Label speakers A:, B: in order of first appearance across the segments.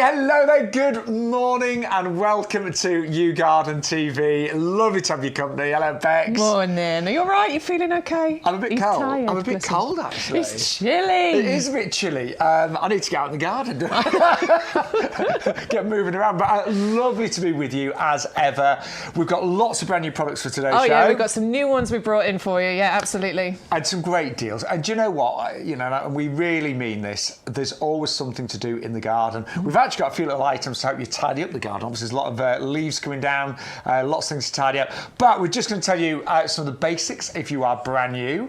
A: Hello there, good morning and welcome to YouGarden TV. Lovely to have your company. Hello, Bex.
B: Morning. Are you all right? You feeling okay?
A: I'm a bit cold.
B: Tired,
A: I'm a bit cold, actually.
B: It's chilly.
A: It is a bit chilly. I need to get out in the garden. Get moving around. But lovely to be with you as ever. We've got lots of brand new products for today's show.
B: Oh, yeah, we've got some new ones we brought in for you. Yeah, absolutely.
A: And some great deals. And do you know what? You know, and we really mean this. There's always something to do in the garden. We've actually got a few little items to help you tidy up the garden. Obviously, there's a lot of leaves coming down, lots of things to tidy up. But we're just going to tell you some of the basics if you are brand new.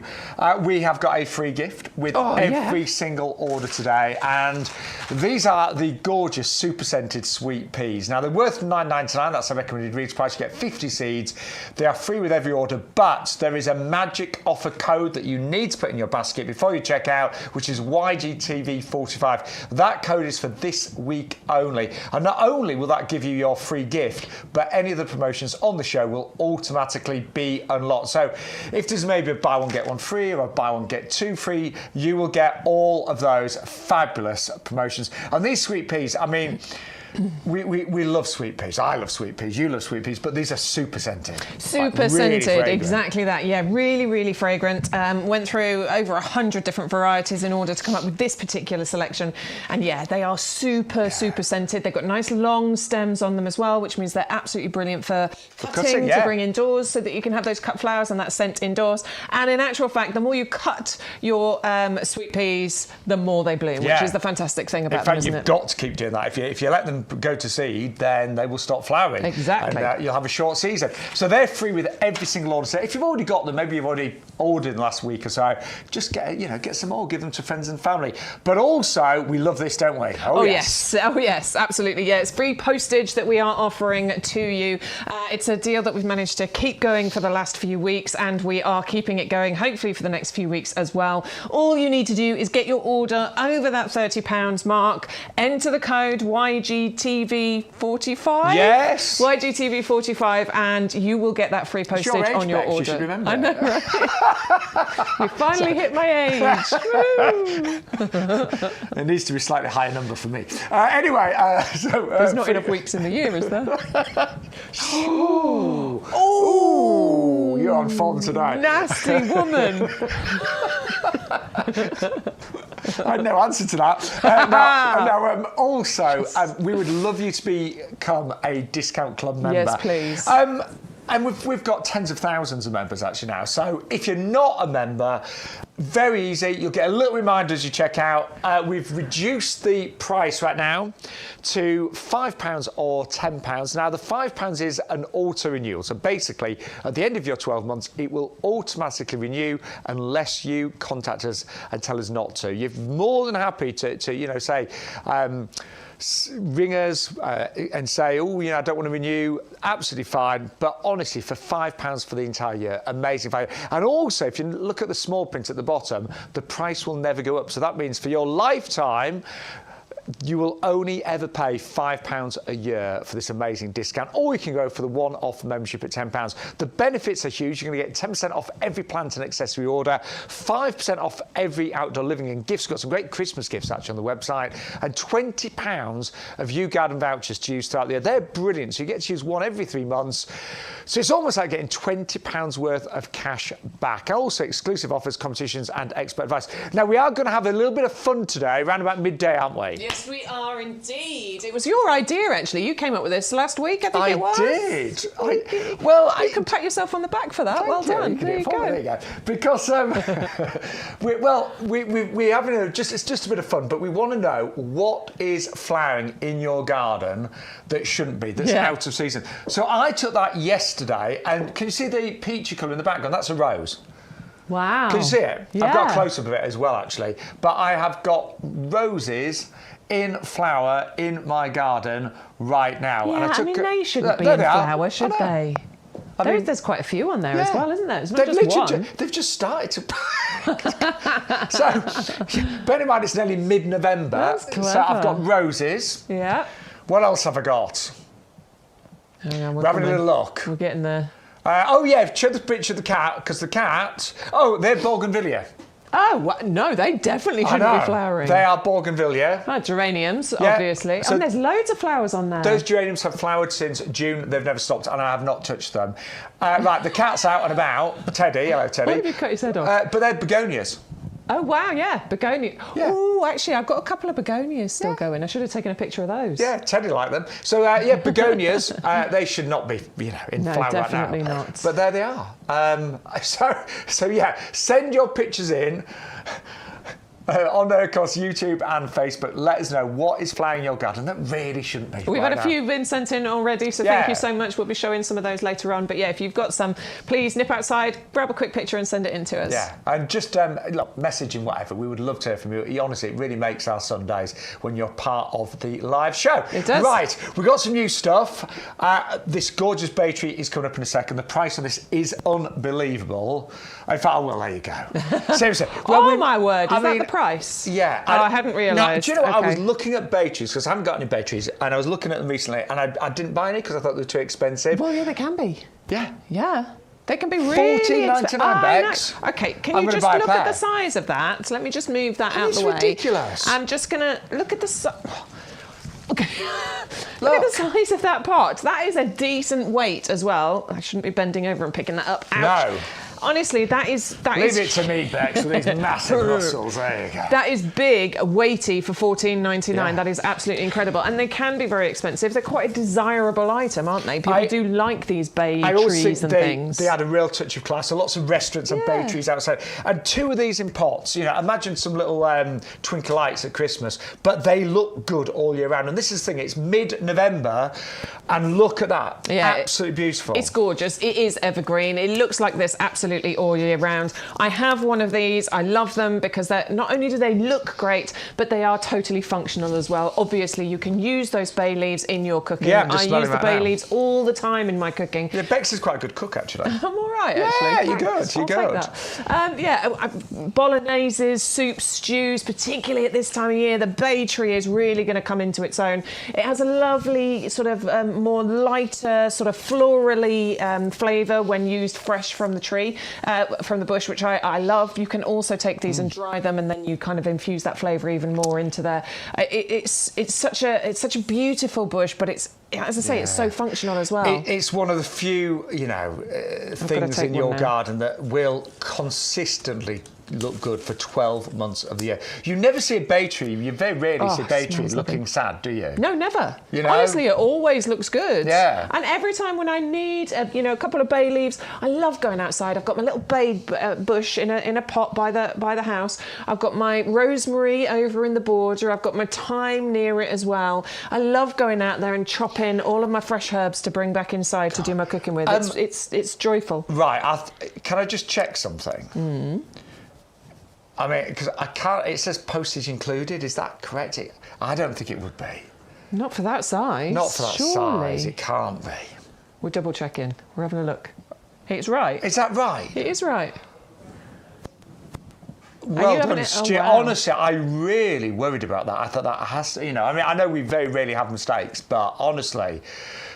A: We have got a free gift with every single order today. And these are the gorgeous super scented sweet peas. Now, they're worth $9.99. That's a recommended retail price. You get 50 seeds. They are free with every order, but there is a magic offer code that you need to put in your basket before you check out, which is YGTV45. That code is for this week only. And not only will that give you your free gift, but any of the promotions on the show will automatically be unlocked. So if there's maybe a buy one, get one free or a buy one, get two free, you will get all of those fabulous promotions. And these sweet peas, I mean, we love sweet peas. I love sweet peas. You love sweet peas, but these are super scented.
B: Super scented, exactly that. Yeah, really, really fragrant. Went through over 100 different varieties in order to come up with this particular selection. And yeah, they are super scented. They've got nice long stems on them as well, which means they're absolutely brilliant for cutting to bring indoors so that you can have those cut flowers and that scent indoors. And in actual fact, the more you cut your sweet peas, the more they bloom, which is the fantastic thing about them, isn't it?
A: In fact, you've got to keep doing that. If you let them go to seed, then they will stop flowering.
B: Exactly.
A: And you'll have a short season. So they're free with every single order. So if you've already got them, maybe you've already ordered in the last week or so, just get some more, give them to friends and family. But also, we love this, don't we? Oh yes, absolutely. Yeah, it's free postage that we are offering to you. It's a deal that we've managed to keep going for the last few weeks, and we are keeping it going, hopefully, for the next few weeks as well. All you need to do is get your order over that £30 mark, enter the code YGTV45.
B: Yes. YGTV45, and you will get that free postage on your order.
A: You should remember.
B: I know, right? You finally hit my age.
A: It needs to be a slightly higher number for me. Anyway,
B: there's not enough weeks in the year, is there?
A: Ooh, you're on form today.
B: Nasty woman.
A: I had no answer to that. Also, we would love you to become a discount club member.
B: Yes, please.
A: And we've got tens of thousands of members actually now. So if you're not a member, very easy. You'll get a little reminder as you check out. We've reduced the price right now to £5 or £10. Now, the £5 is an auto-renewal. So basically, at the end of your 12 months, it will automatically renew unless you contact us and tell us not to. You're more than happy to say, ring us and say, I don't want to renew. Absolutely fine. But honestly, for £5 for the entire year, amazing value. And also, if you look at the small print at the bottom, the price will never go up. So that means for your lifetime, you will only ever pay £5 a year for this amazing discount, or you can go for the one-off membership at £10. The benefits are huge. You're going to get 10% off every plant and accessory order, 5% off every outdoor living and gifts. Got some great Christmas gifts actually on the website, and £20 of YouGarden vouchers to use throughout the year. They're brilliant. So you get to use one every 3 months. So it's almost like getting £20 worth of cash back. Also, exclusive offers, competitions, and expert advice. Now, we are going to have a little bit of fun today, around about midday, aren't we?
B: Yes, we are indeed. It was your idea, actually. You came up with this last week, I think it was.
A: I did. Well,
B: you can pat yourself on the back for that. Well done. There you go.
A: Because we're having it's just a bit of fun, but we want to know what is flowering in your garden that shouldn't be, that's out of season. So I took that yesterday, and can you see the peachy colour in the background? That's a rose.
B: Wow.
A: Can you see it?
B: Yeah.
A: I've got a close-up of it as well, actually. But I have got roses in flower in my garden right now.
B: Yeah,
A: and
B: they shouldn't be in flower, should they? There's quite a few on there as well, isn't there? It's not just one.
A: They've just started to... So, bear in mind, it's nearly mid-November.
B: That's clever.
A: So I've got roses.
B: Yeah.
A: What else have I got? We're having a little look.
B: We're getting there.
A: Show the picture of the cat, because the cat... Oh, they're bougainvillea.
B: Oh, no, they definitely shouldn't be flowering.
A: They are bougainvillea.
B: Geraniums, obviously.
A: So
B: and there's loads of flowers on there.
A: Those geraniums have flowered since June. They've never stopped, and I have not touched them. Right, the cat's out and about. Teddy, hello, Teddy.
B: Why have you cut his head off?
A: But they're begonias.
B: Oh, wow, yeah, begonia.
A: Yeah.
B: Oh, actually, I've got a couple of begonias still going. I should have taken a picture of those.
A: Yeah, Teddy liked them. So, begonias, they should not be, in flower right now.
B: Definitely not.
A: But there they are. So yeah, send your pictures in. On, of course, YouTube and Facebook. Let us know what is flowering in your garden that really shouldn't be.
B: We've had a few been sent in already, so thank you so much. We'll be showing some of those later on. But yeah, if you've got some, please nip outside, grab a quick picture and send it in to us.
A: Yeah, and just look, messaging, whatever. We would love to hear from you. Honestly, it really makes our Sundays when you're part of the live show.
B: It does.
A: Right, we've got some new stuff. This gorgeous bay tree is coming up in a second. The price on this is unbelievable. In fact, well, there you go. Seriously.
B: Well, my word, is that the price?
A: Yeah.
B: I hadn't realised.
A: Do you know what? I was looking at bay trees, because I haven't got any bay trees, and I was looking at them recently, and I didn't buy any because I thought they were too expensive.
B: Well, yeah, they can be.
A: Yeah.
B: Yeah. They can be really expensive.
A: $14.99 Bex.
B: Okay, can you just look at the size of that? Let me just move that out the way.
A: It's ridiculous.
B: I'm just going to look at the size. Okay. Look at the size of that pot. That is a decent weight as well. I shouldn't be bending over and picking that up. Ouch.
A: No.
B: Honestly, that is...
A: Leave it to me, Bex, with these massive muscles. There you go.
B: That is big, weighty for $14.99.
A: Yeah.
B: That is absolutely incredible. And they can be very expensive. They're quite a desirable item, aren't they? People do like these bay trees and things.
A: They had a real touch of class. So lots of restaurants have bay trees outside. And 2 of these in pots. Imagine some little twinkle lights at Christmas. But they look good all year round. And this is the thing. It's mid-November. And look at that. Yeah, absolutely beautiful.
B: It's gorgeous. It is evergreen. It looks like this absolutely all year round. I have one of these. I love them because they're not only do they look great, but they are totally functional as well. Obviously, you can use those bay leaves in your cooking.
A: Yeah,
B: I use the bay leaves all the time in my cooking.
A: Yeah, Bex is quite a good cook, actually.
B: I'm all right,
A: actually. Yeah,
B: you're good.
A: You're
B: good. Bologneses, soups, stews, particularly at this time of year, the bay tree is really going to come into its own. It has a lovely sort of more lighter, sort of florally flavour when used fresh from the tree. From the bush, which I love. You can also take these and dry them, and then you kind of infuse that flavour even more into there. It's such a beautiful bush, but it's, as I say, it's so functional as well.
A: It's one of the few, things in your garden that will consistently look good for 12 months of the year. You never see a bay tree. You very rarely see a bay tree looking sad, do you?
B: No, never. Honestly, it always looks good.
A: Yeah.
B: And every time when I need, a couple of bay leaves, I love going outside. I've got my little bay bush in a pot by the house. I've got my rosemary over in the border. I've got my thyme near it as well. I love going out there and chopping all of my fresh herbs to bring back inside to do my cooking with. It's joyful.
A: Right. Can I just check something? I mean, because I can't. It says postage included. Is that correct? I don't think it would be.
B: Not for that size.
A: Not for that size. It can't be.
B: We're double checking. We're having a look. It's right.
A: Is that right?
B: It is right.
A: Well done, Stu. Honestly, I really worried about that. I thought that has to, I know we very rarely have mistakes, but honestly.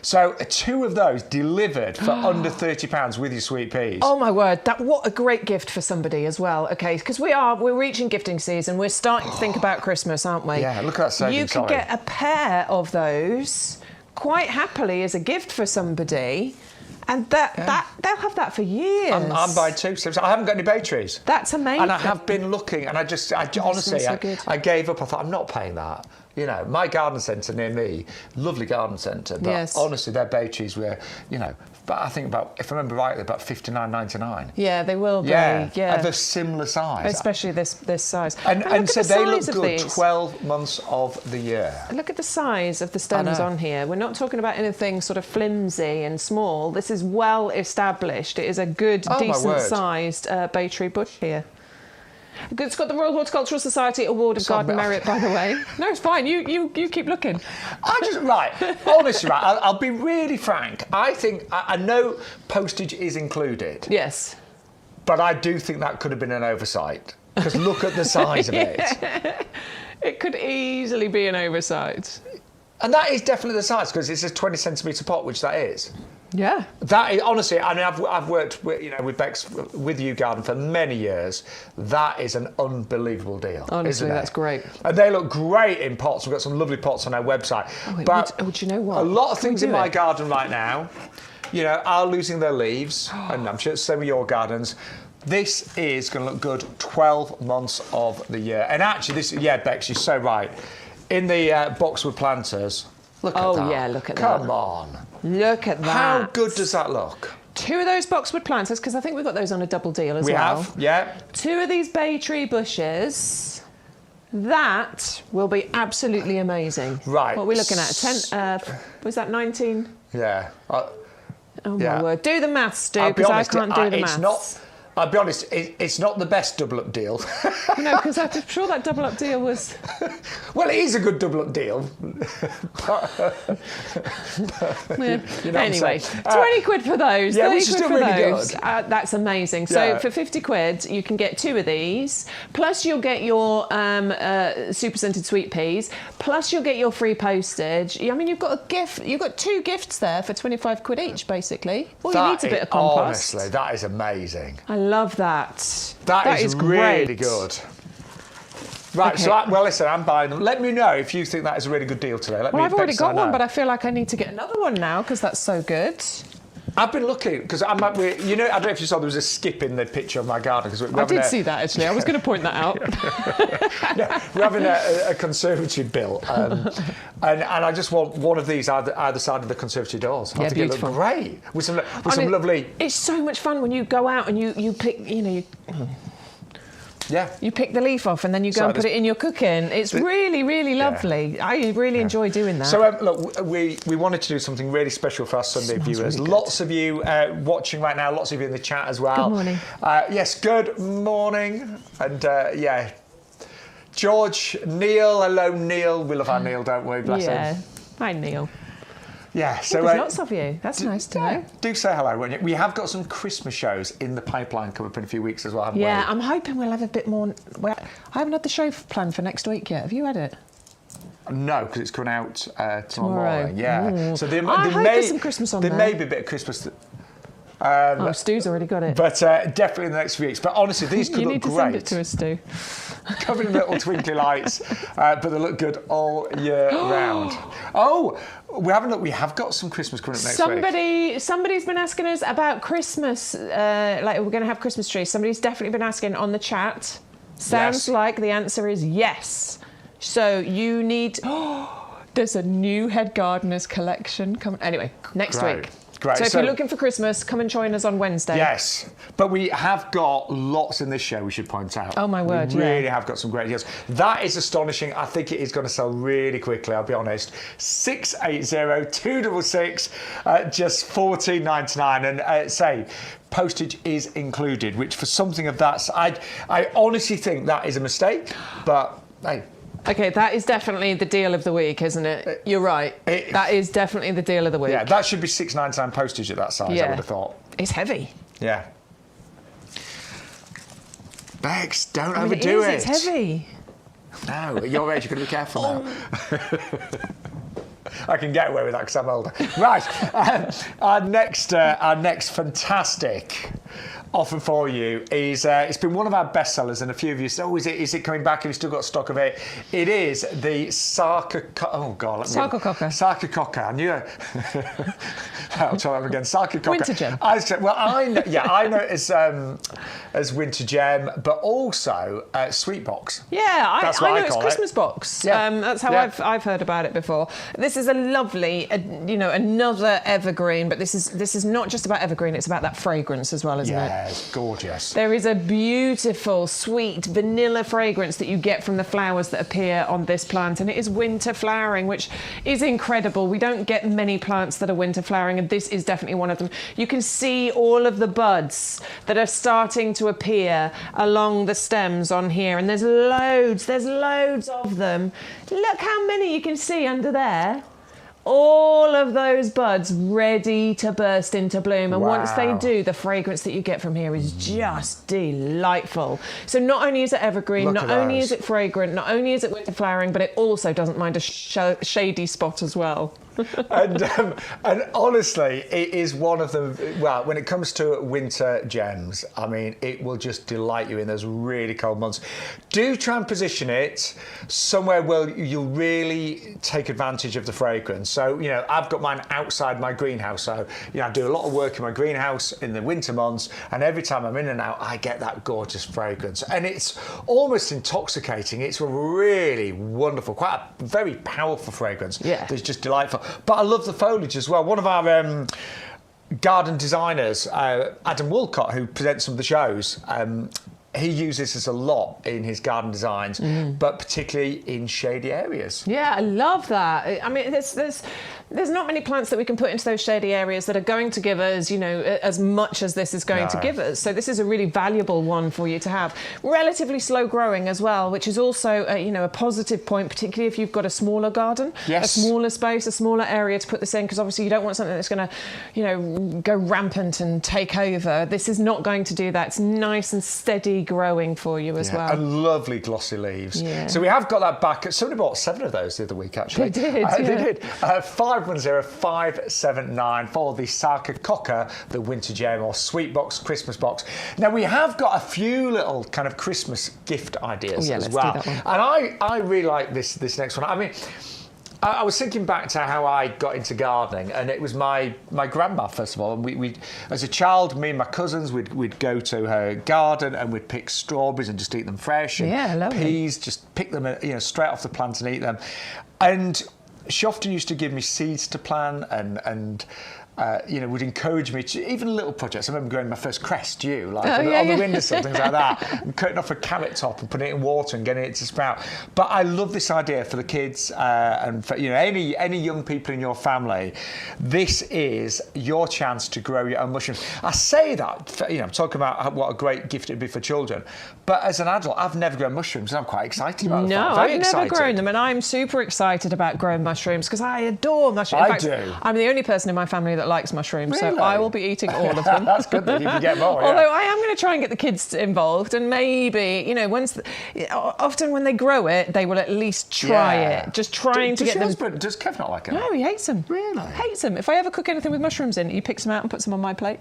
A: So 2 of those delivered for under £30 with your sweet peas.
B: Oh my word! What a great gift for somebody as well. Okay, because we're reaching gifting season. We're starting to think about Christmas, aren't we?
A: Yeah, look at that saving.
B: You could get a pair of those quite happily as a gift for somebody. And they'll have that for years.
A: I'm buying 2. So I haven't got any bay trees.
B: That's amazing.
A: And I have been looking, and I honestly, I gave up. I thought, I'm not paying that. My garden centre near me, lovely garden centre, but honestly, their bay trees were, but I think if I remember rightly, about $59.99.
B: Yeah, they will be.
A: Yeah. And they're similar size.
B: Especially this size.
A: And so they look good 12 months of the year.
B: Look at the size of the stems on here. We're not talking about anything sort of flimsy and small. This is well established. It is a good, decent-sized bay tree bush here. It's got the Royal Horticultural Society Award of Garden Merit, by the way. No, it's fine. You keep looking.
A: Honestly, I'll be really frank. I know postage is included.
B: Yes.
A: But I do think that could have been an oversight. Because look at the size of it.
B: It could easily be an oversight.
A: And that is definitely the size, because it's a 20 centimetre pot, which that is.
B: Yeah.
A: That is, honestly, I mean, I've worked with Bex with YouGarden for many years. That is an unbelievable deal.
B: Honestly, that's great.
A: And they look great in pots. We've got some lovely pots on our website.
B: Do you know what?
A: A lot of things in my garden right now, are losing their leaves, and I'm sure it's the same with your gardens. This is going to look good 12 months of the year. And actually, Bex, you're so right. In the boxwood planters, look at that.
B: Oh, yeah, look at that.
A: Come on.
B: Look at that.
A: How good does that look?
B: 2 of those boxwood planters, because I think we've got those on a double deal as well.
A: We have, yeah.
B: 2 of these bay tree bushes. That will be absolutely amazing.
A: Right.
B: What are we looking at? 10, was that 19?
A: Yeah.
B: Oh, my word. Do the maths, Stu, because I can't do the maths.
A: I'll be honest, it's not the best double-up deal.
B: No, because I'm sure that double-up deal was...
A: Well, it is a good double-up deal.
B: Anyway, 20 quid for those.
A: Yeah, which is still really good.
B: That's amazing. So for 50 quid, you can get 2 of these, plus you'll get your super scented sweet peas, plus you'll get your free postage. I mean, you've got a gift. You've got 2 gifts there for 25 quid each, basically. All you need is a bit of compost.
A: Honestly, that is amazing.
B: I love that.
A: That is
B: great.
A: Really good. Right,
B: okay.
A: So listen, I'm buying them. Let me know if you think that is a really good deal today.
B: I've already got one, but I feel like I need to get another one now because that's so good.
A: I've been looking because I don't know if you saw there was a skip in the picture of my garden.
B: I did see that actually. I was going to point that out.
A: We're having a conservatory built, and I just want one of these either side of the conservatory doors. I think it look great with some lovely.
B: It's so much fun when you go out and you pick, you pick the leaf off and then you go and put it in your cooking. It's really, really lovely. I really enjoy doing that.
A: So look, we wanted to do something really special for our Sunday viewers. Really lots of you watching right now, lots of you in the chat as well.
B: Good morning.
A: Yes, good morning. And George, Neil, hello Neil. We love our Neil, don't we? Bless him.
B: Hi Neil.
A: Yeah, so
B: there's lots of you. That's nice to know.
A: Do say hello, won't you? We have got some Christmas shows in the pipeline coming up in a few weeks as well, haven't we?
B: Yeah, I'm hoping we'll have a bit more. I haven't had the show planned for next week yet. Have you had it?
A: No, because it's coming out tomorrow morning. Yeah. So there
B: hope there's some Christmas on there.
A: There may be a bit of Christmas.
B: Stu's already got it.
A: But definitely in the next few weeks. But honestly, these could look great.
B: You need to send it to us, Stu.
A: Covered in little twinkly lights, but they look good all year round. Oh, we have got some Christmas coming up next week.
B: Somebody's been asking us about Christmas. Like we're going to have Christmas trees. Somebody's definitely been asking on the chat. Sounds like the answer is yes. So you need. There's a new head gardeners collection coming. Anyway, next week.
A: Great.
B: So if you're looking for Christmas, come and join us on Wednesday.
A: Yes, but we have got lots in this show, we should point out.
B: Oh, my word,
A: We really have got some great deals. That is astonishing. I think it is going to sell really quickly, I'll be honest. 680-266, just $14.99. And say, postage is included, which for something of that, I honestly think that is a mistake, but hey.
B: Okay, that is definitely the deal of the week, isn't it? You're right. That is definitely the deal of the week.
A: Yeah, that should be $6.99 postage at that size, I would have thought.
B: It's heavy.
A: Yeah. Bex, don't overdo it.
B: It's heavy.
A: No, at your age, you've got to be careful now. I can get away with that because I'm older. Right, our next fantastic offer for you is it's been one of our best sellers, and a few of you said, "Oh, is it coming back? Have you still got stock of it?" It is the Sakata. Oh God, Sakata. I knew it. I'll try that again. Sakata.
B: Winter gem.
A: I know it as winter gem, but also sweet box.
B: Yeah, I know it's Christmas box.
A: Yeah.
B: That's how I've heard about it before. This is a lovely, another evergreen, but this is not just about evergreen. It's about that fragrance as well, isn't it?
A: Yeah, it's gorgeous.
B: There is a beautiful, sweet vanilla fragrance that you get from the flowers that appear on this plant, and it is winter flowering, which is incredible. We don't get many plants that are winter flowering, and this is definitely one of them. You can see all of the buds that are starting to appear along the stems on here, and there's loads of them. Look how many you can see under there. All of those buds ready to burst into bloom, and once they do, the fragrance that you get from here is just delightful. So not only is it evergreen, not only is it fragrant, not only is it winter flowering, but it also doesn't mind a shady spot as well.
A: And honestly, it is one of the, well, when it comes to winter gems, I mean, it will just delight you in those really cold months. Do try and position it somewhere where you'll really take advantage of the fragrance. So, you know, I've got mine outside my greenhouse. So, you know, I do a lot of work in my greenhouse in the winter months, and every time I'm in and out, I get that gorgeous fragrance. And it's almost intoxicating. It's a really wonderful, quite a very powerful fragrance.
B: Yeah.
A: That's just delightful. But I love the foliage as well. One of our garden designers, Adam Woolcott, who presents some of the shows, he uses this a lot in his garden designs, but particularly in shady areas.
B: Yeah, I love that. I mean, there's not many plants that we can put into those shady areas that are going to give us, you know, as much as this is going to give us. So this is a really valuable one for you to have. Relatively slow growing as well, which is also, you know, a positive point, particularly if you've got a smaller garden, a smaller space, a smaller area to put this in, because obviously you don't want something that's going to, you know, go rampant and take over. This is not going to do that. It's nice and steady growing for you as well.
A: And lovely glossy leaves. Yeah. So we have got that back. Somebody bought 7 of those the other week, actually.
B: They did.
A: They did. 510579 for the Sakata, the winter gem or sweet box, Christmas box. Now we have got a few little kind of Christmas gift ideas as well. And I really like this next one. I mean, I was thinking back to how I got into gardening, and it was my grandma, first of all. And we as a child, me and my cousins, we'd go to her garden and we'd pick strawberries and just eat them fresh. And peas, just pick them, you know, straight off the plant and eat them. And she often used to give me seeds to plant and you know, would encourage me to even little projects. I remember growing my first cress dew, like on the windowsill, things like that, and cutting off a carrot top and putting it in water and getting it to sprout. But I love this idea for the kids and for, you know, any young people in your family. This is your chance to grow your own mushrooms. I say that, you know, I'm talking about what a great gift it'd be for children. But as an adult, I've never grown mushrooms, and I'm quite excited about it.
B: No, I've never grown them, and I'm super excited about growing mushrooms because I adore mushrooms. In fact, I'm the only person in my family that likes mushrooms, so I will be eating all of them.
A: That's good that you can get more.
B: Although I am going to try and get the kids involved, and maybe, you know, often when they grow it, they will at least try it. Just trying to get them.
A: Does Kev not like it?
B: No, he hates them.
A: Really?
B: Hates them. If I ever cook anything with mushrooms in it, he picks them out and puts them on my plate.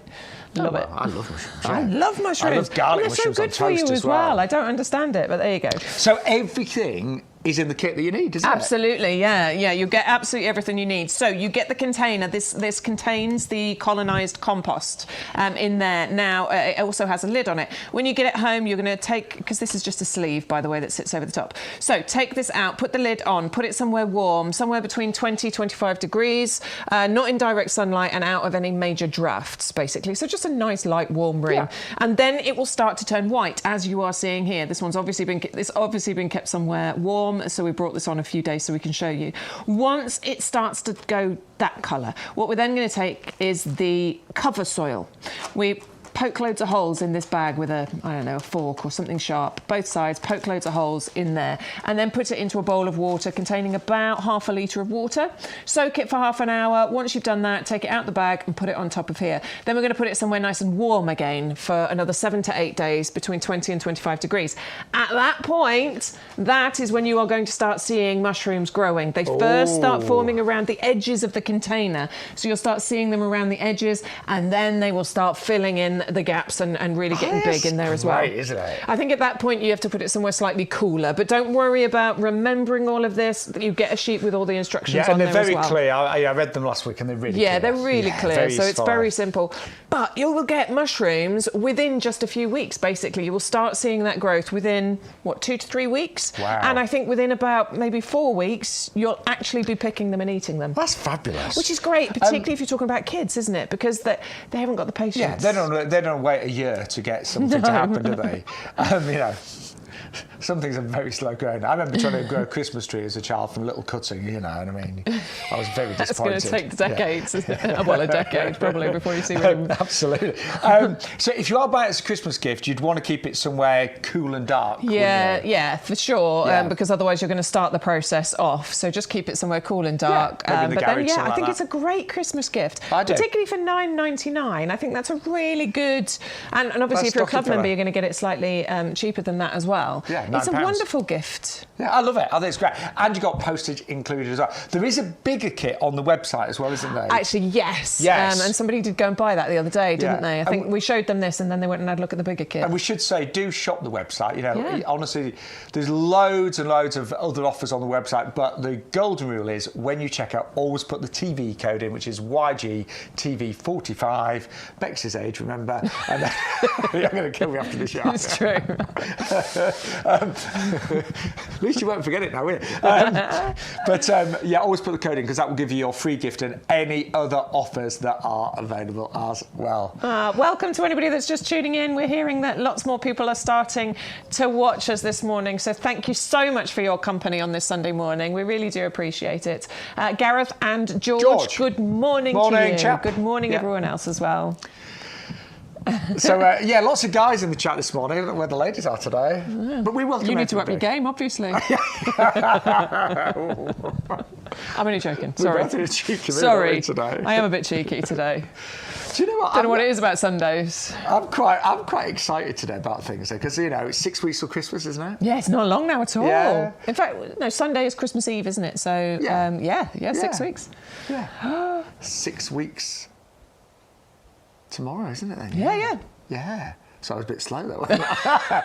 B: Love it.
A: I love mushrooms.
B: I love mushrooms.
A: I love garlic mushrooms
B: they're so good for you as well. I don't understand it, but there you go.
A: So everything is in the kit that you need, isn't it?
B: Absolutely, yeah. You get absolutely everything you need. So you get the container. This contains the colonised compost in there. Now, it also has a lid on it. When you get it home, you're going to take, because this is just a sleeve, by the way, that sits over the top. So take this out, put the lid on, put it somewhere warm, somewhere between 20, 25 degrees, not in direct sunlight and out of any major drafts, basically. So just a nice, light, warm room. Yeah. And then it will start to turn white, as you are seeing here. This one's obviously been kept somewhere warm. So we brought this on a few days so we can show you. Once it starts to go that colour, what we're then going to take is the cover soil. We poke loads of holes in this bag with a fork or something sharp, both sides, poke loads of holes in there, and then put it into a bowl of water containing about half a litre of water. Soak it for half an hour. Once you've done that, take it out the bag and put it on top of here. Then we're going to put it somewhere nice and warm again for another 7 to 8 days between 20 and 25 degrees. At that point, that is when you are going to start seeing mushrooms growing. They first start forming around the edges of the container. So you'll start seeing them around the edges, and then they will start filling in the gaps and really getting big in there as well.
A: Isn't it?
B: I think at that point you have to put it somewhere slightly cooler, but don't worry about remembering all of this. You get a sheet with all the instructions on there as well.
A: Yeah, and they're very clear. I read them last week and they're really clear.
B: Yeah, they're really clear, so it's very simple. But you will get mushrooms within just a few weeks, basically. You will start seeing that growth within, 2 to 3 weeks?
A: Wow.
B: And I think within about maybe 4 weeks, you'll actually be picking them and eating them.
A: That's fabulous.
B: Which is great, particularly if you're talking about kids, isn't it? Because they haven't got the patience.
A: Yeah, they don't wait a year to get something to happen, do they? You know, some things are very slow growing. I remember trying to grow a Christmas tree as a child from little cutting, you know, and I mean, I was very disappointed.
B: It's going to take decades, well, a decade probably before you see one.
A: Absolutely. So if you are buying it as a Christmas gift, you'd want to keep it somewhere cool and dark.
B: Yeah, for sure, because otherwise you're going to start the process off. So just keep it somewhere cool and dark.
A: Yeah,
B: but then, I think it's a great Christmas gift, particularly for $9.99. I think that's a really good, and obviously if you're a club member, you're going to get it slightly cheaper than that as well.
A: Yeah, £9.
B: It's a wonderful gift.
A: Yeah, I love it. I think it's great. And you got postage included as well. There is a bigger kit on the website as well, isn't there?
B: Actually, yes.
A: Yes.
B: And somebody did go and buy that the other day, didn't they? I think we showed them this and then they went and had a look at the bigger kit.
A: And we should say, do shop the website. You know, honestly, there's loads and loads of other offers on the website, but the golden rule is when you check out, always put the TV code in, which is YGTV45. Bex's age, remember? And then, you're going to kill me after this show.
B: It's true.
A: At least you won't forget it now, will you? Yeah, always put the code in because that will give you your free gift and any other offers that are available as well.
B: Welcome to anybody that's just tuning in. We're hearing that lots more people are starting to watch us this morning. So thank you so much for your company on this Sunday morning. We really do appreciate it. Gareth and George, good morning to you.
A: Chap.
B: Good morning, everyone else as well.
A: So, lots of guys in the chat this morning. I don't know where the ladies are today. Yeah. But we welcome
B: You need to up your game, obviously. I'm only joking. Sorry.
A: Sorry. Today.
B: I am a bit cheeky today.
A: Do you know what?
B: Don't know what it is about Sundays.
A: I'm quite excited today about things because it's 6 weeks till Christmas, isn't it?
B: Yeah, it's not long now at all.
A: Yeah.
B: In fact, no, Sunday is Christmas Eve, isn't it? So 6 weeks.
A: Yeah. 6 weeks tomorrow, isn't it then? Yeah. So I was a bit slow though, wasn't I?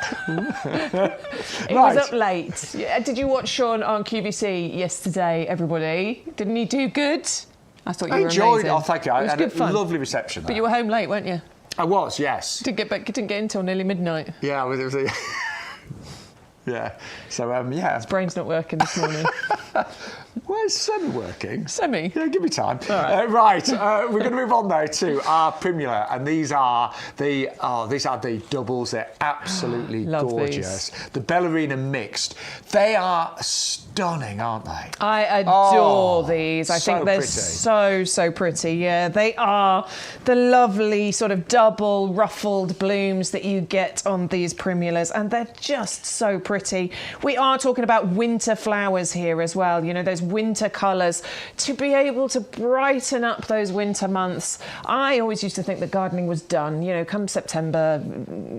B: It was up late. Did you watch Shaun on QVC yesterday, everybody? Didn't he do good? I thought you were
A: enjoyed
B: amazing.
A: Oh, thank you.
B: It was good fun.
A: Lovely reception there.
B: But you were home late, weren't you?
A: I was, yes.
B: Didn't get in until nearly midnight.
A: Yeah, it was yeah. So,
B: His brain's not working this morning.
A: Where's Semi working?
B: Semi?
A: Yeah, give me time.
B: All right.
A: We're going to move on though to our Primula, and these are the doubles. They're absolutely gorgeous.
B: These.
A: The Ballerina mixed. They are stunning, aren't they?
B: I adore these. I think they're
A: pretty.
B: so pretty. Yeah, they are the lovely sort of double ruffled blooms that you get on these Primulas, and they're just so pretty. We are talking about winter flowers here as well. You know, those winter colours to be able to brighten up those winter months. I always used to think that gardening was done. You know, come September,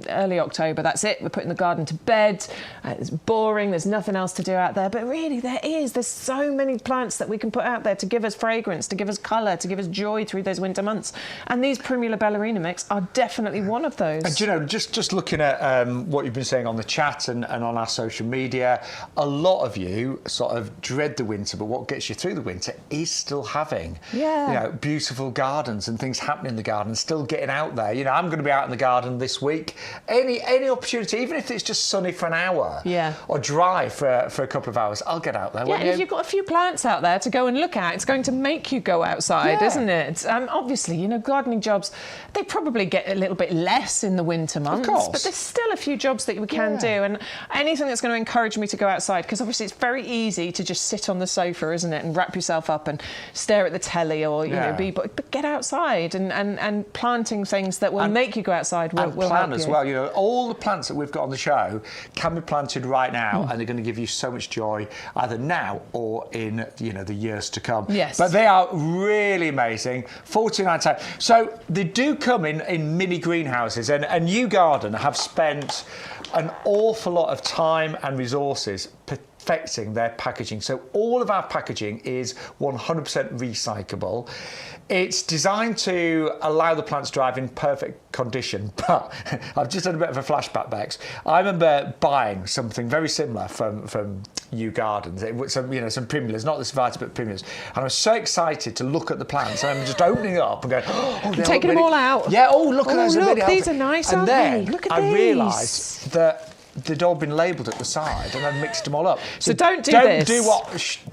B: early October, that's it. We're putting the garden to bed. It's boring. There's nothing else to do out there. But really, there's so many plants that we can put out there to give us fragrance, to give us colour, to give us joy through those winter months. And these Primula Ballerina mix are definitely one of those.
A: And you know, just looking at what you've been saying on the chat and on our social media, a lot of you sort of dread the winter, but what gets you through the winter is still having beautiful gardens and things happening in the garden, still getting out there. You know, I'm going to be out in the garden this week. Any opportunity, even if it's just sunny for an hour or dry for a couple of hours, I'll get out there.
B: Yeah, if you've got a few plants out there to go and look at, it's going to make you go outside, isn't it? Obviously, you know, gardening jobs, they probably get a little bit less in the winter months, but there's still a few jobs that we can do, and anything that's going to encourage me to go outside, because obviously it's very easy to just sit on the sofa, isn't it, and wrap yourself up and stare at the telly or you know, but get outside and planting things that will make you go outside will
A: plan
B: help
A: as
B: you.
A: well. You know, all the plants that we've got on the show can be planted right now, and they're going to give you so much joy either now or in the years to come.
B: Yes,
A: but they are really amazing. 49 times. So they do come in mini greenhouses, and YouGarden have spent an awful lot of time and resources perfecting their packaging. So all of our packaging is 100% recyclable. It's designed to allow the plants to drive in perfect condition, but I've just had a bit of a flashback, Bex. I remember buying something very similar from YouGarden, some Primulas, not the Savita, but Primulas, and I was so excited to look at the plants, and I'm just opening it up and going,
B: taking them all out.
A: Yeah, look at those.
B: Look, these are nice, aren't they? Look at these.
A: I realised that they'd all been labelled at the side, and I'd mixed them all up.
B: So don't do this.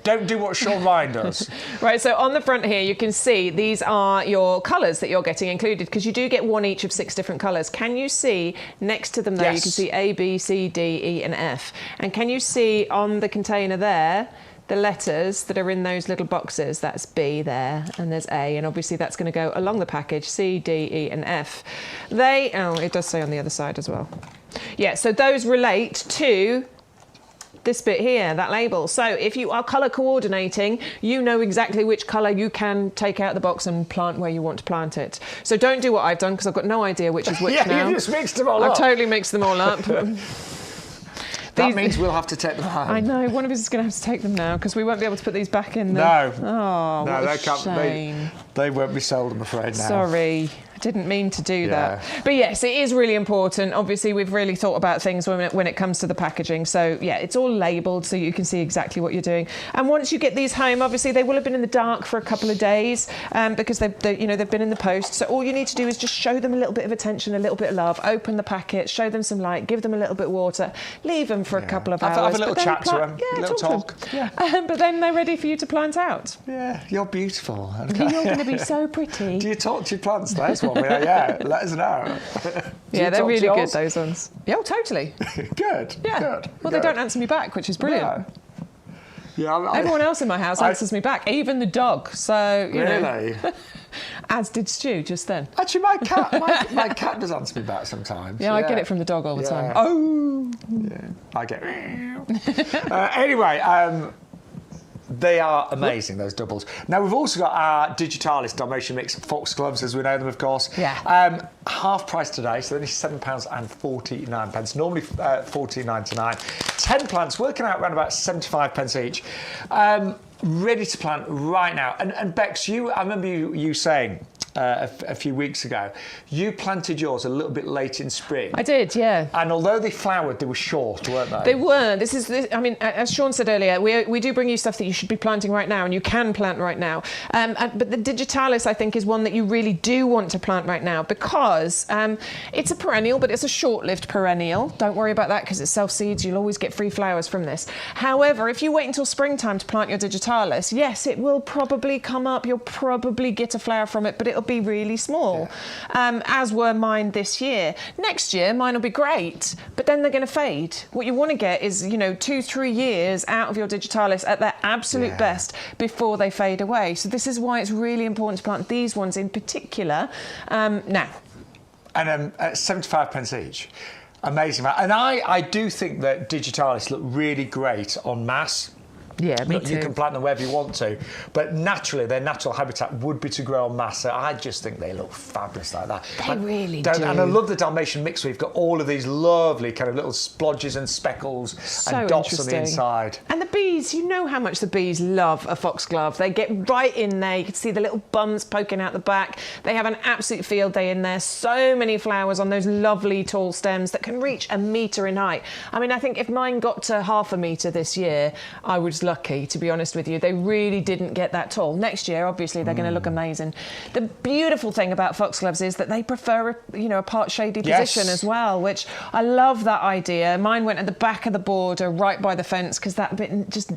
A: Don't do what Shaun Ryan does.
B: Right. So on the front here, you can see these are your colours that you're getting included, because you do get one each of 6 different colours. Can you see next to them there? You can see A, B, C, D, E, and F. And can you see on the container there the letters that are in those little boxes? That's B there, and there's A, and obviously that's going to go along the package, C, D, E, and F. It does say on the other side as well. Yeah, so those relate to this bit here, that label. So if you are colour coordinating, you know exactly which colour you can take out the box and plant where you want to plant it. So don't do what I've done, because I've got no idea which is which now.
A: You just mixed them all up.
B: I've totally mixed them all up.
A: That means we'll have to take them home.
B: I know, one of us is going to have to take them now because we won't be able to put these back in the...
A: No.
B: Oh,
A: no,
B: what a shame.
A: They won't be sold, I'm afraid, now.
B: Sorry. I didn't mean to do that. But yes, it is really important. Obviously, we've really thought about things when it comes to the packaging. So yeah, it's all labelled so you can see exactly what you're doing. And once you get these home, obviously they will have been in the dark for a couple of days because they've been in the post. So all you need to do is just show them a little bit of attention, a little bit of love. Open the packet, show them some light, give them a little bit of water, leave them for a couple of hours.
A: Have a little chat to them,
B: a
A: little talk.
B: Yeah. But then they're ready for you to plant out.
A: Yeah, you're beautiful.
B: Okay. You're going to be so pretty.
A: Do you talk to your plants? There's one. Yeah. Let us know.
B: Yeah, they're really good, those ones. Yeah, oh, totally.
A: Good.
B: Yeah.
A: Good.
B: Well, they don't answer me back, which is brilliant.
A: No. Yeah,
B: everyone else in my house answers me back, even the dog. So, you know. As did Stu just then.
A: Actually, my cat does answer me back sometimes.
B: Yeah, I get it from the dog all the time.
A: Oh! Yeah, I get anyway, they are amazing, those doubles. Now, we've also got our Digitalis Dalmatian Mix Foxgloves, as we know them, of course.
B: Yeah.
A: Half price today, so only £7.49. Normally £14.99. 10 plants, working out around about 75 pence each. Ready to plant right now. And Bex, I remember you saying a few weeks ago, you planted yours a little bit late in spring.
B: I did, yeah.
A: And although they flowered, they were short, weren't they?
B: They were. I mean, as Shaun said earlier, we do bring you stuff that you should be planting right now, and you can plant right now. But the Digitalis, I think, is one that you really do want to plant right now because it's a perennial, but it's a short-lived perennial. Don't worry about that because it self-seeds. You'll always get free flowers from this. However, if you wait until springtime to plant your Digitalis, yes, it will probably come up. You'll probably get a flower from it, but it'll be really small, as were mine this year. Next year, mine will be great, but then they're going to fade. What you want to get is, 2-3 years out of your Digitalis at their absolute best before they fade away. So this is why it's really important to plant these ones in particular now. And
A: at 75 pence each. Amazing. And I do think that Digitalis look really great on mass.
B: Yeah, me too.
A: You can plant them wherever you want to, but naturally their natural habitat would be to grow on mass. So I just think they look fabulous like that.
B: They really do.
A: And I love the Dalmatian mix. We've got all of these lovely kind of little splodges and speckles and dots on the inside.
B: And the bees, you know how much the bees love a foxglove. They get right in there. You can see the little bums poking out the back. They have an absolute field day in there. So many flowers on those lovely tall stems that can reach 1 metre in height. I mean, I think if mine got to 0.5 metre this year, I was lucky, to be honest with you. They really didn't get that tall. Next year, obviously, they're going to look amazing. The beautiful thing about foxgloves is that they prefer a part shady position as well, which I love that idea. Mine went at the back of the border, right by the fence, because that bit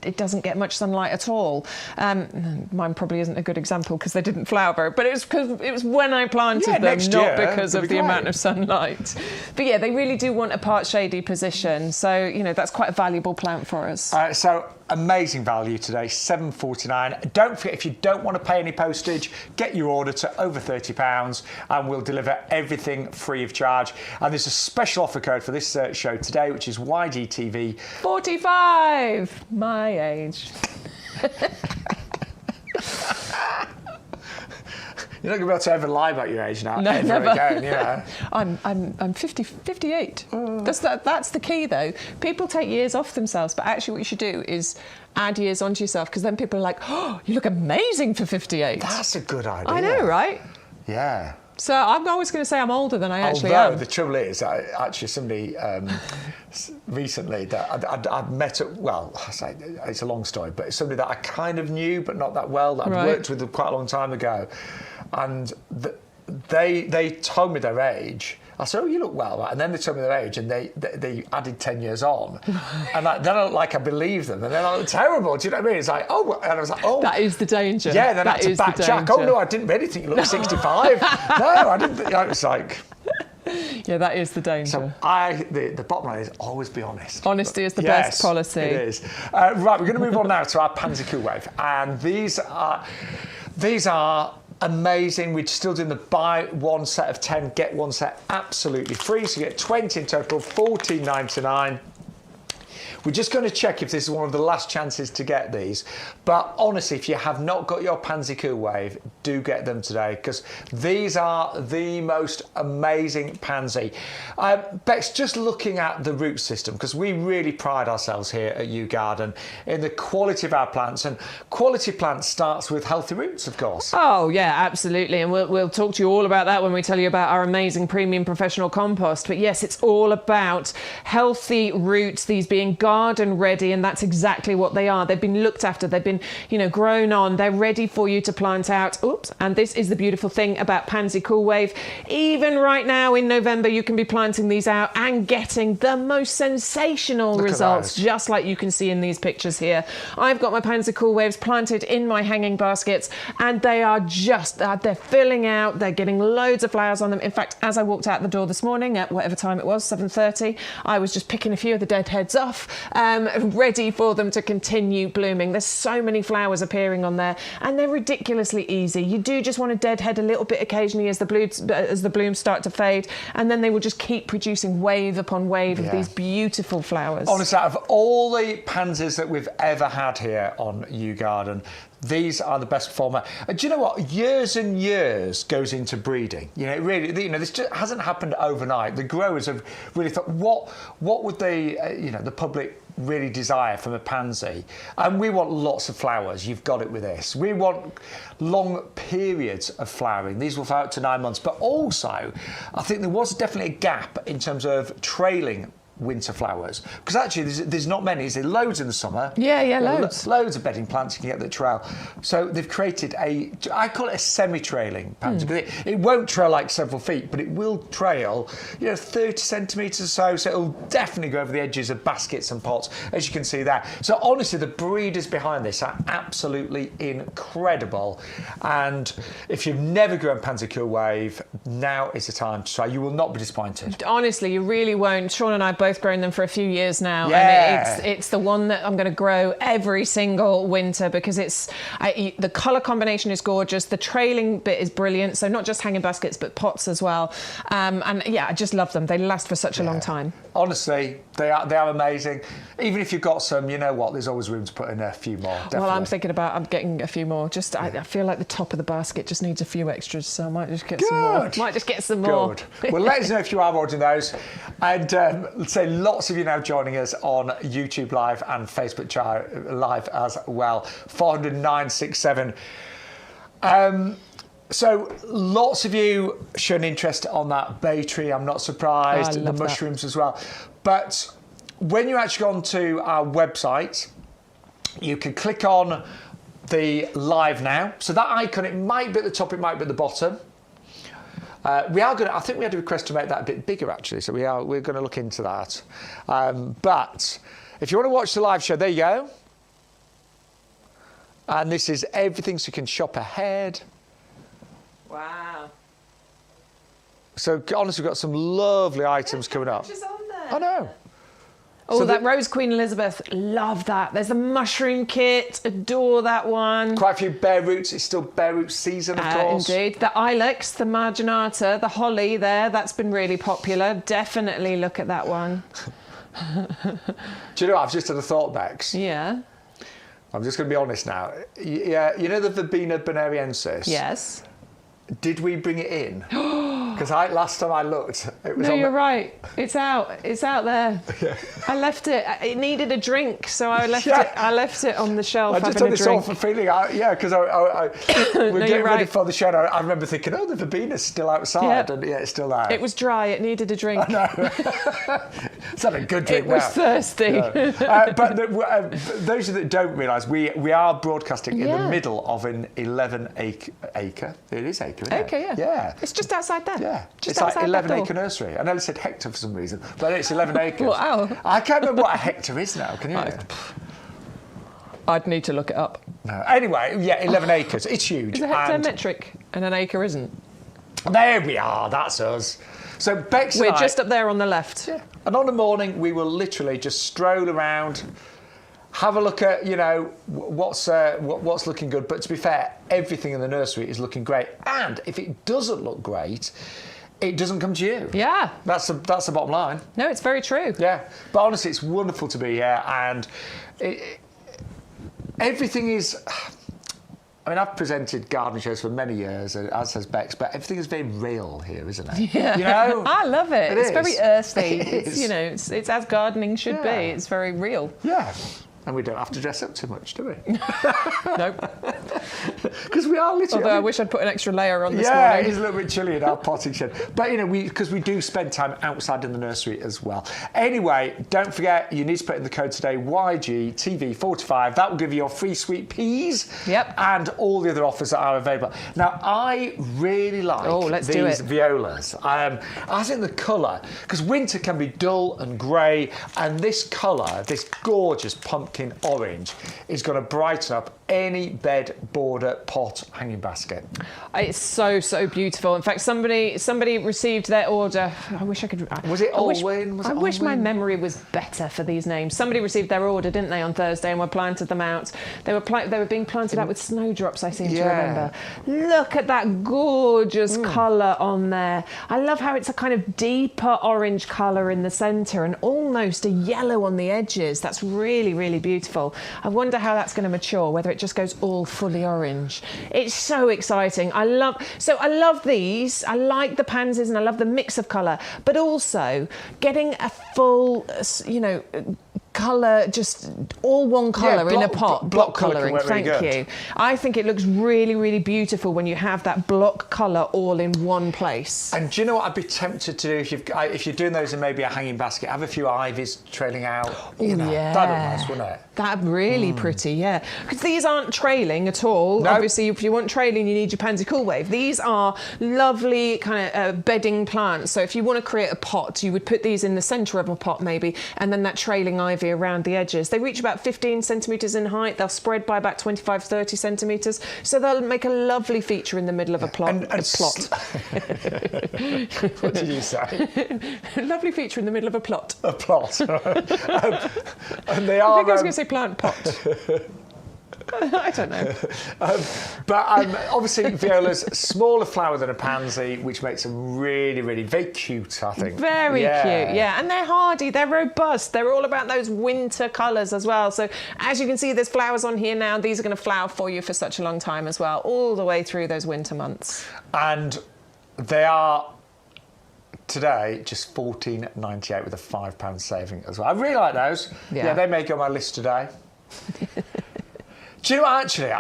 B: it doesn't get much sunlight at all. Mine probably isn't a good example because they didn't flower, but it was because it was when I planted them, not because of the amount of sunlight. But yeah, they really do want a part shady position, so that's quite a valuable plant for us.
A: So amazing value today, £7.49. Don't forget, if you don't want to pay any postage, get your order to over £30 and we'll deliver everything free of charge. And there's a special offer code for this show today, which is YGTV
B: 45, my age.
A: You're not going to be able to ever lie about your age now.
B: No,
A: ever
B: never.
A: Again,
B: I'm 58. That's the key, though. People take years off themselves, but actually what you should do is add years onto yourself, because then people are like, oh, you look amazing for 58.
A: That's a good idea.
B: I know, right?
A: Yeah.
B: So I'm always going to say I'm older than I actually am.
A: The trouble is, actually, somebody recently that I'd met at, well, I say it's a long story, but it's somebody that I kind of knew, but not that well, that I'd worked with quite a long time ago. And they told me their age. I said, oh, you look well. And then they told me their age, and they added 10 years on. And then I believed them. And then I looked terrible. Do you know what I mean? It's like, oh. And I was like, oh.
B: That is the danger.
A: Yeah, then I had to backtrack. Oh, no, I didn't really think you looked 65. No, I didn't think. It was like...
B: Yeah, that is the danger.
A: So the bottom line is always be honest.
B: Honesty is the best policy.
A: It is. Right, we're going to move on now to our Pansy Cool Wave. And these are amazing. We're still doing the buy one set of 10, get one set absolutely free. So you get 20 in total, $14.99. We're just going to check if this is one of the last chances to get these. But honestly, if you have not got your Pansy Cool Wave, do get them today, because these are the most amazing pansy. Bex, just looking at the root system, because we really pride ourselves here at YouGarden in the quality of our plants, and quality plants starts with healthy roots, of course.
B: Oh, yeah, absolutely. And we'll talk to you all about that when we tell you about our amazing premium professional compost. But yes, it's all about healthy roots, these being garden ready, and that's exactly what they are. They've been looked after, they've been, grown on, they're ready for you to plant out. Oops, and this is the beautiful thing about Pansy Cool Wave. Even right now in November, you can be planting these out and getting the most sensational results, just like you can see in these pictures here. I've got my Pansy Cool Waves planted in my hanging baskets, and they are they're filling out, they're getting loads of flowers on them. In fact, as I walked out the door this morning at whatever time it was, 7:30, I was just picking a few of the dead heads off, ready for them to continue blooming. There's so many flowers appearing on there, and they're ridiculously easy. You do just want to deadhead a little bit occasionally as the blooms start to fade, and then they will just keep producing wave upon wave of these beautiful flowers.
A: Honestly, out of all the pansies that we've ever had here on YouGarden, these are the best performer. Do you know what? Years and years goes into breeding. It really, this just hasn't happened overnight. The growers have really thought, what would they, the public really desire from a pansy? And we want lots of flowers. You've got it with this. We want long periods of flowering. These will flower up to 9 months. But also, I think there was definitely a gap in terms of trailing winter flowers, because actually there's not many. There's loads in the summer. Loads of bedding plants you can get that trail. So they've created I call it a semi-trailing pansy, because it won't trail like several feet, but it will trail 30 centimetres or so it'll definitely go over the edges of baskets and pots, as you can see there. So honestly, the breeders behind this are absolutely incredible, and if you've never grown Pansy Cool Wave, now is the time to try. You will not be disappointed.
B: Honestly, you really won't. Sean and I both grown them for a few years now, and it's the one that I'm going to grow every single winter, because the colour combination is gorgeous, the trailing bit is brilliant, so not just hanging baskets but pots as well, and I just love them. They last for such a long time.
A: Honestly, they are amazing. Even if you've got some, you know what, there's always room to put in a few more. Definitely.
B: Well, I'm thinking about getting a few more. I feel like the top of the basket just needs a few extras, so I might just get some more.
A: Good. Well, let us know if you are ordering those, and let's say lots of you now joining us on YouTube Live and Facebook Live as well. 40967. So lots of you showing interest on that bay tree. I'm not surprised. The mushrooms as well. But when you actually go onto our website, you can click on the live now. So that icon, it might be at the top, it might be at the bottom. I think we had a request to make that a bit bigger, actually. So we're going to look into that. But if you want to watch the live show, there you go. And this is everything, so you can shop ahead.
B: Wow.
A: So honestly, we've got some lovely items coming up.
B: On there.
A: I know.
B: Oh,
A: so
B: that Rose Queen Elizabeth, love that. There's the mushroom kit, adore that one.
A: Quite a few bare roots. It's still bare root season, of course.
B: Indeed. The ilex, the marginata, the holly there, that's been really popular. Definitely look at that one.
A: Do you know what? I've just had a thought, Bex.
B: Yeah.
A: I'm just going to be honest now. Yeah, you know the Verbena bonariensis?
B: Yes.
A: Did we bring it in? Because last time I looked, it was.
B: No, you're right. It's out. It's out there.
A: Yeah.
B: I left it. It needed a drink, so I left it. I left it on the shelf.
A: I just had this awful feeling. Because we're getting ready for the show. I remember thinking, the Verbena's still outside, and it's still there.
B: It was dry. It needed a drink.
A: I know. It's not a good drink.
B: It was thirsty.
A: Yeah. But those that don't realise, we are broadcasting in the middle of an 11 acre. It is acre.
B: Okay,
A: yeah.
B: It's just outside there.
A: Yeah,
B: just
A: it's like 11 acre nursery. I nearly said hectare for some reason, but it's 11 acres.
B: Wow.
A: I can't remember what a hectare is now, can you?
B: I'd need to look it up.
A: No. Anyway, 11 acres. It's huge.
B: Is a hectare metric and an acre isn't?
A: There we are, that's us. So Bex and
B: We're just up there on the left.
A: Yeah. And on the morning, we will literally just stroll around, have a look at, what's looking good. But to be fair, everything in the nursery is looking great. And if it doesn't look great, it doesn't come to you.
B: Yeah.
A: That's the bottom line.
B: No, it's very true.
A: Yeah. But honestly, it's wonderful to be here, and everything is... I mean, I've presented garden shows for many years, as has Bex, but everything is very real here, isn't it?
B: Yeah.
A: You know?
B: I love it. It's very earthy. It's,
A: is.
B: you know, it's as gardening should be. It's very real.
A: Yeah. And we don't have to dress up too much, do we?
B: Nope.
A: Because we are literally...
B: Although I wish I'd put an extra layer on this morning.
A: Yeah, it's a little bit chilly in our potting shed. But, you know, because we do spend time outside in the nursery as well. Anyway, don't forget, you need to put in the code today, YGTV45. That will give you your free sweet peas.
B: Yep.
A: And all the other offers that are available. Now, I really like these violas. I think the colour, because winter can be dull and grey, and this colour, this gorgeous pumpkin orange, is going to brighten up any bed, border, pot, hanging basket.
B: It's so beautiful. In fact, somebody received their order. I wish I could.
A: Was it Allwyn?
B: I wish my memory was better for these names. Somebody received their order, didn't they, on Thursday, and were planted them out. They were being planted out with snowdrops, I seem to remember. Look at that gorgeous colour on there. I love how it's a kind of deeper orange colour in the centre and almost a yellow on the edges. That's really beautiful. I wonder how that's going to mature, whether it just goes all fully orange. It's so exciting. I love these. I like the pansies and I love the mix of colour, but also getting a full, colour, just all one colour in a pot. Block colouring, thank you. I think it looks really beautiful when you have that block colour all in one place.
A: And do you know what I'd be tempted to do if you're doing those in maybe a hanging basket? Have a few ivies trailing out.
B: Yeah.
A: That'd be nice, wouldn't it?
B: That'd be really pretty, yeah. Because these aren't trailing at all.
A: No.
B: Obviously, if you want trailing, you need your Pansy Cool Wave. These are lovely kind of bedding plants. So if you want to create a pot, you would put these in the centre of a pot maybe, and then that trailing ivy around the edges. They reach about 15 centimetres in height. They'll spread by about 25, 30 centimetres. So they'll make a lovely feature in the middle of a plot. Plot.
A: What did you say?
B: Lovely feature in the middle of a plot.
A: A plot. And they are...
B: I think I was going to say plant pot. I don't know.
A: But obviously, viola's smaller flower than a pansy, which makes them really very cute, I think.
B: Very cute, yeah. And they're hardy, they're robust. They're all about those winter colours as well. So as you can see, there's flowers on here now. These are going to flower for you for such a long time as well, all the way through those winter months. And they are... today, just $14.98 with a £5 saving as well. I really like those. Yeah, they may go on my list today. Do you know what, actually,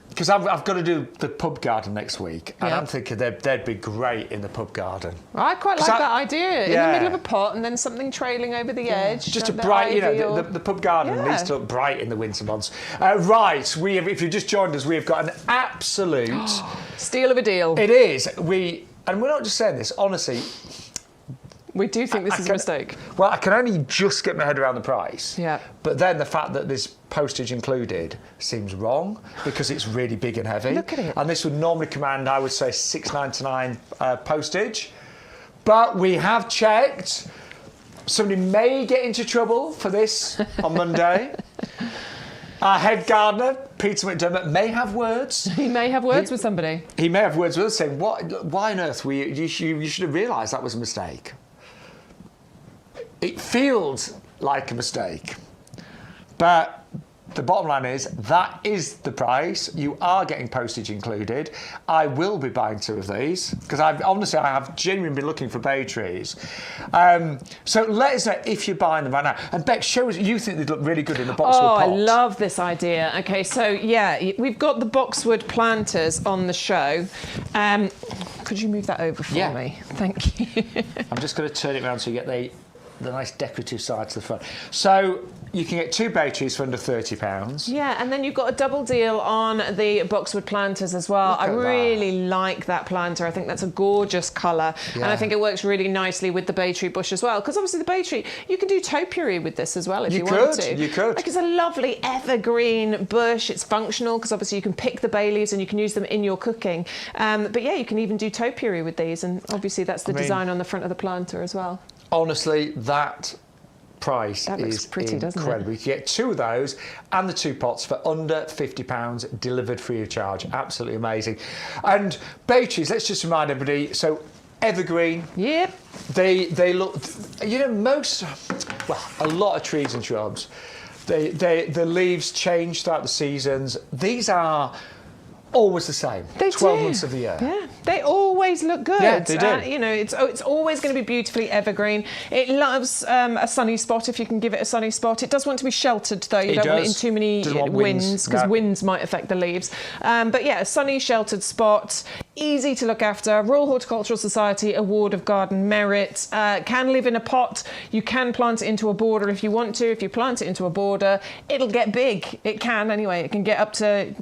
B: because I've got to do the pub garden next week, and I'm thinking they'd be great in the pub garden. I quite like that idea. In the middle of a pot and then something trailing over the edge.
A: Just a bright, the pub garden needs to look bright in the winter months. Right, if you've just joined us, we've got an absolute...
B: steal of a deal.
A: It is. And we're not just saying this, honestly...
B: We do think this is a mistake.
A: Well, I can only just get my head around the price.
B: Yeah.
A: But then the fact that there's postage included seems wrong because it's really big and heavy.
B: Look at it.
A: And this would normally command, I would say, $6.99 postage. But we have checked. Somebody may get into trouble for this on Monday. Our head gardener, Peter McDermott, may have words.
B: He may have words with somebody. He
A: may have words with us saying, why on earth you should have realised that was a mistake. It feels like a mistake, but the bottom line is that is the price. You are getting postage included. I will be buying 2 of these because I have genuinely been looking for bay trees. So let us know if you're buying them right now. And Bex, show us, you think they'd look really good in the boxwood pot.
B: I love this idea. Okay, so we've got the boxwood planters on the show. Could you move that over for me? Thank you.
A: I'm just going to turn it around so you get the nice decorative side to the front. So you can get 2 bay trees for under £30.
B: Yeah, and then you've got a double deal on the boxwood planters as well. I really like that planter. I think that's a gorgeous colour. And I think it works really nicely with the bay tree bush as well. Because obviously the bay tree, you can do topiary with this as well if you want to.
A: You could.
B: Like, it's a lovely evergreen bush. It's functional because obviously you can pick the bay leaves and you can use them in your cooking. But yeah, you can even do topiary with these. And obviously that's the design on the front of the planter as well.
A: Honestly, that price is
B: pretty,
A: incredible. You can get 2 of those and the 2 pots for under £50 delivered free of charge. Absolutely amazing. And bay trees, let's just remind everybody, so evergreen.
B: Yep.
A: They look, a lot of trees and shrubs, the leaves change throughout the seasons. These are always the same. 12 months of the year.
B: Yeah, they always look good.
A: Yeah, they do.
B: It's always going to be beautifully evergreen. It loves a sunny spot if you can give it a sunny spot. It does want to be sheltered though. You don't want it in too many winds because winds might affect the leaves. But yeah, a sunny sheltered spot, easy to look after. Royal Horticultural Society Award of Garden Merit. Can live in a pot. You can plant it into a border if you want to. If you plant it into a border, it'll get big. It can anyway. It can get up to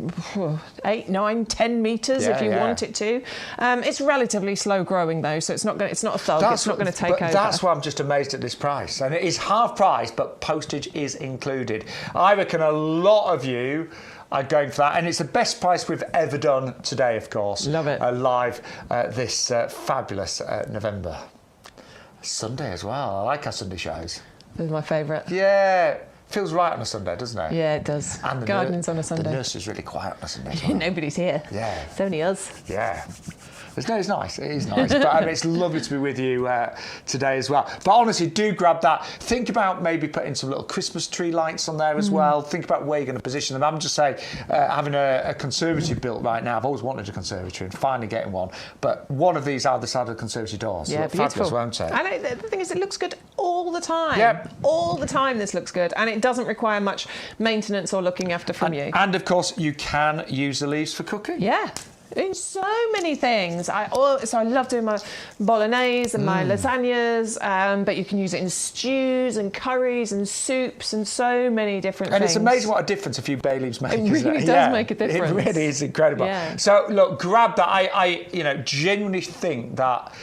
B: 8, 9, 10 metres if you want it to. It's relatively slow growing though, so it's not a thug. It's not going to take over.
A: That's why I'm just amazed at this price, and it is half price, but postage is included. I reckon a lot of you are going for that, and it's the best price we've ever done today, of course.
B: Love it.
A: Live this fabulous November. Sunday as well. I like our Sunday shows.
B: They're my favourite.
A: Yeah. Feels right on a Sunday, doesn't it?
B: Yeah, it does.
A: And
B: gardening's on a Sunday.
A: The nursery's really quiet on a Sunday as well.
B: Nobody's here.
A: Yeah.
B: It's only us.
A: Yeah. It's nice. It is nice. But it's lovely to be with you today as well. But honestly, do grab that. Think about maybe putting some little Christmas tree lights on there as well. Think about where you're going to position them. I'm just saying, having a conservatory built right now. I've always wanted a conservatory and finally getting one. But one of these either side of the conservatory doors.
B: Yeah, beautiful.
A: Fabulous, won't it?
B: And the thing is, it looks good all the time.
A: Yep.
B: All the time this looks good. And it doesn't require much maintenance or looking after from you.
A: And of course, you can use the leaves for cooking.
B: Yeah. In so many things. I love doing my bolognese and my lasagnas, but you can use it in stews and curries and soups and so many different things.
A: And it's amazing what a difference a few bay leaves make.
B: It really does make a difference.
A: It really is incredible.
B: Yeah.
A: So look, grab that. I genuinely think that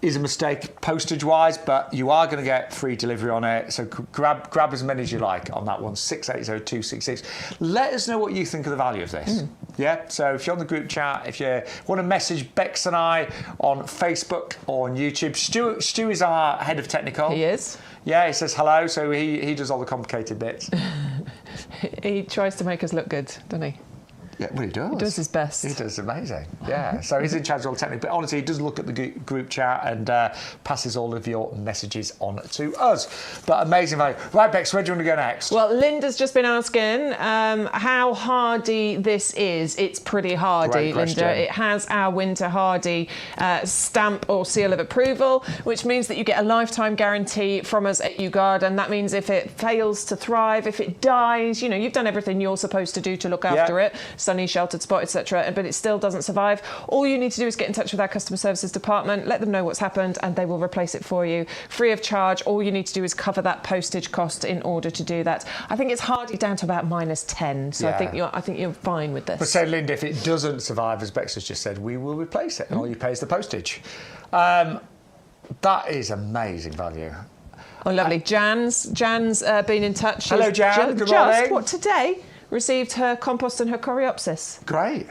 A: is a mistake postage-wise, but you are going to get free delivery on it. So grab as many as you like on that one, 680-266. Let us know what you think of the value of this. Yeah, so if you're on the group chat, if you want to message Bex and I on Facebook or on YouTube, Stu is our head of technical.
B: He is.
A: Yeah, he says hello, so he does all the complicated bits.
B: He tries to make us look good, doesn't he?
A: Yeah, well, he does.
B: He does his best.
A: He does amazing. Yeah. So he's in charge of all the technique. But honestly, he does look at the group chat and passes all of your messages on to us. But amazing value. Right, Bex, where do you want to go next?
B: Well, Linda's just been asking how hardy this is. It's pretty hardy, Linda. It has our Winter Hardy stamp or seal of approval, which means that you get a lifetime guarantee from us at YouGarden. That means if it fails to thrive, if it dies, you've done everything you're supposed to do to look after it. Sunny, sheltered spot, etc., but it still doesn't survive. All you need to do is get in touch with our customer services department, let them know what's happened, and they will replace it for you free of charge. All you need to do is cover that postage cost in order to do that. I think it's hardy down to about -10, so I think you're fine with this.
A: But say, Linda, if it doesn't survive, as Bex has just said, we will replace it, and all you pay is the postage. That is amazing value.
B: Oh, lovely. Jan's been in touch.
A: Hello, Jan. Good morning.
B: Today? Received her compost and her coreopsis.
A: Great.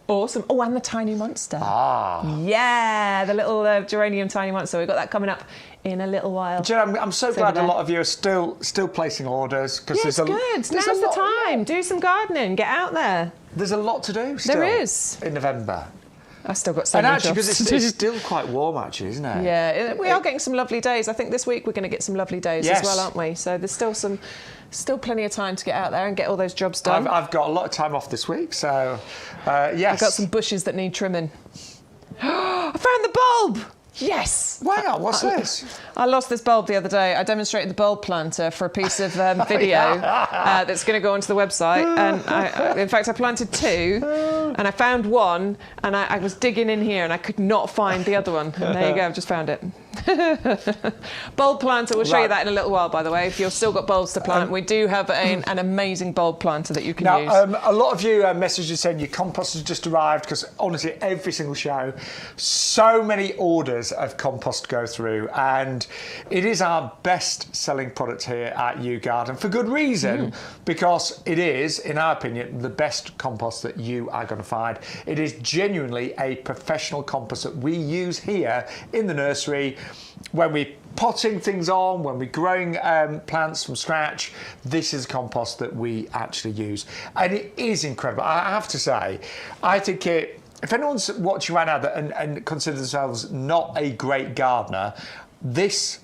B: Awesome. Oh, and the tiny monster.
A: Ah.
B: Yeah, the little geranium tiny monster. We've got that coming up in a little while.
A: Do you know, I'm so glad a lot of you are still placing orders.
B: Yeah, it's good. Now's the time. Do some gardening. Get out there.
A: There's a lot to do still.
B: There is.
A: In November.
B: I've still got so many jobs.
A: And actually, because it's still quite warm, actually, isn't it?
B: Yeah, we are getting some lovely days. I think this week we're going to get some lovely days as well, aren't we? So there's still plenty of time to get out there and get all those jobs done.
A: I've got a lot of time off this week, so yes.
B: I've got some bushes that need trimming. I found the bulb! Yes!
A: Wow, what's this?
B: I lost this bulb the other day. I demonstrated the bulb planter for a piece of video that's going to go onto the website. And in fact, I planted 2 and I found one and I was digging in here and I could not find the other one. And there you go, I've just found it. Bulb planter, we'll show you that in a little while, by the way, if you've still got bulbs to plant. We do have an amazing bulb planter that you can use.
A: A lot of you messaged saying your compost has just arrived, because honestly, every single show, so many orders of compost go through, and it is our best selling product here at YouGarden for good reason, because it is, in our opinion, the best compost that you are going to find. It is genuinely a professional compost that we use here in the nursery when we're potting things on, when we're growing plants from scratch. This is compost that we actually use, and it is incredible. I have to say, I think it if anyone's watching right now and considers themselves not a great gardener, this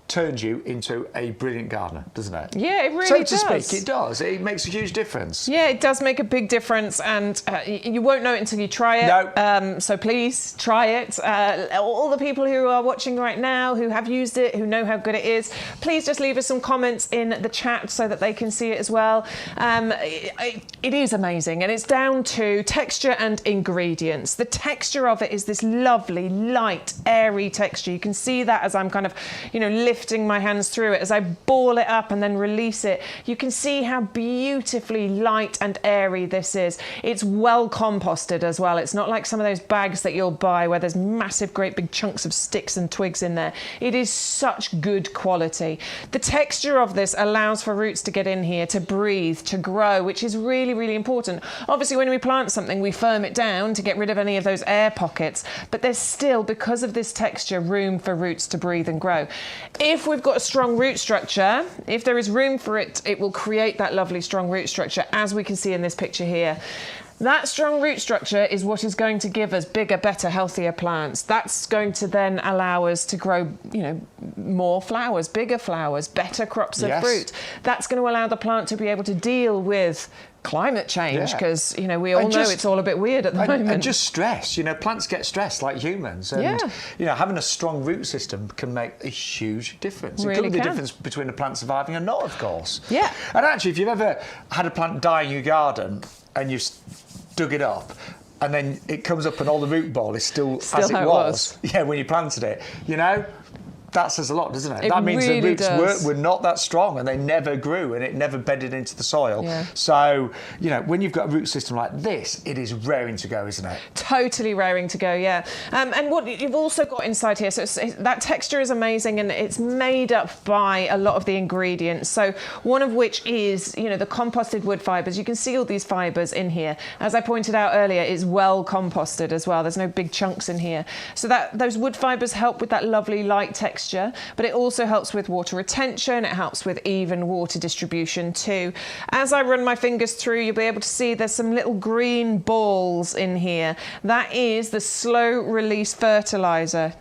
A: turns you into a brilliant gardener, doesn't it?
B: Yeah, it really does.
A: So to speak, it does. It makes a huge difference.
B: Yeah, it does make a big difference, and you won't know it until you try it.
A: No.
B: So please try it. All the people who are watching right now, who have used it, who know how good it is, please just leave us some comments in the chat so that they can see it as well. It is amazing, and it's down to texture and ingredients. The texture of it is this lovely, light, airy texture. You can see that as I'm kind of, lifting my hands through it, as I ball it up and then release it. You can see how beautifully light and airy this is. It's well composted as well. It's not like some of those bags that you'll buy where there's massive, great big chunks of sticks and twigs in there. It is such good quality. The texture of this allows for roots to get in here, to breathe, to grow, which is really, really important. Obviously, when we plant something, we firm it down to get rid of any of those air pockets, but there's still, because of this texture, room for roots to breathe and grow. If we've got a strong root structure, if there is room for it, it will create that lovely strong root structure, as we can see in this picture here. That strong root structure is what is going to give us bigger, better, healthier plants. That's going to then allow us to grow, more flowers, bigger flowers, better crops of fruit. That's going to allow the plant to be able to deal with climate change, because we all know it's all a bit weird at the moment.
A: And just stress. Plants get stressed like humans, and having a strong root system can make a huge difference.
B: Really
A: it could be the difference between a plant surviving and not, of course.
B: Yeah.
A: And actually, if you've ever had a plant die in your garden and you've dug it up, and then it comes up and all the root ball is still as it was. Yeah, when you planted it, that says a lot, doesn't it? That means
B: really
A: the roots were not that strong, and they never grew, and it never bedded into the soil.
B: Yeah.
A: So, when you've got a root system like this, it is raring to go, isn't it?
B: Totally raring to go, yeah. And what you've also got inside here, so that texture is amazing, and it's made up by a lot of the ingredients. So one of which is, the composted wood fibres. You can see all these fibres in here. As I pointed out earlier, it's well composted as well. There's no big chunks in here. So those wood fibres help with that lovely light texture. But it also helps with water retention. It helps with even water distribution too. As I run my fingers through, you'll be able to see there's some little green balls in here. That is the slow release fertilizer.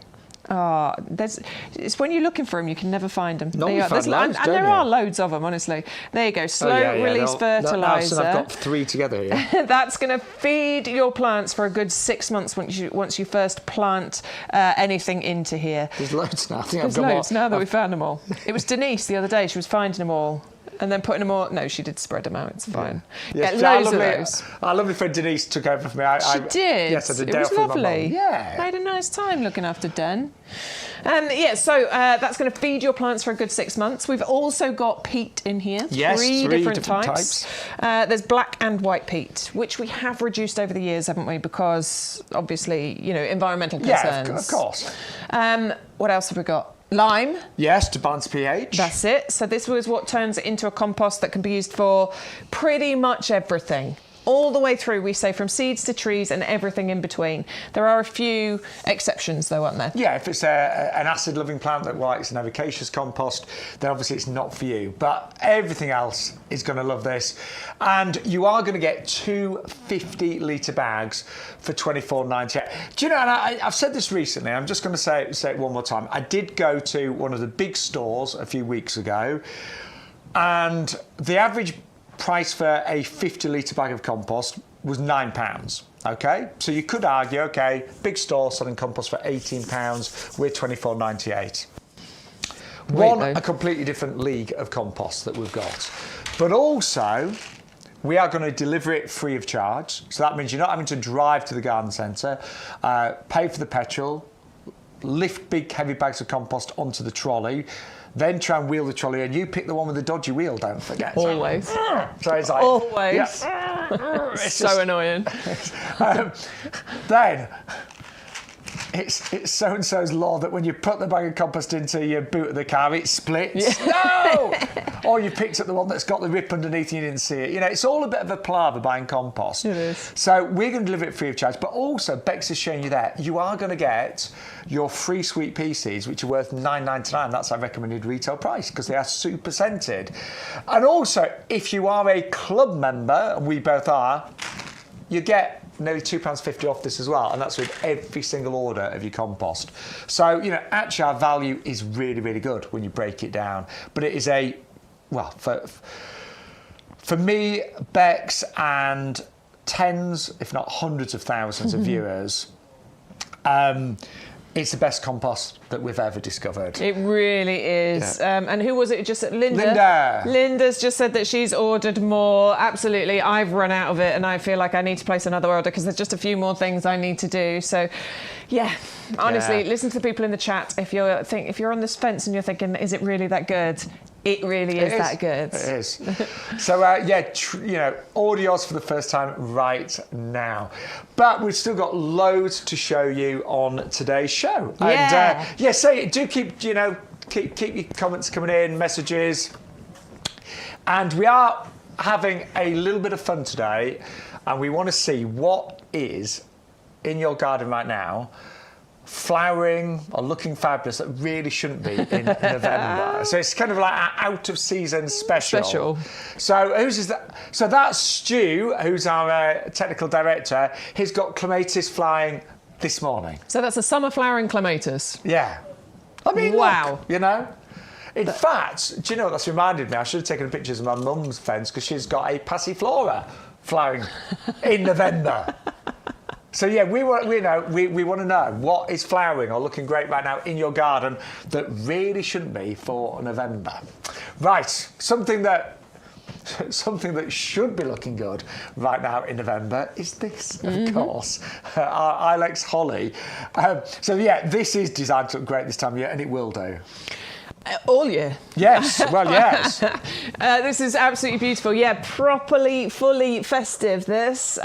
B: It's when you're looking for them, you can never find them.
A: There
B: are loads of them, honestly. There you go, slow release fertiliser.
A: I've got 3 together here.
B: That's going to feed your plants for a good 6 months once you first plant anything into here.
A: There's loads now.
B: There's loads now that we found them all. It was Denise the other day. She was finding them all. And then putting them all... No, she did spread them out. It's fine.
A: Yeah.
B: Get loads of those.
A: Our lovely friend Denise took over for me.
B: She did.
A: Yes, I did.
B: It was lovely.
A: Yeah.
B: I had a nice time looking after Den. So that's going to feed your plants for a good 6 months. We've also got peat in here.
A: Yes,
B: three different types. There's black and white peat, which we have reduced over the years, haven't we? Because, obviously, environmental concerns.
A: Yeah, of course.
B: What else have we got? Lime.
A: Yes, to balance pH.
B: That's it. So this was what turns it into a compost that can be used for pretty much everything. All the way through, we say, from seeds to trees and everything in between. There are a few exceptions, though, aren't there?
A: Yeah, if it's an acid-loving plant that likes an avocaceous compost, then obviously it's not for you. But everything else is going to love this. And you are going to get 2 50-litre bags for $24.98. Do you know, and I've said this recently, I'm just going to say it one more time. I did go to one of the big stores a few weeks ago, and the average price for a 50-litre bag of compost was £9. Okay, so you could argue, okay, big store selling compost for £18, we're $24.98. A completely different league of compost that we've got. But also, we are going to deliver it free of charge. So that means you're not having to drive to the garden centre, pay for the petrol, lift big heavy bags of compost onto the trolley, then try and wheel the trolley, and you pick the one with the dodgy wheel, don't forget.
B: Always.
A: So it's like...
B: Always.
A: Yeah.
B: It's so annoying.
A: Then... It's so-and-so's law that when you put the bag of compost into your boot of the car, it splits. Yeah. No! Or you picked up the one that's got the rip underneath and you didn't see it. It's all a bit of a palaver buying compost.
B: It is.
A: So we're going to deliver it free of charge. But also, Bex is showing you that you are going to get your free sweet pea seeds, which are worth $9.99. That's our recommended retail price because they are super scented. And also, if you are a club member, and we both are, you get nearly £2.50 off this as well, and that's with every single order of your compost. So, actually our value is really, really good when you break it down. But it is for me, Bex, and tens, if not hundreds of thousands of viewers, it's the best compost that we've ever discovered.
B: It really is.
A: Yeah.
B: And who was it? Just Linda. Linda's just said that she's ordered more. Absolutely. I've run out of it and I feel like I need to place another order because there's just a few more things I need to do. So, yeah, honestly, listen to the people in the chat. If you're on this fence and you're thinking, is it really that good? It really is that good.
A: It is. So, order yours for the first time right now. But we've still got loads to show you on today's show.
B: Yeah.
A: And, do keep your comments coming in, messages. And we are having a little bit of fun today. And we want to see what is in your garden right now flowering or looking fabulous that really shouldn't be in November. So it's kind of like an out of season special. So whose is that? So that's Stu, who's our technical director. He's got clematis flying this morning.
B: So that's a summer flowering clematis.
A: Yeah. I mean,
B: wow.
A: Look, in fact, do you know what that's reminded me? I should have taken pictures of my mum's fence because she's got a passiflora flowering in November. So yeah, we want to know what is flowering or looking great right now in your garden that really shouldn't be for November. Right, something that should be looking good right now in November is this, of course, our Ilex holly. This is designed to look great this time of year, and it will do.
B: All year.
A: Yes, well, yes.
B: This is absolutely beautiful. Yeah, properly, fully festive, this.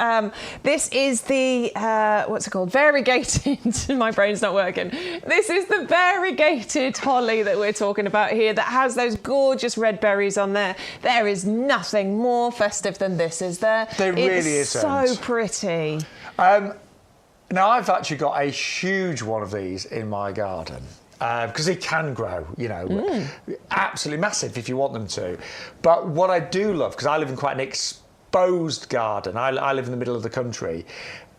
B: This is the, what's it called? Variegated. My brain's not working. This is the variegated holly that we're talking about here that has those gorgeous red berries on there. There is nothing more festive than this, is there?
A: There really isn't.
B: So pretty.
A: Now, I've actually got a huge one of these in my garden. Because they can grow, absolutely massive if you want them to. But what I do love, because I live in quite an exposed garden, I live in the middle of the country,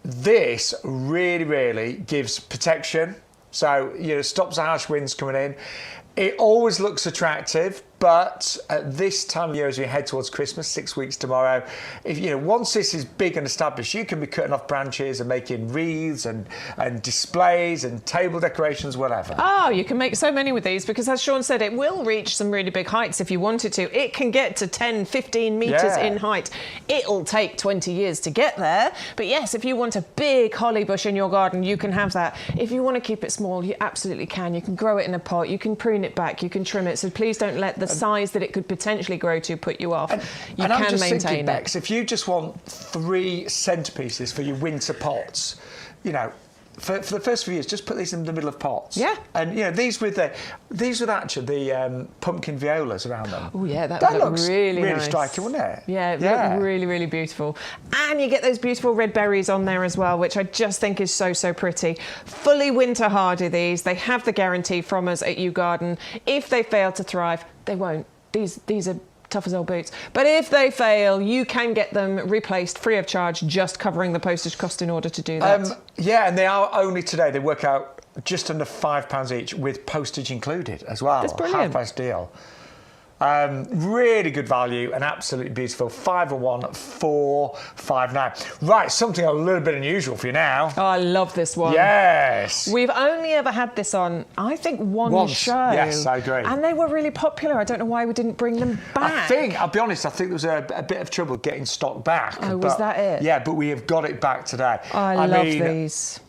A: this really, really gives protection. So, stops the harsh winds coming in. It always looks attractive, but at this time of year, as we head towards Christmas, 6 weeks tomorrow, once this is big and established, you can be cutting off branches and making wreaths and displays and table decorations, whatever.
B: Oh, you can make so many with these because, as Shaun said, it will reach some really big heights if you wanted to. It can get to 10, 15 metres in height. It'll take 20 years to get there. But yes, if you want a big holly bush in your garden, you can have that. If you want to keep it small, you absolutely can. You can grow it in a pot. You can prune it back. You can trim it. So please don't let the size that it could potentially grow to put you off. You
A: I'm
B: can
A: just
B: maintain
A: thinking,
B: it.
A: Bex, if you just want 3 centerpieces for your winter pots, for the first few years, just put these in the middle of pots.
B: Yeah.
A: And these with actually the pumpkin violas around them.
B: Oh yeah, that
A: looks
B: really nice.
A: striking, wouldn't it?
B: Yeah, it looked really, really beautiful. And you get those beautiful red berries on there as well, which I just think is so pretty. Fully winter hardy these. They have the guarantee from us at YouGarden. If they fail to thrive, they won't. These are tough as old boots. But if they fail, you can get them replaced free of charge, just covering the postage cost in order to do that.
A: And they are only today. They work out just under £5 each with postage included as well.
B: That's brilliant.
A: Half price deal. Really good value and absolutely beautiful. 501 459. Right, something a little bit unusual for you now.
B: Oh, I love this one.
A: Yes.
B: We've only ever had this on, I think, one show.
A: Yes, I agree.
B: And they were really popular. I don't know why we didn't bring them back.
A: I'll be honest, I think there was a bit of trouble getting stock back.
B: Oh, was that it?
A: Yeah, but we have got it back today.
B: I love these.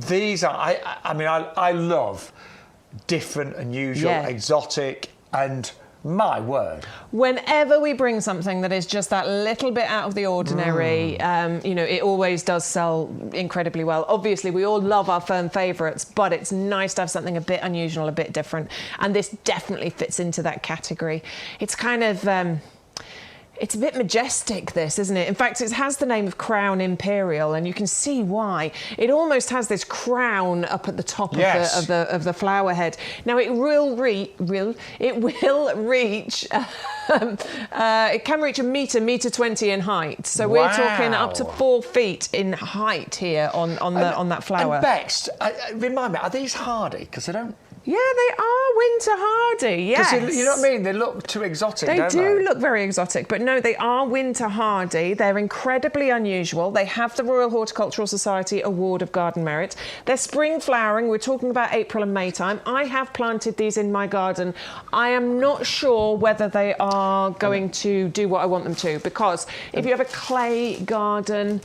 A: These are, I love different, unusual, exotic, and my word.
B: Whenever we bring something that is just that little bit out of the ordinary, it always does sell incredibly well. Obviously, we all love our firm favourites, but it's nice to have something a bit unusual, a bit different. And this definitely fits into that category. It's kind of... It's a bit majestic, this, isn't it? In fact, it has the name of Crown Imperial, and you can see why. It almost has this crown up at the top of the flower head. Now, it will reach. It can reach a metre 20 in height. So we're talking up to 4 feet in height here on that flower.
A: And Bex, remind me, are these hardy? Because they don't.
B: Yeah, they are winter hardy, yes.
A: You know what I mean? They look too exotic, don't they?
B: They do look very exotic, but no, they are winter hardy. They're incredibly unusual. They have the Royal Horticultural Society Award of Garden Merit. They're spring flowering. We're talking about April and May time. I have planted these in my garden. I am not sure whether they are going to do what I want them to, because if you have a clay garden,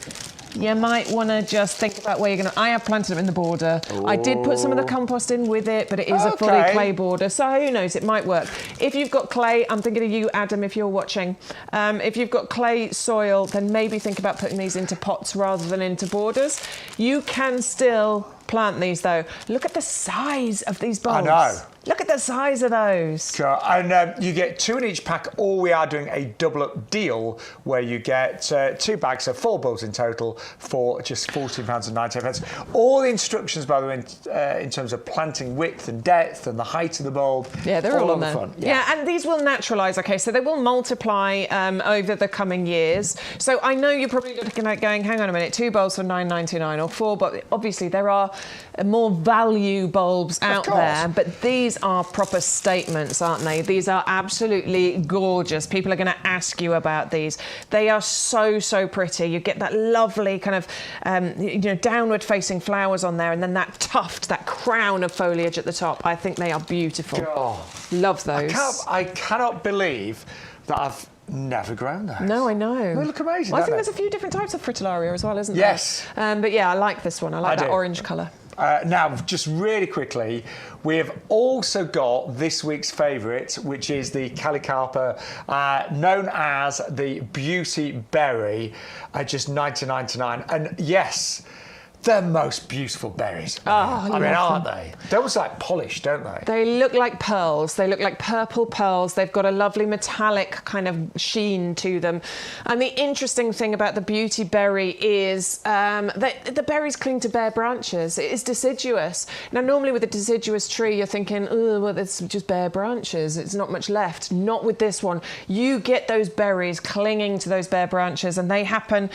B: you might want to just think about where you're going to... I have planted them in the border. Ooh. I did put some of the compost in with it, but it is a fully clay border, so who knows, it might work. If you've got clay, I'm thinking of you, Adam, if you're watching. If you've got clay soil, then maybe think about putting these into pots rather than into borders. You can still plant these, though. Look at the size of these bulbs.
A: I know.
B: Look at the size of those.
A: Sure. And you get 2 in each pack, or we are doing a double-up deal where you get 2 bags of 4 bulbs in total for just £14.98. All the instructions, by the way, in terms of planting width and depth and the height of the bulb.
B: Yeah, they're all on
A: the
B: there.
A: front.
B: Yeah, and these will naturalise, OK, so they will multiply over the coming years. So I know you're probably looking at going, hang on a minute, 2 bulbs for £9.99 or 4, but obviously there are more value bulbs out there, but these are proper statements, aren't they? These are absolutely gorgeous. People are going to ask you about these. They are so, so pretty. You get that lovely kind of, downward facing flowers on there, and then that tuft, that crown of foliage at the top. I think they are beautiful.
A: Oh,
B: love those.
A: I cannot believe that I've never grown those.
B: No, I know.
A: They look amazing.
B: Well, I think there's a few different types of Fritillaria as well, isn't there?
A: Yes.
B: But yeah, I like this one. I like that orange colour.
A: Now, just really quickly, we have also got this week's favourite, which is the Calicarpa, known as the Beauty Berry, at just £19.99. And yes, they're most beautiful berries. I mean, aren't they? They almost like polished, don't they?
B: They look like pearls. They look like purple pearls. They've got a lovely metallic kind of sheen to them. And the interesting thing about the beauty berry is that the berries cling to bare branches. It is deciduous. Now, normally with a deciduous tree, you're thinking, oh, well, it's just bare branches. It's not much left. Not with this one. You get those berries clinging to those bare branches, and they happen,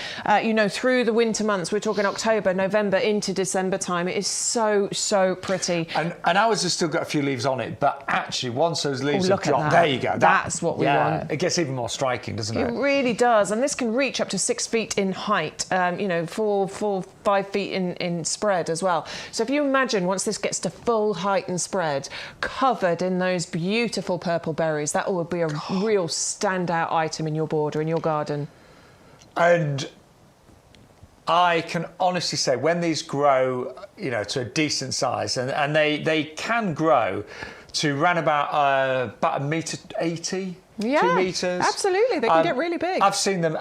B: through the winter months. We're talking October, November, into December time. It is so, so pretty.
A: And ours has still got a few leaves on it, but actually once those leaves have dropped, there you go.
B: That's what we want.
A: It gets even more striking, doesn't it?
B: It really does. And this can reach up to 6 feet in height, 5 feet in spread as well. So if you imagine once this gets to full height and spread, covered in those beautiful purple berries, that will be a real standout item in your border, in your garden.
A: And I can honestly say when these grow, to a decent size, and they can grow to around about £1.80 m.
B: Yeah,
A: 2 metres.
B: Absolutely. They can get really big.
A: I've seen them,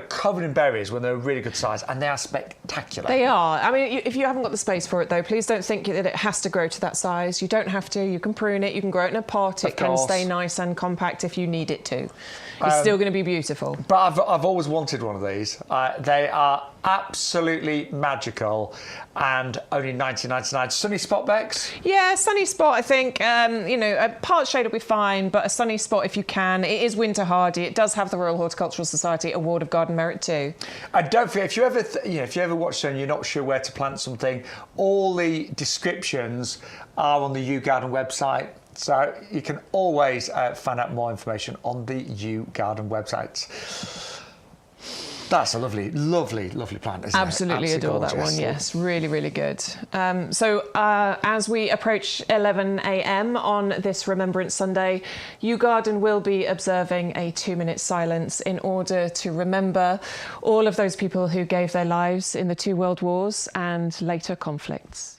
A: covered in berries when they're a really good size, and they are spectacular.
B: They are. I mean, if you haven't got the space for it, though, please don't think that it has to grow to that size. You don't have to. You can prune it. You can grow it in a pot. It can stay nice and compact if you need it to. It's still going to be beautiful.
A: But I've always wanted one of these. They are absolutely magical, and only £19.99. Sunny spot, Bex?
B: Yeah, sunny spot, I think. A part shade will be fine, but a sunny spot if you can. It is winter hardy. It does have the Royal Horticultural Society Award of Garden Merit too. And
A: don't forget, if you ever watch and you're not sure where to plant something, all the descriptions are on the YouGarden website. So you can always find out more information on the YouGarden website. That's a lovely, lovely, lovely plant, isn't it?
B: Absolutely adore that one, yes. Really, really good. So as we approach 11 a.m. on this Remembrance Sunday, YouGarden will be observing a 2-minute silence in order to remember all of those people who gave their lives in the 2 world wars and later conflicts.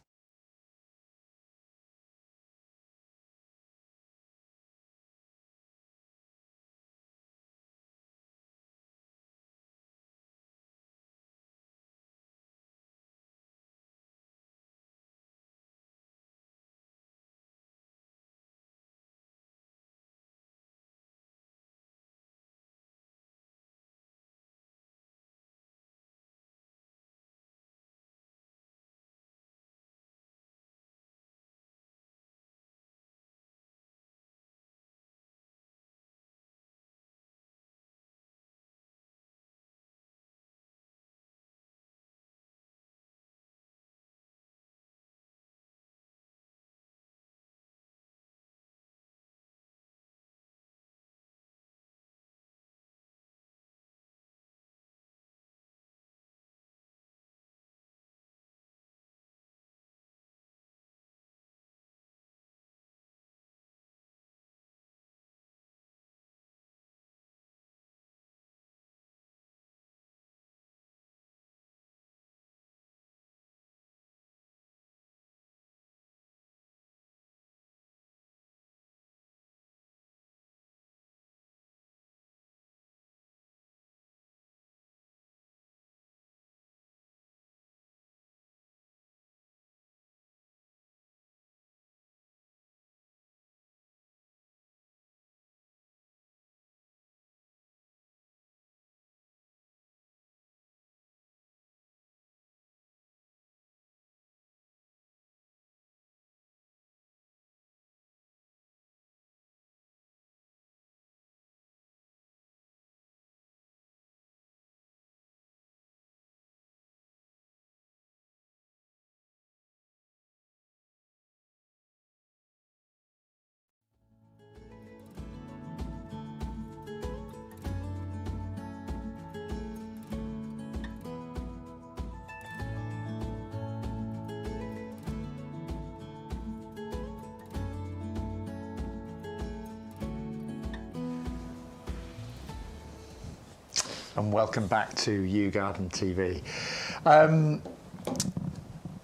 A: and welcome back to YouGarden TV.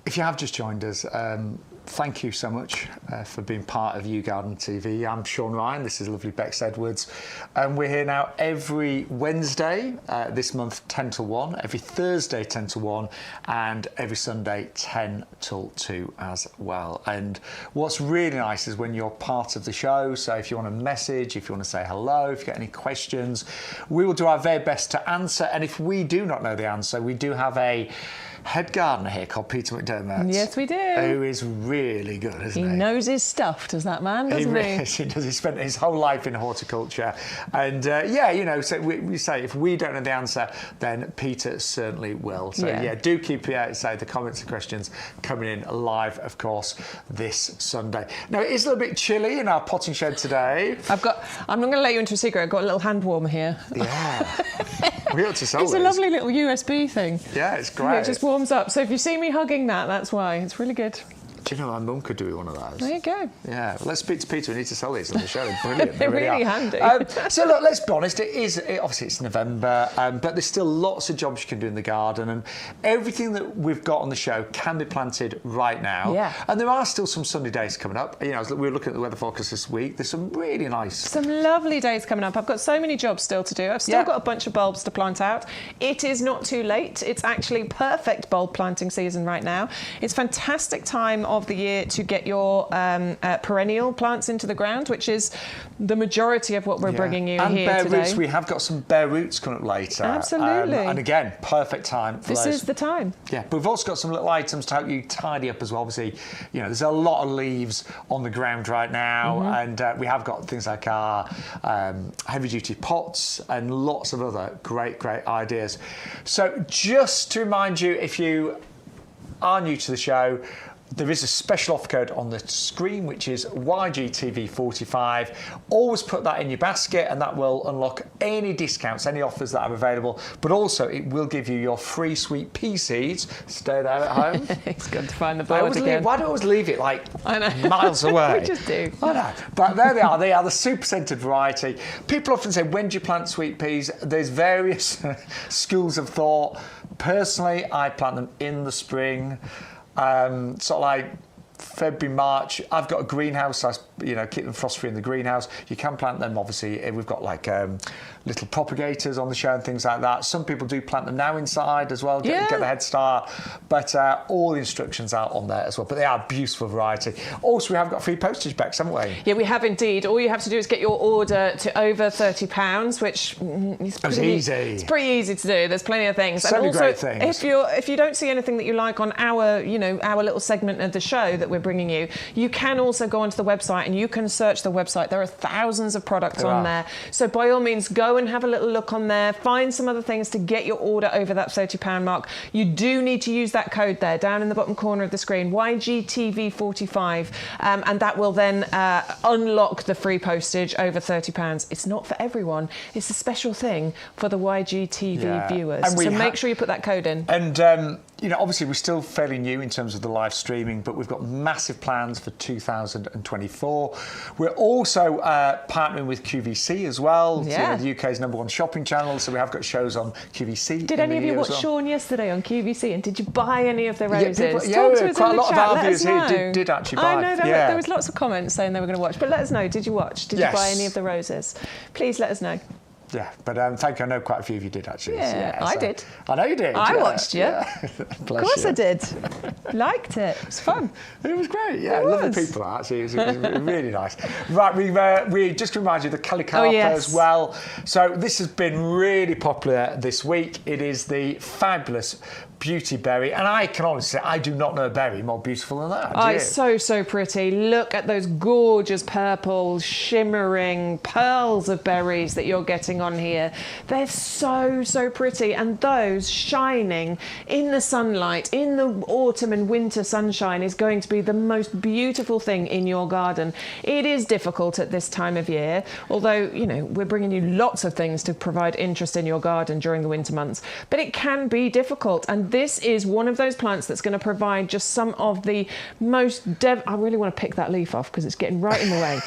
A: If you have just joined us, thank you so much for being part of YouGarden TV. I'm Shaun Ryan, this is lovely Bex Edwards, and we're here now every Wednesday, this month 10 till 1, every Thursday 10 till 1, and every Sunday 10 till 2 as well. And what's really nice is when you're part of the show, so if you want to message, if you want to say hello, if you get any questions, we will do our very best to answer. And if we do not know the answer, we do have a head gardener here called Peter McDermott.
B: Yes, we do.
A: Who is really good, isn't he?
B: He knows his stuff, does that man, doesn't he?
A: He does. He spent his whole life in horticulture. And yeah, you know, so we say if we don't know the answer, then Peter certainly will. So yeah, do keep say the comments and questions coming in live, of course, this Sunday. Now, it is a little bit chilly in our potting shed today. I'm not going to let you into a secret. I've got a little hand warmer here. Yeah. We ought to sell
B: It's
A: this.
B: a lovely little USB thing.
A: Yeah, it's great.
B: It just warms up. So if you see me hugging that, that's why. It's really good.
A: Do you know my mum could do one of those?
B: There you go.
A: Yeah, well, let's speak to Peter. We need to sell these on the show. They're brilliant.
B: They're really handy.
A: So look, let's be honest. Obviously it's November, but there's still lots of jobs you can do in the garden, and everything that we've got on the show can be planted right now.
B: Yeah.
A: And there are still some sunny days coming up. You know, we were looking at the weather forecast this week. There's some really nice,
B: some lovely days coming up. I've got so many jobs still to do. I've still got a bunch of bulbs to plant out. It is not too late. It's actually perfect bulb planting season right now. It's fantastic time of the year to get your perennial plants into the ground, which is the majority of what we're bringing you
A: and
B: here
A: bare
B: today.
A: Roots. We have got some bare roots coming up later.
B: Absolutely.
A: And again, perfect time for
B: this
A: those.
B: is the time.
A: Yeah, but we've also got some little items to help you tidy up as well. Obviously, you know, there's a lot of leaves on the ground right now, and we have got things like our heavy-duty pots and lots of other great ideas. So just to remind you, if you are new to the show, there is a special offer code on the screen, which is YGTV45. Always put that in your basket, and that will unlock any discounts, any offers that are available. But also, it will give you your free sweet pea seeds. Stay there at home.
B: It's good to find the board again.
A: Why do I always leave it like miles away?
B: We just do.
A: I know. But there they are. They are the super scented variety. People often say, when do you plant sweet peas? There's various schools of thought. Personally, I plant them in the spring. Sort of like February, March. I've got a greenhouse. I keep them frost free in the greenhouse. You can plant them. Obviously, we've got like little propagators on the show and things like that. Some people do plant them now inside as well. Get the head start. But all the instructions are on there as well. But they are a beautiful variety. Also, we have got free postage bags, haven't we?
B: Yeah, we have indeed. All you have to do is get your order to over £30, which is pretty
A: easy.
B: It's pretty easy to do. There's plenty of things.
A: So
B: and
A: many
B: also,
A: great things.
B: If you don't see anything that you like on our little segment of the show that we're bringing you, you can also go onto the website and you can search the website. There are thousands of products on there. So by all means, go and have a little look on there. Find some other things to get your order over that £30 mark. You do need to use that code there down in the bottom corner of the screen, YGTV45, and that will then unlock the free postage over £30. It's not for everyone. It's a special thing for the YGTV viewers. So make sure you put that code in.
A: And obviously we're still fairly new in terms of the live streaming, but we've got massive plans for 2024. We're also partnering with QVC as well, the UK's #1 shopping channel. So we have got shows on QVC.
B: Did any of you watch Shaun yesterday on QVC? And did you buy any of the roses?
A: Quite a lot of our viewers here did actually buy.
B: I know there was lots of comments saying they were going to watch, but let us know. Did you watch? Did you buy any of the roses? Please let us know.
A: Yeah, but thank you. I know quite a few of you did actually.
B: Yeah, I did.
A: I know you did.
B: I watched you.
A: Yeah.
B: Of course I did. Liked it. It was fun.
A: It was great. Yeah, lovely people actually. It was really nice. Right, we just remind you the Calicarpa as well. So this has been really popular this week. It is the fabulous beauty berry, and I can honestly say I do not know a berry more beautiful than that.
B: Oh, it's so pretty. Look at those gorgeous purple shimmering pearls of berries that you're getting on here. They're so pretty, and those shining in the sunlight in the autumn autumn and winter sunshine is going to be the most beautiful thing in your garden. It is difficult at this time of year, although, you know, we're bringing you lots of things to provide interest in your garden during the winter months, but it can be difficult. And this is one of those plants that's going to provide just some of the most I really want to pick that leaf off because it's getting right in the way.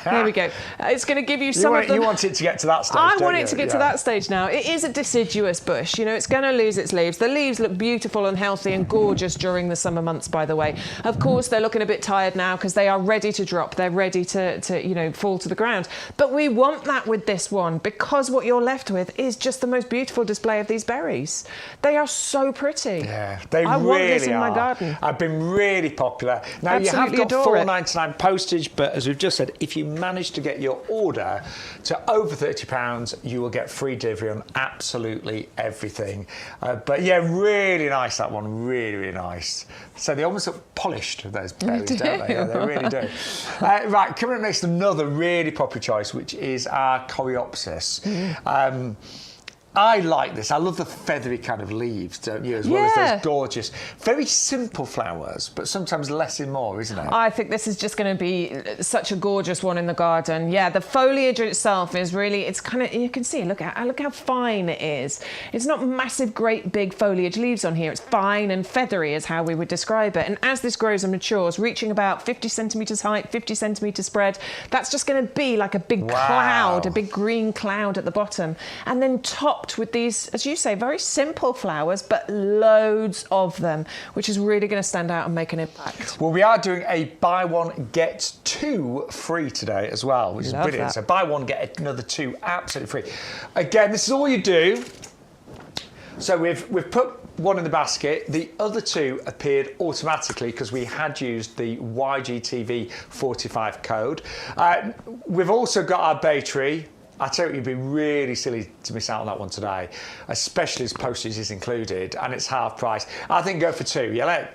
B: There we go. It's going to give you some of the...
A: You want it to get to that stage,
B: I want it to get to that stage now. It is a deciduous bush. You know, it's going to lose its leaves. The leaves look beautiful and healthy and gorgeous during the summer months, by the way. Of course, they're looking a bit tired now because they are ready to drop. They're ready to, you know, fall to the ground. But we want that with this one because what you're left with is just the most beautiful display of these berries. They are so pretty.
A: Yeah, they
B: I
A: really
B: want this in
A: are.
B: my garden.
A: I've been really popular. Now,
B: Absolutely
A: you have got
B: adore it.
A: $4.99 postage, but as we've just said, if you manage to get your order to over £30, you will get free delivery on absolutely everything. But yeah, really nice, that one. Really, really nice. So they almost look polished, those berries, don't they? Yeah, they really do. Right, coming up next, another really popular choice, which is our Coreopsis. I like this. I love the feathery kind of leaves, don't you? As well as those gorgeous, very simple flowers, but sometimes less is more, isn't it?
B: I think this is just going to be such a gorgeous one in the garden. Yeah, the foliage itself is really, it's kind of, you can see, look how fine it is. It's not massive, great, big foliage leaves on here. It's fine and feathery is how we would describe it. And as this grows and matures, reaching about 50 centimetres height, 50 centimetres spread, that's just going to be like a big cloud, a big green cloud at the bottom. And then topped with these, as you say, very simple flowers, but loads of them, which is really going to stand out and make an impact.
A: Well, we are doing a buy one, get two free today as well, which is brilliant. So buy one, get another two absolutely free. Again, this is all you do. So we've put one in the basket. The other two appeared automatically because we had used the YGTV 45 code. We've also got our bay tree. I tell you, you'd be really silly to miss out on that one today, especially as postage is included and it's half price. I think go for two. Yeah,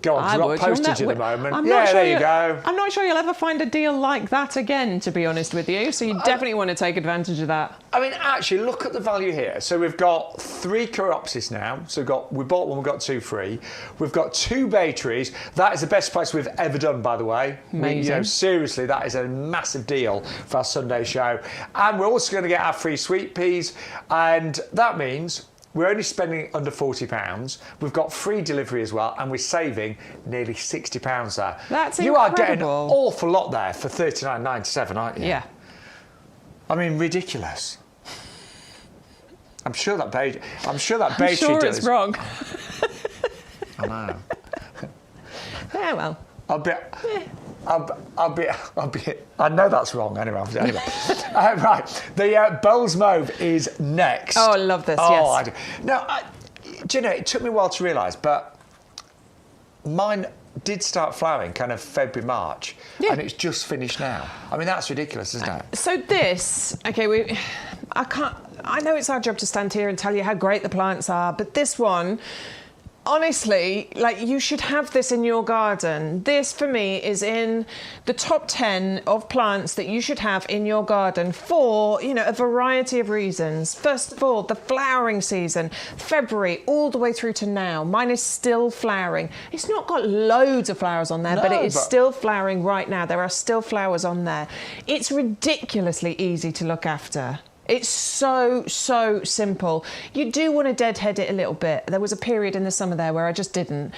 A: go on, drop postage at the moment. There you go.
B: I'm not sure you'll ever find a deal like that again, to be honest with you. So you definitely want to take advantage of that.
A: I mean, actually, look at the value here. So we've got 3 Coreopsis now. So we bought one, we got 2 free. We've got 2 bay trees. That is the best price we've ever done, by the way.
B: Amazing.
A: Seriously, that is a massive deal for our Sunday show. And we're also going to get our free sweet peas. And that means we're only spending under £40. We've got free delivery as well, and we're saving nearly £60 there.
B: That's
A: You
B: incredible.
A: are getting an awful lot there for $39.97, aren't you?
B: Yeah.
A: I mean, ridiculous. I'm sure that bay tree
B: It's wrong.
A: I know.
B: Yeah, well.
A: I know that's wrong anyway. Right, the Bowles Mauve is next.
B: Oh, I love this, yes.
A: I do. Now, do you know, it took me a while to realise, but mine did start flowering kind of February, March, and it's just finished now. I mean, that's ridiculous, isn't it?
B: So this, okay, I know it's our job to stand here and tell you how great the plants are, but this one, honestly, like, you should have this in your garden. This, for me, is in the top 10 of plants that you should have in your garden for, you know, a variety of reasons. First of all, the flowering season, February all the way through to now. Mine is still flowering. It's not got loads of flowers on there, but it is still flowering right now. There are still flowers on there. It's ridiculously easy to look after. It's so simple. You do want to deadhead it a little bit. There was a period in the summer there where I just didn't.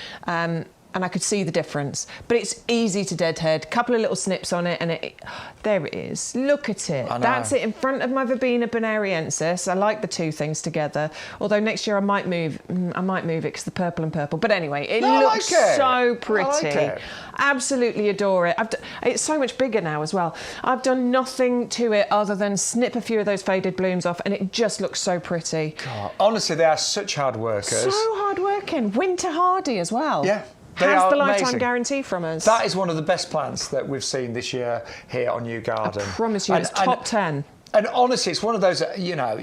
B: And I could see the difference. But it's easy to deadhead. Couple of little snips on it, and there it is. Look at it. That's it in front of my Verbena bonariensis. I like the two things together. Although next year I might move it because the purple and purple. But anyway, it looks so pretty. I like it. Absolutely adore it. It's so much bigger now as well. I've done nothing to it other than snip a few of those faded blooms off, and it just looks so pretty.
A: God, honestly, they are such hard workers.
B: So hard working. Winter hardy as well.
A: Yeah.
B: Has the lifetime guarantee from us.
A: That is one of the best plants that we've seen this year here on YouGarden.
B: I promise you, it's top 10.
A: And honestly, it's one of those, you know,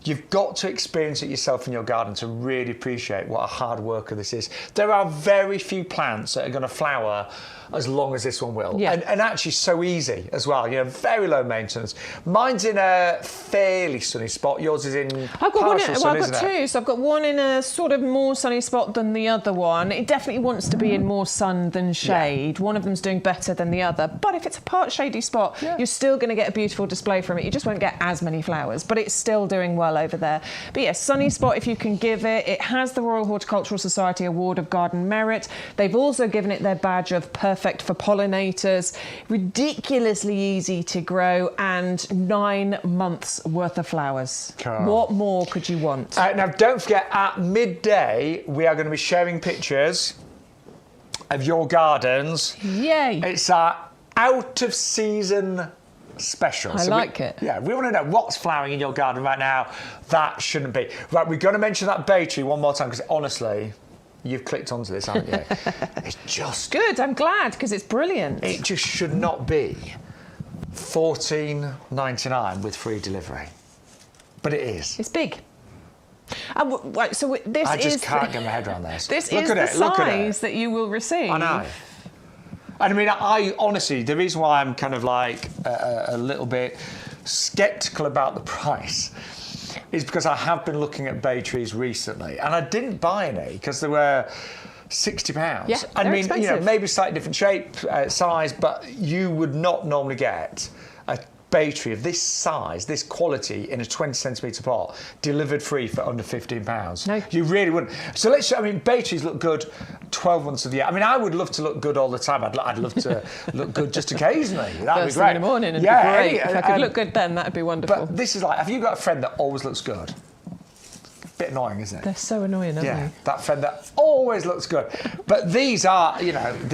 A: you've got to experience it yourself in your garden to really appreciate what a hard worker this is. There are very few plants that are going to flower as long as this one will.
B: Yeah.
A: And actually so easy as well, very low maintenance. Mine's in a fairly sunny spot. Yours is in partial sun,
B: I've got two. So I've got one in a sort of more sunny spot than the other one. It definitely wants to be in more sun than shade. One of them's doing better than the other. But if it's a part shady spot, you're still going to get a beautiful display from it. You just won't get as many flowers, but it's still doing well over there. But yeah, sunny spot if you can give it. It has the Royal Horticultural Society Award of Garden Merit. They've also given it their badge of perfect for pollinators. Ridiculously easy to grow and 9 months worth of flowers.
A: Cool.
B: What more could you want?
A: Now, don't forget, at midday, we are going to be sharing pictures of your gardens.
B: Yay!
A: It's our out-of-season special.
B: I like it.
A: Yeah, we want to know what's flowering in your garden right now. That shouldn't be. Right, we're going to mention that bay tree one more time because, honestly, you've clicked onto this, haven't you? It's just...
B: Good, I'm glad, because it's brilliant.
A: It just should not be $14.99 with free delivery. But it is.
B: It's big. Right, so this
A: I
B: is...
A: just can't get my head around this.
B: This is the size that you will receive.
A: I know. And I mean, I honestly, the reason why I'm kind of like a little bit sceptical about the price is because I have been looking at bay trees recently, and I didn't buy any because they were £60.
B: Yeah,
A: I mean,
B: expensive.
A: maybe slightly different shape, size, but you would not normally get a bay tree of this size, this quality in a 20 centimetre pot, delivered free for under £15.
B: No.
A: You really wouldn't. So bay trees look good 12 months of the year. I mean, I would love to look good all the time. I'd love to look good just occasionally. That'd
B: First
A: be great.
B: thing in the morning, it'd be great. If I could look good then, that'd be wonderful.
A: But this is like, have you got a friend that always looks good? Bit annoying, isn't it?
B: They're so annoying, aren't they?
A: That friend that always looks good. But these are, that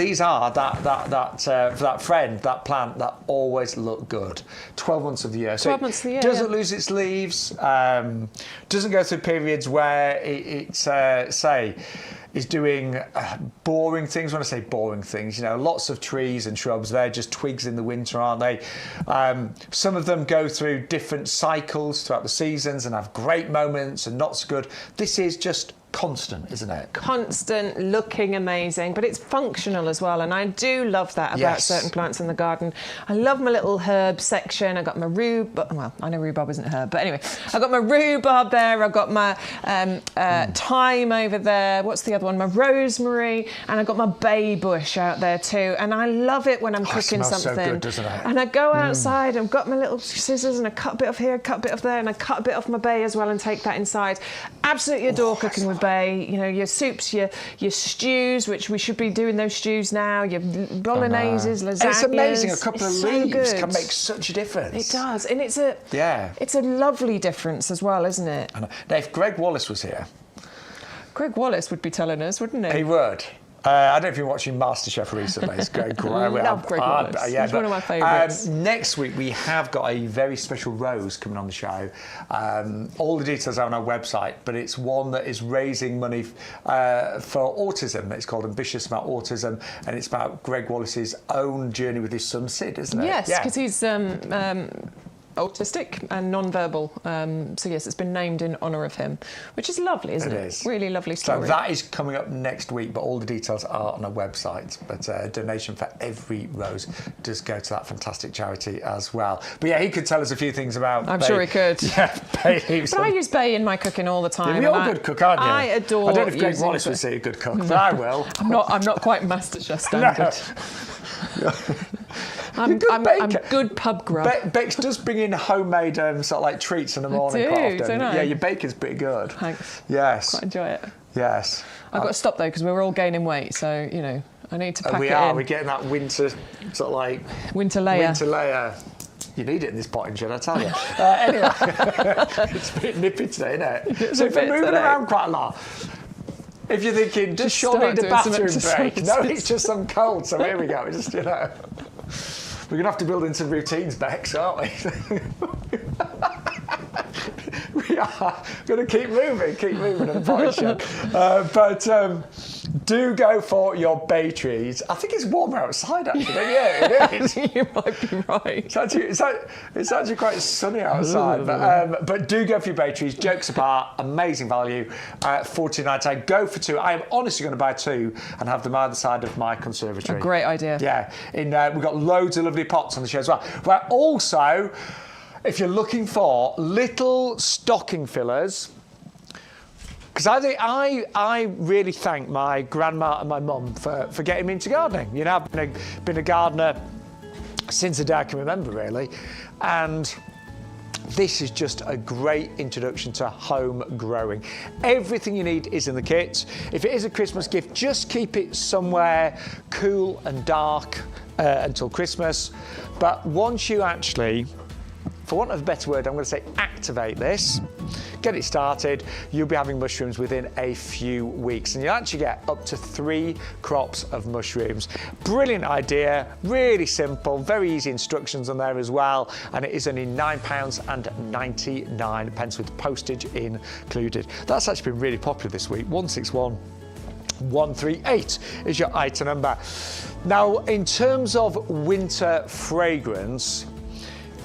A: friend, that plant that always look good. 12 months of the year.
B: 12 months of the year.
A: Doesn't lose its leaves. Doesn't go through periods where it's is doing boring things. When I say boring things, lots of trees and shrubs, they're just twigs in the winter, aren't they? Some of them go through different cycles throughout the seasons and have great moments and not so good. This is just constant, isn't it?
B: Constant, looking amazing, but it's functional as well, and I do love that about certain plants in the garden. I love my little herb section. I got my rhubarb. Well, I know rhubarb isn't a herb, but anyway, I got my rhubarb there. I've got my thyme over there. What's the other one? My rosemary, and I got my bay bush out there too. And I love it when I'm cooking
A: it smells
B: something.
A: so good, doesn't it?
B: And I go outside. I've got my little scissors, and I cut a bit off here, cut a bit off there, and I cut a bit off my bay as well, and take that inside. Absolutely adore cooking with bay. Your soups, your stews, which we should be doing those stews now, your bologneses, lasagnas.
A: And it's amazing, a couple of leaves
B: so
A: can make such a difference.
B: It does, and it's a lovely difference as well, isn't it?
A: Now, if Greg Wallace was here...
B: Greg Wallace would be telling us, wouldn't he?
A: He would. I don't know if you've been watching MasterChef recently. It's great.
B: I love Greg Wallace. He's one of my favourites.
A: Next week, we have got a very special rose coming on the show. All the details are on our website, but it's one that is raising money for autism. It's called Ambitious About Autism, and it's about Greg Wallace's own journey with his son, Sid, isn't it?
B: Yes, because he's... autistic and non-verbal. So yes, it's been named in honour of him, which is lovely, isn't it? It is. Really lovely story.
A: So that is coming up next week, but all the details are on our website. But a donation for every rose does go to that fantastic charity as well. But yeah, he could tell us a few things about
B: I'm sure he could.
A: Yeah, bay leaves.
B: But I use bay in my cooking all the time.
A: You're a good cook, aren't you?
B: I adore.
A: I don't know if Greg Wallace would say a good cook, but I will.
B: I'm not quite MasterChef standard. I'm good pub grub.
A: Bex does bring in homemade sort of like treats in the morning.
B: Don't I?
A: Yeah, your bacon's pretty good.
B: Thanks.
A: Yes.
B: Quite enjoy it.
A: Yes.
B: I've got to stop though because we're all gaining weight, so I need to pack it in.
A: We're getting that winter sort of like
B: winter layer.
A: Winter layer. You need it in this potting shed, I tell you. Anyway, it's a bit nippy today, isn't it? So if we're moving around quite a lot. If you're thinking, does Shaun need a bathroom break? No, it's just I'm cold, so here we go. Just, we're going to have to build in some routines, Bex, aren't we? We are going to keep moving in the potting shed. But do go for your bay trees. I think it's warmer outside, actually. Yeah, it is.
B: You might be right.
A: It's actually quite sunny outside. But do go for your bay trees. Jokes apart, amazing value. $14.99. Go for 2. I am honestly going to buy 2 and have them either side of my conservatory.
B: A great idea.
A: Yeah. We've got loads of lovely pots on the show as well. But also, if you're looking for little stocking fillers, because I really thank my grandma and my mum for getting me into gardening. You know, I've been a gardener since the day I can remember, really. And this is just a great introduction to home growing. Everything you need is in the kit. If it is a Christmas gift, just keep it somewhere cool and dark until Christmas. But once you actually, for want of a better word, I'm going to say activate this, get it started, you'll be having mushrooms within a few weeks. And you'll actually get up to 3 crops of mushrooms. Brilliant idea, really simple, very easy instructions on there as well. And it is only £9.99 with postage included. That's actually been really popular this week. 161138 is your item number. Now, in terms of winter fragrance,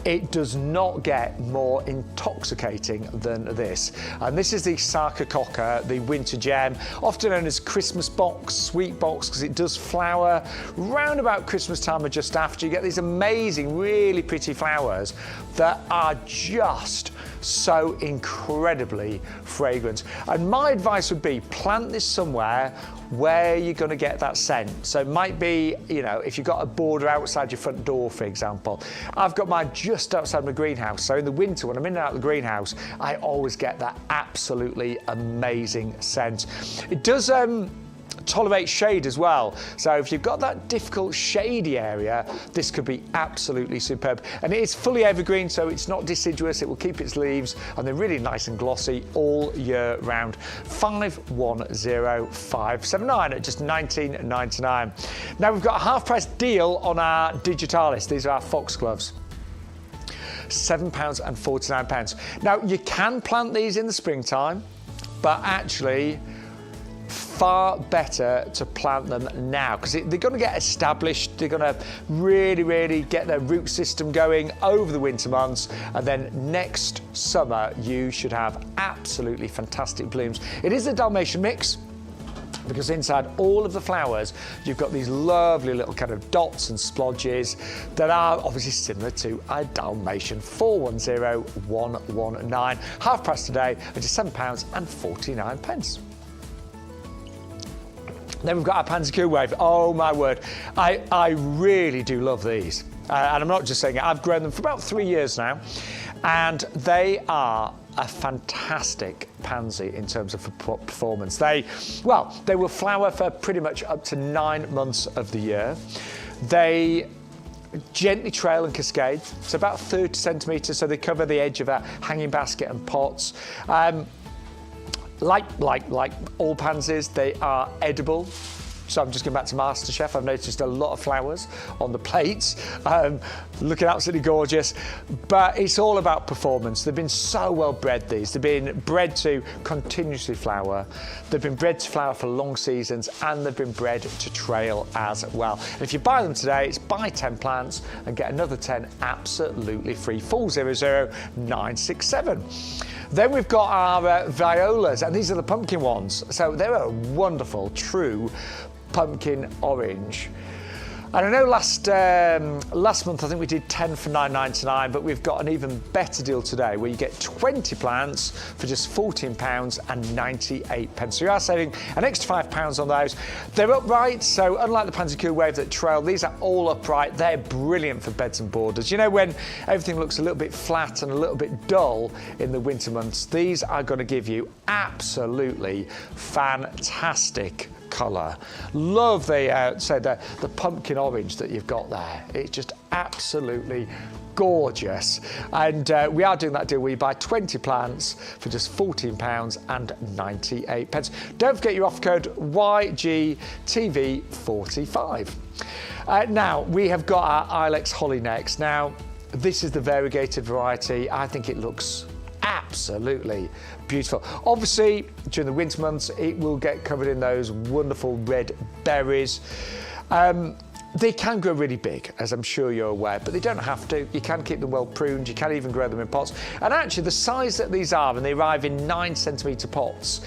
A: it does not get more intoxicating than this. And this is the Sakata, the winter gem, often known as Christmas box, sweet box, because it does flower round about Christmas time or just after. You get these amazing, really pretty flowers that are just so incredibly fragrant. And my advice would be plant this somewhere where you're going to get that scent. So it might be, you know, if you've got a border outside your front door, for example. I've got mine just outside my greenhouse. So in the winter, when I'm in and out of the greenhouse, I always get that absolutely amazing scent. It does tolerate shade as well. So if you've got that difficult shady area, this could be absolutely superb. And it is fully evergreen, so it's not deciduous. It will keep its leaves, and they're really nice and glossy all year round. 510579 at just $19.99. Now we've got a half-price deal on our Digitalis. These are our Foxgloves. £7.49. Now you can plant these in the springtime, but actually far better to plant them now because they're going to get established. They're going to really get their root system going over the winter months, and then next summer you should have absolutely fantastic blooms. It is a Dalmatian mix, because inside all of the flowers you've got these lovely little kind of dots and splodges that are obviously similar to a Dalmatian. 410119. Half price today at just £7.49. Then we've got our Pansy Cool Wave. Oh my word, I really do love these. And I'm not just saying it, I've grown them for about 3 years now, and they are a fantastic pansy in terms of performance. They will flower for pretty much up to 9 months of the year. They gently trail and cascade, so about 30 centimetres, so they cover the edge of a hanging basket and pots. Like all pansies, they are edible. So I'm just going back to MasterChef. I've noticed a lot of flowers on the plates, looking absolutely gorgeous. But it's all about performance. They've been so well bred, these. They've been bred to continuously flower. They've been bred to flower for long seasons, and they've been bred to trail as well. And if you buy them today, it's buy 10 plants and get another 10 absolutely free. 400967. Then we've got our Violas, and these are the pumpkin ones. So they're a wonderful, true pumpkin orange. And I know last month I think we did 10 for £9.99, but we've got an even better deal today where you get 20 plants for just £14.98. So you are saving an extra £5 on those. They're upright, so unlike the Pansy Cool Wave that trail, these are all upright. They're brilliant for beds and borders. You know, when everything looks a little bit flat and a little bit dull in the winter months, these are going to give you absolutely fantastic colour. Love the pumpkin orange that you've got there. It's just absolutely gorgeous. And we are doing that deal where you buy 20 plants for just £14.98. Don't forget your offer code YGTV45. Now we have got our Ilex Holly next. Now this is the variegated variety. I think it looks absolutely beautiful. Obviously, during the winter months, it will get covered in those wonderful red berries. They can grow really big, as I'm sure you're aware, but they don't have to. You can keep them well pruned. You can even grow them in pots. And actually, the size that these are, and they arrive in 9-centimetre pots,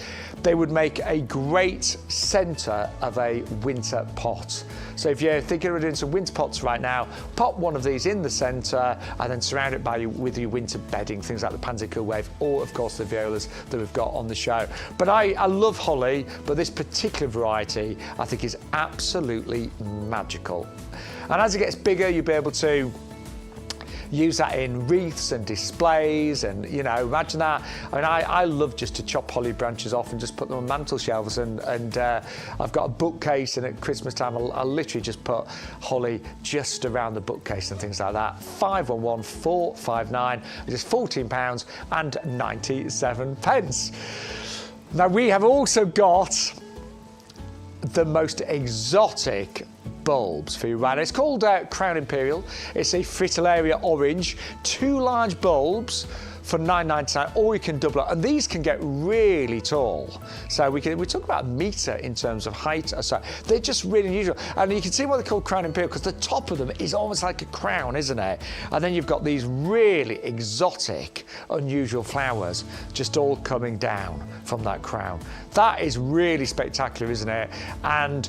A: they would make a great centre of a winter pot. So if you're thinking of doing some winter pots right now, pop one of these in the centre and then surround it with your winter bedding, things like the Pansy Cool Wave or, of course, the Violas that we've got on the show. But I love holly, but this particular variety I think is absolutely magical. And as it gets bigger, you'll be able to use that in wreaths and displays, and imagine that. I mean, I love just to chop holly branches off and just put them on mantel shelves, and I've got a bookcase, and at Christmas time I'll literally just put holly just around the bookcase and things like that. 511 459, it is £14.97. Now we have also got the most exotic bulbs for you right now. It's called Crown Imperial. It's a Fritillaria orange, 2 large bulbs for $9.99, or you can double it, and these can get really tall. So we talk about a metre in terms of height. So they're just really unusual, and you can see why they're called Crown Imperial, because the top of them is almost like a crown, isn't it? And then you've got these really exotic, unusual flowers just all coming down from that crown. That is really spectacular, isn't it? And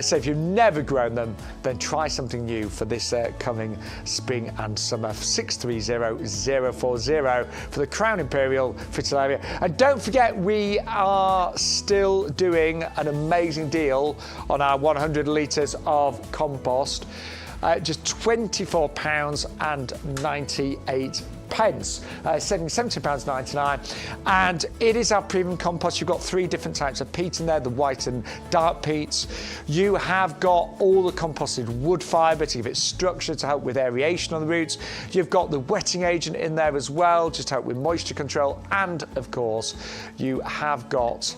A: so if you've never grown them, then try something new for this coming spring and summer. 630040 for the Crown Imperial Fritillaria. And don't forget, we are still doing an amazing deal on our 100 litres of compost. Just £24.98. Saving £17.99, and it is our premium compost. You've got 3 different types of peat in there, the white and dark peats. You have got all the composted wood fibre to give it structure, to help with aeration on the roots. You've got the wetting agent in there as well, just to help with moisture control, and of course you have got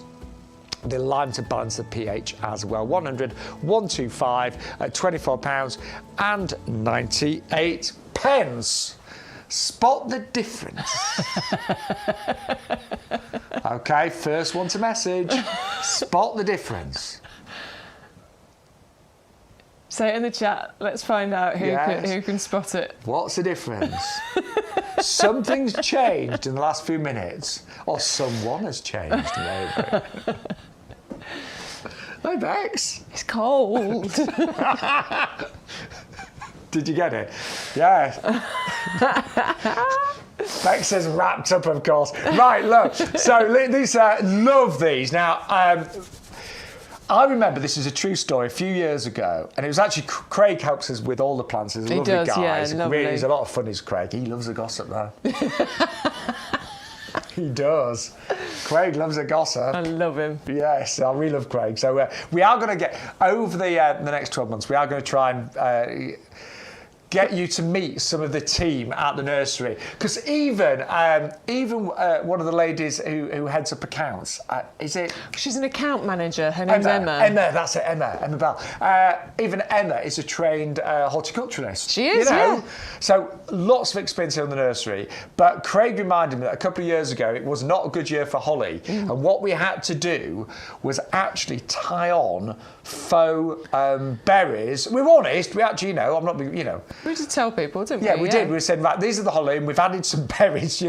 A: the lime to balance the pH as well. 100 125 at £24.98. Spot the difference. Okay, first one to message. Spot the difference.
B: Say it in the chat. Let's find out who can spot it.
A: What's the difference? Something's changed in the last few minutes, or someone has changed, maybe. Hi, Bex.
B: It's cold.
A: Did you get it? Yeah. Bex says wrapped up, of course. Right, look. So these, love these. Now, I remember, this is a true story, a few years ago, and it was actually Craig helps us with all the plants. He's a lovely guy.
B: Yeah, lovely.
A: He's a lot of fun, is Craig. He loves a gossip, though. He does. Craig loves a gossip.
B: I love him.
A: Yes, I really love Craig. So we are going to get, over the next 12 months, we are going to try and get you to meet some of the team at the nursery, because even one of the ladies who heads up accounts, is it?
B: She's an account manager. Her name's Emma.
A: Emma, that's it. Emma Bell. Even Emma is a trained horticulturalist.
B: She is, yeah.
A: So lots of experience here in the nursery. But Craig reminded me that a couple of years ago it was not a good year for holly, and what we had to do was actually tie on faux berries. We were honest. We actually, I'm not,
B: We did tell people, didn't we?
A: Yeah, we did. We said, right, these are the holly, and we've added some berries,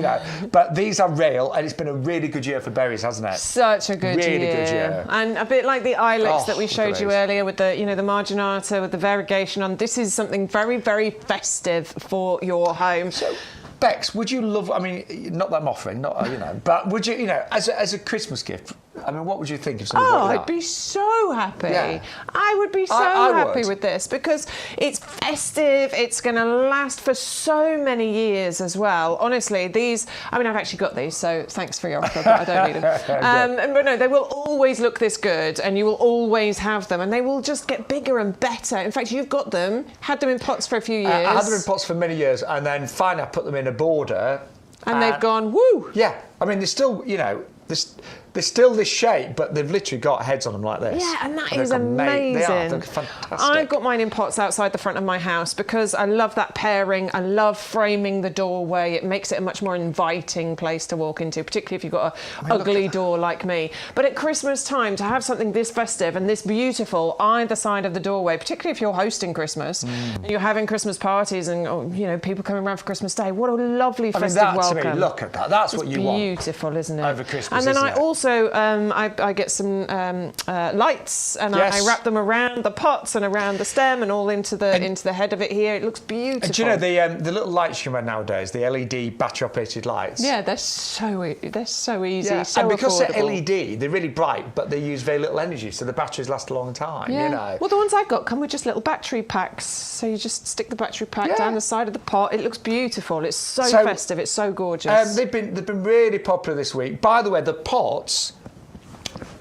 A: but these are real, and it's been a really good year for berries, hasn't it?
B: Such a good year.
A: Really good year.
B: And a bit like the ilex that we showed you earlier with the, the marginata, with the variegation on. This is something very, very festive for your home.
A: So, Bex, would you love, not that I'm offering, but would you, as a Christmas gift, what would you think of something like that?
B: I'd be so happy.
A: Yeah.
B: I would be so happy with this, because it's festive, it's going to last for so many years as well. Honestly, these, I've actually got these, so thanks for your offer, but I don't need them. But no, they will always look this good, and you will always have them, and they will just get bigger and better. In fact, you've got them, had them in pots for a few years.
A: I had them in pots for many years, and then finally I put them in a border.
B: And they've gone, woo!
A: Yeah, they're still, they're still this shape, but they've literally got heads on them like this.
B: Yeah, and that
A: they're
B: is amazing.
A: They're fantastic.
B: I've got mine in pots outside the front of my house because I love that pairing. I love framing the doorway. It makes it a much more inviting place to walk into, particularly if you've got an ugly door like me. But at Christmas time, to have something this festive and this beautiful either side of the doorway, particularly if you're hosting Christmas, and you're having Christmas parties and people coming around for Christmas Day, what a lovely festive welcome.
A: To me, look at that. That's what you want.
B: Beautiful, isn't it?
A: Over Christmas,
B: and then I
A: isn't it?
B: also I get some lights and I wrap them around the pots and around the stem and all into the head of it here. It looks beautiful.
A: And do you know the little lights you can have nowadays, the LED battery operated lights?
B: Yeah, they're so easy,
A: Yeah.
B: so
A: and because
B: affordable.
A: they're LED, they're really bright, but they use very little energy, so the batteries last a long time.
B: Yeah. Well, the ones I've got come with just little battery packs, so you just stick the battery pack down the side of the pot. It looks beautiful. It's so festive. It's so gorgeous.
A: They've been really popular this week. By the way, the pots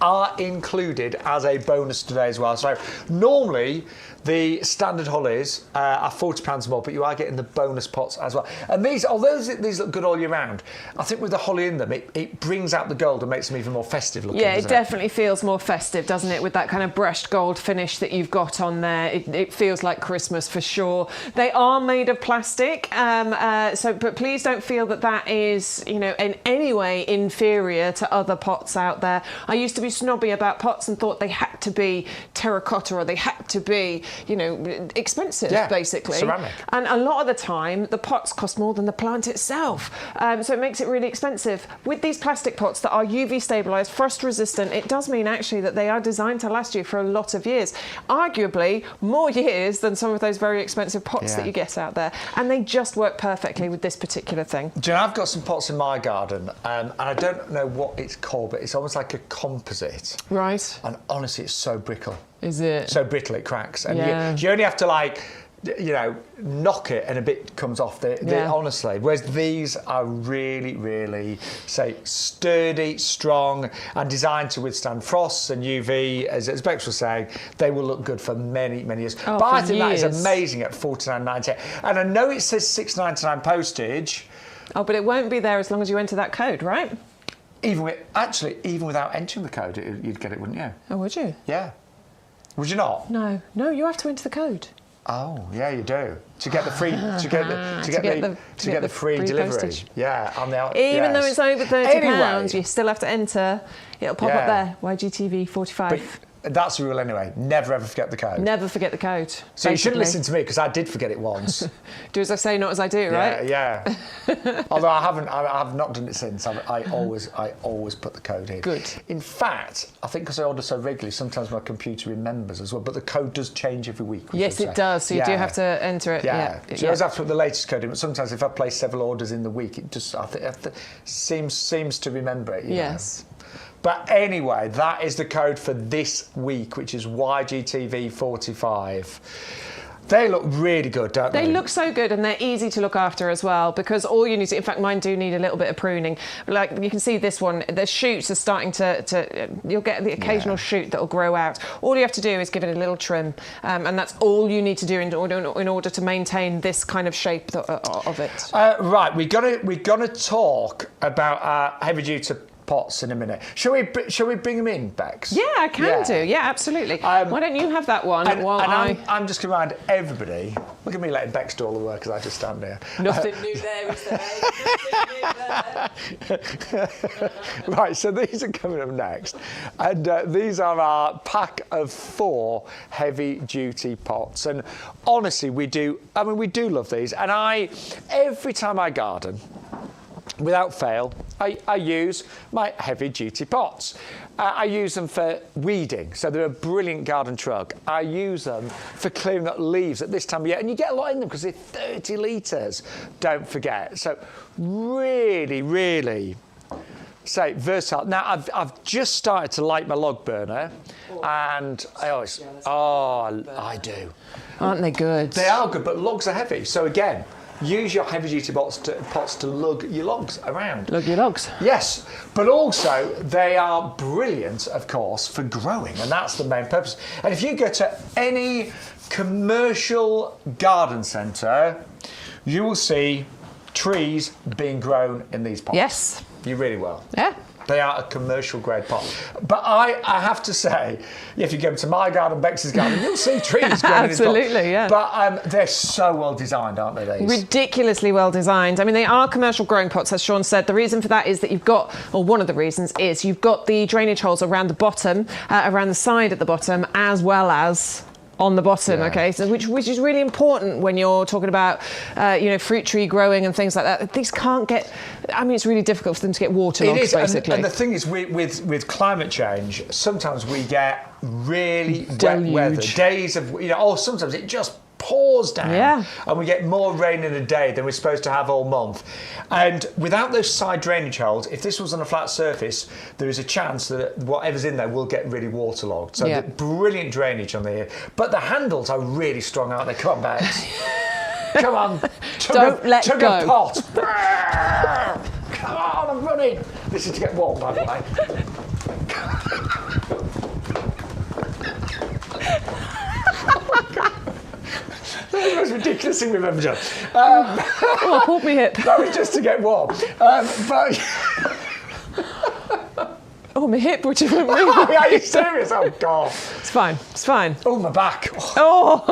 A: are included as a bonus today as well. So normally the standard hollies are £40 more, but you are getting the bonus pots as well. And these, although these look good all year round, I think with the holly in them, it brings out the gold and makes them even more festive looking.
B: Yeah, it definitely feels more festive, doesn't it? With that kind of brushed gold finish that you've got on there, it feels like Christmas for sure. They are made of plastic, but please don't feel that is, in any way inferior to other pots out there. I used to be snobby about pots and thought they had to be terracotta or they had to be, expensive, basically.
A: Ceramic.
B: And a lot of the time, the pots cost more than the plant itself. So it makes it really expensive. With these plastic pots that are UV stabilised, frost resistant, it does mean actually that they are designed to last you for a lot of years. Arguably, more years than some of those very expensive pots that you get out there. And they just work perfectly with this particular thing.
A: Do you know, I've got some pots in my garden, and I don't know what it's called, but it's almost like a composite.
B: Right.
A: And honestly, it's so brittle.
B: Is it?
A: So brittle it cracks. And you only have to knock it and a bit comes off. Honestly. Whereas these are really, really, sturdy, strong and designed to withstand frosts and UV. As Bex was saying, they will look good for many, many years.
B: Oh,
A: but I think that is amazing at $49.98. And I know it says $6.99 postage.
B: Oh, but it won't be there as long as you enter that code, right?
A: Even without entering the code, you'd get it, wouldn't you?
B: Oh, would you?
A: Yeah. Would you not?
B: No, you have to enter the code.
A: Oh, yeah, you do. To get the free, to get the free delivery.
B: Postage.
A: Yeah, on the
B: Even though it's over £30, you still have to enter. It'll pop up there. YGTV 45.
A: But that's the rule anyway. Never ever forget the code.
B: Never forget the code.
A: So
B: basically.
A: you shouldn't listen to me because I did forget it once.
B: Do as I say, not as I do, right?
A: Yeah. Although I have not done it since. I always put the code in.
B: Good.
A: In fact, I think because I order so regularly, sometimes my computer remembers as well. But the code does change every week.
B: Yes, it does. So you do have to enter it.
A: Yeah. So you always have to put the latest code in. But sometimes if I place several orders in the week, it just seems to remember it.
B: Yes.
A: But anyway, that is the code for this week, which is YGTV45. They look really good, don't they?
B: They look so good, and they're easy to look after as well, because all you need to, in fact, mine do need a little bit of pruning. Like you can see this one, the shoots are starting to you'll get the occasional shoot that will grow out. All you have to do is give it a little trim, and that's all you need to do in order to maintain this kind of shape of it.
A: Right, we're gonna talk about heavy duty pots in a minute. Shall we bring them in, Bex?
B: Yeah, I can do. Yeah, absolutely. Why don't you have that one
A: I'm just going to remind everybody. Look at me letting Bex do all the work as I just stand here.
B: Nothing new there, is there? Nothing new there.
A: Right, so these are coming up next, and these are our pack of 4 heavy-duty pots. And honestly, we do love these. And every time I garden, without fail, I use my heavy-duty pots. I use them for weeding, so they're a brilliant garden truck. I use them for clearing up leaves at this time of year, and you get a lot in them because they're 30 litres, don't forget. So really, really versatile. Now, I've just started to light my log burner, and I do.
B: Aren't they good?
A: They are good, but logs are heavy, so again, use your heavy-duty pots to lug your logs around.
B: Lug your logs.
A: Yes, but also they are brilliant, of course, for growing, and that's the main purpose. And if you go to any commercial garden centre, you will see trees being grown in these pots.
B: Yes.
A: You really will.
B: Yeah.
A: They are a commercial grade pot. But I have to say, if you go to my garden, Bex's garden, you'll see trees growing in this pot.
B: Absolutely, yeah.
A: But they're so well designed, aren't they, these?
B: Ridiculously well designed. I mean, they are commercial growing pots, as Shaun said. The reason for that is that you've got, or one of the reasons is you've got the drainage holes around the bottom, around the side at the bottom, as well as on the bottom, okay, so which is really important when you're talking about fruit tree growing and things like that. These can't get, I mean, it's really difficult for them to get waterlogged, basically.
A: And the thing is, with climate change, sometimes we get really wet weather, days of, or sometimes it just pours down, and we get more rain in a day than we're supposed to have all month. And without those side drainage holes, if this was on a flat surface, there is a chance that whatever's in there will get really waterlogged. So brilliant drainage on there. But the handles are really strong, aren't they? Come on, Bex. Come on.
B: Don't let go.
A: A pot. Come on, I'm running. This is to get warm, by the way. That's the most ridiculous thing we've ever done.
B: I pulled my hip.
A: That was just to get warm.
B: Oh, my hip, which went really
A: wrong. Are you serious? Oh, God.
B: It's fine. It's fine.
A: Oh, my back.
B: Oh.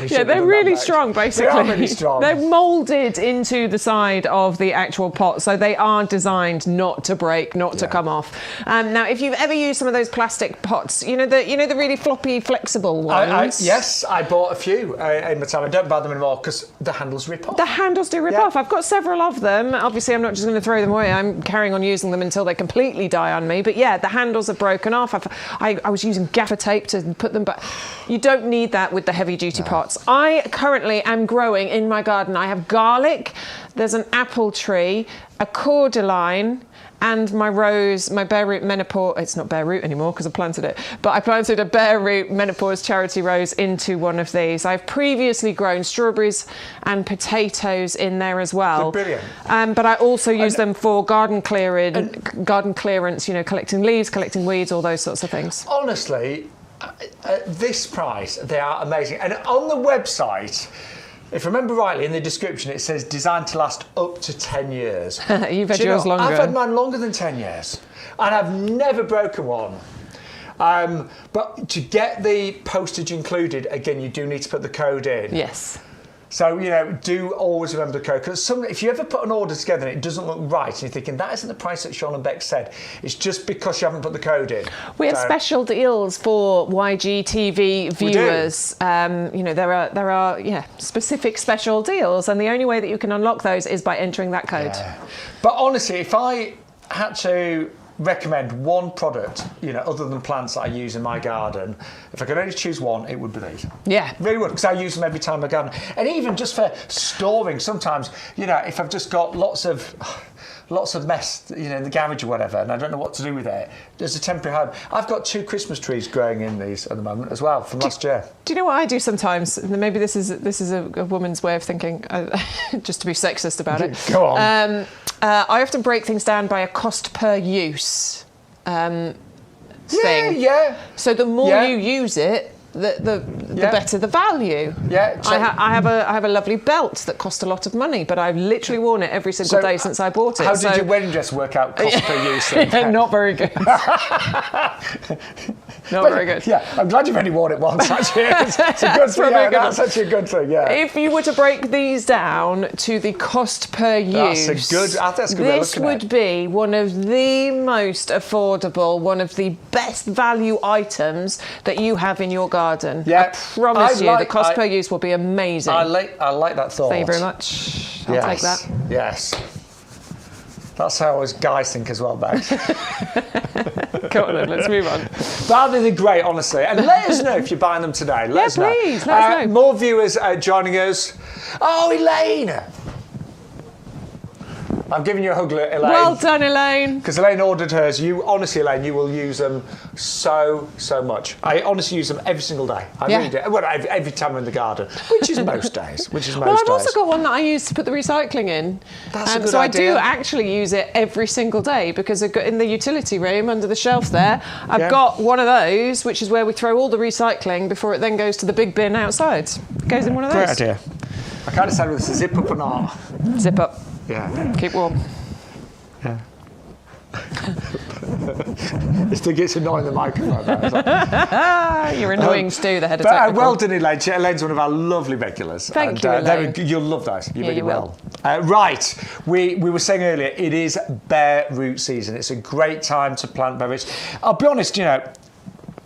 B: Yeah, they're really strong, basically.
A: They are really strong.
B: They're moulded into the side of the actual pot, so they are designed not to break, not to come off. Now, if you've ever used some of those plastic pots, you know the really floppy, flexible ones.
A: Yes, I bought a few in my time. I don't buy them anymore because the handles rip off.
B: The handles do rip off. I've got several of them. Obviously, I'm not just going to throw them away. I'm carrying on using them until they completely die on me. But yeah, the handles are broken off. I was using gaffer tape to put them back. You don't need that with the heavy-duty pots. I currently am growing in my garden. I have garlic, there's an apple tree, a cordyline, and my rose, my bare root menopause, it's not bare root anymore because I planted it, but I planted a bare root menopause charity rose into one of these. I've previously grown strawberries and potatoes in there as well.
A: They're brilliant.
B: But I also use them for garden clearance, collecting leaves, collecting weeds, all those sorts of things.
A: Honestly, at this price, they are amazing. And on the website, if I remember rightly, in the description, it says designed to last up to 10 years.
B: You've had yours longer.
A: I've had mine longer than 10 years. And I've never broken one. But to get the postage included, again, you do need to put the code in.
B: Yes.
A: So, do always remember the code. Because if you ever put an order together and it doesn't look right, and you're thinking, that isn't the price that Shaun and Bex said, it's just because you haven't put the code in.
B: We have special deals for YG TV viewers. There are specific special deals, and the only way that you can unlock those is by entering that code.
A: Yeah. But honestly, if I had to recommend one product, other than plants that I use in my garden, if I could only choose one, it would be these.
B: Yeah.
A: Really would, because I use them every time in my garden. And even just for storing, sometimes, if I've just got lots of mess, in the garage or whatever, and I don't know what to do with it, there's a temporary home. I've got 2 Christmas trees growing in these at the moment as well, from last year.
B: Do you know what I do sometimes? Maybe this is a woman's way of thinking, just to be sexist about it.
A: Go on.
B: I often break things down by a cost per use thing.
A: Yeah.
B: So the more you use it, the better the value.
A: Yeah. So
B: I have a lovely belt that cost a lot of money, but I've literally worn it every single day since I bought it.
A: How did your wedding dress work out cost per use then?
B: Not very good. Not very good.
A: Yeah, I'm glad you've only worn it once, actually. It's a good thing. That's actually a good thing, yeah.
B: If you were to break these down to the cost per use,
A: that's a good way of looking at it.
B: This would be one of the most affordable, one of the best value items that you have in your garden.
A: Yeah.
B: I promise you, the cost per use will be amazing.
A: I like that thought.
B: Thank you very much. I'll take that.
A: Yes. That's how us guys think as well, Bex.
B: Come on then, let's move on.
A: But they're great, honestly. And let us know if you're buying them today. Let us know.
B: Please, let us know.
A: More viewers joining us. Oh, Elaine! I'm giving you a hug, Elaine.
B: Well done, Elaine.
A: Because Elaine ordered hers. Honestly, Elaine, you will use them so much. I honestly use them every single day. I really do. Well, every time I'm in the garden, which is most days. Well,
B: I've also got one that I use to put the recycling in.
A: That's a good
B: idea. I do actually use it every single day because I've got in the utility room under the shelf there, I've got one of those, which is where we throw all the recycling before it then goes to the big bin outside. It goes in one of those.
A: Great idea. I can't decide whether it's a zip up or not.
B: Zip up.
A: Yeah.
B: Keep warm.
A: Yeah. I think it's annoying the microphone.
B: You're annoying Stu, the head of technical.
A: Well done, Elaine. Elaine's one of our lovely regulars.
B: Thank you, Elaine.
A: You'll love those. You really
B: you will.
A: Right. We were saying earlier, it is bare root season. It's a great time to plant bare roots. I'll be honest,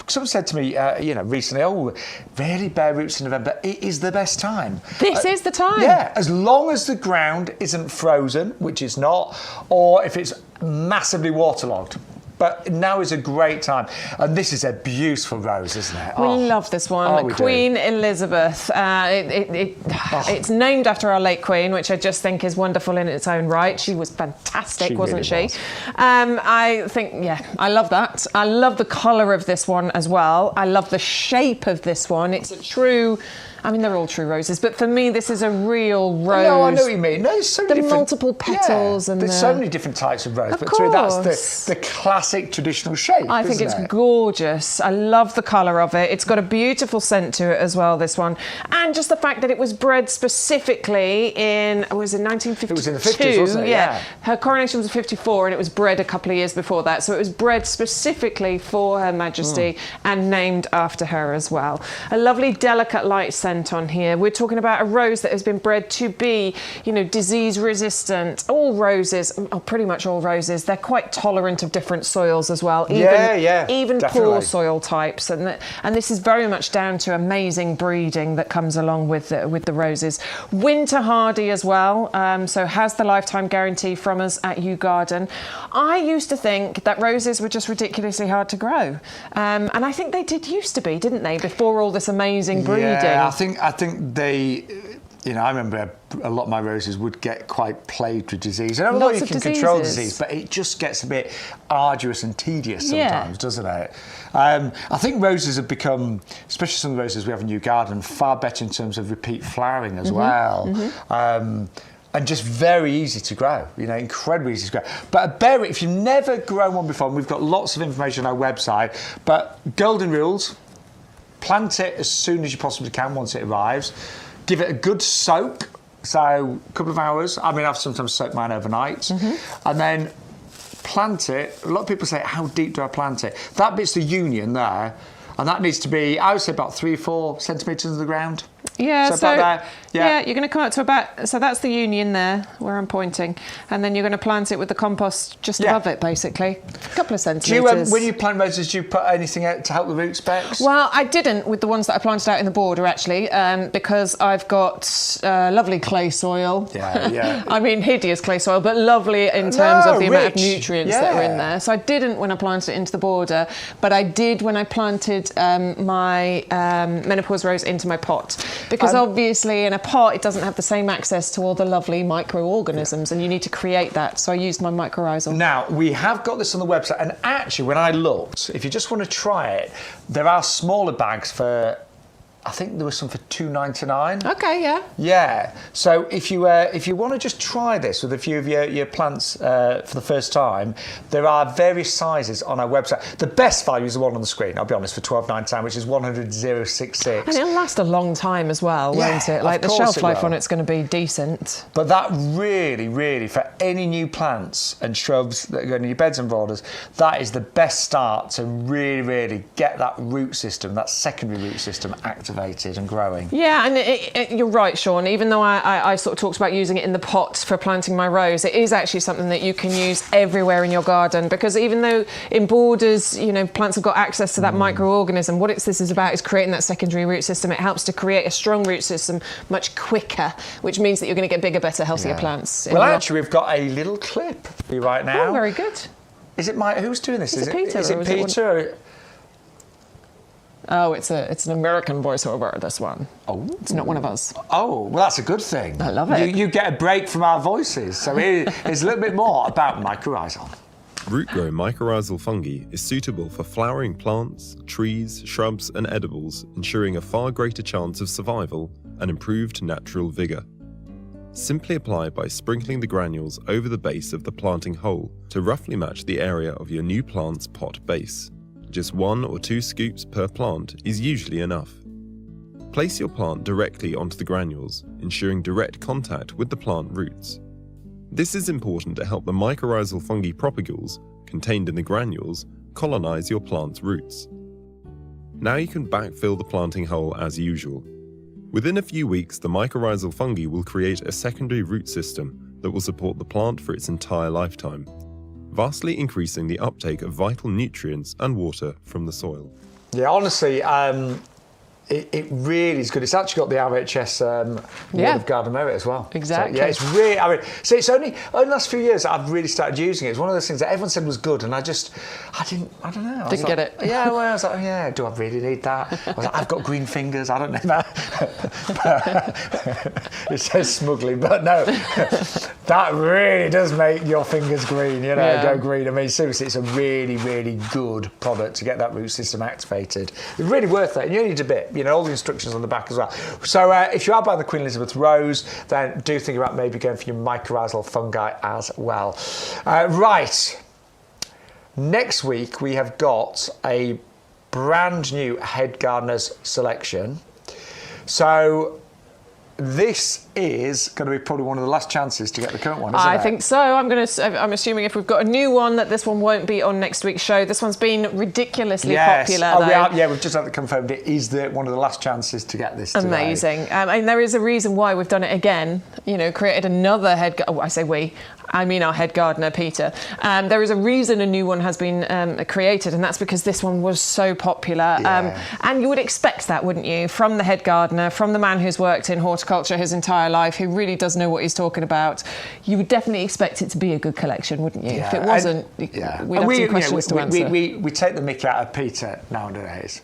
A: someone said to me, recently, really bare roots in November. It is the best time.
B: This is the time.
A: Yeah, as long as the ground isn't frozen, which it's not, or if it's massively waterlogged. But now is a great time. And this is a beautiful rose, isn't it?
B: We love this one. Queen Elizabeth. It's named after our late Queen, which I just think is wonderful in its own right. She was fantastic, wasn't she? I think, I love that. I love the colour of this one as well. I love the shape of this one. It's a true... they're all true roses, but for me, this is a real rose.
A: No, I know what you mean. No, there's so many different...
B: multiple petals and
A: there's so many different types of rose.
B: Of
A: but
B: course.
A: That's the classic traditional shape.
B: I think it's gorgeous. I love the colour of it. It's got a beautiful scent to it as well, this one. And just the fact that it was bred specifically in 1952?
A: It was in the 50s, wasn't it? Yeah.
B: Her coronation was 54 and it was bred a couple of years before that. So it was bred specifically for Her Majesty and named after her as well. A lovely, delicate, light scent on here. We're talking about a rose that has been bred to be, disease resistant. All roses, or pretty much all roses, they're quite tolerant of different soils as well. Even poor soil types. And this is very much down to amazing breeding that comes along with the roses. Winter hardy as well. So has the lifetime guarantee from us at YouGarden. I used to think that roses were just ridiculously hard to grow. And I think they did used to be, didn't they, before all this amazing breeding?
A: Yeah, I think they, I remember a lot of my roses would get quite plagued with disease. And although you can control disease, but it just gets a bit arduous and tedious sometimes, doesn't it? I think roses have become, especially some of the roses we have in YouGarden, far better in terms of repeat flowering as well. And just very easy to grow, incredibly easy to grow. But a berry, if you've never grown one before, and we've got lots of information on our website, but golden rules: plant it as soon as you possibly can once it arrives. Give it a good soak, so a couple of hours. I've sometimes soaked mine overnight. And then plant it. A lot of people say, how deep do I plant it? That bit's the union there. And that needs to be, I would say, about 3-4 centimetres into the ground.
B: Yeah, so you're going to come up to about, so that's the union there where I'm pointing, and then you're going to plant it with the compost just above it, basically. A couple of centimetres.
A: When you plant roses, do you put anything out to help the roots, Bex?
B: Well, I didn't with the ones that I planted out in the border, actually, because I've got lovely clay soil. Hideous clay soil, but lovely in terms of the amount of nutrients that are in there. So I didn't when I planted it into the border, but I did when I planted my menopause rose into my pot. Because obviously in a pot it doesn't have the same access to all the lovely microorganisms, and you need to create that. So I used my mycorrhizal.
A: Now, we have got this on the website, and actually when I looked, if you just want to try it, there are smaller bags for, I think there was some for $2.99.
B: Okay, yeah.
A: Yeah. So if you want to just try this with a few of your plants for the first time, there are various sizes on our website. The best value is the one on the screen, I'll be honest, for $12.99, which is 100,066.
B: And it'll last a long time as well, won't it? Like the shelf life on it's going to be decent.
A: But that really, really, for any new plants and shrubs that go in your beds and borders, that is the best start to really, really get that root system, that secondary root system activated and growing. Yeah,
B: and you're right, Shaun. Even though I sort of talked about using it in the pot for planting my rose, it is actually something that you can use everywhere in your garden, because even though in borders, plants have got access to that microorganism, what this is about is creating that secondary root system. It helps to create a strong root system much quicker, which means that you're going to get bigger, better, healthier plants.
A: Well, actually, we've got a little clip for you right now.
B: Oh, very good.
A: Is it who's doing this?
B: Is it Peter?
A: Is it Peter?
B: Oh, it's an American voiceover, this one.
A: Oh.
B: It's not one of us.
A: Oh, well, that's a good thing.
B: I love it.
A: You get a break from our voices. So here's a little bit more about mycorrhizal.
C: Root-grown mycorrhizal fungi is suitable for flowering plants, trees, shrubs and edibles, ensuring a far greater chance of survival and improved natural vigour. Simply apply by sprinkling the granules over the base of the planting hole to roughly match the area of your new plant's pot base. Just 1 or 2 scoops per plant is usually enough. Place your plant directly onto the granules, ensuring direct contact with the plant roots. This is important to help the mycorrhizal fungi propagules contained in the granules, colonise your plant's roots. Now you can backfill the planting hole as usual. Within a few weeks, the mycorrhizal fungi will create a secondary root system that will support the plant for its entire lifetime, vastly increasing the uptake of vital nutrients and water from the soil.
A: Yeah, honestly, it really is good. It's actually got the RHS Award of Garden Merit as well.
B: Exactly.
A: So, yeah, it's really, I mean, so it's only the last few years that I've really started using it. It's one of those things that everyone said was good, and I don't know.
B: Didn't get it.
A: Yeah, well, I was like, yeah, do I really need that? I was like, I've got green fingers, I don't need that. It says smugly, but no, that really does make your fingers green, go green. I mean, seriously, it's a really, really good product to get that root system activated. It's really worth it, and you only need a bit. All the instructions on the back as well. So if you are buying the Queen Elizabeth Rose, then do think about maybe going for your mycorrhizal fungi as well. Right. Next week, we have got a brand new Head Gardener's selection. So this is going to be probably one of the last chances to get the current one, isn't it?
B: I think so. I'm assuming if we've got a new one that this one won't be on next week's show. This one's been ridiculously popular.
A: We've just had it confirmed. It is one of the last chances to get this today.
B: Amazing. And there is a reason why we've done it again. Created another I say we. I mean our head gardener, Peter. There is a reason a new one has been created, and that's because this one was so popular.
A: Yeah.
B: And you would expect that, wouldn't you? From the head gardener, from the man who's worked in horticulture his entire life, who really does know what he's talking about. You would definitely expect it to be a good collection, wouldn't you?
A: Yeah.
B: If it wasn't, we'd have some questions to answer.
A: We take the mick out of Peter nowadays.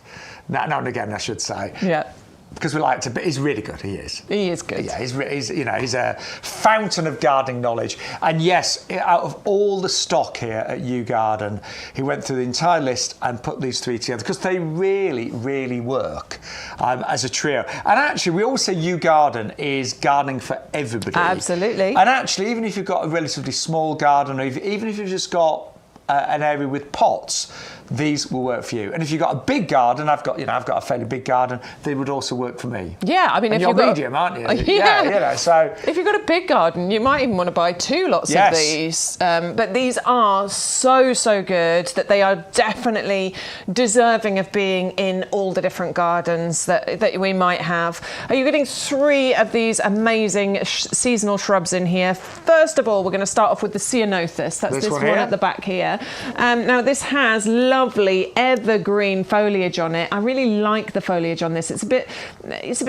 A: Now and again, I should say.
B: Yeah.
A: Because we like to, but he's really good. He is.
B: He is good.
A: Yeah, he's a fountain of gardening knowledge. And yes, out of all the stock here at YouGarden, he went through the entire list and put these three together because they really, really work as a trio. And actually, we always say YouGarden is gardening for everybody.
B: Absolutely.
A: And actually, even if you've got a relatively small garden, or even if you've just got an area with pots, these will work for you. And if you've got a big garden, I've got a fairly big garden, they would also work for me.
B: Yeah, I mean,
A: and
B: if you're
A: medium, aren't you? Yeah. So
B: if you've got a big garden, you might even want to buy 2 lots of these. But these are so good that they are definitely deserving of being in all the different gardens that we might have. Are you getting 3 of these amazing seasonal shrubs in here? First of all, we're going to start off with the Ceanothus. That's this one at the back here. Now, this has lovely evergreen foliage on it. I really like the foliage on this. It's a bit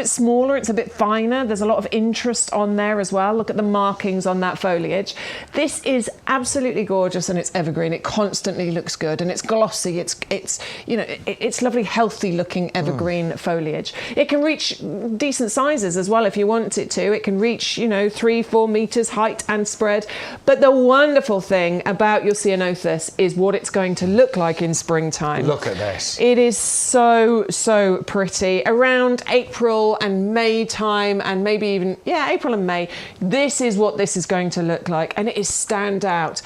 B: smaller, it's a bit finer. There's a lot of interest on there as well. Look at the markings on that foliage. This is absolutely gorgeous, and it's evergreen. It constantly looks good, and it's glossy. It's lovely, healthy looking evergreen foliage. It can reach decent sizes as well if you want it to. It can reach 3-4 meters height and spread. But the wonderful thing about your Ceanothus is what it's going to look like in springtime.
A: Look at this.
B: It is so pretty. Around April and May time, and maybe even April and May, this is what this is going to look like, and it is stand out.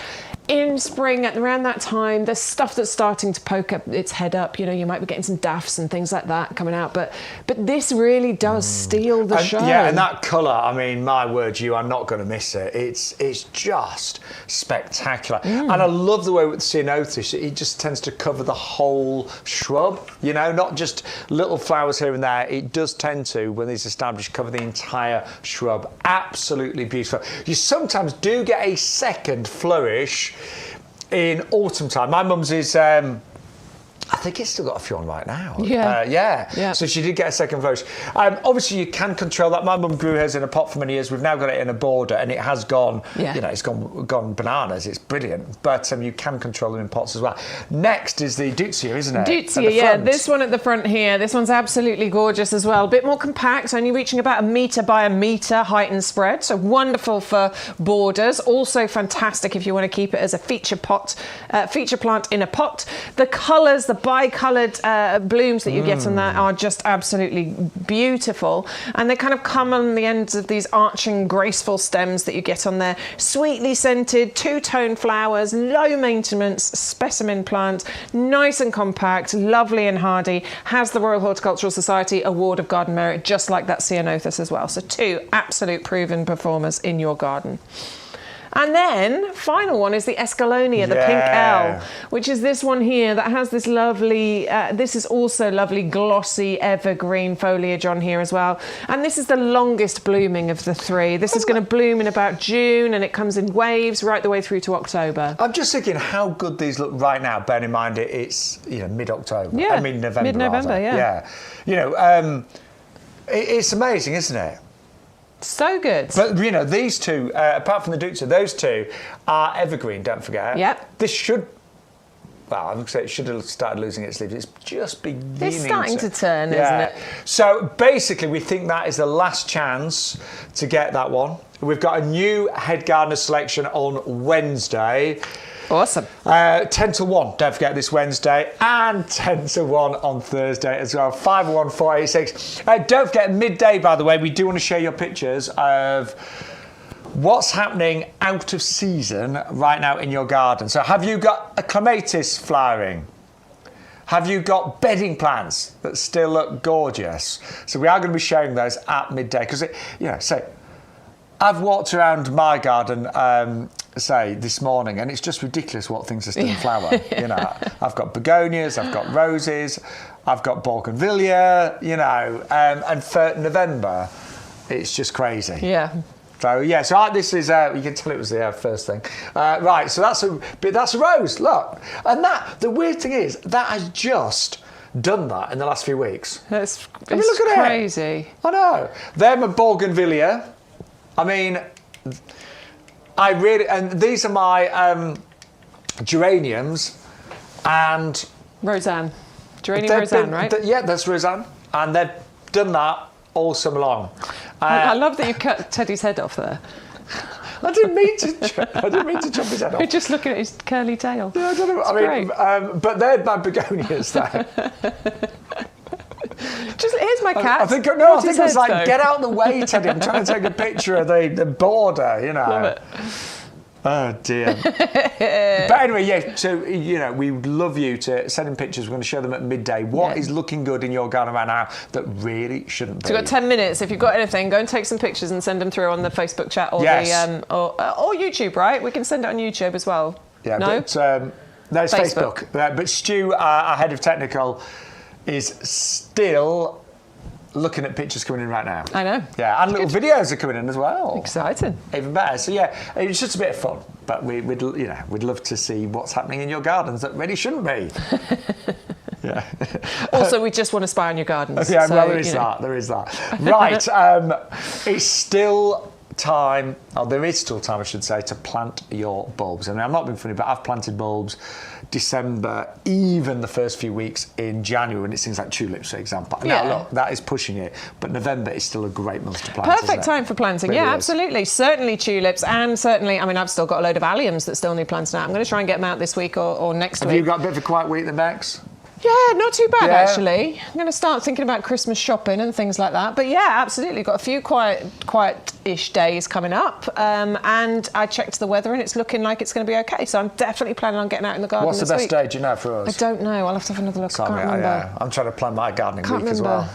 B: In spring, around that time, there's stuff that's starting to poke up its head up. You might be getting some daffs and things like that coming out, but this really does steal the show.
A: Yeah, and that colour, I mean, my word, you are not going to miss it. It's just spectacular. And I love the way with Ceanothus, it just tends to cover the whole shrub, not just little flowers here and there. It does tend to, when these established, cover the entire shrub. Absolutely beautiful. You sometimes do get a second flourish in autumn time. My mum's is I think it's still got a few on right now.
B: Yeah.
A: So she did get a second flourish. Obviously, you can control that. My mum grew hers in a pot for many years. We've now got it in a border, and it has gone, it's gone bananas. It's brilliant. But you can control them in pots as well. Next is the Deutzia, isn't it?
B: Deutzia, this one at the front here. This one's absolutely gorgeous as well. A bit more compact, only reaching about 1 metre by 1 metre height and spread. So wonderful for borders. Also fantastic if you want to keep it as a feature plant in a pot. The colours, the bicoloured blooms that you get on that are just absolutely beautiful, and they kind of come on the ends of these arching graceful stems that you get on there. Sweetly scented, 2-tone flowers, low maintenance specimen plant, nice and compact, lovely and hardy, has the Royal Horticultural Society Award of Garden Merit, just like that Ceanothus as well. So 2 absolute proven performers in your garden. And then, final one is the Escalonia, the pink L, which is this one here that has this lovely, this is also lovely glossy evergreen foliage on here as well. And this is the longest blooming of the three. This is going to bloom in about June, and it comes in waves right the way through to October.
A: I'm just thinking how good these look right now, bearing in mind it's, mid-October.
B: Yeah,
A: I mean, November.
B: Mid-November, yeah.
A: It's amazing, isn't it?
B: So good.
A: But, these two, apart from the Duca, those two are evergreen, don't forget.
B: Yep.
A: This should... Well, I would say it should have started losing its leaves. It's just beginning to...
B: It's starting to turn, isn't it?
A: So, basically, we think that is the last chance to get that one. We've got a new Head Gardener selection on Wednesday.
B: Awesome.
A: 10 to 1, don't forget, this Wednesday, and 10 to 1 on Thursday as well. 51486. Don't forget, midday, by the way, we do want to share your pictures of what's happening out of season right now in your garden. So have you got a clematis flowering? Have you got bedding plants that still look gorgeous? So we are going to be sharing those at midday because, I've walked around my garden, this morning, and it's just ridiculous what things are still in flower. I've got begonias, I've got roses, I've got bougainvillea, and for November, it's just crazy.
B: Yeah.
A: So this is you can tell it was the first thing, right? So that's a rose. Look, and the weird thing is that has just done that in the last few weeks.
B: It's
A: look at
B: crazy.
A: It. I know. They're my bougainvillea. I mean, and these are my geraniums, and
B: Roseanne, geranium Roseanne, right?
A: Yeah, that's Roseanne, and they've done that all summer long.
B: I love that you cut Teddy's head off there.
A: I didn't mean to chop his head off.
B: You're just looking at his curly tail.
A: Yeah, I don't know. But they're my begonias there.
B: Here's my cat.
A: I think it was like, get out of the way, Teddy. I'm trying to take a picture of the border,
B: Love it.
A: Oh, dear. But anyway, so, we would love you to send in pictures. We're going to show them at midday. What is looking good in your garden right now that really shouldn't be?
B: So you've got 10 minutes. If you've got anything, go and take some pictures and send them through on the Facebook chat or or YouTube, right? We can send it on YouTube as well.
A: Yeah,
B: no?
A: But, no, it's Facebook. But Stu, our head of technical, is still looking at pictures coming in right now.
B: I know.
A: Yeah, and little videos are coming in as well.
B: Exciting.
A: Even better. So it's just a bit of fun, but we'd love to see what's happening in your gardens that really shouldn't be. Yeah.
B: Also, we just want to spy on your gardens.
A: Yeah, well, there is that. Right, it's still time. Oh, there is still time, I should say, to plant your bulbs. I mean, I'm not being funny, but I've planted bulbs December, even the first few weeks in January when it seems like tulips, for example.
B: Yeah.
A: Now, look, that is pushing it, but November is still a great month to plant.
B: Perfect time for planting. Really absolutely. Certainly tulips, and certainly, I've still got a load of alliums that still need planting out. I'm going to try and get them out this week or next week.
A: Have you got a bit of a quiet week then, Bex?
B: Yeah, not too bad actually. I'm going to start thinking about Christmas shopping and things like that. But yeah, absolutely. Got a few quiet-ish days coming up. And I checked the weather and it's looking like it's going to be okay. So I'm definitely planning on getting out in the garden
A: What's
B: this
A: the best
B: week.
A: day, do you know, for us?
B: I don't know. I'll have to have another look. I can't remember.
A: Yeah. I'm trying to plan my gardening week as well.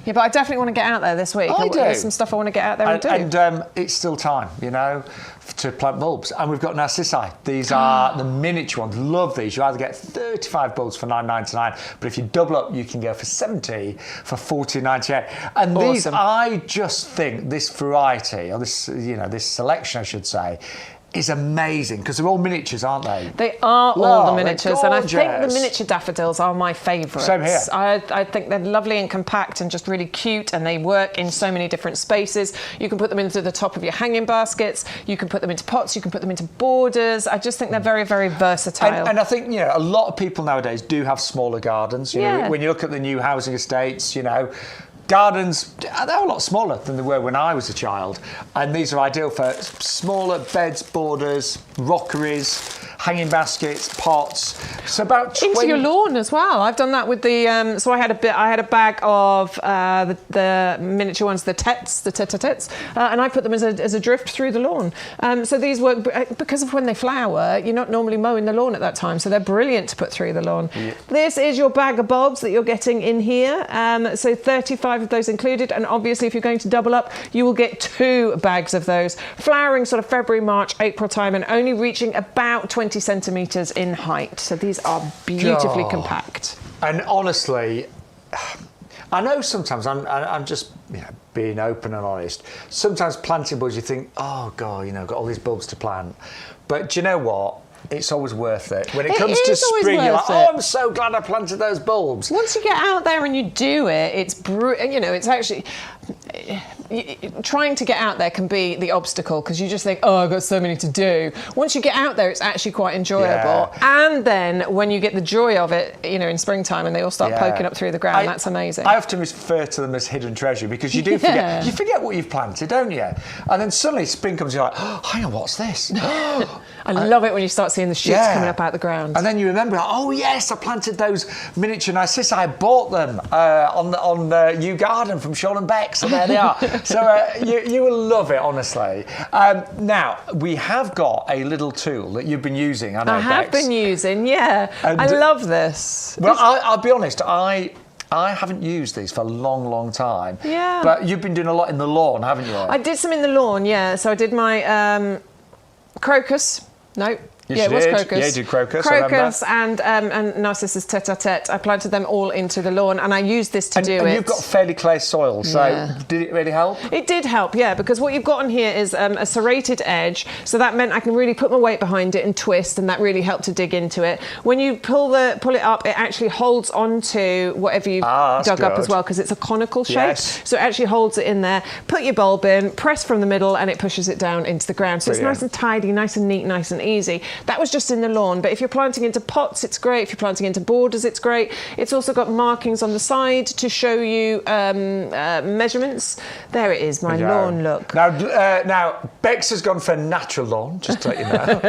B: Yeah, but I definitely want to get out there this week. There's some stuff I want to get out there and do.
A: And it's still time, to plant bulbs. And we've got narcissi. These are the miniature ones. Love these. You either get 35 bulbs for $9.99, but if you double up, you can go for 70 for $14.98. And these, I just think this variety, or this, this selection, I should say, is amazing because they're all miniatures, aren't they?
B: They are all the miniatures, and I think the miniature daffodils are my favourites.
A: Same here.
B: I think they're lovely and compact and just really cute, and they work in so many different spaces. You can put them into the top of your hanging baskets, you can put them into pots, you can put them into borders. I just think they're very, very versatile.
A: And I think, a lot of people nowadays do have smaller gardens. When you look at the new housing estates, gardens, they're a lot smaller than they were when I was a child, and these are ideal for smaller beds, borders, rockeries, hanging baskets, pots. So about 20...
B: Into your lawn as well. I've done that with the. So I had a bag of the miniature ones, the tete-a-tetes, and I put them as a drift through the lawn. So these work because of when they flower. You're not normally mowing the lawn at that time, so they're brilliant to put through the lawn. Yeah. This is your bag of bulbs that you're getting in here. So 35 of those included, and obviously if you're going to double up, you will get 2 bags of those. Flowering sort of February, March, April time, and only reaching about 20 centimetres in height. So these are beautifully compact.
A: And honestly, I know sometimes I'm just being open and honest. Sometimes planting bulbs, you think, oh God, got all these bulbs to plant. But do you know what? It's always worth it. When it comes to spring, you're like, oh, I'm so glad I planted those bulbs.
B: Once you get out there and you do it, it's actually... Trying to get out there can be the obstacle because you just think, oh, I've got so many to do. Once you get out there, it's actually quite enjoyable. Yeah. And then when you get the joy of it, in springtime and they all start poking up through the ground, that's amazing.
A: I often refer to them as hidden treasure because you do forget. You forget what you've planted, don't you? And then suddenly spring comes, you're like, oh, hang on, what's this?
B: I love it when you start seeing the shoots coming up out the ground.
A: And then you remember, oh yes, I planted those miniature narcissi. I bought them on YouGarden from Shaun and Bex, and there they are. So you will love it, honestly. Now, we have got a little tool that you've been using, I
B: have been using, yeah. And I love this.
A: Well, I'll be honest, I haven't used these for a long, long time.
B: Yeah.
A: But you've been doing a lot in the lawn, haven't you?
B: I did some in the lawn, yeah. So I did my crocus. No.
A: Yes,
B: it was crocus.
A: Yeah, you did crocus.
B: Crocus and narcissus tete-a-tete. I planted them all into the lawn, and I used this to do it.
A: And you've got fairly clay soil, so did it really help?
B: It did help, yeah, because what you've got on here is a serrated edge, so that meant I can really put my weight behind it and twist, and that really helped to dig into it. When you pull it up, it actually holds onto whatever you've dug up as well, because it's a conical shape, so it actually holds it in there. Put your bulb in, press from the middle, and it pushes it down into the ground. So it's nice and tidy, nice and neat, nice and easy. That was just in the lawn, but if you're planting into pots, it's great. If you're planting into borders, it's great. It's also got markings on the side to show you measurements. There it is, my lawn look.
A: Now, Bex has gone for natural lawn, just to let you know.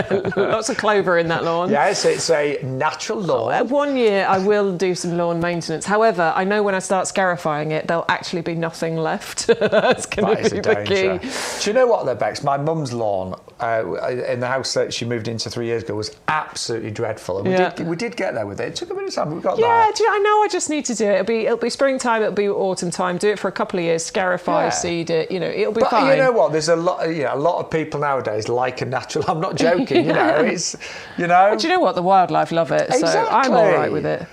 B: Lots of clover in that lawn.
A: Yes, it's a natural lawn.
B: One year I will do some lawn maintenance. However, I know when I start scarifying it, there'll actually be nothing left. That's going to be the key.
A: Do you know what though, Bex? My mum's lawn in the house that she moved into 3 years ago was absolutely dreadful. And we did get there with it. It took a bit of time, but we got there.
B: Yeah, I know I just need to do it. It'll be springtime, it'll be autumn time. Do it for a couple of years, scarify, seed it, it'll be fine.
A: But you know what? There's a lot of people nowadays like a natural. I'm not joking, it's,
B: But you know what? The wildlife love it,
A: exactly.
B: So I'm all right with it.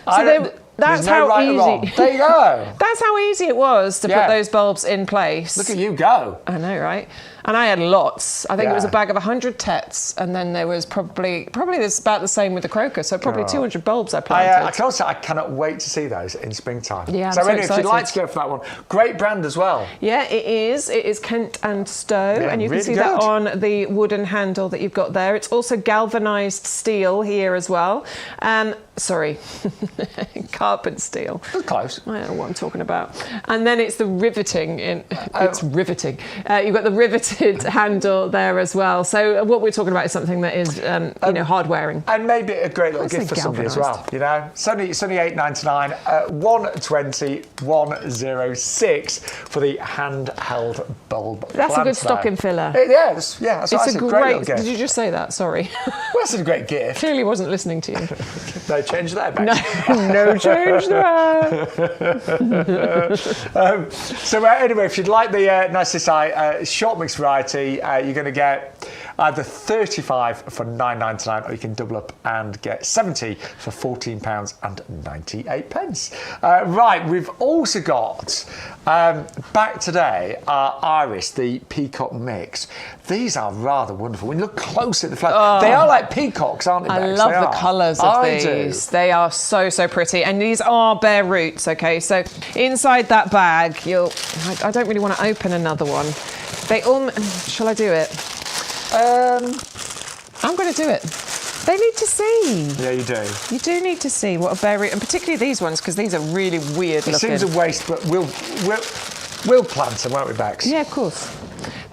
B: So that's how easy.
A: There you go.
B: That's how easy it was to put those bulbs in place.
A: Look at you go.
B: I know, right? And I had lots. I think it was a bag of 100 tets, and then there was probably there's about the same with the crocus. So probably 200 bulbs I planted.
A: I can also I cannot wait to see those in springtime.
B: Yeah,
A: so
B: anyway,
A: if you'd like to go for that one, great brand as well.
B: Yeah, it is. It is Kent and Stowe, and you can see that on the wooden handle that you've got there. It's also galvanised steel here as well. Sorry, carbon steel.
A: That's close.
B: I don't know what I'm talking about. And then it's the riveting. It's riveting. You've got the riveted handle there as well. So what we're talking about is something that is, hard wearing.
A: And maybe a great little gift for somebody as well. It's only $8.99. 120 106 for the handheld bulb.
B: That's a good stocking filler.
A: That's a great little gift.
B: Did you just say that? Sorry.
A: Well, that's a great gift.
B: Clearly wasn't listening to you.
A: No change there, Bex.
B: No change there.
A: Anyway, if you'd like the Narcissi short mix variety, you're going to get either 35 for $9.99, or you can double up and get 70 for £14.98. Right, we've also got back today our Iris, the peacock mix. These are rather wonderful. When you look close at the flower, they are like peacocks, aren't they, Bex?
B: I love the colours of these. They are so, so pretty. And these are bare roots, okay? So inside that bag, I don't really want to open another one. Shall I do it? I'm going to do it. They need to see.
A: Yeah, you do.
B: You do need to see what a bare root, and particularly these ones, because these are really weird looking.
A: It seems a waste, but we'll plant them, won't we, Bex?
B: Yeah, of course.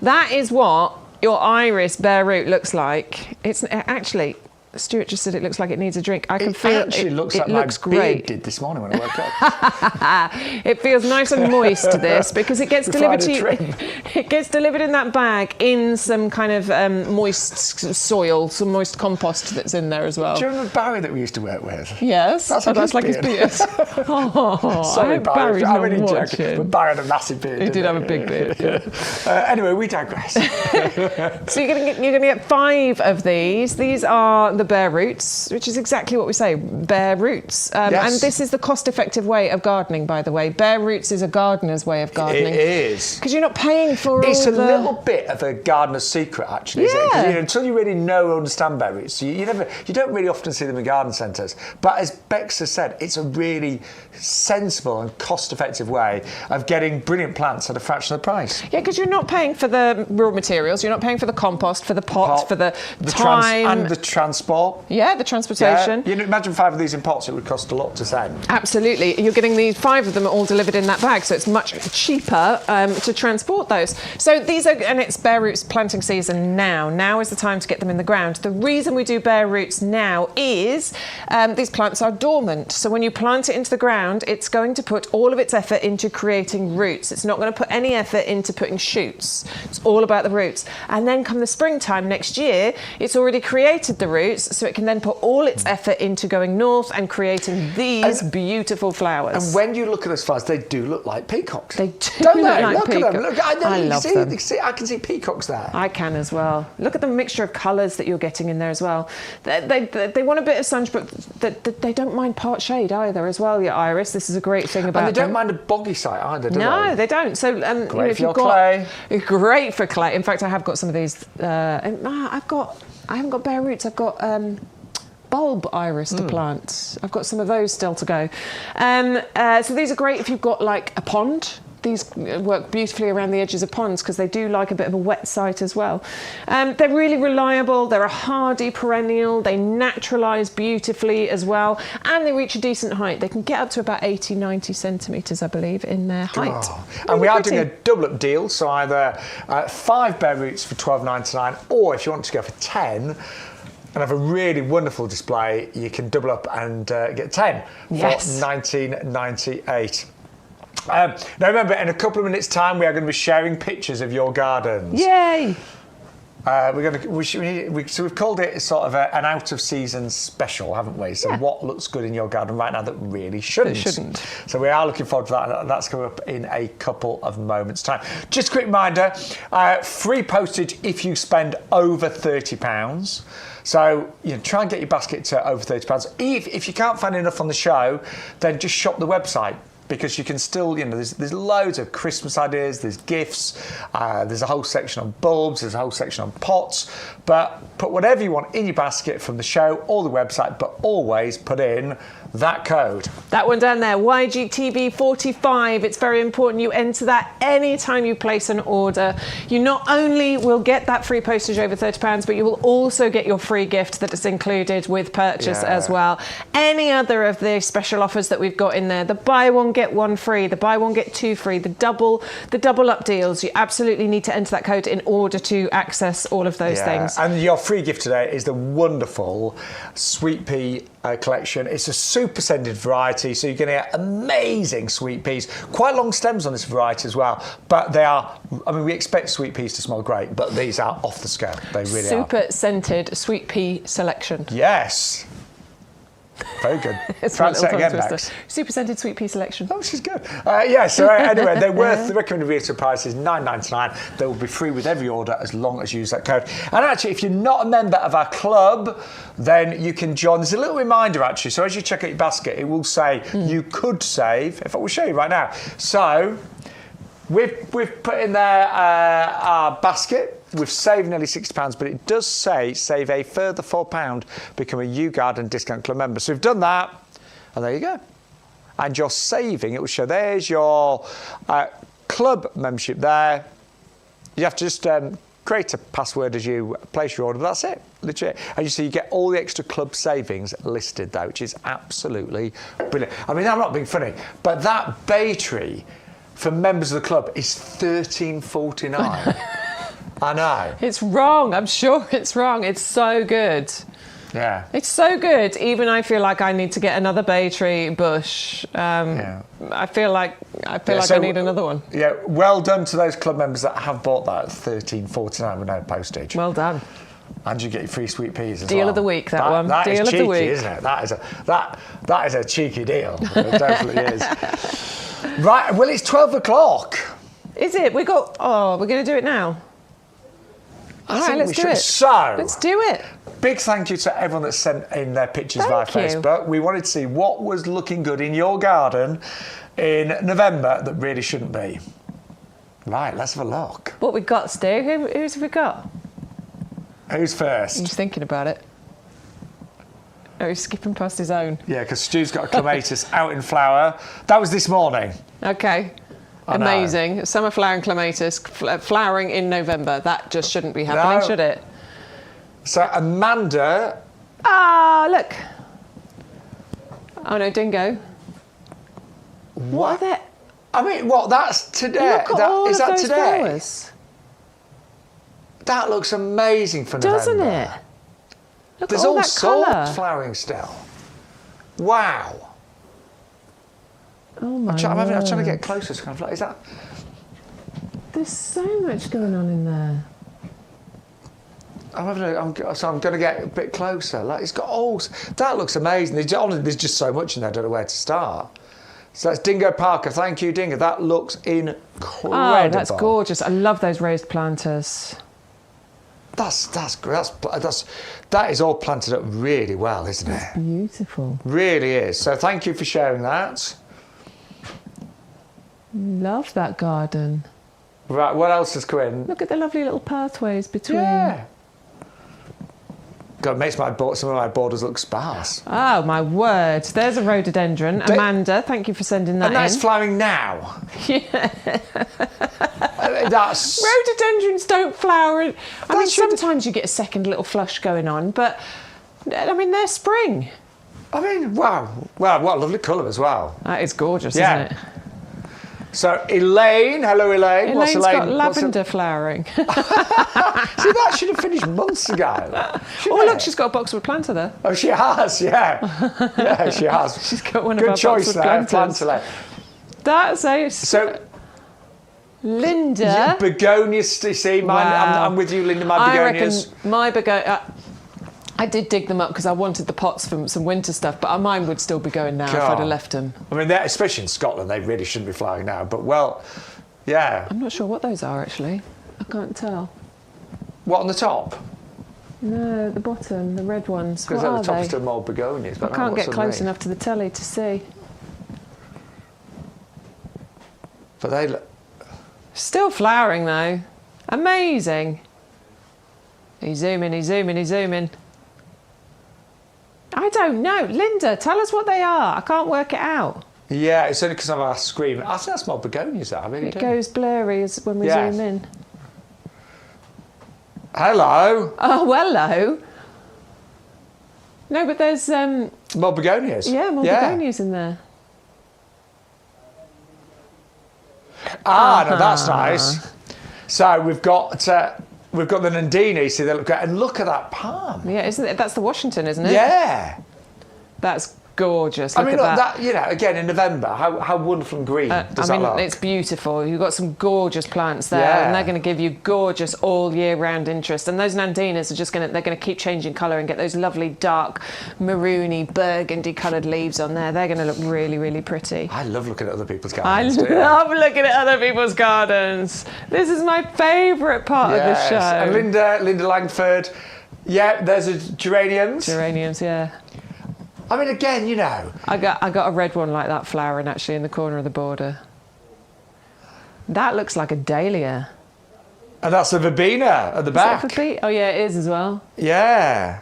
B: That is what your Iris bare root looks like. It's actually, Stuart just said it looks like it needs a drink. I can
A: It
B: feel
A: actually looks
B: it
A: like
B: looks
A: my beard
B: great.
A: did this morning when I woke up.
B: It feels nice and moist, this, because it gets delivered to you.
A: trim.
B: It gets delivered in that bag in some kind of moist soil, some moist compost that's in there as well.
A: Do you remember Barry that we used to work with?
B: Yes,
A: That's
B: like his beard.
A: Sorry, Barry.
B: Barry's
A: I'm
B: not
A: really joking.
B: watching.
A: But Barry had a massive beard.
B: He did
A: didn't
B: have a big beard.
A: Anyway, we digress.
B: So you're going to get 5 of these. These are the bare roots, which is exactly what we say, bare roots.
A: Yes.
B: And this is the cost-effective way of gardening, by the way. Bare roots is a gardener's way of gardening.
A: It is.
B: Because you're not paying for
A: It's
B: all
A: a
B: the...
A: little bit of a gardener's secret, actually, isn't it? 'Cause, until you really know or understand bare roots, you don't really often see them in garden centres. But as Bex has said, it's a really sensible and cost-effective way of getting brilliant plants at a fraction of the price.
B: Yeah, because you're not paying for the raw materials, you're not paying for the compost, for the pot, for the time.
A: And the transport.
B: Yeah, the transportation.
A: Yeah. Imagine 5 of these in pots, it would cost a lot to send.
B: Absolutely. You're getting these 5 of them all delivered in that bag, so it's much cheaper to transport those. So these are, and it's bare roots planting season now. Now is the time to get them in the ground. The reason we do bare roots now is these plants are dormant. So when you plant it into the ground, it's going to put all of its effort into creating roots. It's not going to put any effort into putting shoots. It's all about the roots. And then come the springtime next year, it's already created the roots, so it can then put all its effort into going north and creating these beautiful flowers.
A: And when you look at those flowers, they do look like peacocks.
B: They do
A: Don't
B: look
A: they?
B: like
A: Look
B: peacocks.
A: at them. Look,
B: I love them.
A: I can see peacocks there.
B: I can as well. Look at the mixture of colours that you're getting in there as well. They want a bit of sunshine, but they don't mind part shade either as well, your Iris. This is a great thing about
A: And they don't
B: them.
A: mind a boggy site either, do they?
B: No, they don't. So
A: Great
B: if
A: for
B: you've
A: your
B: got
A: clay.
B: Great for clay. In fact, I have got some of these. I haven't got bare roots. I've got bulb iris to plant. I've got some of those still to go. So these are great if you've got like a pond. These work beautifully around the edges of ponds because they do like a bit of a wet site as well. They're really reliable. They're a hardy perennial. They naturalise beautifully as well. And they reach a decent height. They can get up to about 80, 90 centimetres, I believe, in their height.
A: Oh.
B: Really
A: And we are
B: pretty.
A: doing a double-up deal, so either 5 bare roots for $12.99, or if you want to go for 10 and have a really wonderful display, you can double up and get 10 for $19.98. Now remember, in a couple of minutes' time, we are going to be sharing pictures of your gardens.
B: Yay!
A: So we've called it sort of an out-of-season special, haven't we? So what looks good in your garden right now that really shouldn't?
B: It shouldn't.
A: So we are looking forward to that. That's coming up in a couple of moments' time. Just a quick reminder, free postage if you spend over £30. So try and get your basket to over £30. If you can't find enough on the show, then just shop the website. Because you can still, there's loads of Christmas ideas, there's gifts, there's a whole section on bulbs, there's a whole section on pots. But put whatever you want in your basket from the show or the website, but always put in that code.
B: That one down there, YGTB45. It's very important you enter that anytime you place an order. You not only will get that free postage over £30, but you will also get your free gift that is included with purchase as well. Any other of the special offers that we've got in there, the buy one, get one free, the buy one, get two free, the double up deals, you absolutely need to enter that code in order to access all of those things.
A: And your free gift today is the wonderful sweet pea collection. It's a super scented variety, so you're going to get amazing sweet peas. Quite long stems on this variety as well, but they are, we expect sweet peas to smell great, but these are off the scale. They really are.
B: Super scented sweet pea selection.
A: Yes. Very good.
B: It's
A: Try and say it again, Bex.
B: Super scented sweet pea selection.
A: Oh, she's good. So anyway, they're worth, the recommended retail price is $9.99. They will be free with every order as long as you use that code. And actually, if you're not a member of our club, then you can join. There's a little reminder, actually. So as you check out your basket, it will say you could save. In fact, we'll show you right now. So we've put in there our basket. We've saved nearly £60, but it does say save a further £4, become a YouGarden Discount Club member. So we've done that, and there you go. And you're saving, it will show there's your club membership there. You have to just create a password as you place your order. That's it, legit. And you see, you get all the extra club savings listed there, which is absolutely brilliant. I'm not being funny, but that bay tree for members of the club is $13.49. I know.
B: It's wrong. I'm sure it's wrong. It's so good.
A: Yeah.
B: It's so good. Even I feel like I need to get another bay tree bush. I feel like I need another one.
A: Yeah, well done to those club members that have bought that at $13.49 with no postage.
B: Well done.
A: And you get your free sweet peas as well.
B: Deal of the week, that one.
A: That
B: Deal
A: is
B: of
A: cheeky,
B: the week,
A: isn't it? That is a cheeky deal. It definitely is. Right, well, it's 12 o'clock.
B: Is it? We're going to do it now. All right, let's do it.
A: So,
B: let's do it.
A: Big thank you to everyone that sent in their pictures via Facebook. We wanted to see what was looking good in your garden in November that really shouldn't be. Right, let's have a look.
B: What we got, Stu? Who's have we got?
A: Who's first?
B: He's thinking about it. Oh, he's skipping past his own.
A: Yeah, because Stu's got a clematis out in flower. That was this morning.
B: Okay. Amazing. Summer flowering clematis, flowering in November. That just shouldn't be happening, should it?
A: So, Amanda...
B: Ah, look. Oh, no, dingo. What are they?
A: I mean, what? That's today.
B: Look at all
A: is
B: of
A: that
B: those
A: today?
B: flowers.
A: That looks amazing for November.
B: Doesn't it? Look
A: There's
B: at all
A: all
B: that
A: sorts
B: colour.
A: flowering still. Wow.
B: Oh my
A: I'm trying to
B: word.
A: get closer. Is that?
B: There's so much going on in there.
A: I'm going to get a bit closer. Like, it's got all. That looks amazing. There's just so much in there. I don't know where to start. So that's Dingo Parker. Thank you, Dingo. That looks incredible.
B: Oh, that's gorgeous. I love those raised planters.
A: That is all planted up really well, isn't it?
B: Beautiful.
A: Really is. So thank you for sharing that.
B: Love that garden.
A: Right, what else has come in?
B: Look at the lovely little pathways between.
A: Yeah. God, it makes some of my borders look sparse.
B: Oh, my word. There's a rhododendron. Amanda, thank you for sending that in.
A: And that's flowering now.
B: Yeah.
A: That's...
B: Rhododendrons don't flower. I mean, sometimes you get a second little flush going on, but, I mean, they're spring.
A: I mean, wow. Well, what a lovely colour as well.
B: That is gorgeous,
A: Yeah.
B: isn't it?
A: So, Elaine. Hello, Elaine.
B: Elaine's got lavender flowering.
A: See, that should have finished months ago.
B: Look, she's got a boxwood planter there.
A: Oh, she has, yeah. Yeah, she has.
B: She's got one of
A: Good
B: our
A: choice
B: boxwood
A: there,
B: planters.
A: planter.
B: That's a...
A: So...
B: Linda.
A: Begonias, you see, I'm with you, Linda, my begonias.
B: I reckon my begonia... I did dig them up because I wanted the pots from some winter stuff, but mine would still be going now if I'd have left them.
A: I mean, especially in Scotland, they really shouldn't be flowering now, but well, yeah.
B: I'm not sure what those are, actually. I can't tell.
A: What, on the top?
B: No, at the bottom, the red ones.
A: Because at the top are still more begonias.
B: I can't get close enough to the telly to see.
A: But they look...
B: Still flowering, though. Amazing. He's zooming, he's zooming, he's zooming. I don't know. Linda, tell us what they are. I can't work it out.
A: Yeah, it's only because of our screen. I think that's more begonias, that. I really do.
B: It goes blurry when we zoom in.
A: Hello.
B: Oh, hello. No, but there's...
A: more begonias.
B: Yeah, more begonias in there.
A: Ah, no, that's nice. So we've got the Nandini. See, they look great. And look at that palm.
B: Yeah, isn't it? That's the Washington, isn't it?
A: Yeah.
B: That's gorgeous.
A: Look at that. You know, again in November, how wonderful and green does that look?
B: It's beautiful. You've got some gorgeous plants there, and they're going to give you gorgeous all year round interest. And those Nandinas are they're going to keep changing colour and get those lovely dark maroony burgundy coloured leaves on there. They're going to look really, really pretty.
A: I love looking at other people's gardens.
B: I love looking at other people's gardens. This is my favourite part of the show.
A: And Linda Langford. Yeah, there's geraniums.
B: Geraniums, yeah.
A: I mean, again, you know.
B: I got a red one like that flowering actually in the corner of the border. That looks like a dahlia.
A: And that's a verbena at the back.
B: Oh yeah, it is as well.
A: Yeah.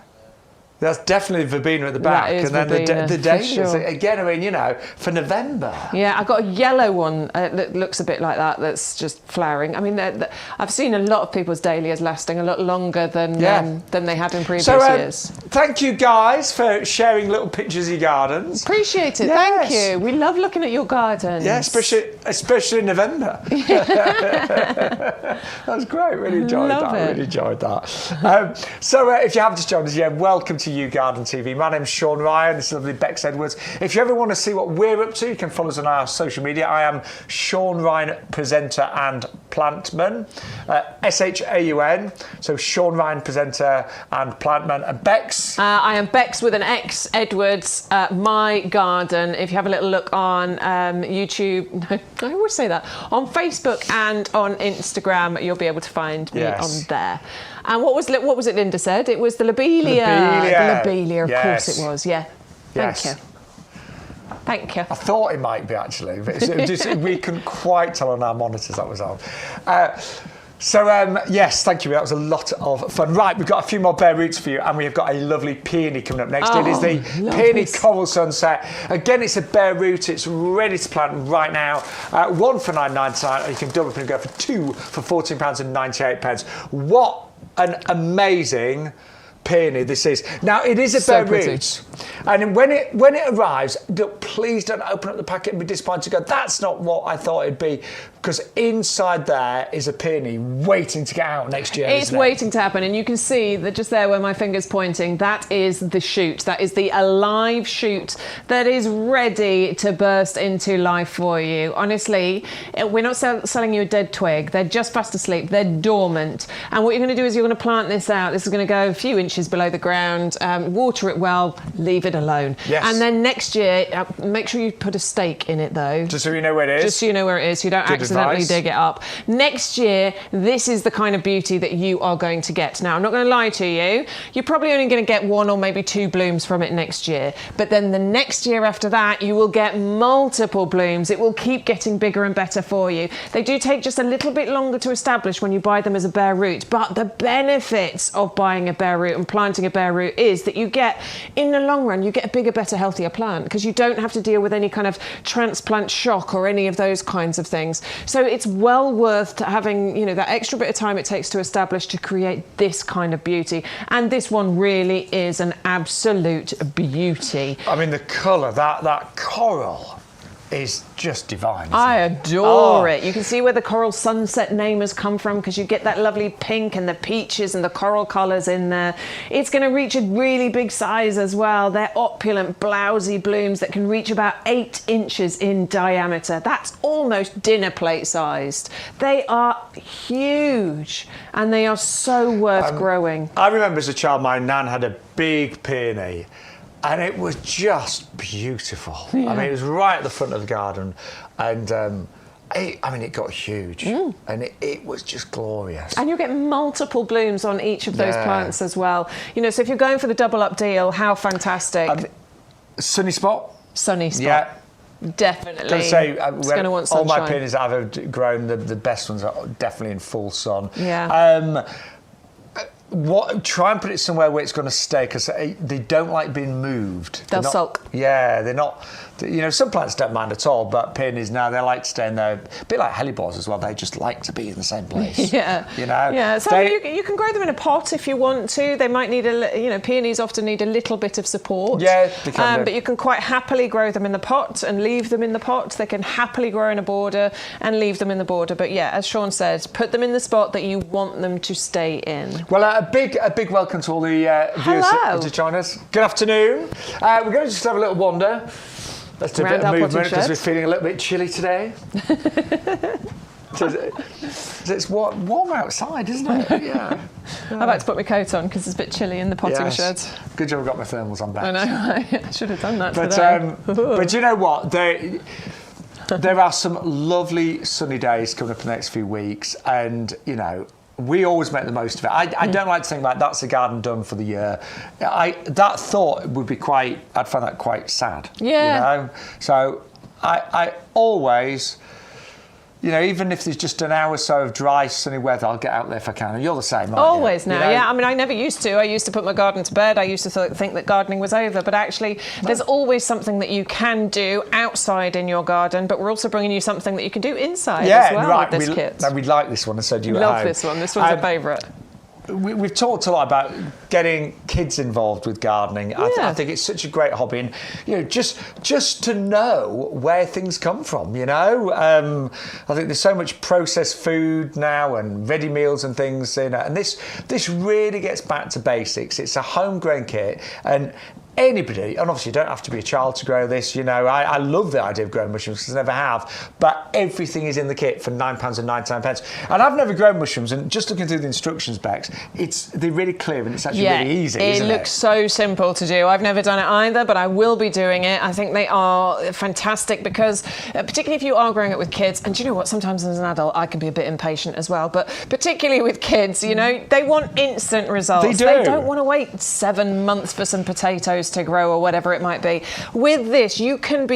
A: That's definitely verbena at the back.
B: That is
A: and then
B: verbena,
A: the dahlias.
B: sure.
A: Again, I mean, you know, for November.
B: Yeah, I got a yellow one that looks a bit like that, that's just flowering. I mean, I've seen a lot of people's dahlias lasting a lot longer than they had in previous years.
A: Thank you guys for sharing little pictures of your gardens.
B: Appreciate it,
A: Yes.
B: thank you. We love looking at your gardens.
A: Yeah, especially in November. That was great, really enjoyed that. Really enjoyed that. So if you have just joined us, welcome to YouGarden TV. My name's Shaun Ryan. This is lovely Bex Edwards. If you ever want to see what we're up to, you can follow us on our social media. I am Shaun Ryan, presenter and plantman. SHAUN. So Shaun Ryan, presenter and plantman. And Bex?
B: I am Bex with an X, Edwards, My Garden. If you have a little look on YouTube, no, I always say that, on Facebook and on Instagram, you'll be able to find me on there. And what was it Linda said? It was the lobelia. The lobelia, of course it was, yeah. Thank you. Thank you.
A: I thought it might be, actually, but we couldn't quite tell on our monitors that was on. Yes, thank you. That was a lot of fun. Right, we've got a few more bare roots for you, and we have got a lovely peony coming up next. It is the Peony Coral Sunset. Again, it's a bare root. It's ready to plant right now. One for £9.99. You can double up and go for two for £14.98. What an amazing peony this is. Now, it is a bare root, and when it arrives, please don't open up the packet and be disappointed to go, that's not what I thought it'd be, because inside there is a peony waiting to get out next year.
B: It's waiting to happen, and you can see that just there where my finger's pointing, that is the shoot. That is the alive shoot that is ready to burst into life for you. Honestly, we're not selling you a dead twig. They're just fast asleep. They're dormant. And what you're going to do is you're going to plant this out. This is going to go a few inches below the ground, water it well, leave it alone.
A: Yes.
B: And then next year, make sure you put a stake in it, though.
A: Just so you know where it is.
B: Just so you know where it is, so you don't accidentally dig it up. Next year, this is the kind of beauty that you are going to get. Now, I'm not going to lie to you. You're probably only going to get one or maybe two blooms from it next year. But then the next year after that, you will get multiple blooms. It will keep getting bigger and better for you. They do take just a little bit longer to establish when you buy them as a bare root. But the benefits of buying a bare root and planting a bare root is that you get, in the long run, you get a bigger, better, healthier plant, because you don't have to deal with any kind of transplant shock or any of those kinds of things. So it's well worth having, you know, that extra bit of time it takes to establish to create this kind of beauty. And this one really is an absolute beauty.
A: I mean, the colour, that coral is just divine.
B: I adore it. You can see where the Coral Sunset name has come from, because you get that lovely pink and the peaches and the coral colours in there. It's going to reach a really big size as well. They're opulent, blousy blooms that can reach about 8 inches in diameter. That's almost dinner plate sized. They are huge, and they are so worth growing.
A: I remember as a child, my nan had a big peony, and it was just beautiful. Yeah. I mean, it was right at the front of the garden, and it got huge, and it was just glorious. And
B: you'll get multiple blooms on each of those plants as well. You know, so if you're going for the double up deal, how fantastic.
A: Sunny spot?
B: Sunny spot.
A: Yeah.
B: Definitely.
A: It's
B: going to want sunshine.
A: All my peonies that I've ever grown, the best ones are definitely in full sun.
B: Yeah.
A: Try and put it somewhere where it's going to stay, because they don't like being moved.
B: They'll sulk.
A: Yeah, they're not. You know, some plants don't mind at all, but peonies now, they like to stay in there. A bit like hellebores as well. They just like to be in the same place.
B: Yeah.
A: You know.
B: Yeah. So you can grow them in a pot if you want to. They might need peonies often need a little bit of support.
A: Yeah. They can,
B: but you can quite happily grow them in the pot and leave them in the pot. They can happily grow in a border and leave them in the border. But yeah, as Shaun said, put them in the spot that you want them to stay in.
A: Well, a big welcome to all the viewers to join us. Good afternoon. We're going to just have a little wander. Let's do a bit of movement, because we're feeling a little bit chilly today. It's warm outside, isn't it? Yeah.
B: I've had to put my coat on because it's a bit chilly in the potting shed.
A: Good job I've got my thermals on back.
B: I know, I should have done that today.
A: But you know what? There are some lovely sunny days coming up in the next few weeks, and, you know, we always make the most of it. I don't like to think like that's the garden done for the year. That thought would be I'd find that quite sad.
B: Yeah.
A: You know? So I always, you know, even if there's just an hour or so of dry, sunny weather, I'll get out there if I can. And you're the same, aren't you?
B: Always now,
A: you know?
B: yeah. I mean, I never used to. I used to put my garden to bed. I used to think that gardening was over. But actually, there's always something that you can do outside in your garden. But we're also bringing you something that you can do inside as well with this kit.
A: No, we like this one. I said you
B: love this one. This one's a favourite.
A: we've talked a lot about getting kids involved with gardening. I think it's such a great hobby, and just to know where things come from. I think there's so much processed food now and ready meals and things. And this really gets back to basics. It's a homegrown kit, and anybody, and obviously you don't have to be a child to grow this. I love the idea of growing mushrooms because I never have, but everything is in the kit for £9.99. And I've never grown mushrooms, and just looking through the instructions, Bex, they're really clear and it's actually really easy.
B: It looks so simple to do. I've never done it either, but I will be doing it. I think they are fantastic because, particularly if you are growing it with kids, and do you know what? Sometimes as an adult, I can be a bit impatient as well, but particularly with kids, they want instant results.
A: They do.
B: They don't want to wait 7 months for some potatoes to grow or whatever it might be. With this, you can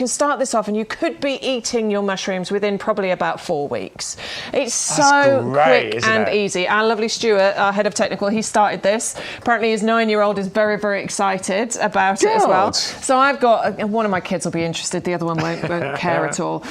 B: start this off and you could be eating your mushrooms within probably about 4 weeks. It's so quick and easy. Our lovely Stuart, our head of technical, he started this. Apparently his 9-year-old is very, very excited about it as well. So I've got, one of my kids will be interested, the other one won't care at all.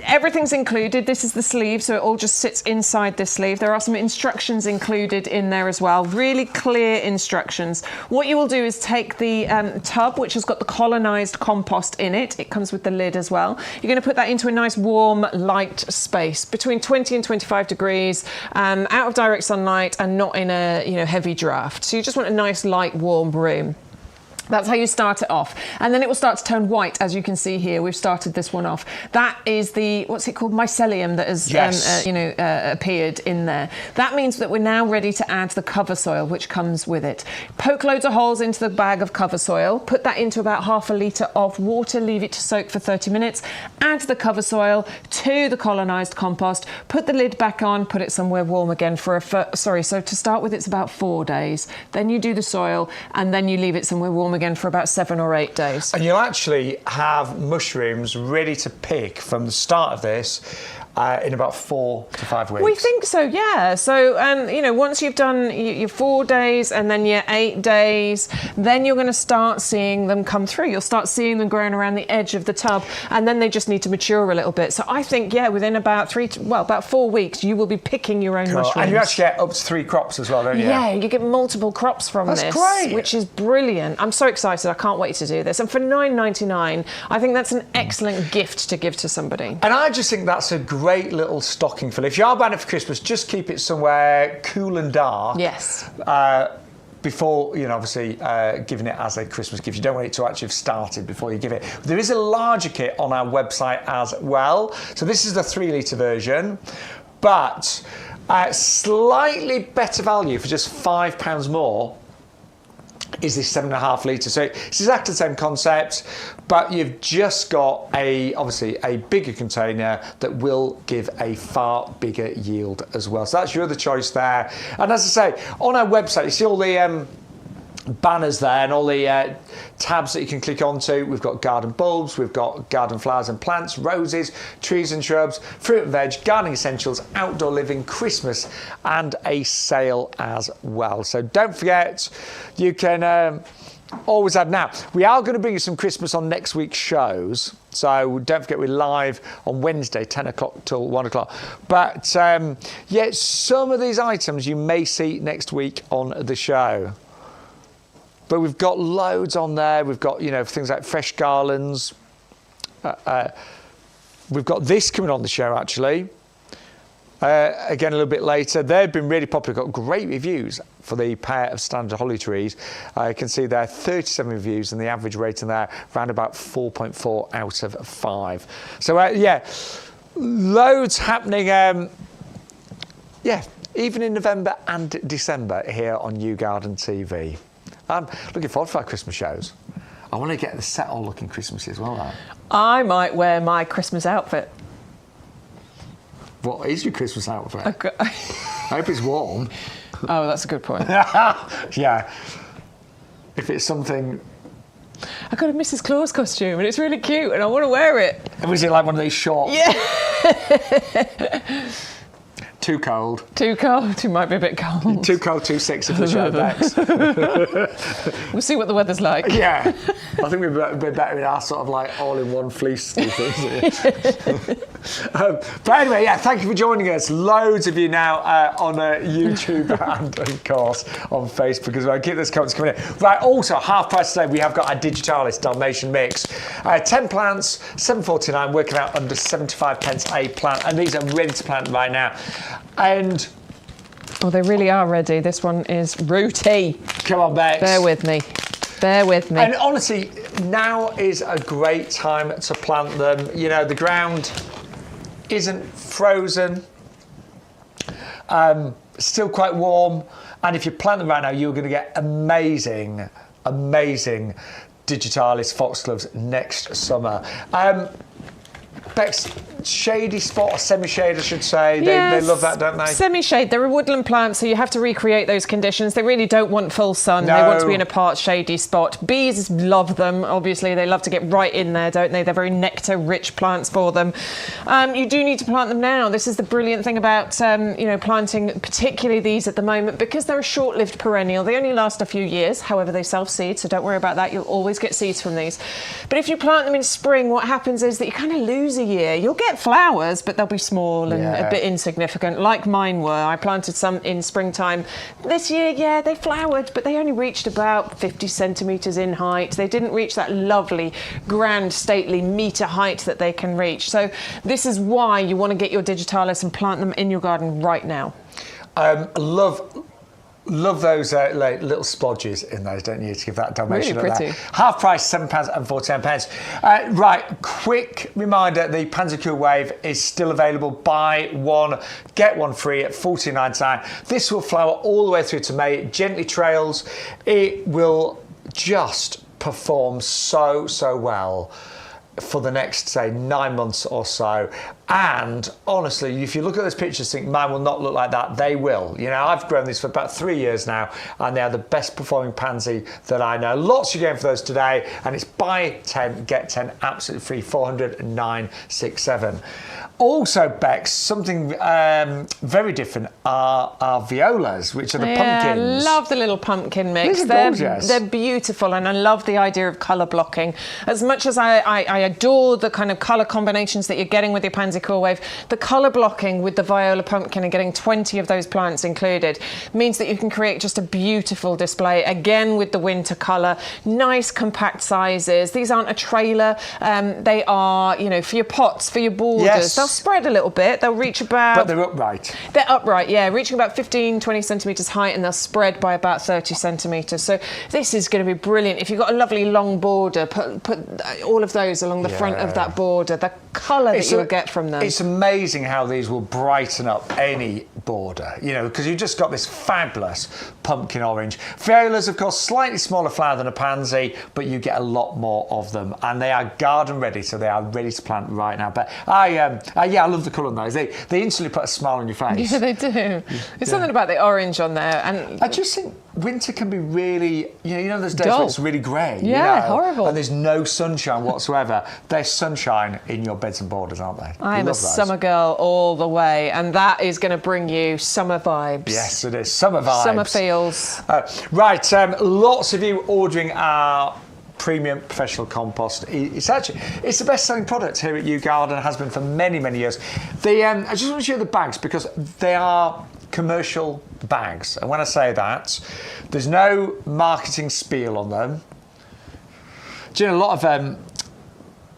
B: Everything's included. This is the sleeve, so it all just sits inside this sleeve. There are some instructions included in there as well. Really clear instructions. What you will do is take the tub, which has got the colonised compost in it. It comes with the lid as well. You're going to put that into a nice warm, light space between 20 and 25 degrees, out of direct sunlight and not in a heavy draft. So you just want a nice, light, warm room. That's how you start it off. And then it will start to turn white, as you can see here. We've started this one off. That is the, what's it called, mycelium that has appeared in there. That means that we're now ready to add the cover soil, which comes with it. Poke loads of holes into the bag of cover soil, put that into about half a litre of water, leave it to soak for 30 minutes, add the cover soil to the colonised compost, put the lid back on, put it somewhere warm again so to start with it's about 4 days. Then you do the soil and then you leave it somewhere warm again for about 7 or 8 days.
A: And you'll actually have mushrooms ready to pick from the start of this in about 4 to 5 weeks.
B: We think so, yeah. So, once you've done your 4 days and then your 8 days, then you're going to start seeing them come through. You'll start seeing them growing around the edge of the tub, and then they just need to mature a little bit. So I think, within about 4 weeks, you will be picking your own mushrooms. And
A: you actually get up to 3 crops as well, don't you?
B: Yeah, you get multiple crops from this.
A: That's great.
B: Which is brilliant. I'm so excited. I can't wait to do this. And for £9.99, I think that's an excellent gift to give to somebody. And
A: I just think that's a great little stocking filler. If you are buying it for Christmas, just keep it somewhere cool and dark.
B: Yes.
A: Before, obviously giving it as a Christmas gift. You don't want it to actually have started before you give it. There is a larger kit on our website as well. So this is the 3 litre version, but slightly better value for just £5 more is this 7.5 litre. So it's exactly the same concept, but you've just got obviously a bigger container that will give a far bigger yield as well. So that's your other choice there. And as I say, on our website, you see all the banners there and all the tabs that you can click onto. We've got garden bulbs, we've got garden flowers and plants, roses, trees and shrubs, fruit and veg, gardening essentials, outdoor living, Christmas, and a sale as well. So don't forget, you can always add. Now, we are going to bring you some Christmas on next week's shows. So don't forget, we're live on Wednesday, 10 o'clock till 1 o'clock. But some of these items you may see next week on the show. But we've got loads on there. We've got, things like fresh garlands. We've got this coming on the show, actually. Again, a little bit later. They've been really popular. Got great reviews for the pair of standard holly trees. You can see there 37 reviews, and the average rating there around about 4.4 out of 5. So, loads happening. Even in November and December here on YouGarden TV. I'm looking forward to our Christmas shows. I want to get the set all looking Christmassy as well.
B: I might wear my Christmas outfit.
A: What is your Christmas outfit? I hope it's warm.
B: Oh, that's a good point.
A: Yeah. If it's something...
B: I got a Mrs. Claus costume and it's really cute and I want to wear it.
A: And was it like one of these shorts?
B: Yeah.
A: Too cold.
B: Too cold. It might be a bit cold.
A: Too cold, too sexy for the show, Bex.
B: We'll see what the weather's like.
A: Yeah. I think we'd be better in our sort of like all-in-one fleece things. But anyway, yeah, thank you for joining us. Loads of you now on YouTube and, of course, on Facebook, because I keep those comments coming in. Right, also, half price today, we have got our Digitalis Dalmatian mix. 10 plants, $7.49, working out under 75 pence a plant. And these are ready to plant right now. And
B: oh, they really are ready. This one is rooty.
A: Come on, Bex.
B: Bear with me. Bear with me.
A: And honestly, now is a great time to plant them. You know, the ground isn't frozen, still quite warm. And if you plant them right now, you're going to get amazing, amazing Digitalis Foxgloves next summer. Bex, shady spot or semi-shade, I should say. They love that, don't they?
B: Semi-shade. They're a woodland plant, so you have to recreate those conditions. They really don't want full sun.
A: No.
B: They want to be in a part shady spot. Bees love them. Obviously, they love to get right in there, don't they? They're very nectar-rich plants for them. You do need to plant them now. This is the brilliant thing about planting, particularly these at the moment, because they're a short-lived perennial. They only last a few years. However, they self-seed, so don't worry about that. You'll always get seeds from these. But if you plant them in spring, what happens is that you kind of lose a year. You'll get flowers, but they'll be small and a bit insignificant, like mine were. I planted some in springtime. This year, yeah, they flowered, but they only reached about 50 centimetres in height. They didn't reach that lovely, grand, stately metre height that they can reach. So this is why you want to get your Digitalis and plant them in your garden right now.
A: Love those like little splodges in those, don't you, to give that Dalmatian
B: really pretty.
A: Half price, £7.14. Right, quick reminder, the Pansy Cool Wave is still available. Buy one, get one free at $14.99. This will flower all the way through to May. It gently trails. It will just perform so well for the next, say, 9 months or so. And honestly, if you look at those pictures, think mine will not look like that. They will. You know, I've grown these for about 3 years now, and they are the best performing pansy that I know. Lots you're going for those today, and it's buy 10, get 10, absolutely free, 400,967. Also, Bex, something very different are violas, which are the pumpkins.
B: I love the little pumpkin mix.
A: These are gorgeous.
B: They're beautiful, and I love the idea of colour blocking. As much as I adore the kind of colour combinations that you're getting with your Pansy Cool Wave, the colour blocking with the viola pumpkin and getting 20 of those plants included means that you can create just a beautiful display, again with the winter colour, nice compact sizes. These aren't a trailer. They are, you know, for your pots, for your borders.
A: Yes.
B: They'll spread a little bit. They'll reach about...
A: But they're upright.
B: They're upright, yeah, reaching about 15, 20 centimetres height, and they'll spread by about 30 centimetres. So this is going to be brilliant. If you've got a lovely long border, put all of those along the front of that border. The colour that you'll get from them.
A: It's amazing how these will brighten up any border, you know, because you've just got this fabulous pumpkin orange. Violas, of course, slightly smaller flower than a pansy, but you get a lot more of them, and they are garden ready, so they are ready to plant right now. But I love the colour on those. They instantly put a smile on your face.
B: Yeah, they do. There's something about the orange on there, and
A: I just think winter can be really, you know, there's days
B: dull.
A: where it's really grey.
B: Yeah,
A: you know,
B: horrible.
A: And there's no sunshine whatsoever. There's sunshine in your beds and borders, aren't they?
B: I am a summer girl all the way, and that is going to bring you summer vibes.
A: Yes, it is. Summer vibes.
B: Summer feels.
A: Right, lots of you ordering our premium professional compost. It's the best selling product here at YouGarden, has been for many years. I just want to show you the bags because they are commercial bags, and when I say that, there's no marketing spiel on them. Do you know, a lot of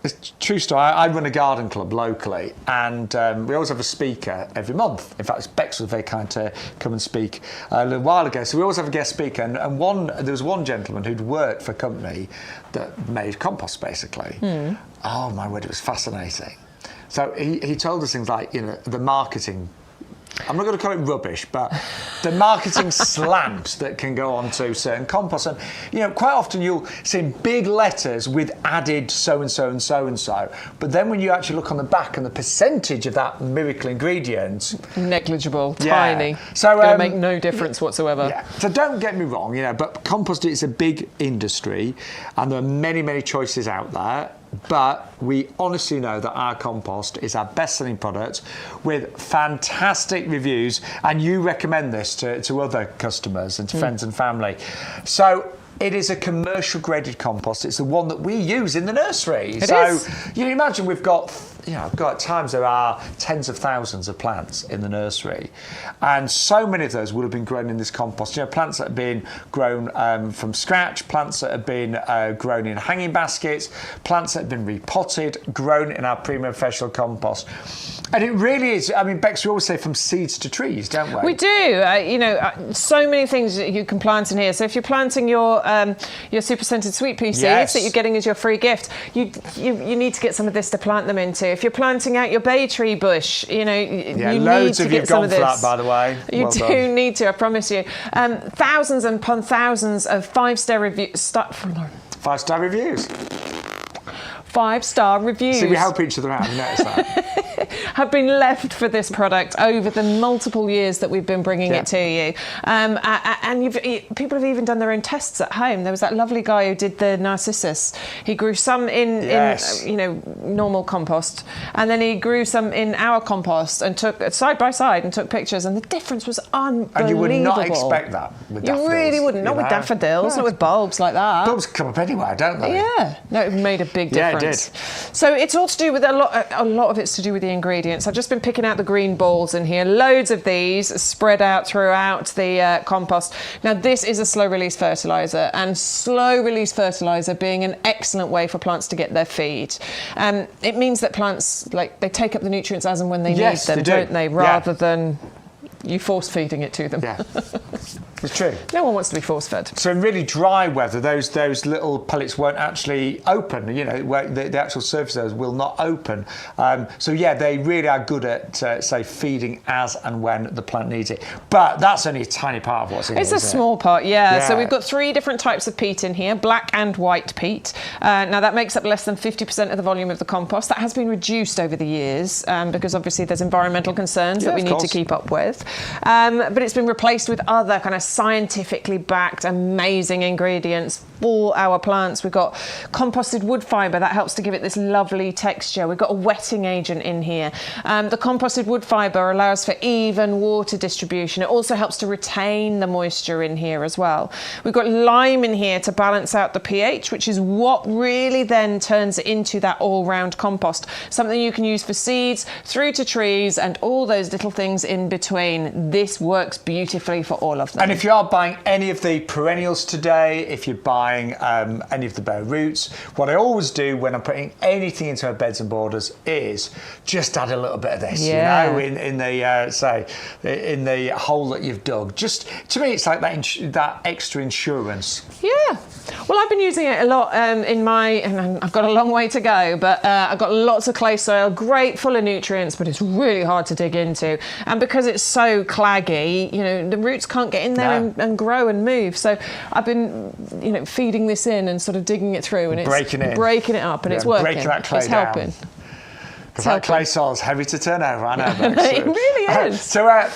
A: it's true story. I run a garden club locally, and we always have a speaker every month. In fact, Bex was very kind to come and speak a little while ago. So we always have a guest speaker, and there was one gentleman who'd worked for a company that made compost, basically. Oh my word, it was fascinating. So he told us things like, you know, the marketing. I'm not going to call it rubbish, but the marketing slant that can go on to certain compost. And, you know, quite often you'll see big letters with added so-and-so and so-and-so. But then when you actually look on the back and the percentage of that miracle ingredient...
B: negligible, tiny.
A: So,
B: it's going to make no difference whatsoever.
A: Yeah. So don't get me wrong, you know, but compost is a big industry and there are many choices out there. But we honestly know that our compost is our best-selling product with fantastic reviews, and you recommend this to other customers and to friends and family. So it is a commercial graded compost. It's the one that we use in the nursery. So you imagine we've got, at times there are tens of thousands of plants in the nursery, and so many of those would have been grown in this compost. Plants that have been grown from scratch, plants that have been grown in hanging baskets, plants that have been repotted, grown in our Primula professional compost. And it really is, I mean, Bex, we always say from seeds to trees, don't we?
B: We do. So many things that you can plant in here. So if you're planting your super scented sweet pea seeds that you're getting as your free gift, you need to get some of this to plant them into. If you're planting out your bay tree bush, you need to get some of this.
A: Loads of you have gone for that, by the way.
B: You do need to, I promise you. Thousands and upon thousands of 5-star reviews.
A: 5-star reviews.
B: 5-star reviews.
A: See, we help each other out. Have you noticed that?
B: Have been left for this product over the multiple years that we've been bringing it to you. And people have even done their own tests at home. There was that lovely guy who did the Narcissus. He grew some in normal compost, and then he grew some in our compost and took side by side and took pictures, and the difference was unbelievable.
A: And you would not expect that with daffodils.
B: You really wouldn't. Not with daffodils, not with bulbs like that.
A: Bulbs come up anywhere, don't they?
B: Yeah. No, it made a big difference.
A: Yeah, it did.
B: So it's all to do with a lot of it's to do with the ingredients. I've just been picking out the green balls in here. Loads of these spread out throughout the compost. Now, this is a slow-release fertiliser, and slow-release fertiliser being an excellent way for plants to get their feed. It means that plants, they take up the nutrients as and when they need them, don't they? Rather than you force feeding it to them.
A: Yeah, it's true.
B: No one wants to be force fed.
A: So in really dry weather, those little pellets won't actually open. Where the actual surface of those will not open. So yeah, they really are good at say feeding as and when the plant needs it. But that's only a tiny part of what's in here.
B: It's a small part, yeah. So we've got 3 different types of peat in here: black and white peat. Now that makes up less than 50% of the volume of the compost. That has been reduced over the years because obviously there's environmental concerns that we need to keep up with. But it's been replaced with other kind of scientifically backed amazing ingredients for our plants. We've got composted wood fibre that helps to give it this lovely texture. We've got a wetting agent in here. The composted wood fibre allows for even water distribution. It also helps to retain the moisture in here as well. We've got lime in here to balance out the pH, which is what really then turns it into that all-round compost. Something you can use for seeds, through to trees, and all those little things in between. This works beautifully for all of them.
A: And if you are buying any of the perennials today, if you're buying any of the bare roots, what I always do when I'm putting anything into my beds and borders is just add a little bit of this, in the hole that you've dug. Just to me, it's like that extra insurance.
B: Yeah. Well, I've been using it a lot and I've got a long way to go, but I've got lots of clay soil, great, full of nutrients, but it's really hard to dig into. And because it's so claggy, the roots can't get in there and grow and move. So I've been, feeding this in and sort of digging it through, and it's breaking it up, and it's working.
A: Breaking that clay
B: it's helping.
A: Because that clay soil is heavy to turn over, I know.
B: It really is.
A: So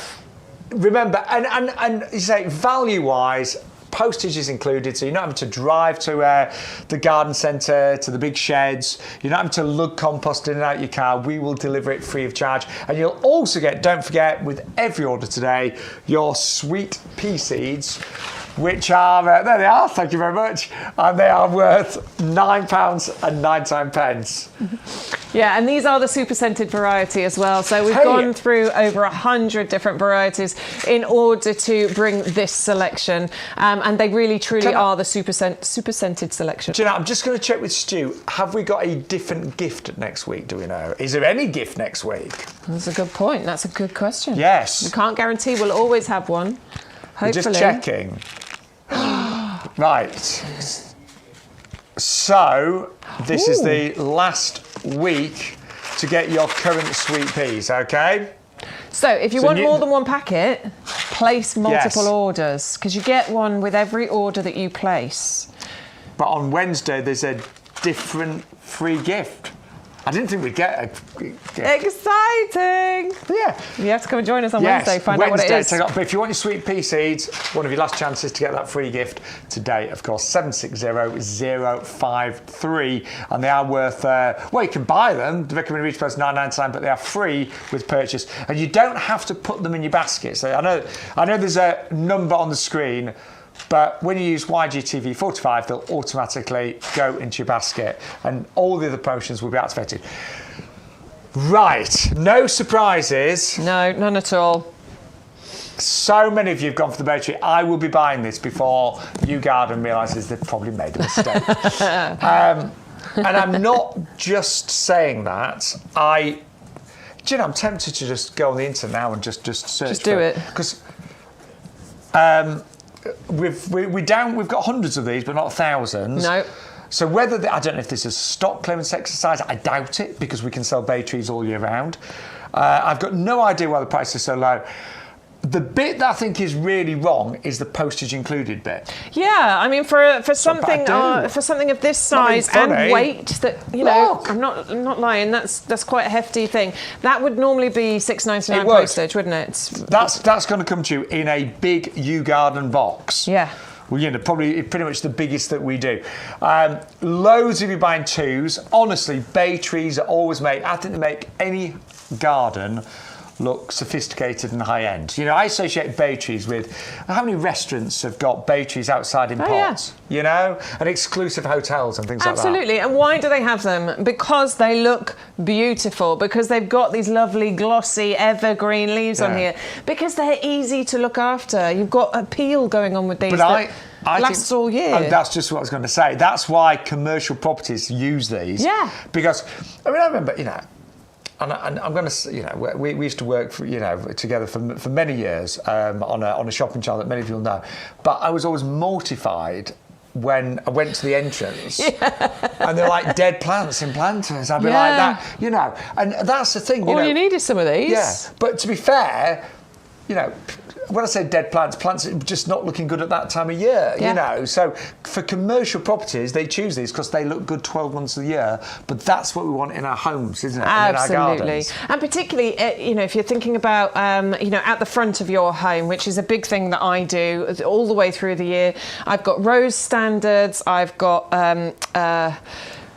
A: remember, and you say value-wise, postage is included, so you're not having to drive to the garden centre, to the big sheds. You're not having to lug compost in and out your car. We will deliver it free of charge. And you'll also get, don't forget, with every order today, your sweet pea seeds, which are, there they are, thank you very much, and they are worth £9.99.
B: Yeah, and these are the super scented variety as well. So we've gone through over 100 different varieties in order to bring this selection, and they really truly are the super scented selection.
A: Do you know, I'm just going to check with Stu, have we got a different gift next week, do we know? Is there any gift next week?
B: That's a good point, that's a good question.
A: Yes.
B: We can't guarantee we'll always have one. Hopefully.
A: Just checking. Right. So, this is the last week to get your current sweet peas, okay?
B: So, if you want more than one packet, place multiple orders, because you get one with every order that you place.
A: But on Wednesday, there's a different free gift. I didn't think we'd get a gift.
B: Exciting!
A: Yeah.
B: You have to come and join us on Wednesday, find out what it is.
A: But if you want your sweet pea seeds, one of your last chances to get that free gift today, of course, 760053. And they are worth, well, you can buy them. The recommended retail price is $9.99, but they are free with purchase. And you don't have to put them in your basket. So I know there's a number on the screen, but when you use YGTV45, they'll automatically go into your basket and all the other promotions will be activated. Right, no surprises.
B: No, none at all.
A: So many of you have gone for the bay tree. I will be buying this before YouGarden realises they've probably made a mistake. And I'm not just saying that. I'm tempted to just go on the internet now and just search.
B: Just do it.
A: Because we've got hundreds of these, but not thousands.
B: No.
A: So I don't know if this is a stock clearance exercise. I doubt it because we can sell bay trees all year round. I've got no idea why the price is so low. The bit that I think is really wrong is the postage included bit.
B: Yeah, I mean for something of this size and weight, that
A: Look.
B: I'm not lying. That's quite a hefty thing. That would normally be $6.99 postage, wouldn't it?
A: That's going to come to you in a big YouGarden box.
B: Yeah.
A: Well, probably pretty much the biggest that we do. Loads of you buying twos. Honestly, bay trees are always made. I think they make any garden look sophisticated and high end. I associate bay trees with how many restaurants have got bay trees outside in pots, and exclusive hotels and things like that.
B: Absolutely. And why do they have them? Because they look beautiful, because they've got these lovely glossy evergreen leaves on here, because they're easy to look after. You've got a peel going on with these that lasts all year.
A: And that's just what I was going to say. That's why commercial properties use these.
B: Yeah.
A: Because I remember, and I'm going to, we used to work together for many years on a shopping channel that many people know. But I was always mortified when I went to the entrance and they're like dead plants in planters. I'd be like that, and that's the thing.
B: All you need is some of these.
A: Yeah, but to be fair, when I say dead plants are just not looking good at that time of year, So for commercial properties, they choose these because they look good 12 months of the year. But that's what we want in our homes, isn't it?
B: Absolutely.
A: And in our gardens.
B: And particularly, if you're thinking about, at the front of your home, which is a big thing that I do all the way through the year. I've got rose standards. I've got...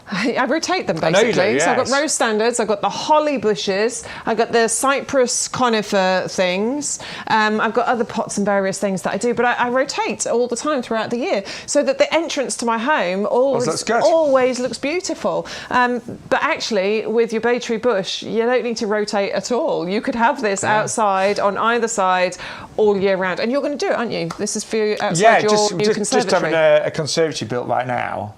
B: I rotate them basically.
A: I know you do, yes.
B: So I've got rose standards, I've got the holly bushes, I've got the cypress conifer things, I've got other pots and various things that I do, but I rotate all the time throughout the year so that the entrance to my home always looks beautiful. But actually, with your bay tree bush, you don't need to rotate at all. You could have this outside on either side all year round, and you're going to do it, aren't you? This is for you outside your new conservatory.
A: Just having a conservatory built right now.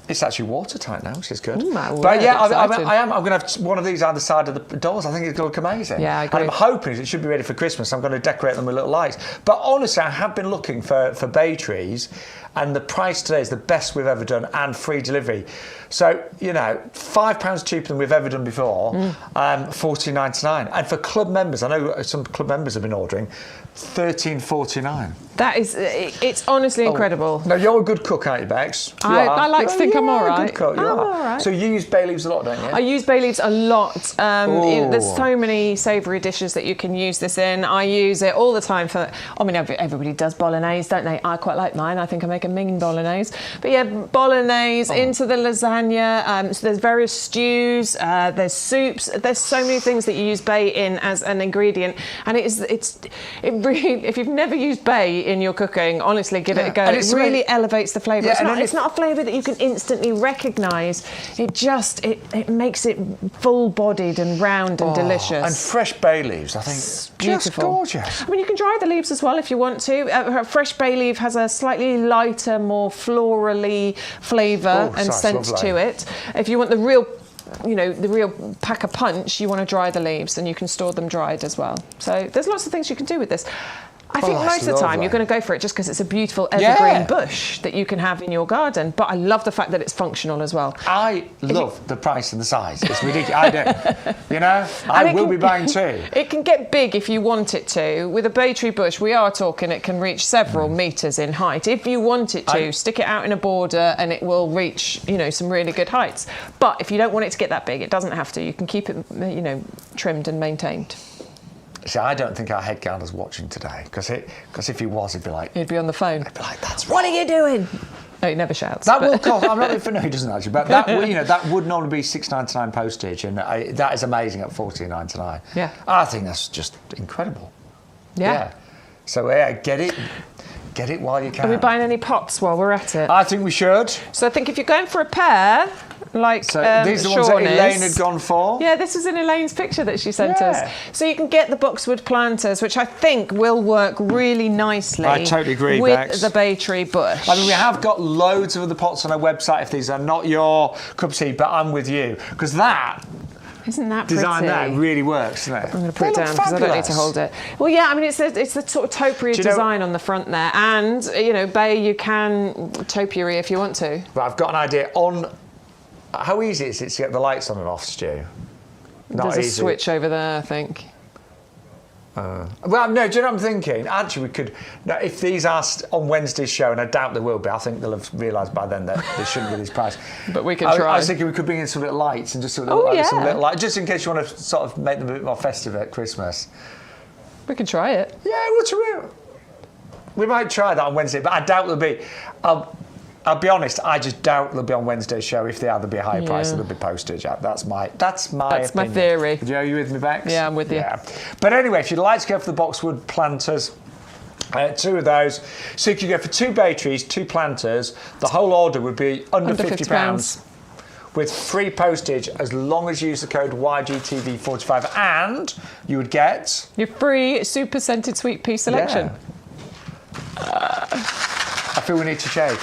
A: It's actually watertight now, which is good.
B: Ooh,
A: but yeah, I'm going to have one of these either side of the doors. I think it's going to look amazing.
B: Yeah, I agree.
A: And I'm hoping it should be ready for Christmas. I'm going to decorate them with little lights. But honestly, I have been looking for bay trees, and the price today is the best we've ever done, and free delivery. So, £5 cheaper than we've ever done before, $14.99. And for club members, I know some club members have been ordering, $13.49.
B: That is, it's honestly incredible.
A: Now, you're a good cook, aren't you, Bex?
B: I like to think I'm all right.
A: Good cook,
B: I'm all right.
A: So you use bay leaves a lot, don't you?
B: I use bay leaves a lot. There's so many savoury dishes that you can use this in. I use it all the time everybody does bolognese, don't they? I quite like mine. I think I make a minging bolognese. But yeah, bolognese into the lasagna. So there's various stews, there's soups. There's so many things that you use bay in as an ingredient. And it really, if you've never used bay in your cooking, honestly, give it a go. It really elevates the flavour. It's not a flavour that you can instantly recognise. It makes it full-bodied and round and delicious.
A: And fresh bay leaves, I think, it's beautiful. Just gorgeous.
B: I mean, you can dry the leaves as well if you want to. Fresh bay leaf has a slightly lighter, more florally flavour scent to it. If you want the real pack a punch, you want to dry the leaves, and you can store them dried as well. So there's lots of things you can do with this. I think most of the time you're going to go for it just because it's a beautiful evergreen bush that you can have in your garden. But I love the fact that it's functional as well.
A: I love the price and the size. It's ridiculous. I do. You know, I will be buying two.
B: It can get big if you want it to. With a bay tree bush, we are talking it can reach several metres in height. If you want it to, stick it out in a border and it will reach, you know, some really good heights. But if you don't want it to get that big, it doesn't have to. You can keep it, you know, trimmed and maintained.
A: See, I don't think our head gardener's watching today, because if he was, he'd be like...
B: He'd be on the phone.
A: He'd be like, that's
B: What are you doing? No, he never shouts.
A: That will cost... I'm not even... No, he doesn't actually. But that, you know, that would normally be $6.99 postage, and that is amazing at $14.99.
B: Yeah.
A: I think that's just incredible.
B: Yeah.
A: So, get it while you can.
B: Are we buying any pots while we're at it?
A: I think we should.
B: So I think if you're going for a pair... Like
A: so these are the ones that Elaine had gone for?
B: Yeah, this was in Elaine's picture that she sent us. So you can get the boxwood planters, which I think will work really nicely.
A: I totally agree,
B: with
A: Bex.
B: the bay tree bush.
A: I mean, we have got loads of other pots on our website if these are not your cup of tea, but I'm with you. Because that...
B: Isn't that
A: design
B: pretty?
A: there really works, doesn't it?
B: I'm going to put it down because I don't need to hold it. Well, yeah, I mean, it's the sort of topiary design on the front there. And, you know, bay, you can topiary if you want to.
A: But I've got an idea on... How easy is it to get the lights on and off, Stu?
B: There's a switch over there, I think.
A: Well, no, do you know what I'm thinking? Actually, we could... No, if these are on Wednesday's show, and I doubt they will be, I think they'll have realised by then that they shouldn't be this price.
B: But we can try.
A: I was thinking we could bring in some little lights and just sort of some little lights, just in case you want to sort of make them a bit more festive at Christmas.
B: We could try it.
A: Yeah, we might try that on Wednesday, but I doubt they'll be... I'll be honest, I just doubt they'll be on Wednesday's show. If they are, they'll be a higher price and they'll be postage. That's my opinion.
B: Theory.
A: Are you with me, Bex?
B: Yeah, I'm with you.
A: Yeah. But anyway, if you'd like to go for the boxwood planters, two of those. So you could go for 2 bay trees, 2 planters. The whole order would be under £50 with free postage as long as you use the code YGTV45, and you would get
B: your free super scented sweet pea selection.
A: Yeah. I feel we need to shave.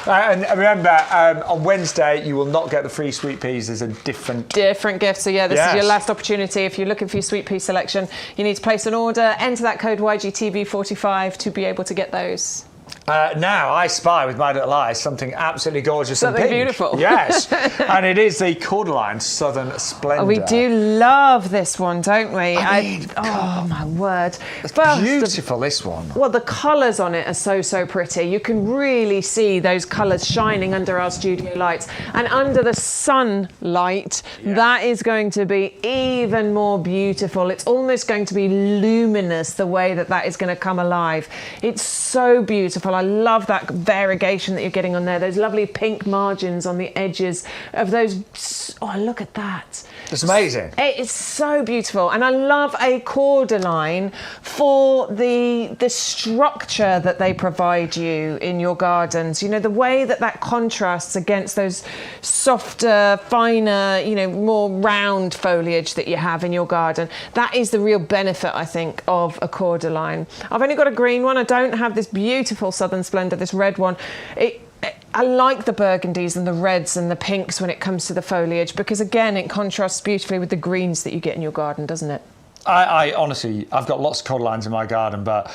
A: And remember, on Wednesday, you will not get the free sweet peas. There's a different
B: gift. So, this is your last opportunity. If you're looking for your sweet pea selection, you need to place an order, enter that code YGTV45 to be able to get those.
A: Now, I spy with my little eyes something absolutely gorgeous
B: and
A: pink.
B: Beautiful.
A: Yes. And it is the Cordyline Southern Splendour.
B: Oh, we do love this one, don't we?
A: Oh,
B: my word.
A: It's beautiful, this one.
B: Well, the colours on it are so pretty. You can really see those colours shining under our studio lights. And under the sunlight, that is going to be even more beautiful. It's almost going to be luminous, the way that is going to come alive. It's so beautiful. I love that variegation that you're getting on there. Those lovely pink margins on the edges of those. Oh, look at that.
A: It's amazing.
B: It is so beautiful. And I love a cordyline for the structure that they provide you in your gardens. You know, the way that contrasts against those softer, finer, you know, more round foliage that you have in your garden. That is the real benefit, I think, of a cordyline. I've only got a green one. I don't have this beautiful Southern Splendour, this red one. I like the burgundies and the reds and the pinks when it comes to the foliage, because again, it contrasts beautifully with the greens that you get in your garden, doesn't it?
A: I honestly, I've got lots of cordyline in my garden, but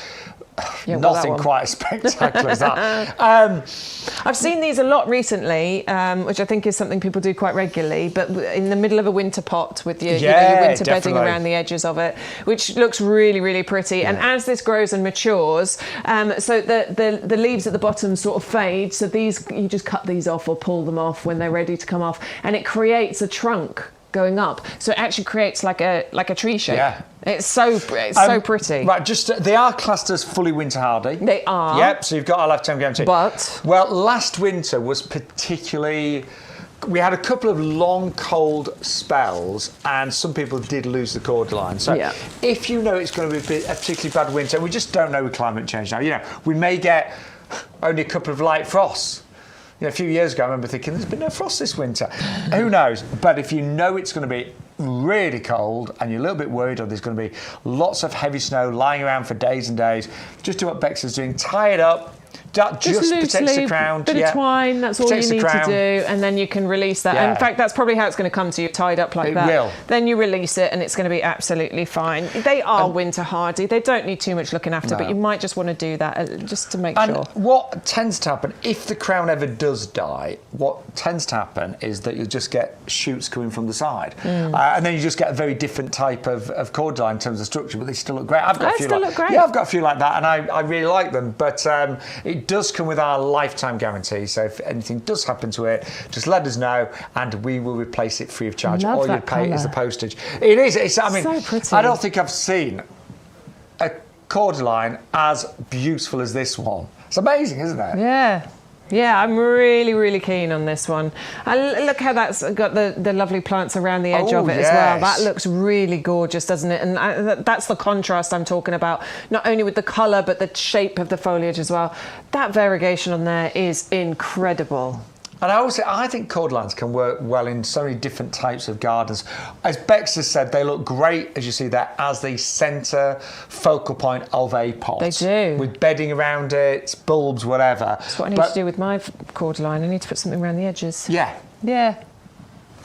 A: nothing quite as spectacular as that.
B: I've seen these a lot recently, which I think is something people do quite regularly, but in the middle of a winter pot with your winter bedding around the edges of it, which looks really pretty. Yeah. And as this grows and matures, so the leaves at the bottom sort of fade, so these, you just cut these off or pull them off when they're ready to come off, and it creates a trunk going up, so it actually creates like a tree shape. Yeah. It's so pretty. Right,
A: they are classed as fully winter hardy.
B: They are.
A: Yep, so you've got a lifetime guarantee.
B: But
A: last winter was particularly... We had a couple of long, cold spells, and some people did lose the cordyline. So if you know it's going to be a particularly bad winter, we just don't know with climate change now. You know, we may get only a couple of light frosts. You know, a few years ago, I remember thinking, there's been no frost this winter. Who knows? But if you know it's going to be really cold and you're a little bit worried, or there's going to be lots of heavy snow lying around for days and days, just do what Bex is doing. Tie it up, That just protects the crown.
B: Bit of twine, that's all you need to do, and then you can release that.
A: Yeah.
B: In fact, that's probably how it's going to come to you, tied up like that.
A: It will.
B: Then you release it, and it's going to be absolutely fine. They are winter hardy. They don't need too much looking after, but you might just want to do that just to make sure.
A: What tends to happen, if the crown ever does die, what tends to happen is that you'll just get shoots coming from the side. And then you just get a very different type of cordyline in terms of structure, but they still look great. I've got a few like that, and I really like them. But it does come with our lifetime guarantee, so if anything does happen to it, just let us know, and we will replace it free of charge. All you pay is the postage. It is. I mean, so pretty. I don't think I've seen a cordyline as beautiful as this one. It's amazing, isn't it?
B: Yeah. Yeah, I'm really, really keen on this one. And look how that's got the lovely plants around the edge of it as well. That looks really gorgeous, doesn't it? And that's the contrast I'm talking about, not only with the colour, but the shape of the foliage as well. That variegation on there is incredible.
A: And I think cordylines can work well in so many different types of gardens. As Bex has said, they look great, as you see there, as the centre focal point of a pot.
B: They do.
A: With bedding around it, bulbs, whatever.
B: That's what I need to do with my cordyline. I need to put something around the edges.
A: Yeah.
B: Yeah.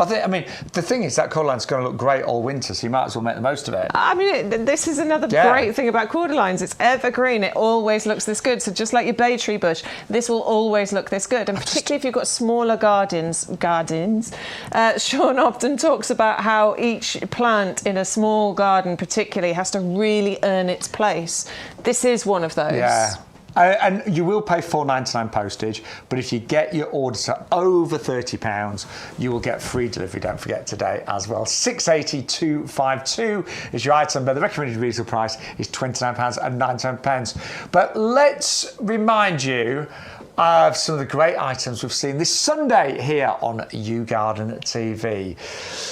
A: I mean, the thing is that cordyline's going to look great all winter, so you might as well make the most of it.
B: I mean, this is another great thing about cordylines. It's evergreen. It always looks this good. So just like your bay tree bush, this will always look this good. And particularly if you've got smaller gardens, Shaun often talks about how each plant in a small garden particularly has to really earn its place. This is one of those. Yeah.
A: And you will pay $4.99 postage, but if you get your order to over £30, you will get free delivery, don't forget, today as well. $6.82.52 is your item, but the recommended retail price is £29.99. But let's remind you of some of the great items we've seen this Sunday here on YouGarden TV.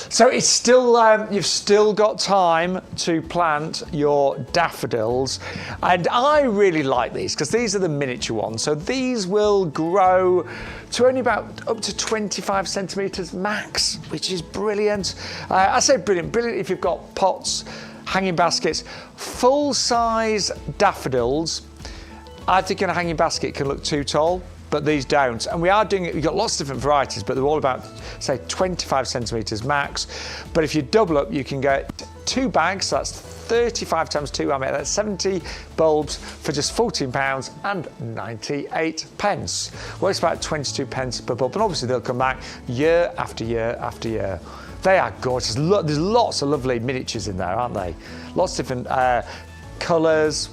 A: So it's still, you've still got time to plant your daffodils. And I really like these because these are the miniature ones. So these will grow to only about up to 25 centimetres max, which is brilliant. I say brilliant if you've got pots, hanging baskets, full-size daffodils. I think in a hanging basket can look too tall, but these don't. And we are doing it, we've got lots of different varieties, but they're all about, say, 25 centimetres max. But if you double up, you can get 2 bags, so that's 35 times 2, I mean, that's 70 bulbs for just £14.98. Well, it's about 22 pence per bulb, and obviously they'll come back year after year after year. They are gorgeous. There's lots of lovely miniatures in there, aren't they? Lots of different colours.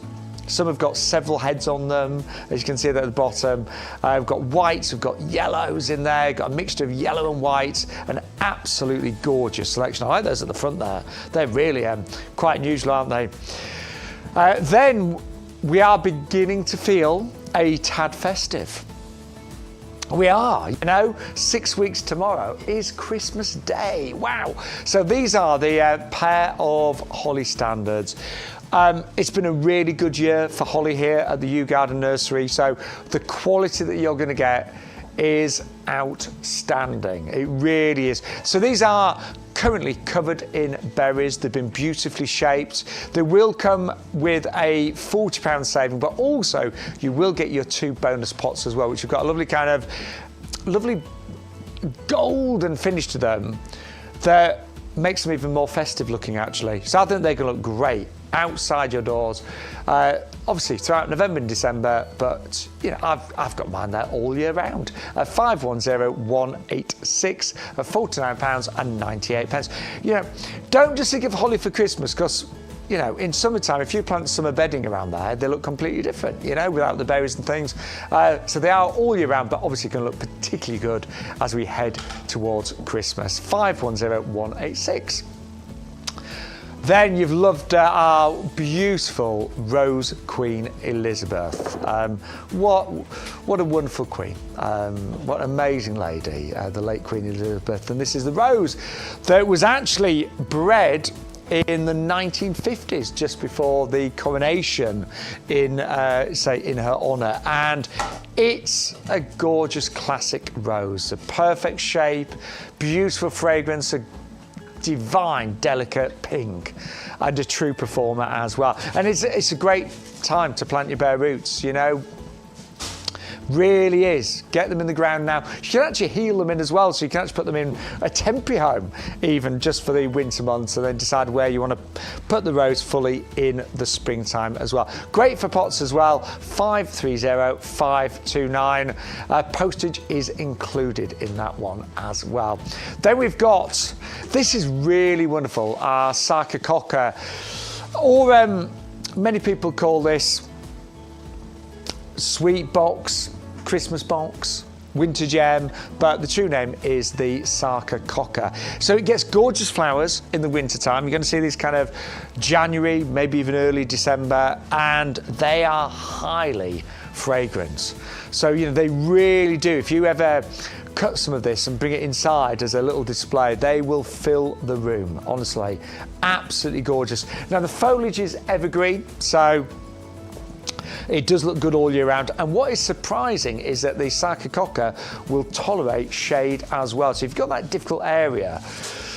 A: Some have got several heads on them, as you can see there at the bottom. We've got whites, we've got yellows in there, got a mixture of yellow and white, an absolutely gorgeous selection. I like those at the front there. They're really quite unusual, aren't they? Then we are beginning to feel a tad festive. We are, 6 weeks tomorrow is Christmas Day. Wow. So these are the pair of holly standards. It's been a really good year for holly here at the YouGarden Nursery. So the quality that you're going to get is outstanding. It really is. So these are currently covered in berries. They've been beautifully shaped. They will come with a £40 saving, but also you will get your 2 bonus pots as well, which have got a lovely kind of golden finish to them that makes them even more festive looking, actually. So I think they're going to look great outside your doors, obviously throughout November and December, but I've got mine there all year round. 510186 at £49.98. Don't just think of holly for Christmas, because in summertime, if you plant summer bedding around there, they look completely different, without the berries and things. So they are all year round, but obviously going to look particularly good as we head towards Christmas. 510186. Then you've loved our beautiful Rose Queen Elizabeth. What a wonderful queen. What an amazing lady, the late Queen Elizabeth. And this is the rose that was actually bred in the 1950s, just before the coronation in her honour. And it's a gorgeous classic rose, a perfect shape, beautiful fragrance, a divine, delicate pink, and a true performer as well. And it's a great time to plant your bare roots, Really is. Get them in the ground now. You can actually heal them in as well, so you can actually put them in a temporary home, even just for the winter months, and then decide where you want to put the rose fully in the springtime as well. Great for pots as well. 530529. Postage is included in that one as well. Then we've got, this is really wonderful, our Sakata, or many people call this sweet box, Christmas box, winter gem, but the true name is the Sakata. So it gets gorgeous flowers in the winter time. You're going to see these kind of January, maybe even early December, and they are highly fragrant. So, you know, they really do. If you ever cut some of this and bring it inside as a little display, they will fill the room, honestly. Absolutely gorgeous. Now, the foliage is evergreen, so it does look good all year round. And what is surprising is that the Sakata will tolerate shade as well. So if you've got that difficult area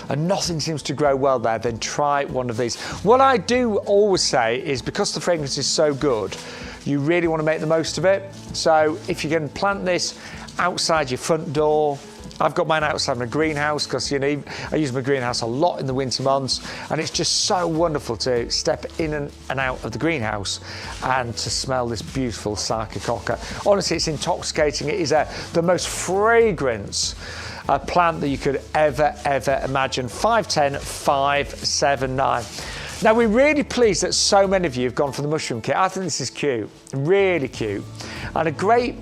A: and nothing seems to grow well there, then try one of these. What I do always say is, because the fragrance is so good, you really want to make the most of it. So if you can plant this outside your front door, I've got mine outside my greenhouse, because, you know, I use my greenhouse a lot in the winter months, and it's just so wonderful to step in and out of the greenhouse and to smell this beautiful Sakata. Honestly, it's intoxicating. It is the most fragrant plant that you could ever imagine. 510579. Now, we're really pleased that so many of you have gone for the mushroom kit. I think this is cute, really cute, and a great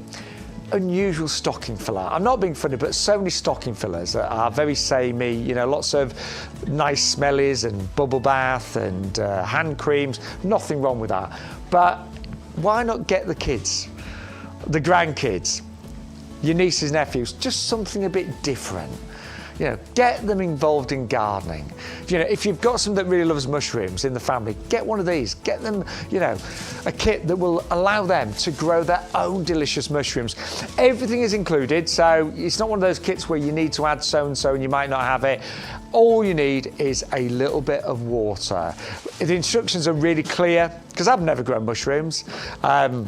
A: unusual stocking filler. I'm not being funny, but so many stocking fillers that are very samey, you know, lots of nice smellies and bubble bath and hand creams. Nothing wrong with that. But why not get the kids, the grandkids, your nieces, nephews, just something a bit different? You know, get them involved in gardening. You know, if you've got someone that really loves mushrooms in the family, get one of these. Get them, you know, a kit that will allow them to grow their own delicious mushrooms. Everything is included, so it's not one of those kits where you need to add so-and-so and you might not have it. All you need is a little bit of water. The instructions are really clear, because I've never grown mushrooms, but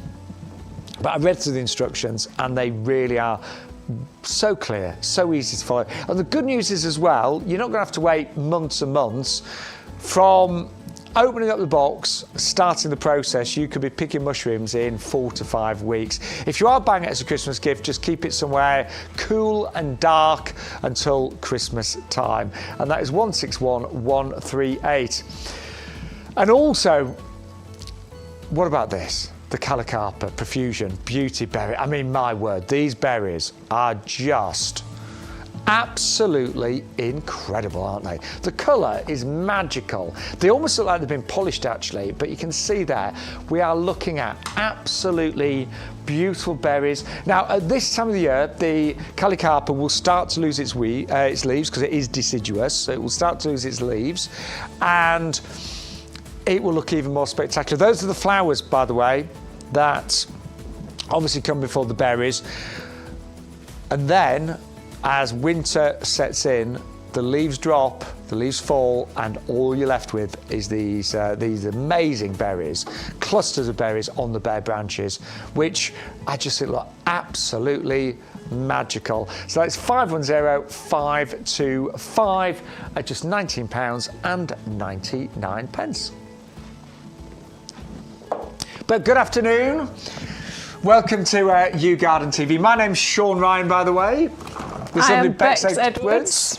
A: I read through the instructions and they really are so clear, so easy to follow. And the good news is as well, you're not going to have to wait months and months. From opening up the box, starting the process, you could be picking mushrooms in 4 to 5 weeks. If you are buying it as a Christmas gift, just keep it somewhere cool and dark until Christmas time. And that is 161138. And also, what about this? The Calicarpa Profusion Beauty Berry. I mean, my word, these berries are just absolutely incredible, aren't they? The colour is magical. They almost look like they've been polished, actually, but you can see there, we are looking at absolutely beautiful berries. Now, at this time of the year, the Calicarpa will start to lose its leaves, because it is deciduous, so it will start to lose its leaves, and it will look even more spectacular. Those are the flowers, by the way, that obviously come before the berries. And then, as winter sets in, the leaves drop, the leaves fall, and all you're left with is these amazing berries, clusters of berries on the bare branches, which I just think look absolutely magical. So that's 510525 at just £19.99. But good afternoon. Welcome to YouGarden TV. My name's Shaun Ryan, by the way.
B: I am Bex Edwards.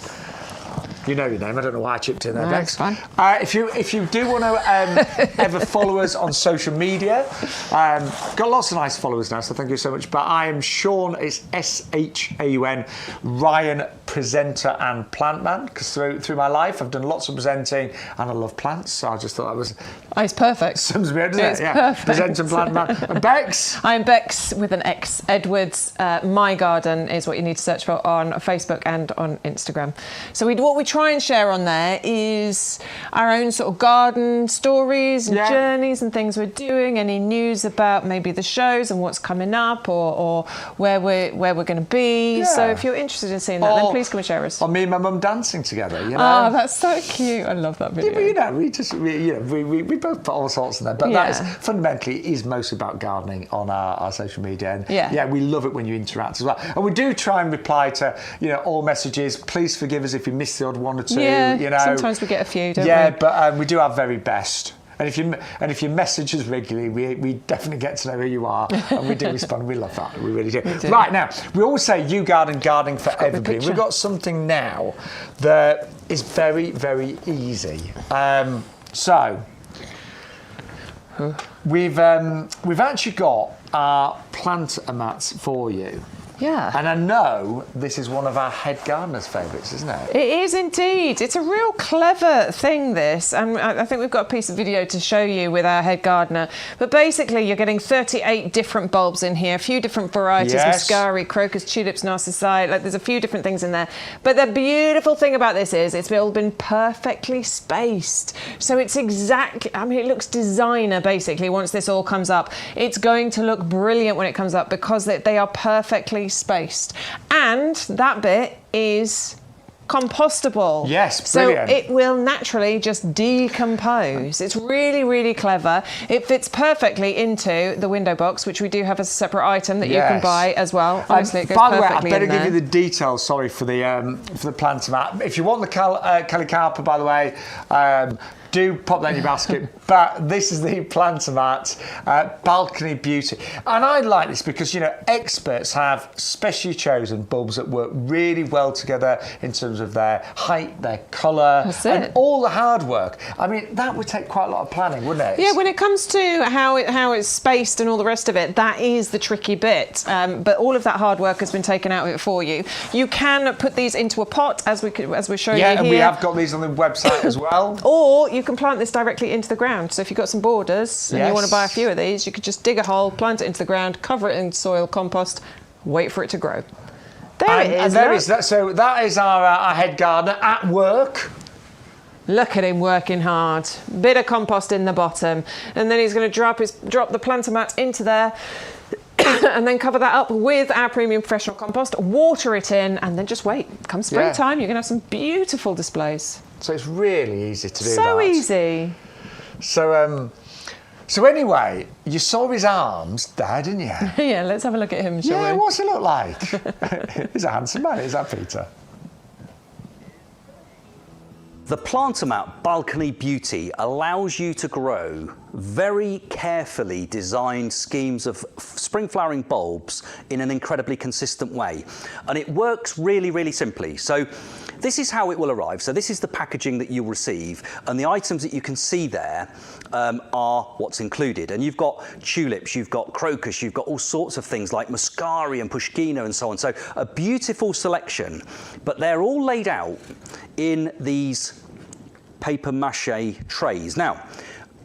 A: You know your name. I don't know why I chipped in there,
B: No,
A: Bex.
B: it's fine.
A: If you do want to ever follow us on social media, got lots of nice followers now, so thank you so much. But I am Shaun, it's S-H-A-U-N, Ryan, presenter and plant man, because through my life I've done lots of presenting and I love plants, so I just thought that was...
B: Oh, it's perfect.
A: Sums me up, doesn't
B: It's
A: it? Yeah.
B: perfect.
A: Presenter and plant man. And Bex?
B: I'm Bex with an X. Edwards. My Garden is what you need to search for on Facebook and on Instagram. So what we try try and share on there is our own sort of garden stories and journeys and things we're doing, any news about maybe the shows and what's coming up, or where we're going to be. So if you're interested in seeing that, then please come and share us.
A: Or me and my mum dancing together, you know.
B: Oh, that's so cute. I love that video.
A: Yeah, but, we both put all sorts in there. But that is fundamentally is mostly about gardening on our social media. And we love it when you interact as well. And we do try and reply to, all messages. Please forgive us if we miss the odd one or two.
B: Sometimes we get a few, don't we?
A: Yeah, but we do our very best. And if you message us regularly, we definitely get to know who you are, and we do respond. We love that. We really do. Right, now, we always say YouGarden, gardening for everybody. We've got something now that is very, very easy. So we've actually got our plant mats for you.
B: Yeah.
A: And I know this is one of our head gardeners' favourites, isn't it?
B: It is indeed. It's a real clever thing, this. And I think we've got a piece of video to show you with our head gardener. But basically, you're getting 38 different bulbs in here, a few different varieties, muscari, crocus, tulips, narcissi. There's a few different things in there. But the beautiful thing about this is it's all been perfectly spaced. So it's exactly, it looks designer, basically, once this all comes up. It's going to look brilliant when it comes up because they are perfectly spaced, and that bit is compostable.
A: Yes, brilliant.
B: So it will naturally just decompose. It's really, really clever. It fits perfectly into the window box, which we do have as a separate item that you can buy as well. Honestly, it goes
A: by the way, I
B: perfectly
A: better
B: in there.
A: give you the details. Sorry for the planter mat. If you want the Calicarpa, by the way. Do pop that in your basket, but this is the planter mat, Balcony Beauty. And I like this because, experts have specially chosen bulbs that work really well together in terms of their height, their colour, and all the hard work. That would take quite a lot of planning, wouldn't it?
B: Yeah, when it comes to how it's spaced and all the rest of it, that is the tricky bit. But all of that hard work has been taken out of it for you. You can put these into a pot, as we're showing you here.
A: Yeah, and we have got these on the website as well.
B: Or you can plant this directly into the ground. So if you've got some borders and you want to buy a few of these, you could just dig a hole, plant it into the ground, cover it in soil, compost, wait for it to grow. There it is.
A: So that is our head gardener at work.
B: Look at him working hard. Bit of compost in the bottom, and then he's going to drop the planter mat into there. And then cover that up with our premium professional compost, water it in, and then just wait. Come springtime, you're going to have some beautiful displays.
A: So it's really easy to do that.
B: So easy.
A: So anyway, you saw his arms there, didn't you?
B: Yeah, let's have a look at him, shall we?
A: Yeah, what's he look like? He's a handsome man, is that Peter?
D: The planter mat Balcony Beauty allows you to grow very carefully designed schemes of spring flowering bulbs in an incredibly consistent way. And it works really, really simply. So this is how it will arrive. So this is the packaging that you'll receive, and the items that you can see there are what's included. And you've got tulips, you've got crocus, you've got all sorts of things like muscari and pushkina and so on. So a beautiful selection, but they're all laid out in these paper mache trays. Now,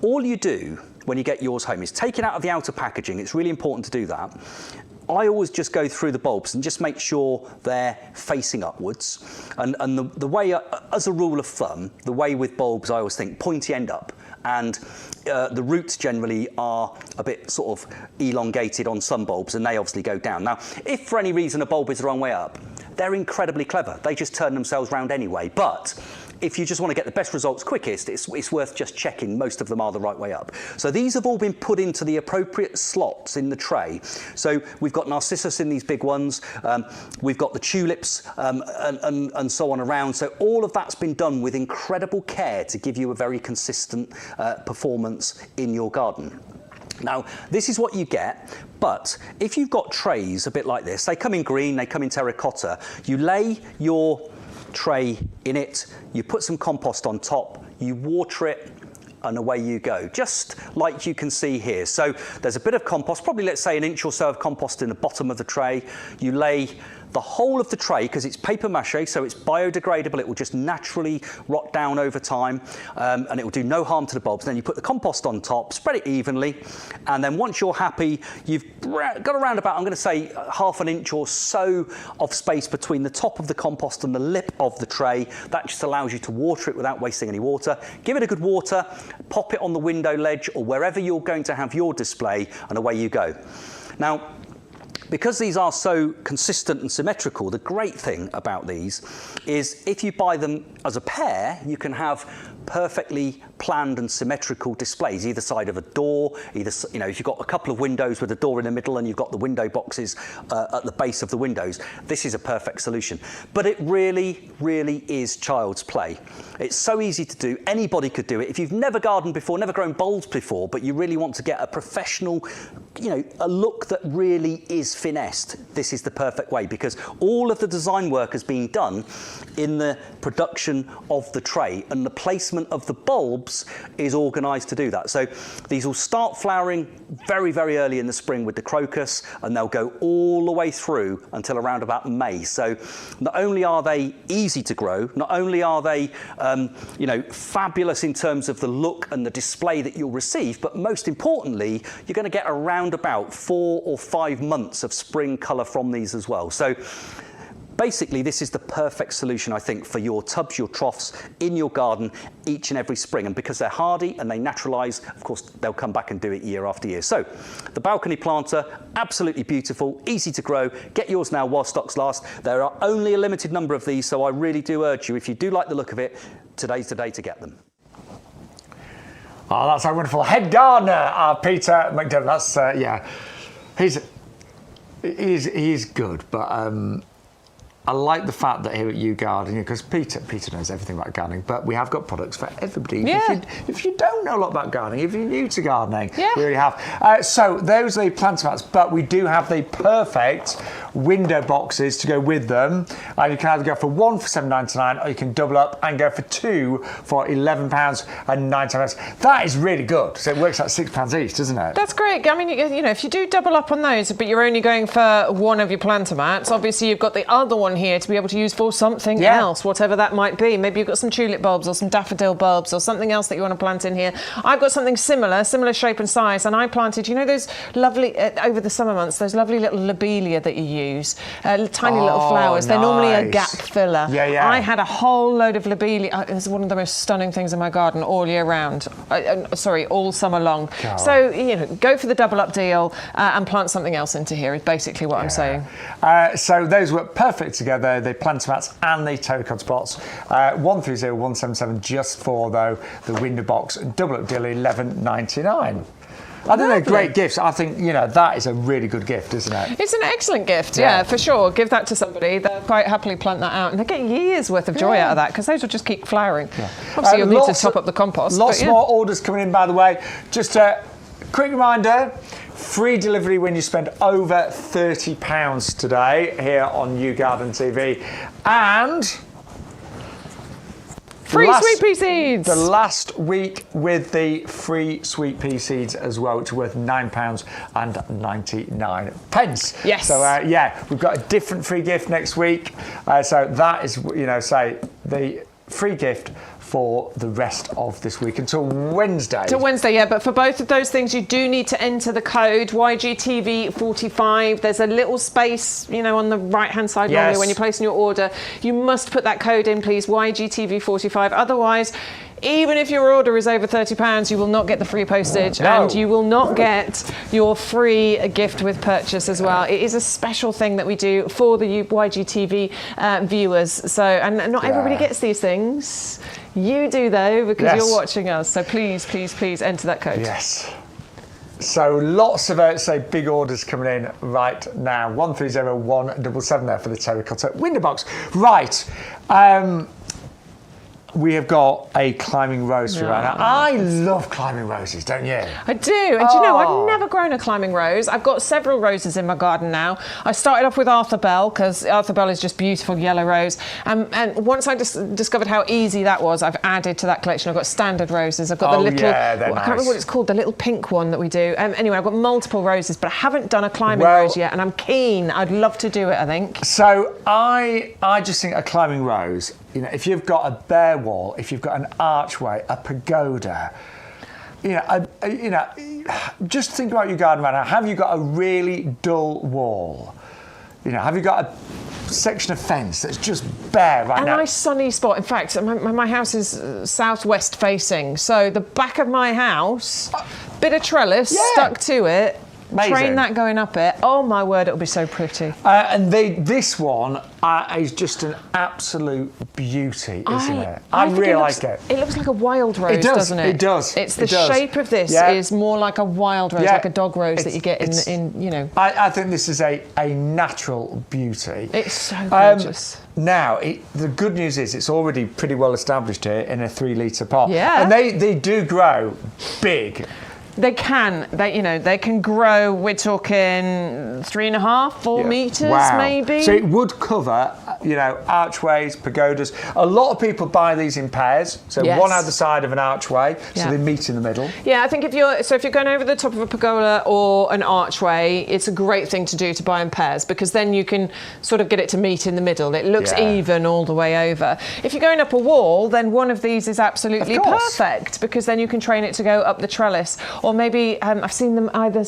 D: all you do when you get yours home is take it out of the outer packaging. It's really important to do that. I always just go through the bulbs and just make sure they're facing upwards. And the way, as a rule of thumb, the way with bulbs, I always think pointy end up. And the roots generally are a bit sort of elongated on some bulbs, and they obviously go down. Now, if for any reason a bulb is the wrong way up, they're incredibly clever. They just turn themselves round anyway. But if you just want to get the best results quickest, it's worth just checking most of them are the right way up. So these have all been put into the appropriate slots in the tray. So we've got narcissus in these big ones, we've got the tulips and so on around. So all of that's been done with incredible care to give you a very consistent performance in your garden. Now, this is what you get, but if you've got trays a bit like this, they come in green, they come in terracotta, you lay your tray in it, you put some compost on top, you water it, and away you go, just like you can see here. So there's a bit of compost, probably let's say an inch or so of compost in the bottom of the tray. You lay the whole of the tray, because it's paper mache, so it's biodegradable, it will just naturally rot down over time, and it will do no harm to the bulbs. Then you put the compost on top, spread it evenly, and then once you're happy, you've got around about, I'm going to say, half an inch or so of space between the top of the compost and the lip of the tray. That just allows you to water it without wasting any water. Give it a good water, pop it on the window ledge or wherever you're going to have your display, and away you go. Now, because these are so consistent and symmetrical, the great thing about these is if you buy them as a pair, you can have perfectly planned and symmetrical displays either side of a door. Either, you know, if you've got a couple of windows with a door in the middle and you've got the window boxes at the base of the windows, this is a perfect solution. But it really, really is child's play. It's so easy to do. Anybody could do it. If you've never gardened before, never grown bulbs before, but you really want to get a professional, you know, a look that really is finessed, this is the perfect way, because all of the design work has been done in the production of the tray, and the placement of the bulbs is organised to do that. So these will start flowering very, very early in the spring with the crocus, and they'll go all the way through until around about May. So not only are they easy to grow, not only are they you know, fabulous in terms of the look and the display that you'll receive, but most importantly, you're going to get around about 4 or 5 months of spring colour from these as well. So basically, this is the perfect solution, I think, for your tubs, your troughs in your garden each and every spring. And because they're hardy and they naturalise, of course, they'll come back and do it year after year. So the balcony planter, absolutely beautiful, easy to grow. Get yours now while stocks last. There are only a limited number of these, so I really do urge you, if you do like the look of it, today's the day to get them.
A: Oh, that's our wonderful head gardener, Peter McDermott. That's, yeah, he's good, but I like the fact that here at YouGarden, because Peter knows everything about gardening, but we have got products for everybody.
B: Yeah.
A: If you don't know a lot about gardening, if you're new to gardening, we already have. So those are the planter mats, but we do have the perfect window boxes to go with them. And you can either go for one for $7.99, or you can double up and go for two for £11.99. That is really good. So it works out £6 each, doesn't it?
B: That's great. I mean, you know, if you do double up on those, but you're only going for one of your planter mats, obviously you've got the other one here to be able to use for something else, whatever that might be. Maybe you've got some tulip bulbs or some daffodil bulbs or something else that you want to plant in here. I've got something similar shape and size, and I planted, you know, those lovely, over the summer months, those lovely little lobelia that you use, tiny little flowers. They're normally a gap filler. I had a whole load of lobelia. It's one of the most stunning things in my garden all year round. Sorry, all summer long. God. So, you know, go for the double up deal and plant something else into here is basically what I'm saying.
A: So those work perfect together, the planter mats and the terracotta pots. 130177 just for, though, the window box double up deal, $11.99. I think they're great gifts. I think, you know, that is a really good gift, isn't it? It's
B: an excellent gift, yeah, for sure. Give that to somebody. They'll quite happily plant that out, and they get years worth of joy out of that, because those will just keep flowering. Obviously, you'll need to top up the compost.
A: Lots more orders coming in, by the way. Just a quick reminder, free delivery when you spend over £30 today here on YouGarden TV. And
B: free sweet pea seeds!
A: The last week with the free sweet pea seeds as well, which are worth £9.99.
B: Yes.
A: So, yeah, we've got a different free gift next week. So that is, you know, say, the free gift for the rest of this week until Wednesday.
B: Till Wednesday, yeah. But for both of those things, you do need to enter the code YGTV45. There's a little space, you know, on the right-hand side normally when you're placing your order. You must put that code in, please, YGTV45. Otherwise, even if your order is over £30, you will not get the free postage, and you will not get your free gift with purchase as well. It is a special thing that we do for the YGTV viewers. So, and not everybody gets these things. You do, though, because you're watching us. So please, please, please enter that code.
A: Yes. So lots of, say, big orders coming in right now. 130177 there for the terracotta window box. Right. we have got a climbing rose for you right now. I love climbing roses, don't you?
B: I do. And do you know, I've never grown a climbing rose. I've got several roses in my garden now. I started off with Arthur Bell, because Arthur Bell is just beautiful yellow rose. And once I discovered how easy that was, I've added to that collection. I've got standard roses. I've got the little, I can't remember what it's called, the little pink one that we do. Anyway, I've got multiple roses, but I haven't done a climbing rose yet, and I'm keen. I'd love to do it, I think.
A: So I just think a climbing rose, you know, if you've got a bare wall, if you've got an archway, a pagoda, just think about your garden right now. Have you got a really dull wall? You know, have you got a section of fence that's just bare right now?
B: A nice sunny spot. In fact, my house is southwest facing, so the back of my house, bit of trellis stuck to it. Amazing. Train that going up it. Oh my word, it'll be so pretty.
A: And this one is just an absolute beauty, isn't it? I really like it.
B: It looks like a wild rose, doesn't it?
A: It does.
B: It's the shape of this is more like a wild rose, like a dog rose that you get in you know.
A: I think this is a natural beauty.
B: It's so gorgeous.
A: Now, the good news is it's already pretty well established here in a 3-litre pot.
B: Yeah.
A: And they do grow big.
B: They can. They can grow. We're talking 3.5, 4 metres, maybe.
A: So it would cover, archways, pagodas. A lot of people buy these in pairs. So one either side of an archway, so they meet in the middle.
B: Yeah, I think if you're going over the top of a pergola or an archway, it's a great thing to do to buy in pairs, because then you can sort of get it to meet in the middle. It looks even all the way over. If you're going up a wall, then one of these is absolutely perfect, because then you can train it to go up the trellis. Or maybe I've seen them either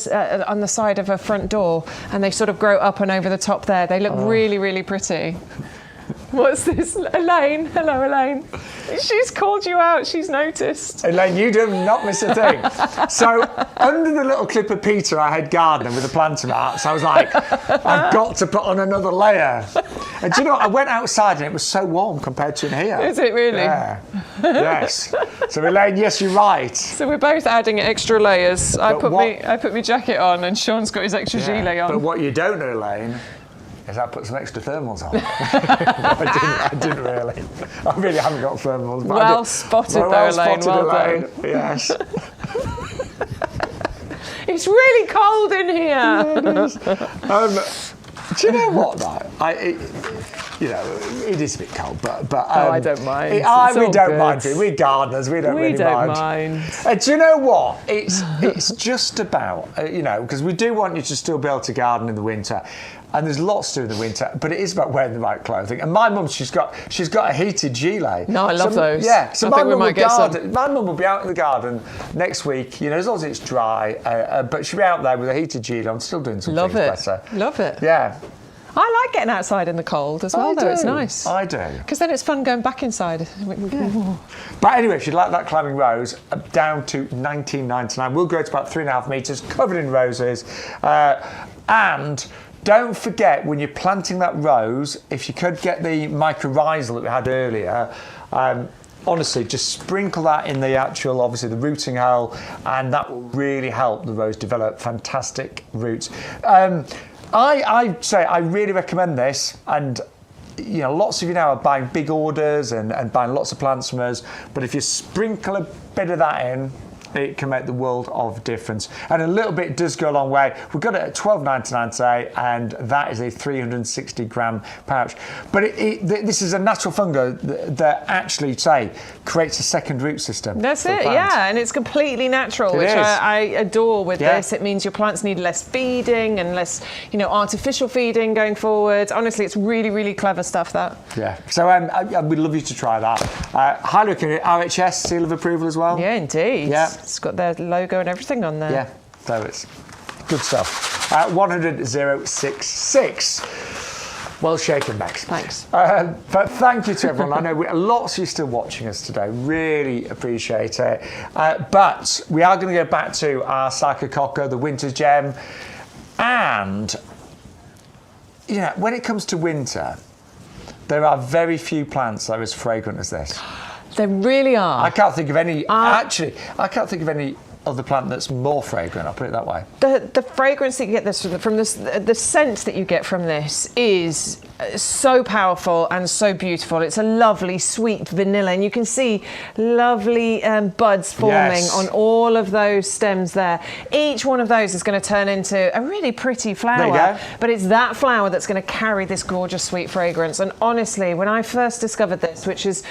B: on the side of a front door, and they sort of grow up and over the top there. They look really, really pretty. What's this? Elaine. Hello, Elaine. She's called you out. She's noticed.
A: Elaine, you do not miss a thing. So under the little clip of Peter, I had gardener with the planter mat. So I was like, I've got to put on another layer. And do you know what? I went outside and it was so warm compared to in here.
B: Is it really?
A: Yeah. Yes. So Elaine, yes, you're right.
B: So we're both adding extra layers. I put my jacket on, and Sean's got his extra gilet on.
A: But what you don't know, Elaine, is I put some extra thermals on. I didn't really. I really haven't got thermals. But
B: well spotted though, Elaine. Well done.
A: Yes.
B: It's really cold in here.
A: Yeah, it is. Do you know what though? It is a bit cold, but
B: I don't mind.
A: We don't mind. We're gardeners. We don't really mind. Do you know what? It's just about because we do want you to still be able to garden in the winter. And there's lots to do in the winter, but it is about wearing the right clothing. And my mum, she's got a heated gilet.
B: No, I love those.
A: Yeah, so my mum
B: will
A: be out in the garden next week. As long as it's dry. But she'll be out there with a heated gilet on, still doing some things better.
B: Love it.
A: Yeah.
B: I like getting outside in the cold as well, though. It's nice.
A: I do.
B: Because then it's fun going back inside.
A: Yeah. But anyway, if you'd like that climbing rose, down to £19.99. We'll grow to about 3.5 metres, covered in roses. And don't forget, when you're planting that rose, if you could get the mycorrhizal that we had earlier, honestly, just sprinkle that in the actual, obviously, the rooting hole, and that will really help the rose develop fantastic roots. I say I really recommend this, and lots of you now are buying big orders and buying lots of plants from us, but if you sprinkle a bit of that in, it can make the world of difference. And a little bit does go a long way. We've got it at £12.99 today, and that is a 360-gram pouch. But this is a natural fungi that actually, creates a second root system.
B: That's it, yeah, and it's completely natural, which I adore with this. It means your plants need less feeding and less, artificial feeding going forward. Honestly, it's really, really clever stuff, that.
A: Yeah, so we'd love you to try that. Highly recommend it. RHS, seal of approval as well.
B: Yeah, indeed.
A: Yeah.
B: It's got their logo and everything on there.
A: Yeah, so it's good stuff. 100,066. Well shaken, Bex.
B: Thanks.
A: But thank you to everyone. I know lots of you still watching us today. Really appreciate it. But we are going to go back to our Sakata, the winter gem. And, when it comes to winter, there are very few plants that are as fragrant as this.
B: They really are.
A: I can't think of any. Actually, I can't think of any other plant that's more fragrant? I'll put it that way.
B: The fragrance that you get from this, the scent that you get from this is so powerful and so beautiful. It's a lovely sweet vanilla, and you can see lovely buds forming on all of those stems there. Each one of those is going to turn into a really pretty flower.
A: There you go.
B: But it's that flower that's going to carry this gorgeous sweet fragrance. And honestly, when I first discovered this, which is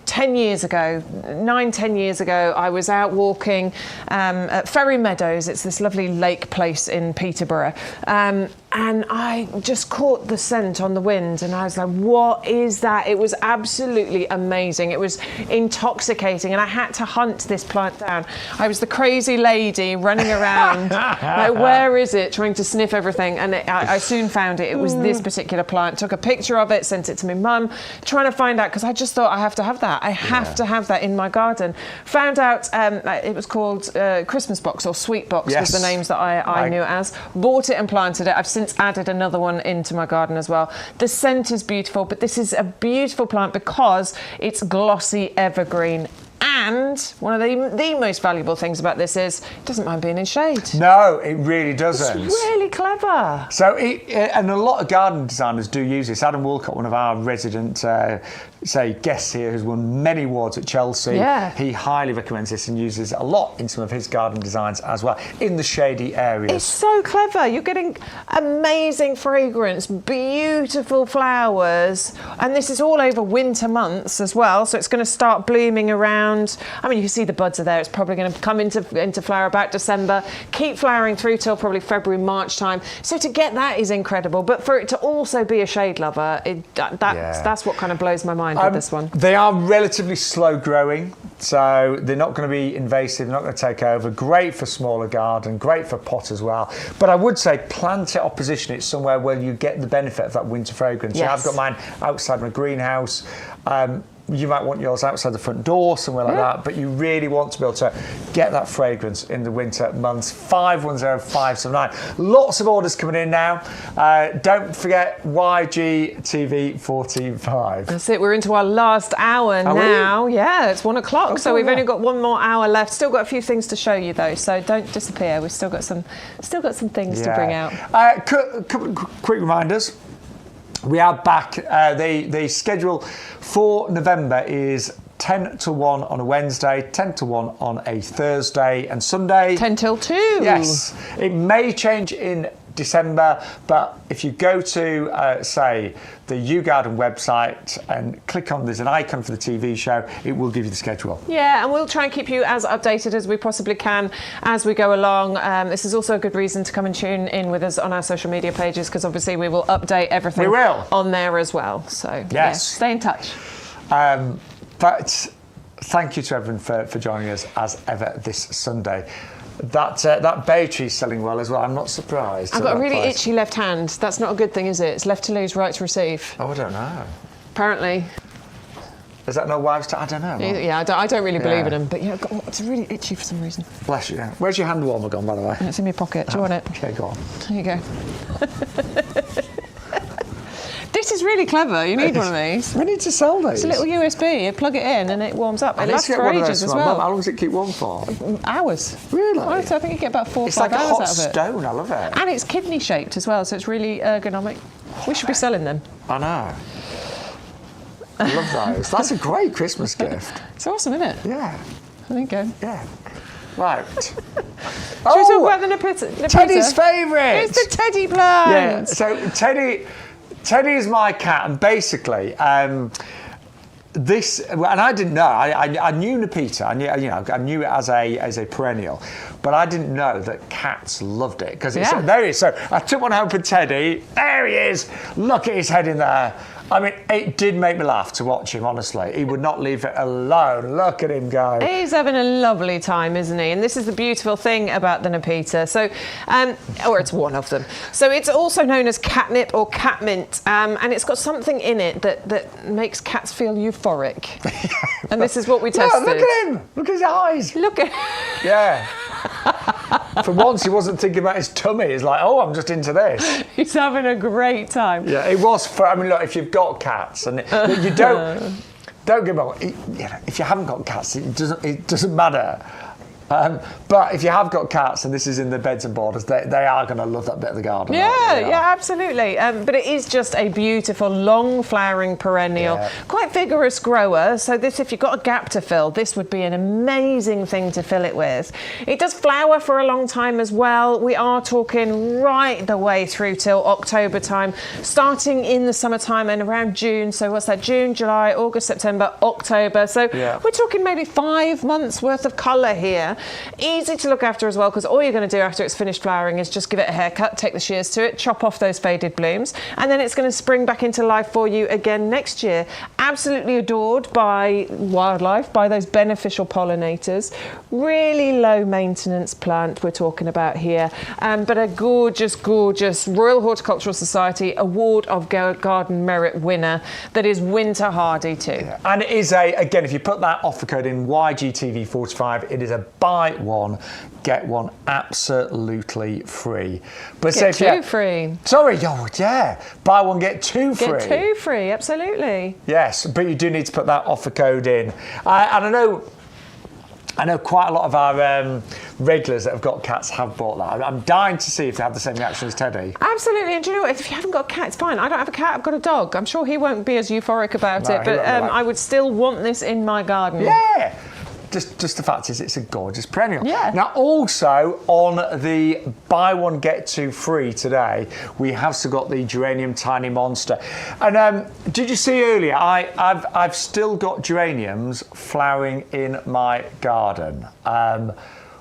B: 10 years ago, 9-10 years ago, I was out walking at Ferry Meadows. It's this lovely lake place in Peterborough. And I just caught the scent on the wind, and I was like, what is that? It was absolutely amazing. It was intoxicating, and I had to hunt this plant down. I was the crazy lady running around, like, where is it? Trying to sniff everything, and I soon found it. It was this particular plant. Took a picture of it, sent it to my mum, trying to find out, because I just thought I have to have that. I have to have that in my garden. Found out it was called Christmas box or sweet box was the names that I knew it as. Bought it and planted it. I've since added another one into my garden as well. The scent is beautiful, but this is a beautiful plant because it's glossy evergreen. And one of the most valuable things about this is it doesn't mind being in shade.
A: No, it really doesn't.
B: It's really clever.
A: So, and a lot of garden designers do use this. Adam Woolcott, one of our resident guests here, who's won many awards at Chelsea.
B: Yeah.
A: He highly recommends this and uses it a lot in some of his garden designs as well, in the shady areas.
B: It's so clever. You're getting amazing fragrance, beautiful flowers, and this is all over winter months as well. So it's going to start blooming around. I mean, you can see the buds are there. It's probably going to come into flower about December, keep flowering through till probably February, March time. So to get that is incredible. But for it to also be a shade lover, that's what kind of blows my mind with this one.
A: They are relatively slow growing, so they're not going to be invasive, not going to take over. Great for smaller garden, great for pot as well. But I would say plant it or position it somewhere where you get the benefit of that winter fragrance.
B: Yes.
A: Yeah, I've got mine outside my greenhouse. You might want yours outside the front door, somewhere like that, but you really want to be able to get that fragrance in the winter months. 510-579. Lots of orders coming in now. Don't forget YGTV145.
B: That's it. We're into our last hour now. Yeah, it's 1 o'clock, so we've only got one more hour left. Still got a few things to show you though, so don't disappear. We've still got some things to bring out.
A: Couple of quick reminders. We are back. The schedule for November is 10 to 1 on a Wednesday, 10 to 1 on a Thursday, and Sunday
B: 10 till 2.
A: Yes. It may change in December, but if you go to, say, the YouGarden website and click on, there's an icon for the TV show, it will give you the schedule.
B: Yeah, and we'll try and keep you as updated as we possibly can as we go along. This is also a good reason to come and tune in with us on our social media pages, because obviously we will update everything on there as well. So yes, stay in touch.
A: But thank you to everyone for joining us as ever this Sunday. That bay tree's selling well as well. I'm not surprised.
B: I've got a really itchy left hand. That's not a good thing, is it? It's left to lose, right to receive.
A: Oh, I don't know.
B: Apparently.
A: Is that no wives' I don't know.
B: Yeah, I don't really believe in them. But yeah, it's really itchy for some reason.
A: Bless you. Where's your hand warmer gone, by the way?
B: It's in my pocket. Do you want it?
A: Okay, go on.
B: There you go. This is really clever. You need one of these.
A: We need to sell these.
B: It's a little USB. You plug it in and it warms up. It lasts for ages as well.
A: How long does it keep warm for?
B: Hours.
A: Really?
B: I think you get about 4 or 5
A: hours out of it.
B: It's like a hot
A: stone. I love it.
B: And it's kidney shaped as well, so it's really ergonomic. We should be selling them.
A: I know. I love those. That's a great Christmas gift.
B: It's awesome, isn't it?
A: Yeah.
B: There you go.
A: Yeah. Right.
B: Should we talk about the Nepeta?
A: Teddy's favourite.
B: It's the teddy plant.
A: Yeah. So Teddy is my cat, and basically, this, and I didn't know. I knew Nepeta. I knew it as a perennial, but I didn't know that cats loved it because there he is. So I took one home for Teddy. There he is. Look at his head in there. I mean, it did make me laugh to watch him, honestly. He would not leave it alone. Look at him go.
B: He's having a lovely time, isn't he? And this is the beautiful thing about the Nepeta. So, or it's one of them. So it's also known as catnip or catmint. And it's got something in it that makes cats feel euphoric. And this is what we tested.
A: Look at him. Look at his eyes.
B: Look at
A: Yeah. For once, he wasn't thinking about his tummy. He's like, oh, I'm just into this.
B: He's having a great time.
A: Yeah, it was. I mean, look, if you've got cats and you don't get me wrong. If you haven't got cats, it doesn't matter But if you have got cats and this is in the beds and borders, they are going to love that bit of the garden.
B: Yeah, absolutely. But it is just a beautiful, long flowering perennial, quite vigorous grower. So this, if you've got a gap to fill, this would be an amazing thing to fill it with. It does flower for a long time as well. We are talking right the way through till October time, starting in the summertime and around June. So what's that? June, July, August, September, October. So we're talking maybe 5 months worth of colour here. Easy to look after as well, because all you're going to do after it's finished flowering is just give it a haircut, take the shears to it, chop off those faded blooms, and then it's going to spring back into life for you again next year. Absolutely adored by wildlife, by those beneficial pollinators. Really low maintenance plant we're talking about here, but a gorgeous, gorgeous Royal Horticultural Society Award of Garden Merit winner that is winter hardy too.
A: Yeah. And it is again, if you put that offer code in YGTV45, it is a buy one, get one absolutely free. But
B: get two free.
A: Sorry, buy one, get two free.
B: Get two free, absolutely.
A: Yes, but you do need to put that offer code in. And I know quite a lot of our regulars that have got cats have bought that. I'm dying to see if they have the same reaction as Teddy.
B: Absolutely, and do you know what? If you haven't got a cat, it's fine. I don't have a cat, I've got a dog. I'm sure he won't be as euphoric about it, but I would still want this in my garden.
A: Yeah! Just the fact is, it's a gorgeous perennial.
B: Yeah.
A: Now, also on the buy one get two free today, we have still got the geranium tiny monster. And did you see earlier? I've still got geraniums flowering in my garden.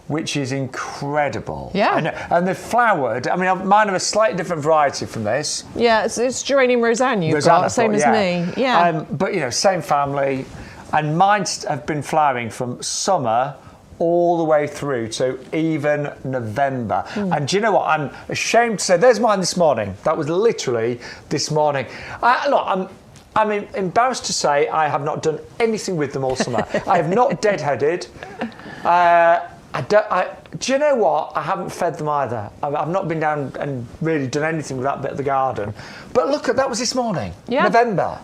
A: Which is incredible.
B: Yeah.
A: And they've flowered. I mean, mine are a slightly different variety from this.
B: Yeah, it's geranium Rosanne you've got, same as me. Yeah.
A: But, same family. And mine have been flowering from summer all the way through to even November. And do you know what? I'm ashamed to say, there's mine this morning. That was literally this morning. Look, I'm embarrassed to say I have not done anything with them all summer. I have not deadheaded. Do you know what? I haven't fed them either. I've not been down and really done anything with that bit of the garden. But look, that was this morning, November.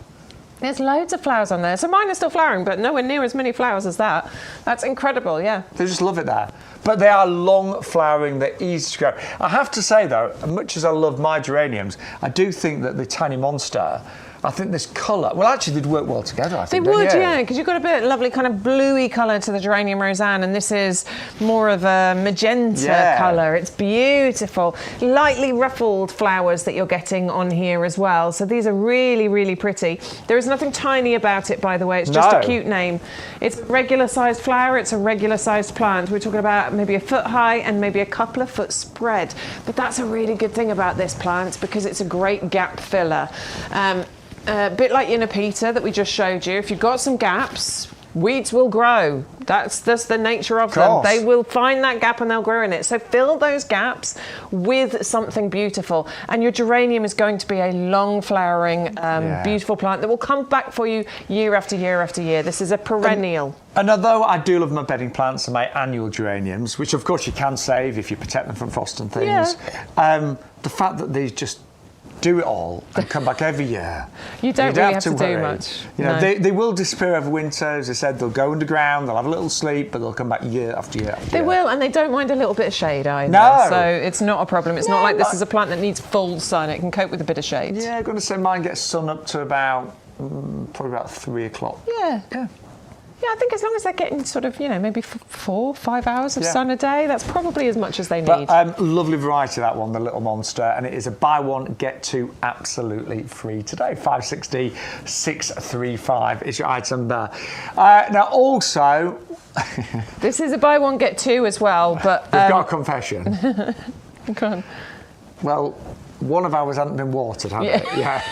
B: There's loads of flowers on there. So mine are still flowering, but nowhere near as many flowers as that. That's incredible, yeah.
A: They just love it there. But they are long flowering, they're easy to grow. I have to say though, as much as I love my geraniums, I do think that the tiny monster, I think this colour, well actually they'd work well together, I think.
B: They would, yeah, because you've got a bit lovely kind of bluey colour to the geranium Rosanne, and this is more of a magenta colour. It's beautiful. Lightly ruffled flowers that you're getting on here as well. So these are really, really pretty. There is nothing tiny about it, by the way. It's just a cute name. It's a regular sized flower. It's a regular sized plant. We're talking about maybe a foot high and maybe a couple of foot spread. But that's a really good thing about this plant because it's a great gap filler. A bit like Inapita that we just showed you. If you've got some gaps, weeds will grow. That's the nature of them. They will find that gap and they'll grow in it. So fill those gaps with something beautiful. And your geranium is going to be a long flowering, beautiful plant that will come back for you year after year after year. This is a perennial.
A: And although I do love my bedding plants and my annual geraniums, which of course you can save if you protect them from frost and things, the fact that these just do it all and come back every year.
B: You don't really have to do much.
A: You know, they will disappear over winter. As I said, they'll go underground, they'll have a little sleep, but they'll come back year after year after year.
B: They will, and they don't mind a little bit of shade either.
A: No.
B: So it's not a problem. It's not like this is a plant that needs full sun. It can cope with a bit of shade.
A: Yeah, I'm going to say mine gets sun up to about, probably about 3 o'clock.
B: Yeah. Yeah, I think as long as they're getting sort of, maybe 4 or 5 hours of sun a day, that's probably as much as they need.
A: But lovely variety, that one, the Little Monster, and it is a buy one, get two absolutely free today. 560 635 is your item there. Now, also...
B: this is a buy one, get two as well, but...
A: We've got a confession.
B: Go on.
A: Well, one of ours hadn't been watered, had it? Yeah.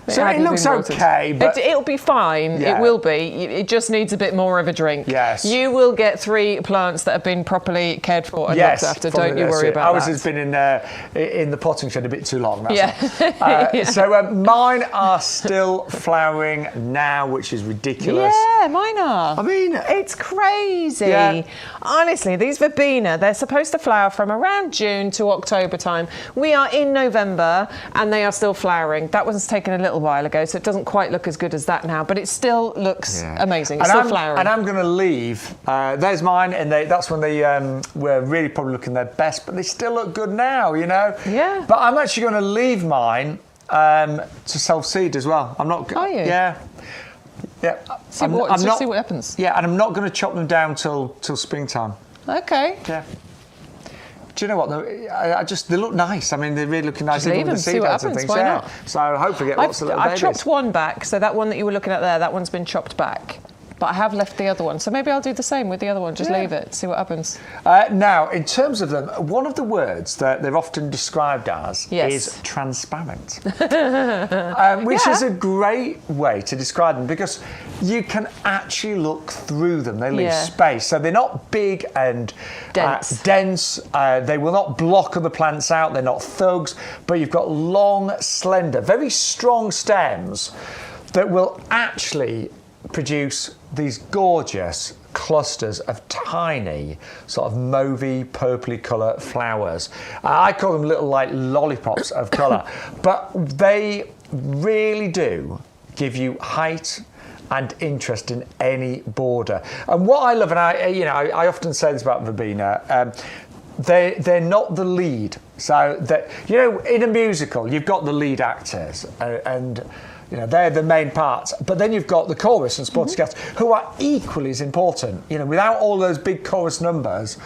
A: So
B: it
A: it looks okay, but...
B: It'll be fine.
A: Yeah.
B: It will be. It just needs a bit more of a drink.
A: Yes.
B: You will get 3 plants that have been properly cared for and looked after. Don't you worry about that.
A: Ours has been in the potting shed a bit too long.
B: That's
A: So mine are still flowering now, which is ridiculous.
B: Yeah, mine are.
A: I mean...
B: It's crazy.
A: Yeah.
B: Honestly, these verbena, they're supposed to flower from around June to October time. We are in November and they are still flowering. That one's taken a little little while ago, so it doesn't quite look as good as that now, but it still looks amazing. It's still flowering.
A: And I'm going to leave. There's mine, and that's when they were really probably looking their best, but they still look good now, you know?
B: Yeah.
A: But I'm actually going to leave mine to self-seed as well. I'm not...
B: Are you?
A: Yeah. Yeah.
B: See what happens.
A: Yeah, and I'm not going to chop them down till springtime.
B: Okay.
A: Yeah. Do you know what? They look nice. I mean, they're really looking nice.
B: Just leave them, see what happens. Why not?
A: So hopefully get lots of little babies.
B: I've chopped one back, so that one that you were looking at there, that one's been chopped back. But I have left the other one, so maybe I'll do the same with the other one. Just leave it, see what happens.
A: Now, in terms of them, one of the words that they're often described as is transparent, which is a great way to describe them because you can actually look through them. They leave space, so they're not big and dense. They will not block other plants out. They're not thugs, but you've got long, slender, very strong stems that will actually produce these gorgeous clusters of tiny sort of mauvey, purpley colour flowers. I call them little like lollipops of colour, but they really do give you height and interest in any border. And what I love, and I often say this about verbena, they're not the lead. So that, you know, in a musical, you've got the lead actors and you know, they're the main parts. But then you've got the chorus and supporting cast, who are equally as important. You know, without all those big chorus numbers,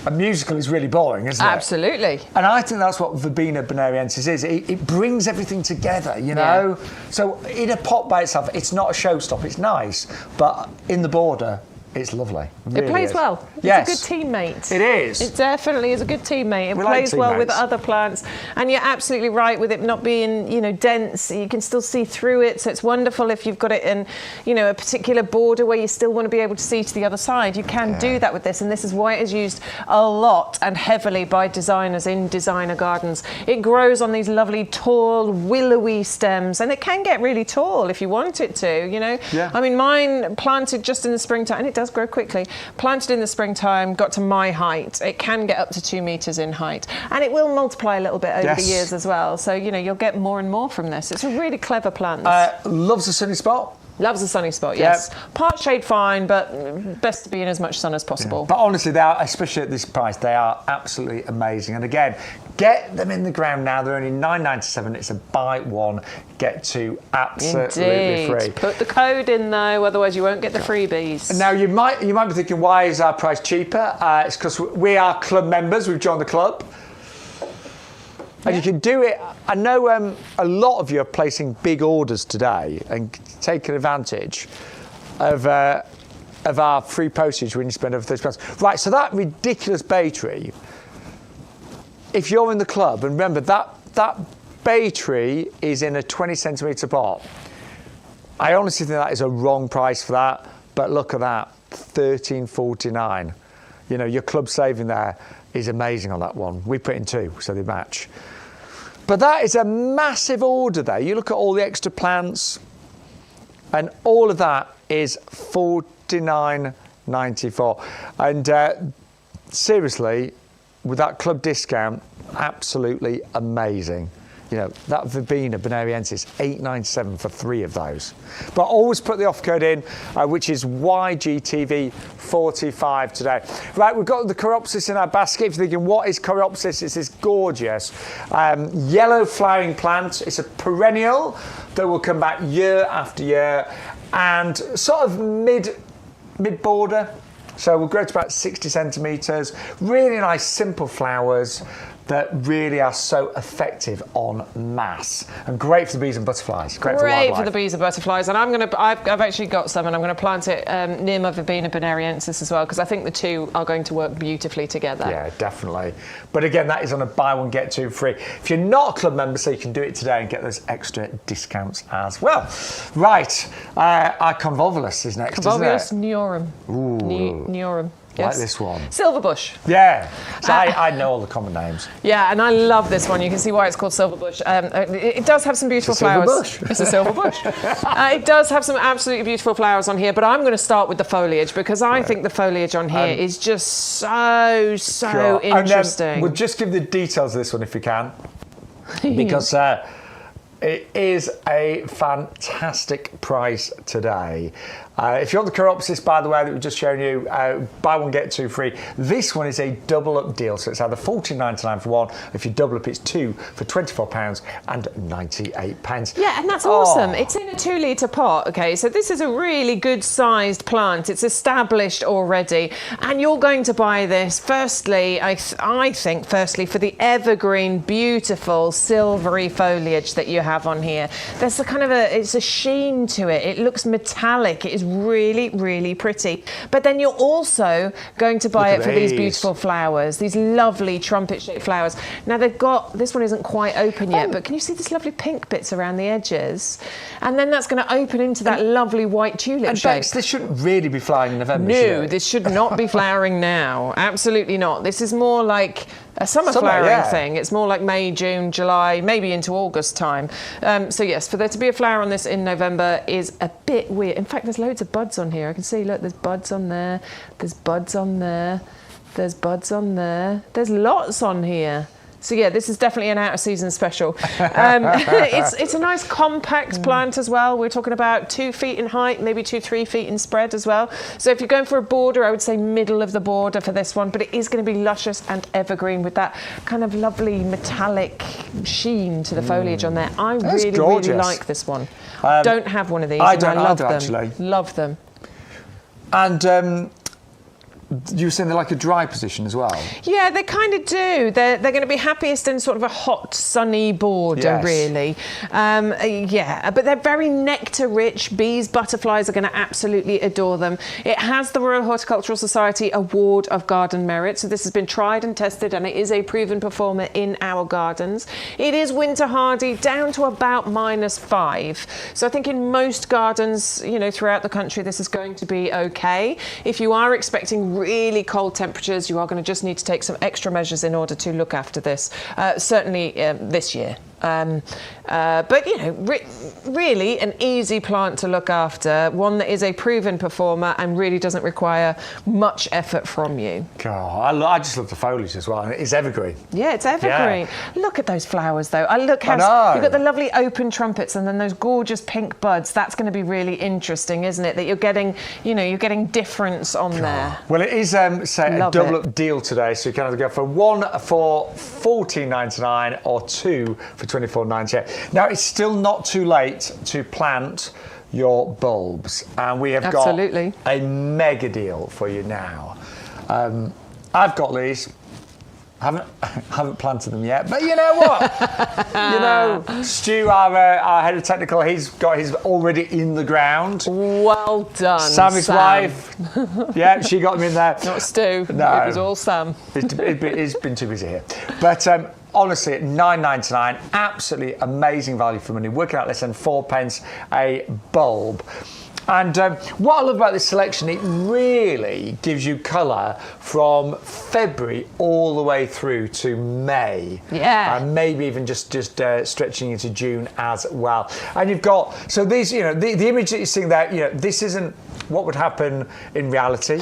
A: a musical is really boring, isn't it?
B: Absolutely.
A: And I think that's what Verbena bonariensis is. It brings everything together, you know? Yeah. So in a pot by itself, it's not a showstopper, it's nice, but in the border, it's lovely. It
B: plays well. It's a good teammate.
A: It is.
B: It definitely is a good teammate. It plays well with other plants. And you're absolutely right with it not being, you know, dense. You can still see through it. So it's wonderful if you've got it in, you know, a particular border where you still want to be able to see to the other side. You can do that with this. And this is why it is used a lot and heavily by designers in designer gardens. It grows on these lovely, tall, willowy stems. And it can get really tall if you want it to, you know. Yeah. I mean, mine planted just in the springtime, and it does grow quickly. Planted in the springtime, got to my height. It can get up to 2 metres in height, and it will multiply a little bit over the years as well. So you know you'll get more and more from this. It's a really clever plant.
A: Loves a sunny spot.
B: Loves a sunny spot, yes. Part shade fine, but best to be in as much sun as possible.
A: Yeah. But honestly, they are, especially at this price, they are absolutely amazing. And again, get them in the ground now. They're only $9.97. It's a buy one, get two absolutely free.
B: Put the code in though, otherwise you won't get the freebies.
A: Now you might be thinking, why is our price cheaper? It's because we are club members. We've joined the club. And you can do it. I know a lot of you are placing big orders today and taking advantage of our free postage when you spend over £30. Right, so that ridiculous bay tree, if you're in the club, and remember that bay tree is in a 20 centimetre pot. I honestly think that is a wrong price for that, but look at that, $13.49. You know, your club saving there is amazing on that one. We put in two, so they match. But that is a massive order there. You look at all the extra plants, and all of that is $49.94. And seriously, with that club discount, absolutely amazing. You know, that Verbena bonariensis, $8.97 for 3 of those. But always put the offer code in, which is YGTV45 today. Right, we've got the Coreopsis in our basket. If you're thinking, what is Coreopsis? It's this gorgeous yellow flowering plant. It's a perennial that will come back year after year and sort of mid-border. So we'll grow to about 60 centimetres. Really nice, simple flowers that really are so effective en masse and great for the bees and butterflies. Great for
B: the bees and butterflies. And I've actually got some, and I'm going to plant it near my Verbena bonariensis as well, because I think the two are going to work beautifully together.
A: Yeah, definitely. But again, that is on a buy one get two free. If you're not a club member, so you can do it today and get those extra discounts as well. Right, our convolvulus is next.
B: Convolvulus neorum. Neorum. Yes.
A: Like this one.
B: Silverbush.
A: Yeah. So I know all the common names.
B: Yeah, and I love this one. You can see why it's called silverbush. It does have some beautiful flowers. It's a silverbush. It does have some absolutely beautiful flowers on here, but I'm going to start with the foliage because I think the foliage on here is just so interesting.
A: And we'll just give the details of this one if we can, because It is a fantastic price today. If you want the Chiropsis, by the way, that we've just shown you, buy one, get two free. This one is a double up deal, so it's either $14.99 for one. If you double up, it's two for £24.98.
B: Yeah, and that's awesome. It's in a 2 litre pot, okay? So this is a really good sized plant. It's established already. And you're going to buy this, firstly, I think, firstly, for the evergreen, beautiful, silvery foliage that you have on here. There's a kind of it's a sheen to it. It looks metallic. It is really, really pretty. But then you're also going to buy it for these beautiful flowers, these lovely trumpet-shaped flowers. Now they've got, this one isn't quite open yet, but can you see this lovely pink bits around the edges? And then that's going to open into that lovely white tulip shape.
A: Bex, this shouldn't really be flowering in November,
B: No, this should not be flowering now. Absolutely not. This is more like a summer flowering thing. It's more like May, June, July, maybe into August time. So yes, for there to be a flower on this in November is a bit weird. In fact, there's loads of buds on here. I can see, look, there's buds on there. There's buds on there. There's buds on there. There's lots on here. So yeah, this is definitely an out-of-season special. It's a nice compact plant as well. We're talking about 2 feet in height, maybe 3 feet in spread as well. So if you're going for a border, I would say middle of the border for this one, but it is going to be luscious and evergreen with that kind of lovely metallic sheen to the foliage on there. I really like this one. Don't have one of these.
A: I don't
B: love them.
A: Actually.
B: Love them.
A: And you were saying they're like a dry position as well?
B: Yeah, they kind of do. They're going to be happiest in sort of a hot, sunny border, really. Yeah, but they're very nectar-rich. Bees, butterflies are going to absolutely adore them. It has the Royal Horticultural Society Award of Garden Merit, so this has been tried and tested, and it is a proven performer in our gardens. It is winter hardy, down to about -5. So I think in most gardens, you know, throughout the country, this is going to be okay. If you are expecting really cold temperatures, you are going to just need to take some extra measures in order to look after this, certainly this year. But, you know, really an easy plant to look after, one that is a proven performer and really doesn't require much effort from you.
A: God, I just love the foliage as well. It's evergreen.
B: Yeah, it's evergreen. Yeah. Look at those flowers, though. Look how you've got the lovely open trumpets and then those gorgeous pink buds. That's going to be really interesting, isn't it? That you're getting, you know, you're getting difference on there.
A: Well, it is, say, a double-up deal today, so you can either go for one for $14.99 or two for $24.98. Now, it's still not too late to plant your bulbs, and we have got a mega deal for you now. I've got these. Haven't planted them yet, but you know what? You know, Stu, our head of technical, he's got his already in the ground.
B: Well done,
A: Sam, his wife. Yeah, she got him in there.
B: Not Stu. No, it was all Sam.
A: He's been too busy here, but. Honestly, at $9.99, absolutely amazing value for money. Working out less than 4 pence a bulb. And what I love about this selection, it really gives you colour from February all the way through to May.
B: Yeah.
A: And maybe even just stretching into June as well. And you've got, so these, you know, the image that you're seeing there, you know, this isn't what would happen in reality.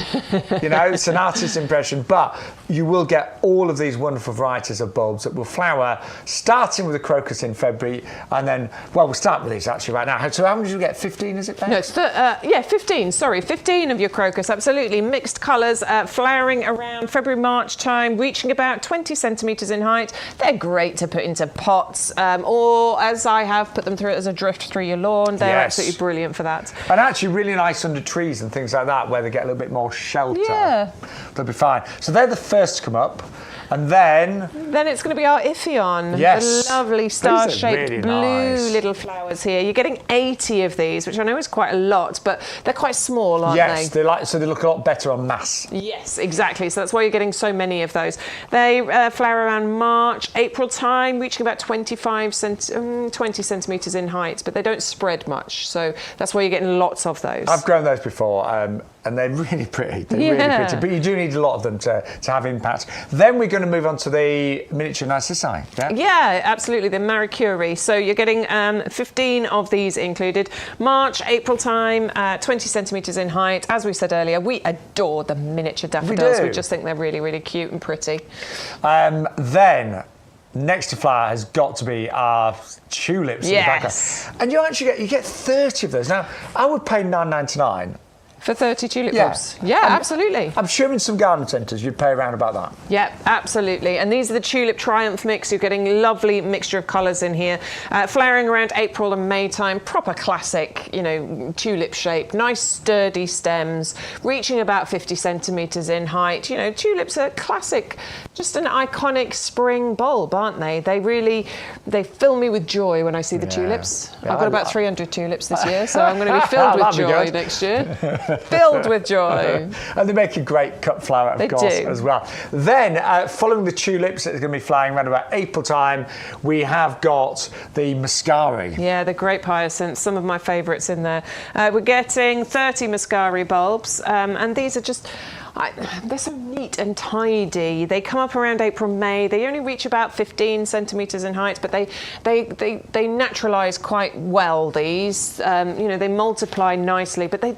A: You know, it's an artist's impression, but you will get all of these wonderful varieties of bulbs that will flower, starting with the crocus in February, and then, well, we'll start with these actually right now. So how many did you get? 15, is it, Ben?
B: No, it's 15, sorry, 15 of your crocus, absolutely. Mixed colours, flowering around February, March time, reaching about 20 centimetres in height. They're great to put into pots, or as I have, put them through as a drift through your lawn. They're absolutely brilliant for that.
A: And actually really nice under trees and things like that, where they get a little bit more shelter.
B: Yeah.
A: They'll be fine. So they're the first to come up. And then
B: it's going to be our Iphion.
A: Yes.
B: The lovely star-shaped
A: really
B: blue little flowers here. You're getting 80 of these, which I know is quite a lot, but they're quite small, aren't they?
A: Yes, so they look a lot better on mass.
B: Yes, exactly. So that's why you're getting so many of those. They flower around March, April time, reaching about 20 centimetres in height, but they don't spread much. So that's why you're getting lots of those.
A: I've grown those before. And they're really pretty. They're really pretty. But you do need a lot of them to have impact. Then we're going to move on to the miniature narcissi.
B: Yeah, absolutely. The Marie Curie. So you're getting 15 of these included. March, April time, 20 centimetres in height. As we said earlier, we adore the miniature daffodils. We just think they're really, really cute and pretty.
A: Then next to flower has got to be our tulips in the background. And you get 30 of those. Now, I would pay £9.99
B: for 30 tulip bulbs. Yeah, absolutely.
A: I'm sure in some garden centres you'd pay around about that.
B: Yeah, absolutely. And these are the Tulip Triumph mix. You're getting lovely mixture of colours in here. Flowering around April and May time. Proper classic, tulip shape. Nice sturdy stems, reaching about 50 centimetres in height. Tulips are classic, just an iconic spring bulb, aren't they? They fill me with joy when I see the tulips.
A: Yeah,
B: I've got about 300 tulips this year, so I'm going to be filled with joy next year. Filled with joy.
A: And they make a great cut flower, of course, as well. Then, following the tulips, it's going to be flowering around about April time, we have got the Muscari.
B: Yeah, the grape hyacinths, some of my favourites in there. We're getting 30 Muscari bulbs, and these are just... they're so neat and tidy. They come up around April, May. They only reach about 15 centimetres in height, but they naturalise quite well, these. They multiply nicely, but they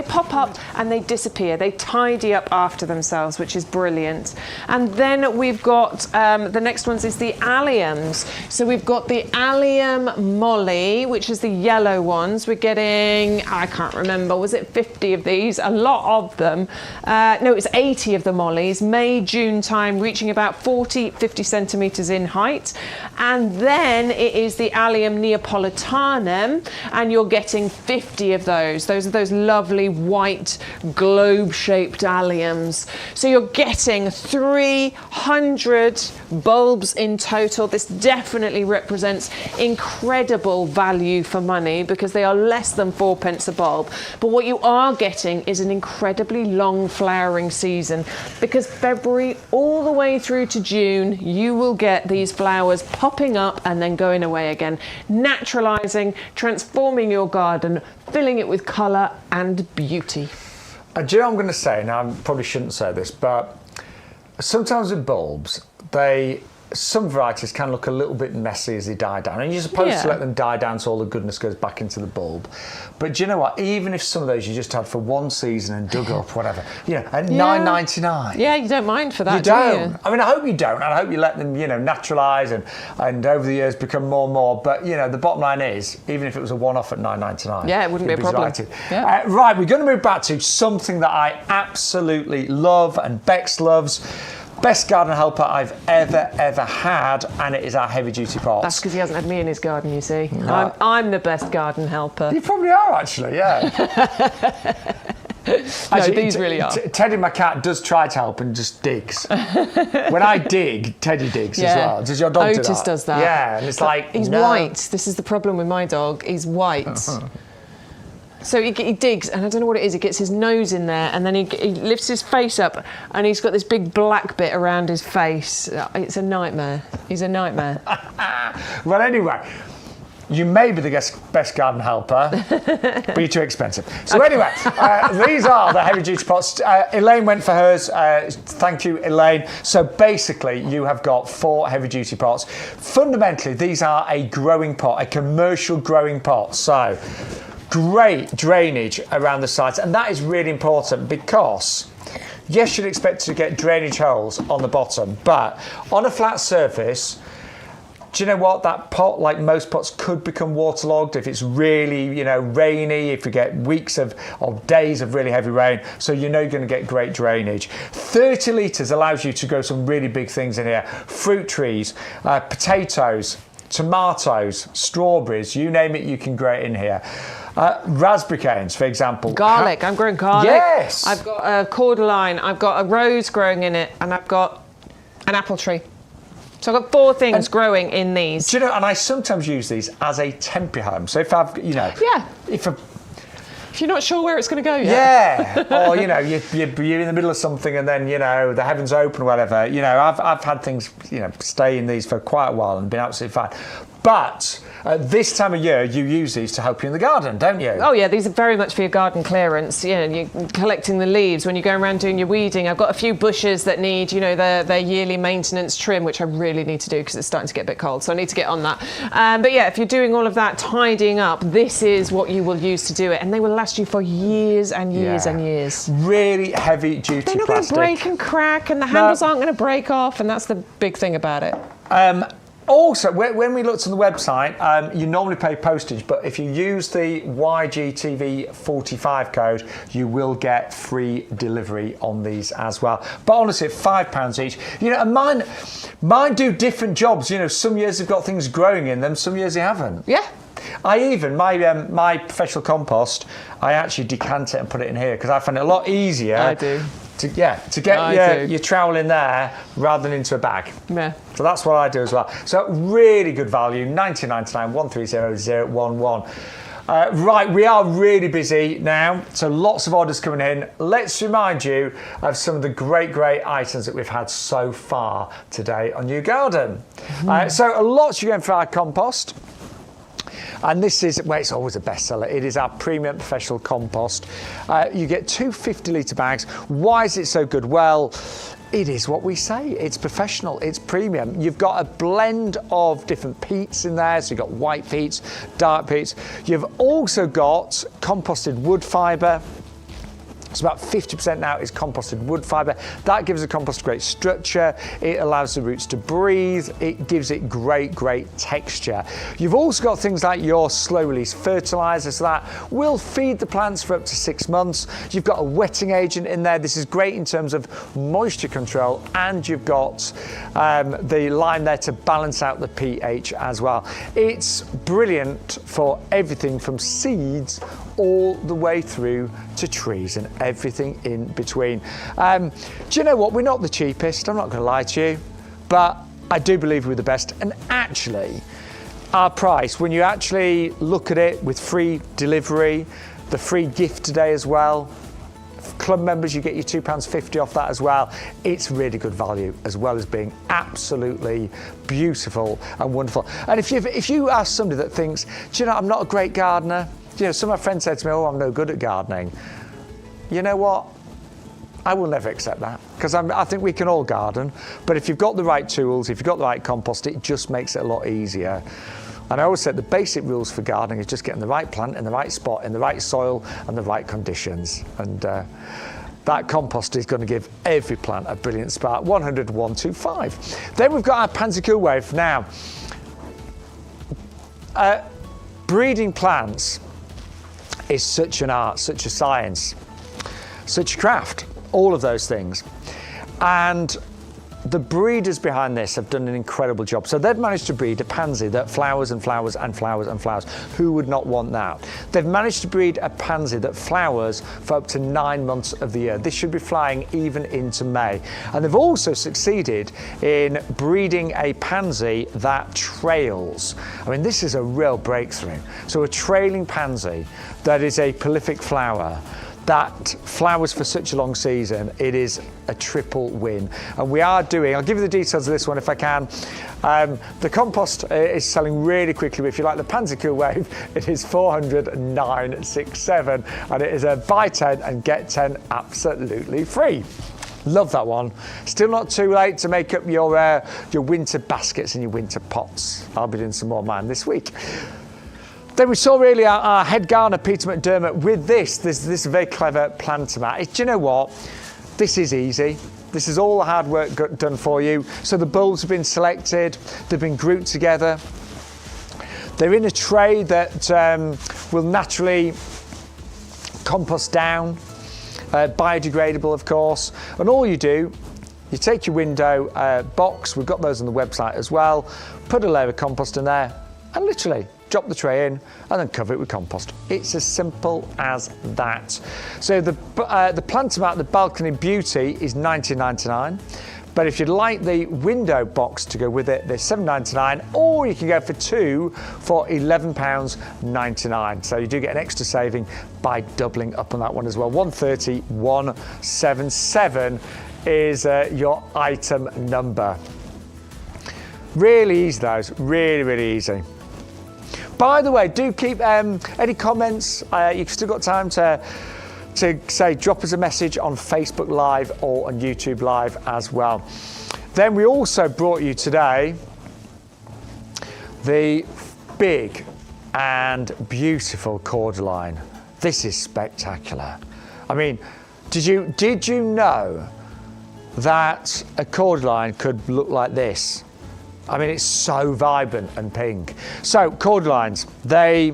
B: pop up and they disappear. They tidy up after themselves, which is brilliant. And then we've got, the next ones is the alliums. So we've got the allium molly, which is the yellow ones. We're getting, I can't remember, was it 50 of these? A lot of them. No, it was 80 of the mollies, May, June time, reaching about 40, 50 centimetres in height. And then it is the Allium neapolitanum, and you're getting 50 of those. Those are those lovely white globe-shaped alliums. So you're getting 300 bulbs in total. This definitely represents incredible value for money because they are less than 4p a bulb. But what you are getting is an incredibly long flowering season, because February all the way through to June you will get these flowers popping up and then going away again, naturalising, transforming your garden, filling it with colour and beauty.
A: Do you know what I'm going to say? Now, I probably shouldn't say this, but sometimes with bulbs, some varieties can look a little bit messy as they die down, and you're supposed to let them die down so all the goodness goes back into the bulb. But do you know what? Even if some of those you just had for one season and dug up, whatever, at £9.99.
B: Yeah, you don't mind for that,
A: you don't. I mean, I hope you don't. I hope you let them, naturalise and over the years become more and more. But the bottom line is, even if it was a one-off at £9.99,
B: it wouldn't be a problem.
A: Yeah. Right, we're going to move back to something that I absolutely love and Bex loves. Best garden helper I've ever had, and it is our heavy duty pots.
B: That's because he hasn't had me in his garden, you see. No. I'm the best garden helper.
A: You probably are, actually, yeah.
B: Actually, these really are.
A: Teddy, my cat, does try to help and just digs. When I dig, Teddy digs as well. Does your dog do that?
B: Otis does that.
A: Yeah, and it's like,
B: he's white. This is the problem with my dog. He's white. So he digs, and I don't know what it is. He gets his nose in there, and then he lifts his face up, and he's got this big black bit around his face. It's a nightmare. He's a nightmare.
A: Well, anyway, you may be the best garden helper, but you're too expensive. So anyway, these are the heavy duty pots. Elaine went for hers. Thank you, Elaine. So basically, you have got 4 heavy duty pots. Fundamentally, these are a growing pot, a commercial growing pot. So great drainage around the sides, and that is really important because yes, you'd expect to get drainage holes on the bottom, but on a flat surface, do you know what? That pot, like most pots, could become waterlogged if it's really, rainy, if you get weeks of days of really heavy rain. So you're going to get great drainage. 30 litres allows you to grow some really big things in here. Fruit trees, potatoes, tomatoes, strawberries, you name it, you can grow it in here. Raspberry canes, for example.
B: Garlic, I'm growing garlic.
A: Yes.
B: I've got a cordyline, I've got a rose growing in it, and I've got an apple tree. So I've got 4 things growing in these.
A: Do you know, and I sometimes use these as a temporary home. So if I've,
B: if you're not sure where it's going to go
A: yet. Yeah. Or, you're in the middle of something and then, the heavens open or whatever. I've had things, stay in these for quite a while and been absolutely fine. But this time of year, you use these to help you in the garden, don't you?
B: Oh, yeah, these are very much for your garden clearance. You're collecting the leaves when you go around doing your weeding. I've got a few bushes that need, their yearly maintenance trim, which I really need to do because it's starting to get a bit cold, so I need to get on that. But yeah, if you're doing all of that tidying up, this is what you will use to do it, and they will last you for years and years and years.
A: Really heavy duty plastic.
B: They're not going to break and crack, and the handles aren't going to break off, and that's the big thing about it.
A: Also, when we looked on the website, you normally pay postage, but if you use the YGTV45 code, you will get free delivery on these as well. But honestly, at £5 each, you know, and mine do different jobs. You know, some years have got things growing in them, some years they haven't.
B: Yeah.
A: My professional compost, I actually decant it and put it in here because I find it a lot easier.
B: I do.
A: To get your trowel in there rather than into a bag.
B: Yeah.
A: So that's what I do as well. So really good value, £19.99, 130011. Right, we are really busy now, so lots of orders coming in. Let's remind you of some of the great items that we've had so far today on YouGarden. So a lot you're going for our compost. And this is, well, it's always a bestseller. It is our premium professional compost. You get 2 50-litre bags. Why is it so good? Well, it is what we say. It's professional, it's premium. You've got a blend of different peats in there. So you've got white peats, dark peats. You've also got composted wood fibre. So about 50% now is composted wood fibre. That gives the compost great structure. It allows the roots to breathe. It gives it great texture. You've also got things like your slow release fertiliser, so that will feed the plants for up to 6 months. You've got a wetting agent in there. This is great in terms of moisture control, and you've got the lime there to balance out the pH as well. It's brilliant for everything from seeds all the way through to trees and everything in between. Do you know what? We're not the cheapest, I'm not going to lie to you, but I do believe we're the best. And actually, our price, when you actually look at it with free delivery, the free gift today as well, club members, you get your £2.50 off that as well. It's really good value, as well as being absolutely beautiful and wonderful. And if you ask somebody that thinks, do you know, I'm not a great gardener, you know, some of my friends said to me, oh, I'm no good at gardening. You know what? I will never accept that, because I think we can all garden, but if you've got the right tools, if you've got the right compost, it just makes it a lot easier. And I always said the basic rules for gardening is just getting the right plant in the right spot, in the right soil and the right conditions. And that compost is going to give every plant a brilliant spark. 100 125. Then we've got our Pansy Cool Wave. Now, breeding plants is such an art, such a science, such a craft, all of those things. And the breeders behind this have done an incredible job. So they've managed to breed a pansy that flowers and flowers and flowers and flowers. Who would not want that? They've managed to breed a pansy that flowers for up to 9 months of the year. This should be flying even into May. And they've also succeeded in breeding a pansy that trails. I mean, this is a real breakthrough. So a trailing pansy that is a prolific flower, that flowers for such a long season, it is a triple win. And we are doing, I'll give you the details of this one if I can. The compost is selling really quickly, but if you like the Pansy Cool Wave, it is 400,967, and it is a buy 10 and get 10 absolutely free. Love that one. Still not too late to make up your winter baskets and your winter pots. I'll be doing some more of mine this week. Then we saw really our head gardener, Peter McDermott, with this very clever planter mat. Do you know what? This is easy. This is all the hard work done for you. So the bulbs have been selected, they've been grouped together. They're in a tray that will naturally compost down, biodegradable of course. And all you do, you take your window box, we've got those on the website as well, put a layer of compost in there, and literally drop the tray in and then cover it with compost. It's as simple as that. So the planter mat, the Balcony Beauty, is $19.99. But if you'd like the window box to go with it, they're $7.99, or you can go for 2 for £11.99. So you do get an extra saving by doubling up on that one as well. 130 177 is your item number. Really easy, those. Really easy. By the way, do keep any comments. You've still got time to say, drop us a message on Facebook Live or on YouTube Live as well. Then we also brought you today the big and beautiful cordyline. This is spectacular. I mean, did you know that a cordyline could look like this? I mean, it's so vibrant and pink. So cordylines, they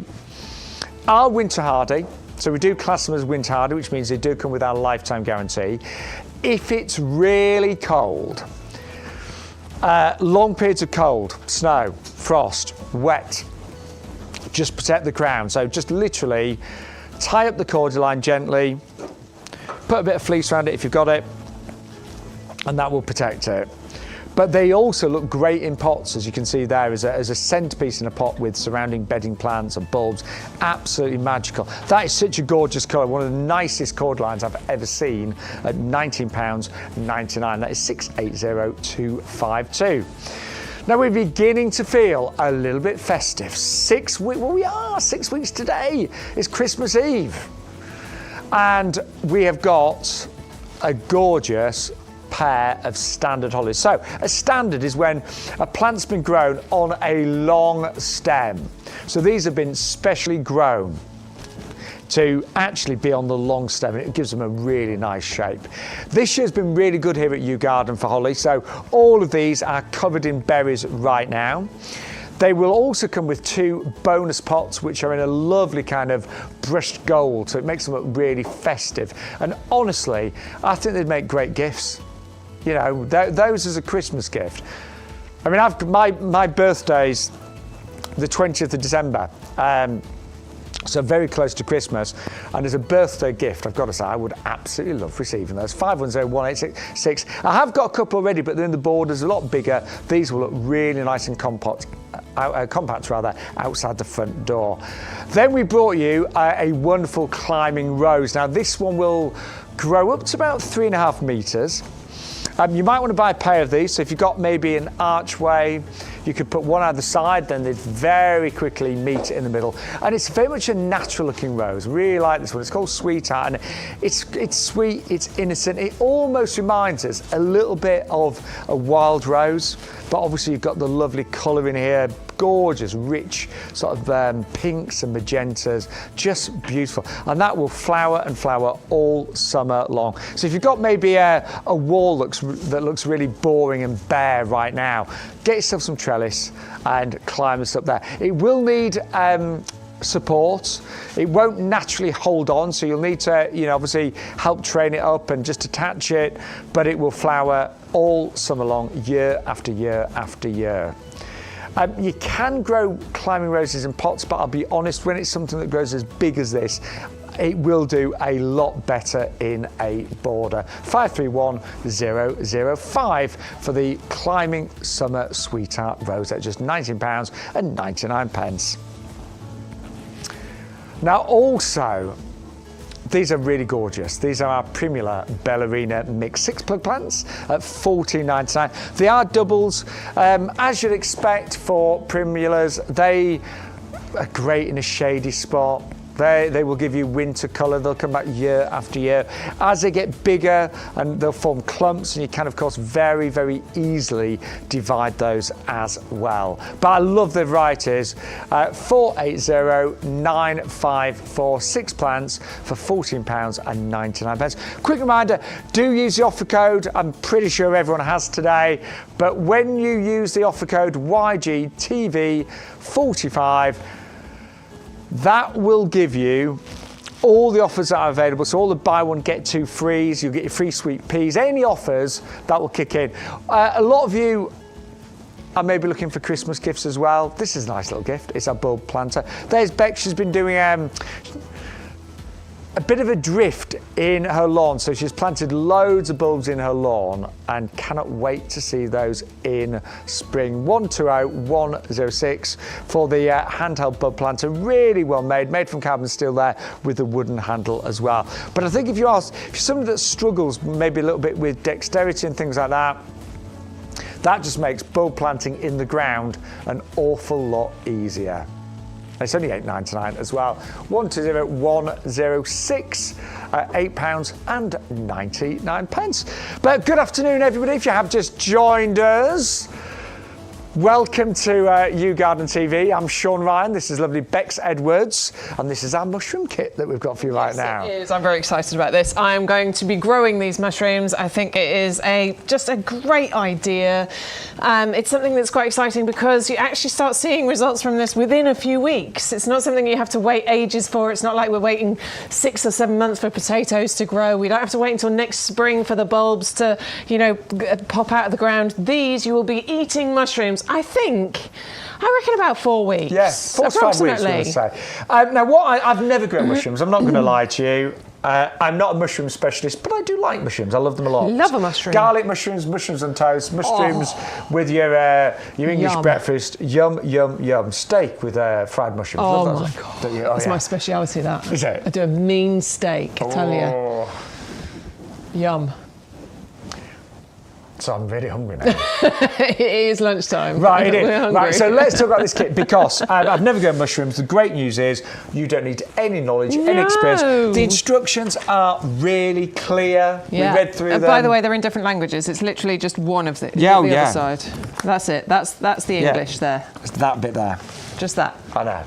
A: are winter hardy. So we do class them as winter hardy, which means they do come with our lifetime guarantee. If it's really cold, long periods of cold, snow, frost, wet, just protect the crown. So just literally tie up the cordyline gently, put a bit of fleece around it if you've got it, and that will protect it. But they also look great in pots, as you can see there, as a centerpiece in a pot with surrounding bedding plants and bulbs. Absolutely magical. That is such a gorgeous colour. One of the nicest cordylines I've ever seen at £19.99. That is 680252. Now we're beginning to feel a little bit festive. 6 weeks, well, we are 6 weeks today. It's Christmas Eve. And we have got a gorgeous pair of standard hollies. So a standard is when a plant's been grown on a long stem. So these have been specially grown to actually be on the long stem, and it gives them a really nice shape. This year's been really good here at YouGarden for holly. So all of these are covered in berries right now. They will also come with 2 bonus pots, which are in a lovely kind of brushed gold, so it makes them look really festive. And honestly, I think they'd make great gifts. You know, those as a Christmas gift. I mean, my birthday's the 20th of December, so very close to Christmas. And as a birthday gift, I've got to say, I would absolutely love receiving those. 510186. I have got a couple already, but they're in the borders, a lot bigger. These will look really nice and compact outside the front door. Then we brought you a wonderful climbing rose. Now this one will grow up to about 3.5 metres. You might want to buy a pair of these, so if you've got maybe an archway, you could put one either side, then they'd very quickly meet in the middle. And it's very much a natural looking rose. Really like this one. It's called Sweetheart, and it's sweet, it's innocent. It almost reminds us a little bit of a wild rose, but obviously you've got the lovely colour in here, gorgeous, rich sort of pinks and magentas, just beautiful. And that will flower and flower all summer long. So if you've got maybe a wall that looks really boring and bare right now, get yourself some trellis and climb this up there. It will need support. It won't naturally hold on, so you'll need to, obviously help train it up and just attach it, but it will flower all summer long, year after year after year. You can grow climbing roses in pots, but I'll be honest, when it's something that grows as big as this, it will do a lot better in a border. 531005 for the Climbing Summer Sweetheart Rose at just £19.99. Now also, these are really gorgeous. These are our Primula Ballerina mixed 6-plug plants at $14.99. They are doubles. As you'd expect for Primulas, they are great in a shady spot. They will give you winter colour. They'll come back year after year. As they get bigger, and they'll form clumps, and you can, of course, very, very easily divide those as well. But I love the varieties. 480954, 6 plants for £14.99. Quick reminder, do use the offer code. I'm pretty sure everyone has today. But when you use the offer code YGTV45, that will give you all the offers that are available. So all the buy one, get 2 frees, you'll get your free sweet peas, any offers that will kick in. A lot of you are maybe looking for Christmas gifts as well. This is a nice little gift. It's our bulb planter. There's Bex. She's been doing a bit of a drift in her lawn. So she's planted loads of bulbs in her lawn and cannot wait to see those in spring. 120106 for the handheld bulb planter. Really well made from carbon steel there with the wooden handle as well. But I think if you're somebody that struggles maybe a little bit with dexterity and things like that, that just makes bulb planting in the ground an awful lot easier. It's only £8.99 as well. 120106, £8.99. But good afternoon, everybody. If you have just joined us, Welcome to YouGarden TV. I'm Shaun Ryan. This is lovely Bex Edwards, and this is our mushroom kit that we've got for you right now.
B: It is. I'm very excited about this. I am going to be growing these mushrooms. I think it is just a great idea. It's something that's quite exciting because you actually start seeing results from this within a few weeks. It's not something you have to wait ages for. It's not like we're waiting 6 or 7 months for potatoes to grow. We don't have to wait until next spring for the bulbs to, pop out of the ground. These, you will be eating mushrooms. I reckon about 4 weeks.
A: Yes, 4 to 5 weeks, we would say. Now, I've never grown mushrooms. I'm not going to lie to you. I'm not a mushroom specialist, but I do like mushrooms. I love them a lot.
B: Love a mushroom.
A: Garlic mushrooms, mushrooms on toast, mushrooms with your English breakfast. Yum, yum, yum. Steak with fried mushrooms.
B: Oh, my God. That's my speciality, that.
A: Is it?
B: I do a mean steak, I tell you. Yum.
A: So I'm really hungry now.
B: It is lunchtime.
A: Right, it is.
B: We're hungry.
A: Right, so let's talk about this kit because I've never grown mushrooms. The great news is you don't need any knowledge, any experience. The instructions are really clear.
B: Yeah.
A: We read through them.
B: By the way, they're in different languages. It's literally just one of the,
A: Yeah,
B: the other side. That's it. That's the English there.
A: It's that bit there.
B: Just that.
A: I know.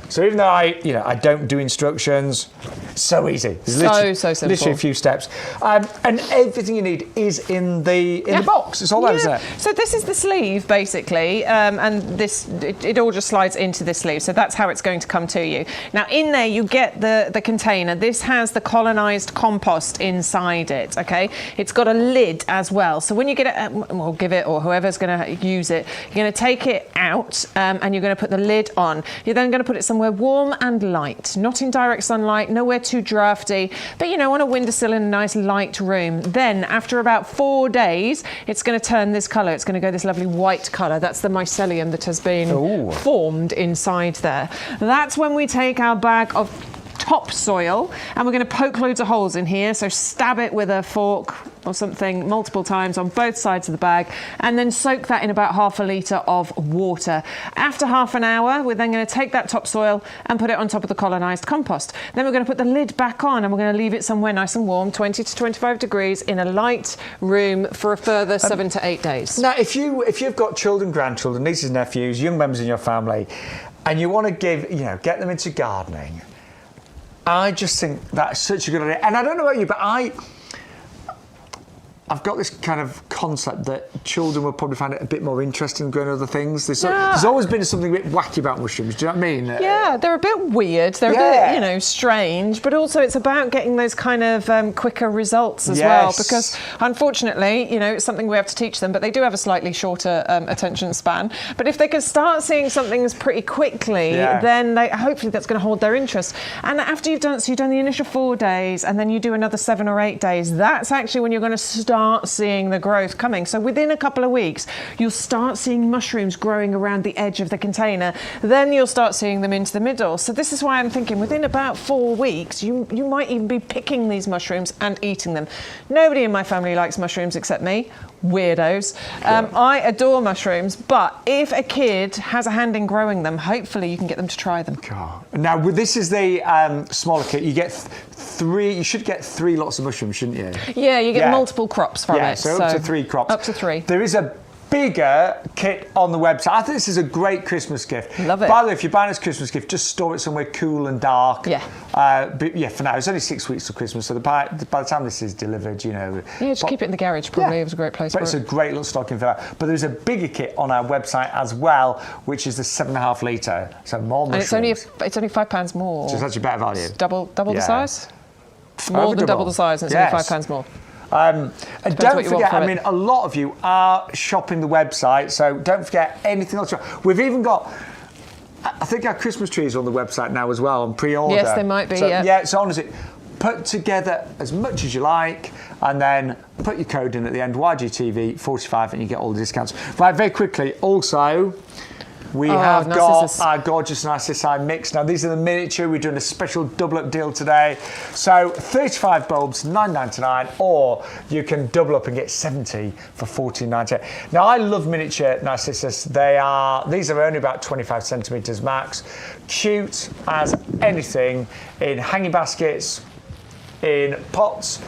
A: So even though I don't do instructions, so easy.
B: So simple.
A: Literally a few steps, and everything you need is in the box. It's all there, isn't it?
B: So this is the sleeve basically, and this it all just slides into this sleeve. So that's how it's going to come to you. Now in there you get the container. This has the colonised compost inside it. Okay, it's got a lid as well. So when you get it, well, give it or whoever's going to use it, you're going to take it out and you're going to put the lid on. You're then going to put it somewhere warm and light, not in direct sunlight, nowhere too drafty, but on a windowsill in a nice light room. Then after about 4 days, it's going to turn this colour. It's going to go this lovely white colour. That's the mycelium that has been formed inside there. That's when we take our bag of topsoil and we're going to poke loads of holes in here. So stab it with a fork or something multiple times on both sides of the bag and then soak that in about ½ litre of water. After half an hour, we're then going to take that topsoil and put it on top of the colonised compost. Then we're going to put the lid back on and we're going to leave it somewhere nice and warm, 20 to 25 degrees in a light room for a further 7 to 8 days.
A: Now, if you've got children, grandchildren, nieces, nephews, young members in your family, and you want to get them into gardening, I just think that's such a good idea. And I don't know about you, but I've got this kind of concept that children will probably find it a bit more interesting than growing other things. There's always been something a bit wacky about mushrooms. Do you know what I mean?
B: Yeah, they're a bit weird. They're a bit, strange. But also it's about getting those kind of quicker results as well. Because unfortunately, it's something we have to teach them. But they do have a slightly shorter attention span. But if they can start seeing something pretty quickly, then hopefully that's going to hold their interest. And after you've done the initial 4 days, and then you do another 7 or 8 days, that's actually when you're going to start seeing the growth coming. So within a couple of weeks, you'll start seeing mushrooms growing around the edge of the container. Then you'll start seeing them into the middle. So this is why I'm thinking within about 4 weeks, you might even be picking these mushrooms and eating them. Nobody in my family likes mushrooms except me. Weirdos. I adore mushrooms, but if a kid has a hand in growing them, hopefully you can get them to try them.
A: God. Now, this is the smaller kit. You get you should get 3 lots of mushrooms, shouldn't you?
B: Yeah, you get multiple crops from it.
A: So up to 3 crops.
B: Up to 3.
A: There is a bigger kit on the website. I think this is a great Christmas gift.
B: Love it.
A: By the way, if you're buying this Christmas gift, just store it somewhere cool and dark.
B: Yeah.
A: But for now, it's only 6 weeks to Christmas, so by the time this is delivered,
B: Yeah, just keep it in the garage, probably. It was a great place for it.
A: But it's a great little stocking filler. But there's a bigger kit on our website as well, which is the 7.5 litre. So more mushrooms.
B: And it's only £5 more.
A: So it's actually better value.
B: It's double the size? More than double the size, and it's only £5 more.
A: And don't forget, a lot of you are shopping the website, so don't forget anything else. We've even got, I think our Christmas tree is on the website now as well, on pre-order.
B: Yes, they might be,
A: so honestly, put together as much as you like, and then put your code in at the end, YGTV45, and you get all the discounts. Right, very quickly, also, we have got our gorgeous Narcissi mix. Now, these are the miniature. We're doing a special double-up deal today. So, 35 bulbs, $9.99, or you can double up and get 70 for $14.98. Now, I love miniature Narcissus. These are only about 25 centimetres max. Cute as anything in hanging baskets, in pots.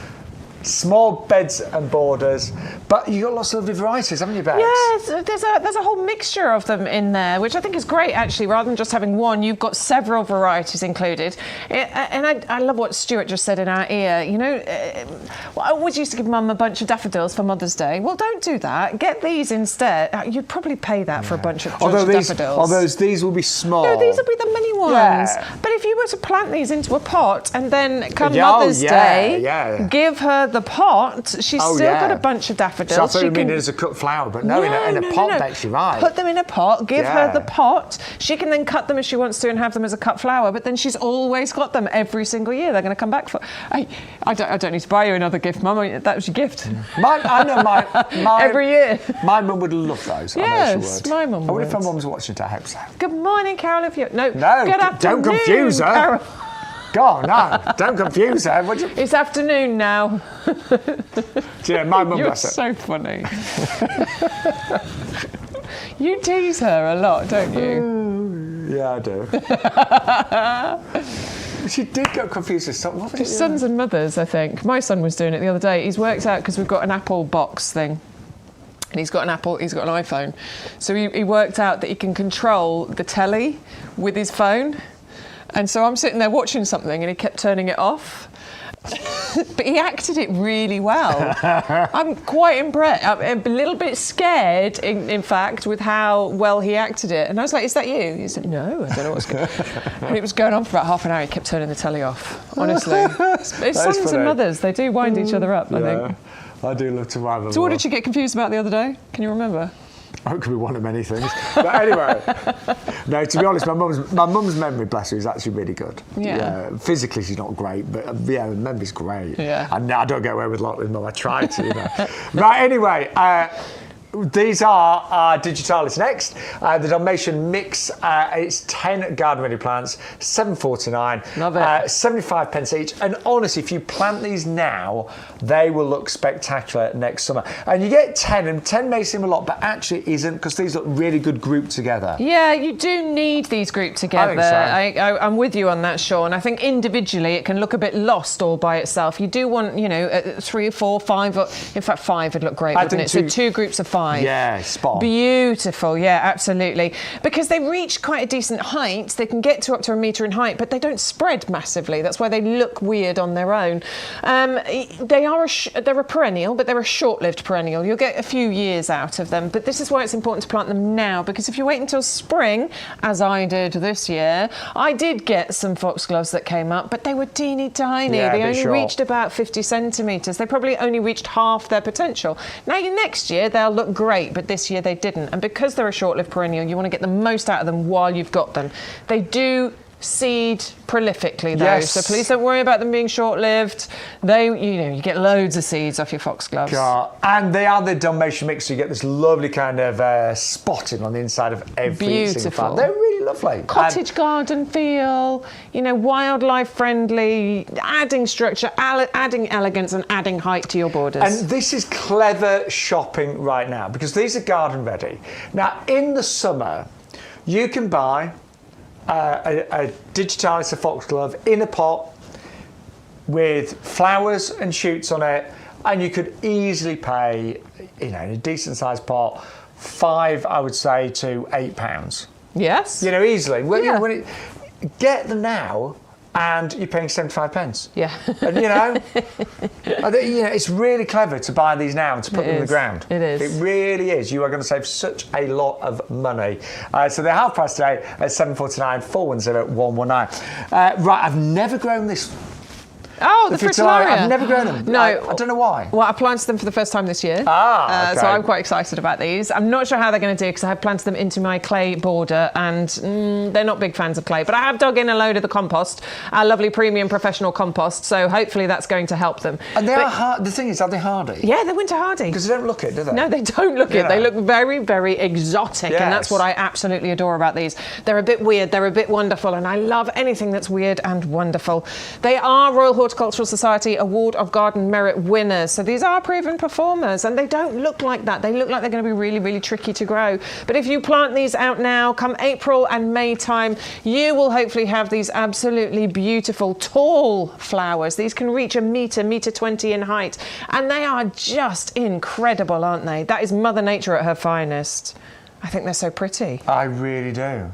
A: small beds and borders, but you've got lots of lovely varieties, haven't you, Bex?
B: Yes, there's a whole mixture of them in there, which I think is great, actually. Rather than just having one, you've got several varieties included. And I love what Stuart just said in our ear. You know, I always used to give Mum a bunch of daffodils for Mother's Day. Well, don't do that. Get these instead. You'd probably pay that for a bunch of daffodils.
A: Although these will be small.
B: No, these will be the mini ones.
A: Yeah.
B: But if you were to plant these into a pot and then come Mother's Day, give her the pot, she's still got a bunch of daffodils.
A: So I thought you mean as a cut flower, but no, in a pot, Bex, you're right.
B: Put them in a pot, give her the pot. She can then cut them if she wants to and have them as a cut flower, but then she's always got them every single year. They're going to come back for... I don't need to buy you another gift, Mum. That was your gift.
A: I know my
B: every year.
A: My mum would love those.
B: Yes,
A: I know she would.
B: my mum would.
A: I wonder if my mum's watching it, I hope so.
B: Good morning, Carol. No, good afternoon,
A: don't confuse her.
B: Carol.
A: God, no, don't confuse her.
B: It's afternoon now.
A: Yeah, my mum
B: You're
A: does it.
B: so funny. You tease her a lot, don't you?
A: Yeah, I do. She did get confused with something. What was it?
B: Sons and mothers, I think. My son was doing it the other day. He's worked out, because we've got an Apple box thing. And he's got an iPhone. So he worked out that he can control the telly with his phone. And so I'm sitting there watching something and he kept turning it off. But he acted it really well. I'm quite impressed. I'm a little bit scared, in fact, with how well he acted it. And I was like, is that you? He said, no, I don't know what's going on. And it was going on for about half an hour. He kept turning the telly off, honestly. It's sons
A: funny.
B: and mothers. They do wind each other up, I think.
A: I do love to wind them
B: So what
A: up.
B: did you get confused about the other day? Can you remember?
A: Oh, it could be one of many things. But anyway, no, to be honest, my mum's memory, bless her, is actually really good.
B: Yeah.
A: Physically, she's not great, but her memory's great.
B: Yeah.
A: And I don't get away with a lot with mum. I try to, you know. Right, anyway, these are our Digitalis next. The Dalmatian mix, it's 10 garden-ready plants, $7.49.
B: Love it.
A: 75 pence each. And honestly, if you plant these now, they will look spectacular next summer. And you get 10, and 10 may seem a lot, but actually isn't, because these look really good grouped together.
B: Yeah, you do need these grouped together.
A: I think so.
B: I'm with you on that, Shaun. I think individually it can look a bit lost all by itself. You do want, 3 or 4, 5, or, in fact 5 would look great, wouldn't it? So 2 groups of 5.
A: Yeah, spot on.
B: Beautiful, yeah, absolutely. Because they reach quite a decent height. They can get to up to 1 metre in height, but they don't spread massively. That's why they look weird on their own. They're a perennial, but they're a short-lived perennial. You'll get a few years out of them, but this is why it's important to plant them now, because if you wait until spring, as I did this year, I did get some foxgloves that came up, but they were teeny tiny.
A: Yeah,
B: they only
A: short.
B: reached about 50 centimetres. They probably only reached half their potential. Now, next year, they'll look great, but this year they didn't. And because they're a short-lived perennial, you want to get the most out of them while you've got them. They do seed prolifically, though,
A: yes.
B: so please don't worry about them being short-lived. You get loads of seeds off your foxgloves.
A: And they are the Dalmatian mix, so you get this lovely kind of spotting on the inside of every single plant. They're really lovely.
B: Cottage garden feel, wildlife friendly, adding structure, adding elegance and adding height to your borders.
A: And this is clever shopping right now, because these are garden ready. Now, in the summer, you can buy a Digitalis Foxglove in a pot with flowers and shoots on it, and you could easily pay, in a decent sized pot, £5, I would say, to £8.
B: Yes.
A: Easily. Well,
B: Yeah.
A: Get them now, and you're paying 75 pence.
B: Yeah.
A: And, I think, it's really clever to buy these now and to put them in the ground.
B: It is.
A: It really is. You are going to save such a lot of money. So they're half price today at $7.49, 410-119. Right, I've never grown this.
B: Oh, the Fritillaria.
A: I've never grown them.
B: No.
A: I don't know why.
B: Well, I planted them for the first time this year.
A: Okay.
B: So I'm quite excited about these. I'm not sure how they're going to do, because I have planted them into my clay border, and they're not big fans of clay. But I have dug in a load of the compost, our lovely premium professional compost, so hopefully that's going to help them.
A: And they are hard. The thing is, are they hardy?
B: Yeah, they're winter hardy.
A: Because they don't look it, do they?
B: No, they don't look it. They look very, very exotic, and that's what I absolutely adore about these. They're a bit weird, they're a bit wonderful, and I love anything that's weird and wonderful. They are Royal Horticultural Society Award of Garden Merit winners. So these are proven performers, and they don't look like that. They look like they're going to be really, really tricky to grow. But if you plant these out now, come April and May time, you will hopefully have these absolutely beautiful, tall flowers. These can reach a metre, metre 20 in height, and they are just incredible, aren't they? That is Mother Nature at her finest. I think they're so pretty.
A: I really do.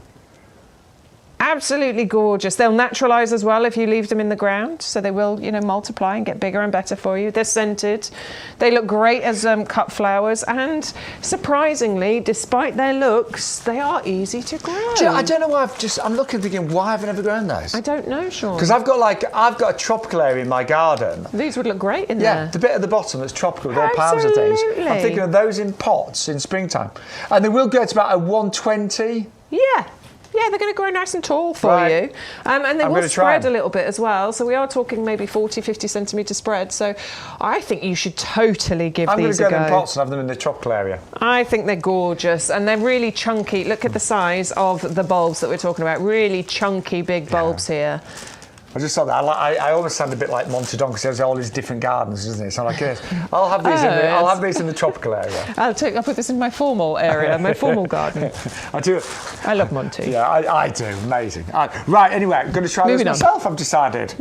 B: Absolutely gorgeous. They'll naturalise as well if you leave them in the ground, so they will, you know, multiply and get bigger and better for you. They're scented. They look great as cut flowers, and surprisingly, despite their looks, they are easy to grow.
A: I don't know why I'm looking thinking, why have I never grown those?
B: I don't know, Shaun.
A: Because I've got a tropical area in my garden.
B: These would look great in
A: Yeah,
B: there.
A: the bit at the bottom that's tropical with all palms and things. I'm thinking of those in pots in springtime. And they will get to about a 120.
B: Yeah, they're going to grow nice and tall for you. And they will spread a little bit as well. So we are talking maybe 40, 50 centimetre spread. So I think you should totally give these a go.
A: I'm going to grow them in pots and have them in the tropical area.
B: I think they're gorgeous, and they're really chunky. Look at the size of the bulbs that we're talking about. Really chunky, big bulbs here.
A: I just saw that. I almost sound a bit like Monty Don because he has all his different gardens, doesn't it? So like this. I'll have these. I'll have these in the tropical area.
B: I'll put this in my formal area, my formal garden.
A: I do.
B: I love Monty.
A: Yeah, I do. Amazing. Right. Anyway, I'm going to try
B: Moving
A: those myself. I've decided.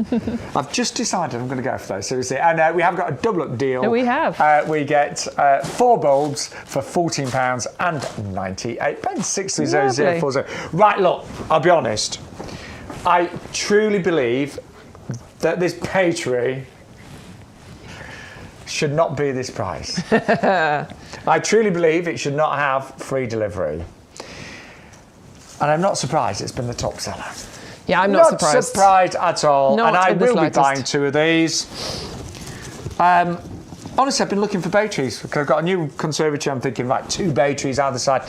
A: I've just decided I'm going to go for those. Seriously. And we have got a double up deal.
B: No, we have.
A: We get 4 bulbs for £14 and 98 pence. 63040. Right. Look. I'll be honest. I truly believe that this bay tree should not be this price. I truly believe it should not have free delivery. And I'm not surprised it's been the top seller.
B: Yeah, I'm not surprised.
A: Not surprised at all.
B: Not
A: and I
B: in the
A: will be
B: slightest.
A: buying 2 of these. Honestly, I've been looking for bay trees because I've got a new conservatory. I'm thinking, right, 2 bay trees either side.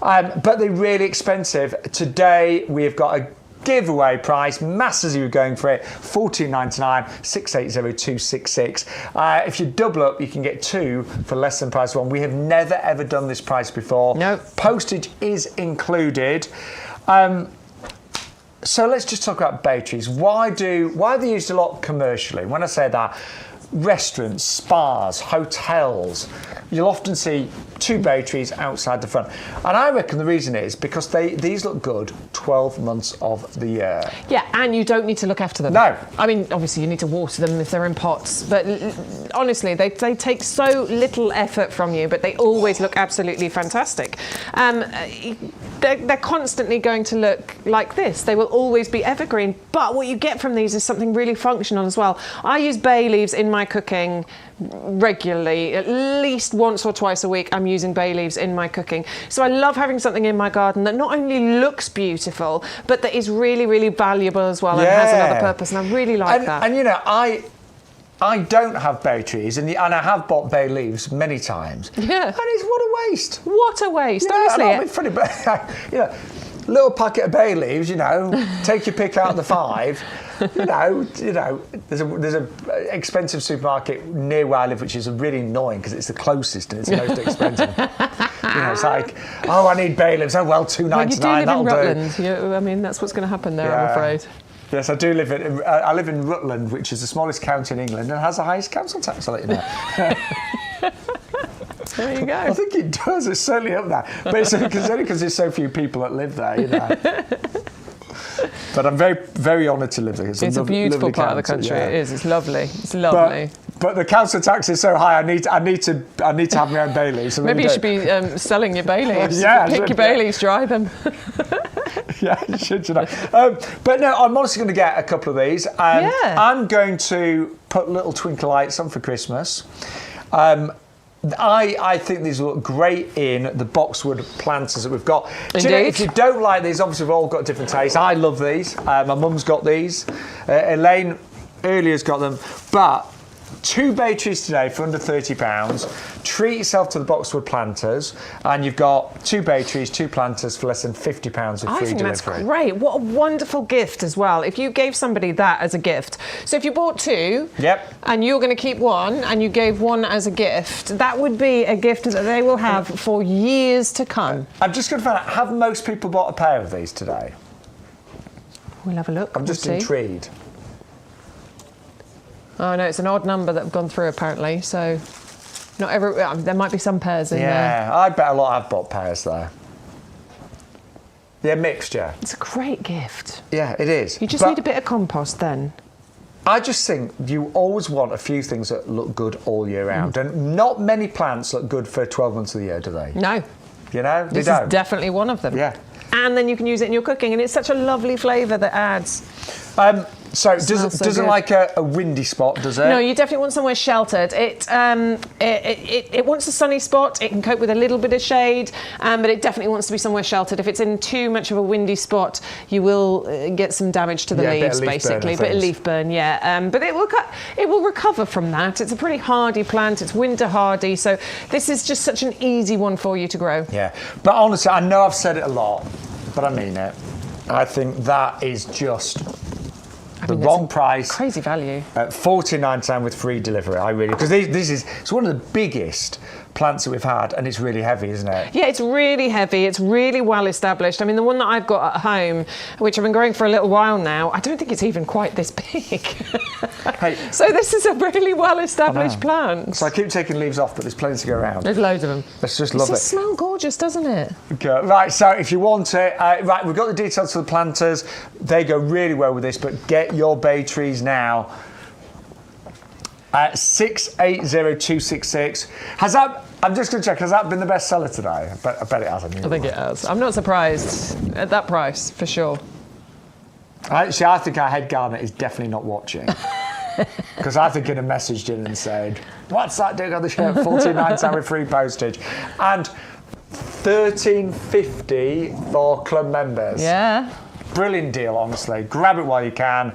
A: But they're really expensive. Today, we have got a giveaway price, masses you were going for it, $14.99, 680266. If you double up, you can get 2 for less than price 1. We have never ever done this price before.
B: No.
A: Postage is included. So let's just talk about bay trees. Why are they used a lot commercially? When I say that, restaurants, spas, hotels, you'll often see 2 bay trees outside the front. And I reckon the reason is because these look good 12 months of the year.
B: Yeah, and you don't need to look after them.
A: No.
B: I mean, obviously you need to water them if they're in pots, but honestly, they take so little effort from you, but they always look absolutely fantastic. They're constantly going to look like this. They will always be evergreen, but what you get from these is something really functional as well. I use bay leaves in my cooking regularly. At least once or twice a week I'm using bay leaves in my cooking. So I love having something in my garden that not only looks beautiful, but that is really, really valuable as well and has another purpose, and I really like that.
A: And you know, I don't have bay trees, and I have bought bay leaves many times.
B: Yeah.
A: And it's what a waste.
B: What a waste,
A: Yeah,
B: honestly.
A: I mean, funny, but you know, little packet of bay leaves, you know, take your pick out of the 5. You know, there's a expensive supermarket near where I live, which is really annoying because it's the closest and it's the most expensive. You know, it's like, oh, I need bay leaves. Oh well, $2.99.
B: Well, you do live
A: that'll
B: in Rutland. I mean, that's what's going to happen there, I'm afraid.
A: Yes, I do live in. I live in Rutland, which is the smallest county in England and has the highest council tax. I'll let you know.
B: There you go.
A: I think it does. It's certainly up there, but it's only because there's so few people that live there. You know. But I'm very, very honoured to live there. It's
B: a beautiful part of the country. Yeah. It is. It's lovely. It's lovely.
A: But the council tax is so high. I need to have my own bay leaves. So
B: maybe you should be selling your bay leaves.
A: Yeah,
B: pick your bay leaves, dry them.
A: Yeah, you should. You know. But no, I'm honestly going to get a couple of these. I'm going to put little twinkle lights on for Christmas. I think these look great in the boxwood planters that we've got.
B: Indeed.
A: Do you know, if you don't like these, obviously we've all got different tastes. I love these. My mum's got these. Elaine earlier's got them. But 2 bay trees today for under £30. Treat yourself to the boxwood planters, and you've got 2 bay trees, 2 planters for less than £50 with free delivery.
B: I think that's great. What a wonderful gift as well. If you gave somebody that as a gift. So if you bought 2, and you're going to keep 1, and you gave 1 as a gift, that would be a gift that they will have for years to come.
A: I'm just going to find out, have most people bought a pair of these today?
B: We'll have a look.
A: I'm just intrigued.
B: Oh no, it's an odd number that have gone through apparently. So, not every. There might be some pairs in there.
A: Yeah, I bet a lot have bought pairs there. Yeah, mixture.
B: It's a great gift.
A: Yeah, it is.
B: You just need a bit of compost then.
A: I just think you always want a few things that look good all year round, and not many plants look good for 12 months of the year, do they?
B: No.
A: You know,
B: This is definitely one of them.
A: Yeah.
B: And then you can use it in your cooking, and it's such a lovely flavour that adds.
A: So it doesn't like a windy spot, does it?
B: No, you definitely want somewhere sheltered. It wants a sunny spot. It can cope with a little bit of shade, but it definitely wants to be somewhere sheltered. If it's in too much of a windy spot, you will get some damage to the leaves, basically. Bit of leaf burn, yeah. But it will recover from that. It's a pretty hardy plant. It's winter hardy, so this is just such an easy one for you to grow.
A: Yeah, but honestly, I know I've said it a lot, but I mean it. I think that is just the wrong price.
B: Crazy value.
A: At £14.99 with free delivery. I really, because it's one of the biggest plants that we've had, and it's really heavy, isn't it?
B: Yeah, it's really heavy. It's really well established. I mean, the one that I've got at home, which I've been growing for a little while now, I don't think it's even quite this big.
A: Hey,
B: so this is a really well established plant.
A: So I keep taking leaves off, but there's plenty to go around.
B: There's loads of them.
A: Let's just love it.
B: It just smells gorgeous, doesn't it?
A: Okay. Right, so if you want it, right, we've got the details for the planters. They go really well with this, but get your bay trees now. 680266. Has that? I'm just going to check. Has that been the best seller today? I bet it has.
B: I think it has. I'm not surprised at that price for sure.
A: Actually, I think our head gardener is definitely not watching, because I think he'd have messaged in and said, "What's that doing on the show? £14.99 with free postage, and £13.50 for club members."
B: Yeah.
A: Brilliant deal, honestly. Grab it while you can.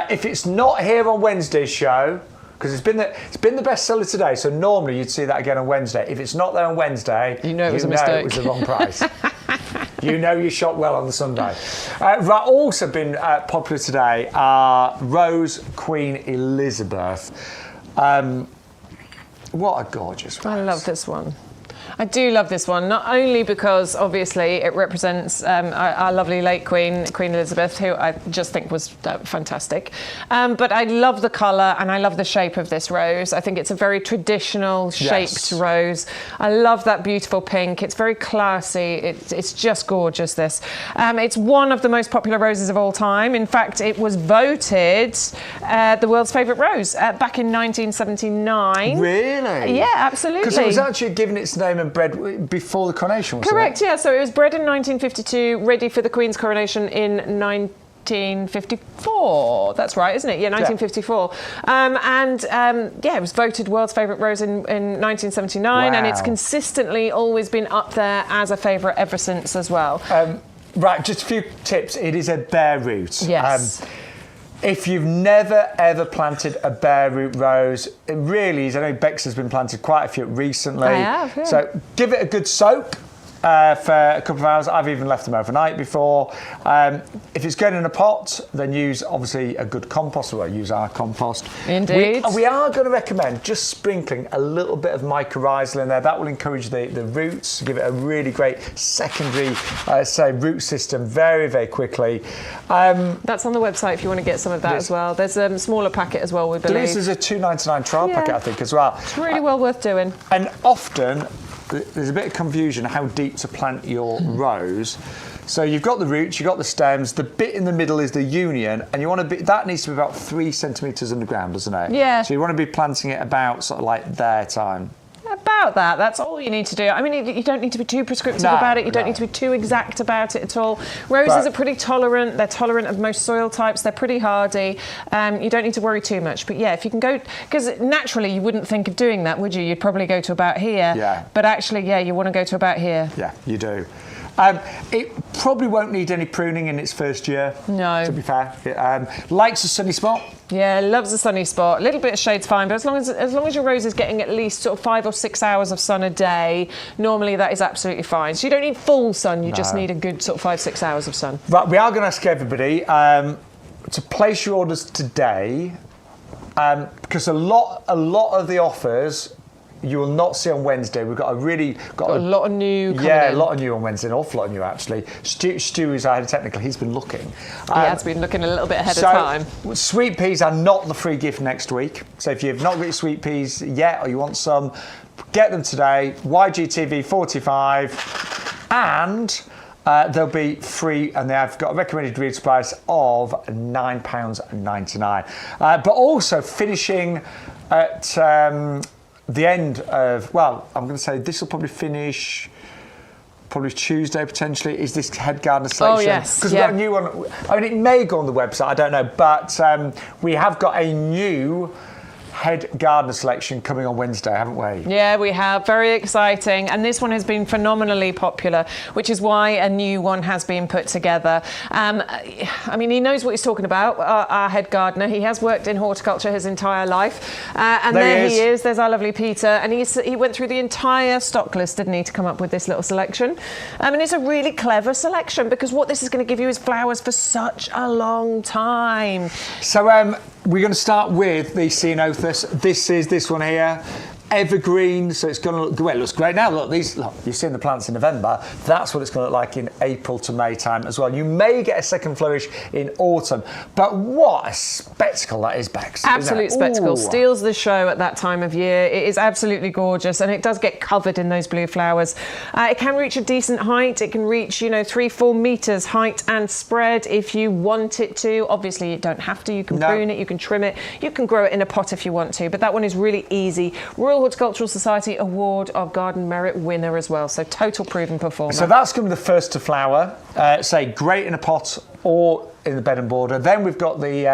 A: If it's not here on Wednesday's show, because it's been the best seller today, so normally you'd see that again on Wednesday. If it's not there on Wednesday,
B: you know it was a mistake.
A: It was the wrong price. You know you shot well on the Sunday. Right, also been popular today are Rose Queen Elizabeth. What a gorgeous rose.
B: I love this one. I do love this one, not only because obviously it represents our lovely late Queen Elizabeth, who I just think was fantastic, but I love the colour and I love the shape of this rose. I think it's a very traditional shaped rose. I love that beautiful pink. It's very classy. It's just gorgeous, this. It's one of the most popular roses of all time. In fact, it was voted the world's favourite rose back in 1979.
A: Really?
B: Yeah, absolutely.
A: Because it was actually given its name and bred before the coronation, wasn't
B: Correct,
A: it?
B: yeah. So it was bred in 1952, ready for the Queen's coronation in 1954. That's right, isn't it? Yeah, 1954. Yeah. It was voted world's favourite rose in 1979, and it's consistently always been up there as a favourite ever since as well.
A: Right, just a few tips. It is a bare root.
B: Yes.
A: If you've never ever planted a bare root rose, it really is. I know Bex has been planted quite a few recently.
B: I have, yeah.
A: So give it a good soak for a couple of hours. I've even left them overnight before. If it's going in a pot, then use obviously a good compost, or use our compost.
B: Indeed.
A: We are going to recommend just sprinkling a little bit of mycorrhizal in there. That will encourage the roots, give it a really great secondary, root system very, very quickly.
B: That's on the website if you want to get some of that as well. There's a smaller packet as well, we believe.
A: This is a £2.99 trial packet, I think, as well.
B: It's really well worth doing.
A: And often there's a bit of confusion how deep to plant your rose. So you've got the roots, you've got the stems, the bit in the middle is the union, and you want to that needs to be about 3 centimetres underground, doesn't it?
B: Yeah.
A: So you want to be planting it about sort of like their time.
B: About that. That's all you need to do. I mean, you don't need to be too prescriptive about it. You don't need to be too exact about it at all. Roses are pretty tolerant. They're tolerant of most soil types. They're pretty hardy. You don't need to worry too much. But yeah, if you can go, because naturally you wouldn't think of doing that, would you? You'd probably go to about here. Yeah. But actually, yeah, you want to go to about here.
A: Yeah, you do. It probably won't need any pruning in its first year.
B: No.
A: To be fair. Likes a sunny spot.
B: Yeah, loves a sunny spot. A little bit of shade's fine, but as long as your rose is getting at least sort of 5 or 6 hours of sun a day, normally that is absolutely fine. So you don't need full sun, you just need a good sort of 5-6 hours of sun.
A: Right, we are going to ask everybody to place your orders today, because a lot of the offers you will not see on Wednesday. We've got a
B: lot of new coming
A: a
B: in.
A: lot of new on Wednesday, an awful lot of new actually. Stu is our head of technical, he's been looking.
B: He has been looking a little bit ahead of time.
A: Sweet peas are not the free gift next week. So if you've not got your sweet peas yet or you want some, get them today. YGTV 45 and they'll be free, and they've got a recommended retail price of £9.99. But also finishing at the end of, well, I'm going to say this will probably finish Tuesday potentially, is this head gardener selection.
B: Oh, yes.
A: Because we've got a new one. I mean, it may go on the website, I don't know, but we have got a new head gardener selection coming on Wednesday, haven't we?
B: Yeah, we have. Very exciting. And this one has been phenomenally popular, which is why a new one has been put together. I mean, he knows what he's talking about, our head gardener. He has worked in horticulture his entire life. And there he is. There's our lovely Peter. And he went through the entire stock list, didn't he, to come up with this little selection. And it's a really clever selection, because what this is going to give you is flowers for such a long time.
A: So we're going to start with the Ceanothus. This is this one here. Evergreen, so it's going to look, well, it looks great now. Look, you've seen the plants in November. That's what it's going to look like in April to May time as well. You may get a second flourish in autumn, but what a spectacle that is, Bex.
B: Absolute spectacle.
A: Ooh.
B: Steals the show at that time of year. It is absolutely gorgeous, and it does get covered in those blue flowers. It can reach a decent height. It can reach, 3-4 metres height and spread if you want it to. Obviously, you don't have to. You can prune it, you can trim it, you can grow it in a pot if you want to, but that one is really easy. Royal Horticultural Society Award of Garden Merit winner as well, so total proven performer.
A: So that's going to be the first to flower. Say great in a pot or in the bed and border. Then we've got the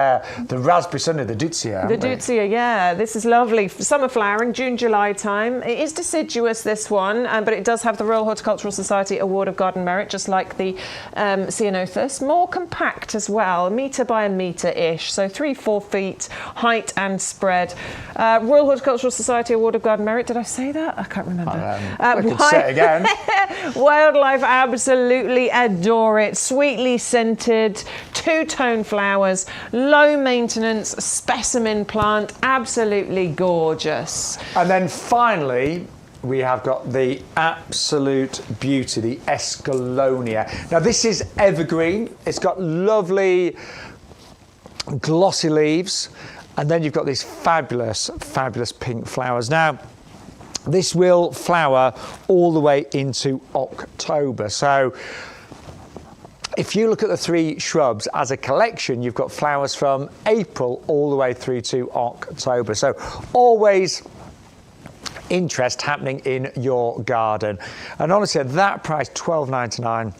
A: raspberry sundae, the Dutsia.
B: The Dutsia, yeah. This is lovely. Summer flowering, June, July time. It is deciduous, this one, but it does have the Royal Horticultural Society Award of Garden Merit, just like the Ceanothus. More compact as well, 1 metre by 1 metre-ish, so 3-4 feet height and spread. Royal Horticultural Society Award of Garden Merit. Did I say that? I can't remember.
A: I could say it again.
B: Wildlife absolutely adore it. Sweetly scented, two-tone flowers, low maintenance, specimen plant, absolutely gorgeous.
A: And then finally, we have got the absolute beauty, the Escallonia. Now this is evergreen. It's got lovely glossy leaves, and then you've got these fabulous, fabulous pink flowers. Now, this will flower all the way into October. So if you look at the 3 shrubs as a collection, you've got flowers from April all the way through to October. So always interest happening in your garden. And honestly, at that price, $12.99,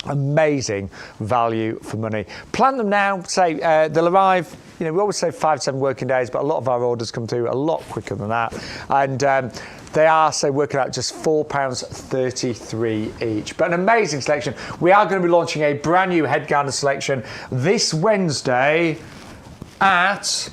A: amazing value for money. Plant them now, say they'll arrive, we always say 5 to 7 working days, but a lot of our orders come through a lot quicker than that. And they are, say, working out just £4.33 each. But an amazing selection. We are going to be launching a brand new head gardener selection this Wednesday at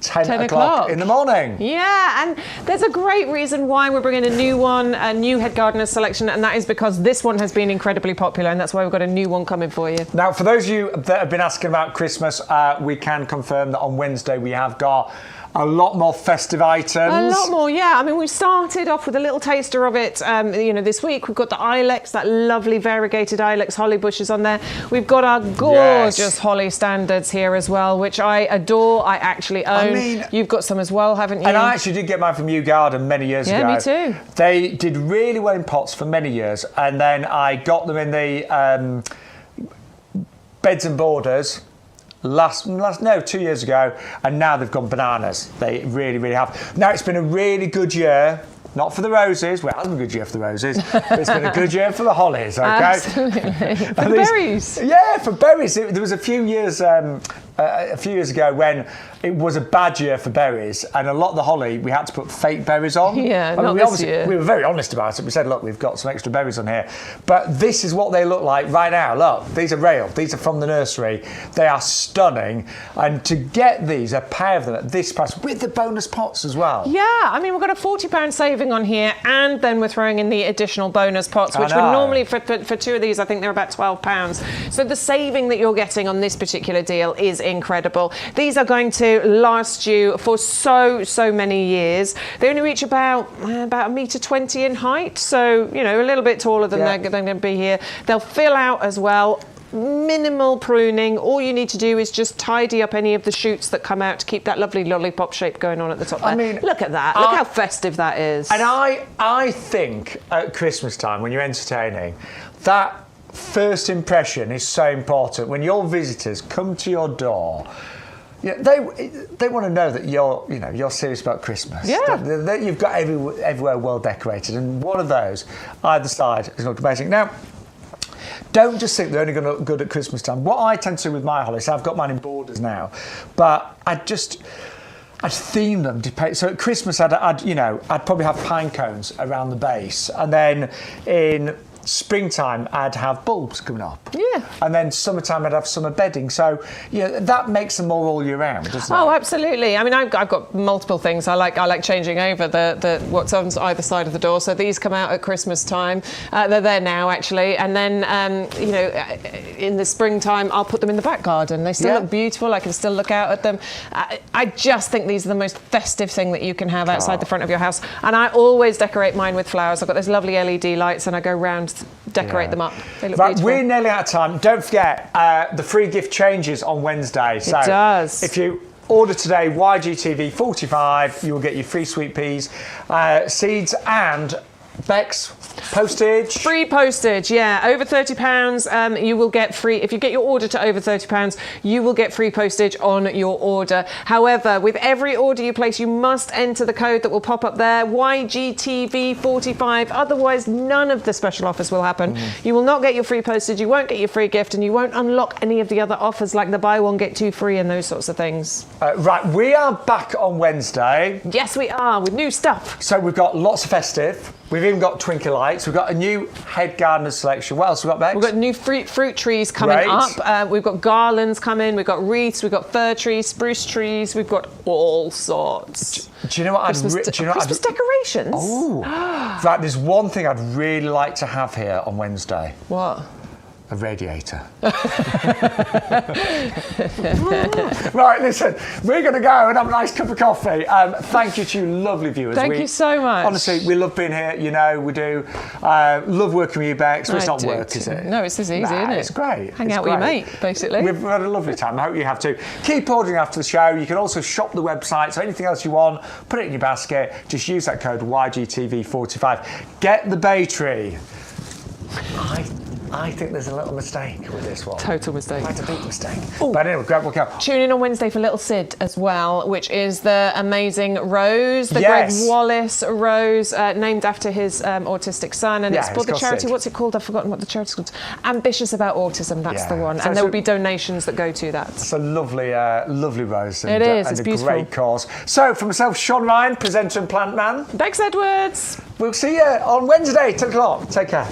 A: 10 o'clock in the morning.
B: Yeah, and there's a great reason why we're bringing a new one, a new head gardener selection, and that is because this one has been incredibly popular, and that's why we've got a new one coming for you.
A: Now, for those of you that have been asking about Christmas, we can confirm that on Wednesday we have got a lot more festive items.
B: A lot more, yeah. I mean, we started off with a little taster of it, this week. We've got the ilex, that lovely variegated ilex holly bushes on there. We've got our gorgeous holly standards here as well, which I adore. I actually own. You've got some as well, haven't you?
A: And I actually did get mine from YouGarden many years ago.
B: Yeah, me too.
A: They did really well in pots for many years, and then I got them in the beds and borders 2 years ago, and now they've gone bananas. They really, really have. Now, it's been a really good year. Not for the roses. Well, it hasn't been a good year for the roses, but it's been a good year for the hollies, okay?
B: Absolutely. For berries.
A: Yeah, for berries. There was a few years ago when it was a bad year for berries, and a lot of the holly, we had to put fake berries on.
B: Yeah, not this year.
A: We were very honest about it. We said, look, we've got some extra berries on here. But this is what they look like right now. Look, these are real. These are from the nursery. They are stunning. And to get these, a pair of them at this price, with the bonus pots as well.
B: Yeah, I mean, we've got a £40 saving on here, and then we're throwing in the additional bonus pots, which would normally, for 2 of these, I think they're about £12. So the saving that you're getting on this particular deal is incredible. These are going to last you for so many years. They only reach about $1.20 m in height, so you know, a little bit taller than they're going to be here. They'll fill out as well. Minimal pruning. All you need to do is just tidy up any of the shoots that come out to keep that lovely lollipop shape going on at the top there.
A: I mean,
B: look at that. Look how festive that is.
A: And I think at Christmas time, when you're entertaining, that first impression is so important. When your visitors come to your door, yeah, they want to know that you're serious about Christmas.
B: Yeah.
A: That you've got everywhere well decorated, and one of those either side is going to look amazing. Now, don't just think they're only going to look good at Christmas time. What I tend to do with my hollies, I've got mine in borders now, but I'd theme them. So at Christmas, I'd probably have pine cones around the base, and then in springtime I'd have bulbs coming up.
B: Yeah.
A: And then summertime I'd have summer bedding. So that makes them more all year round, doesn't it?
B: Oh, absolutely. I mean, I've got multiple things. I like changing over the what's on either side of the door. So these come out at Christmas time. They're there now actually, and then in the springtime I'll put them in the back garden. They still look beautiful. I can still look out at them. I just think these are the most festive thing that you can have outside the front of your house. And I always decorate mine with flowers. I've got those lovely LED lights, and I go round, decorate them up. They look beautiful.
A: We're nearly out of time. Don't forget, the free gift changes on Wednesday. So
B: it does.
A: If you order today, YGTV 45, you will get your free sweet peas, seeds, and Bex postage.
B: Free postage, yeah. Over £30, you will get free. If you get your order to over £30, you will get free postage on your order. However, with every order you place, you must enter the code that will pop up there, YGTV45. Otherwise, none of the special offers will happen. You will not get your free postage, you won't get your free gift, and you won't unlock any of the other offers like the buy one, get two free and those sorts of things.
A: Right, we are back on Wednesday.
B: Yes, we are, with new stuff.
A: So we've got lots of festive. We've even got twinkle lights. We've got a new head gardener selection. What else have we got, Bex?
B: We've got new fruit trees coming up. We've got garlands coming. We've got wreaths. We've got fir trees, spruce trees. We've got all sorts.
A: Do you know what
B: Christmas decorations?
A: Oh, right. There's one thing I'd really like to have here on Wednesday.
B: What?
A: A radiator. Right, listen, we're going to go and have a nice cup of coffee. Thank you to you lovely viewers.
B: Thank you so much.
A: Honestly, we love being here, you know, we do. Love working with you, Bex. It's not work, is it?
B: No, it's as easy, isn't it?
A: It's great.
B: Hang out with your mate, basically.
A: We've had a lovely time. I hope you have too. Keep ordering after the show. You can also shop the website, so anything else you want, put it in your basket. Just use that code YGTV45. Get the bay tree. I think there's a little mistake with this one.
B: Total mistake.
A: Quite a big mistake. Ooh. But anyway, grab what can.
B: Tune in on Wednesday for Little Sid as well, which is the amazing rose, the Greg Wallace rose, named after his autistic son. And it's for the charity.
A: Sid.
B: What's it called? I've forgotten what the charity's called. Ambitious About Autism, that's the one. So and there will be donations that go to that.
A: It's a lovely, lovely rose. And,
B: it is,
A: and
B: it's
A: a
B: beautiful.
A: Great cause. So, for myself, Shaun Ryan, presenter and plant man.
B: Bex Edwards.
A: We'll see you on Wednesday, 10 o'clock. Take care.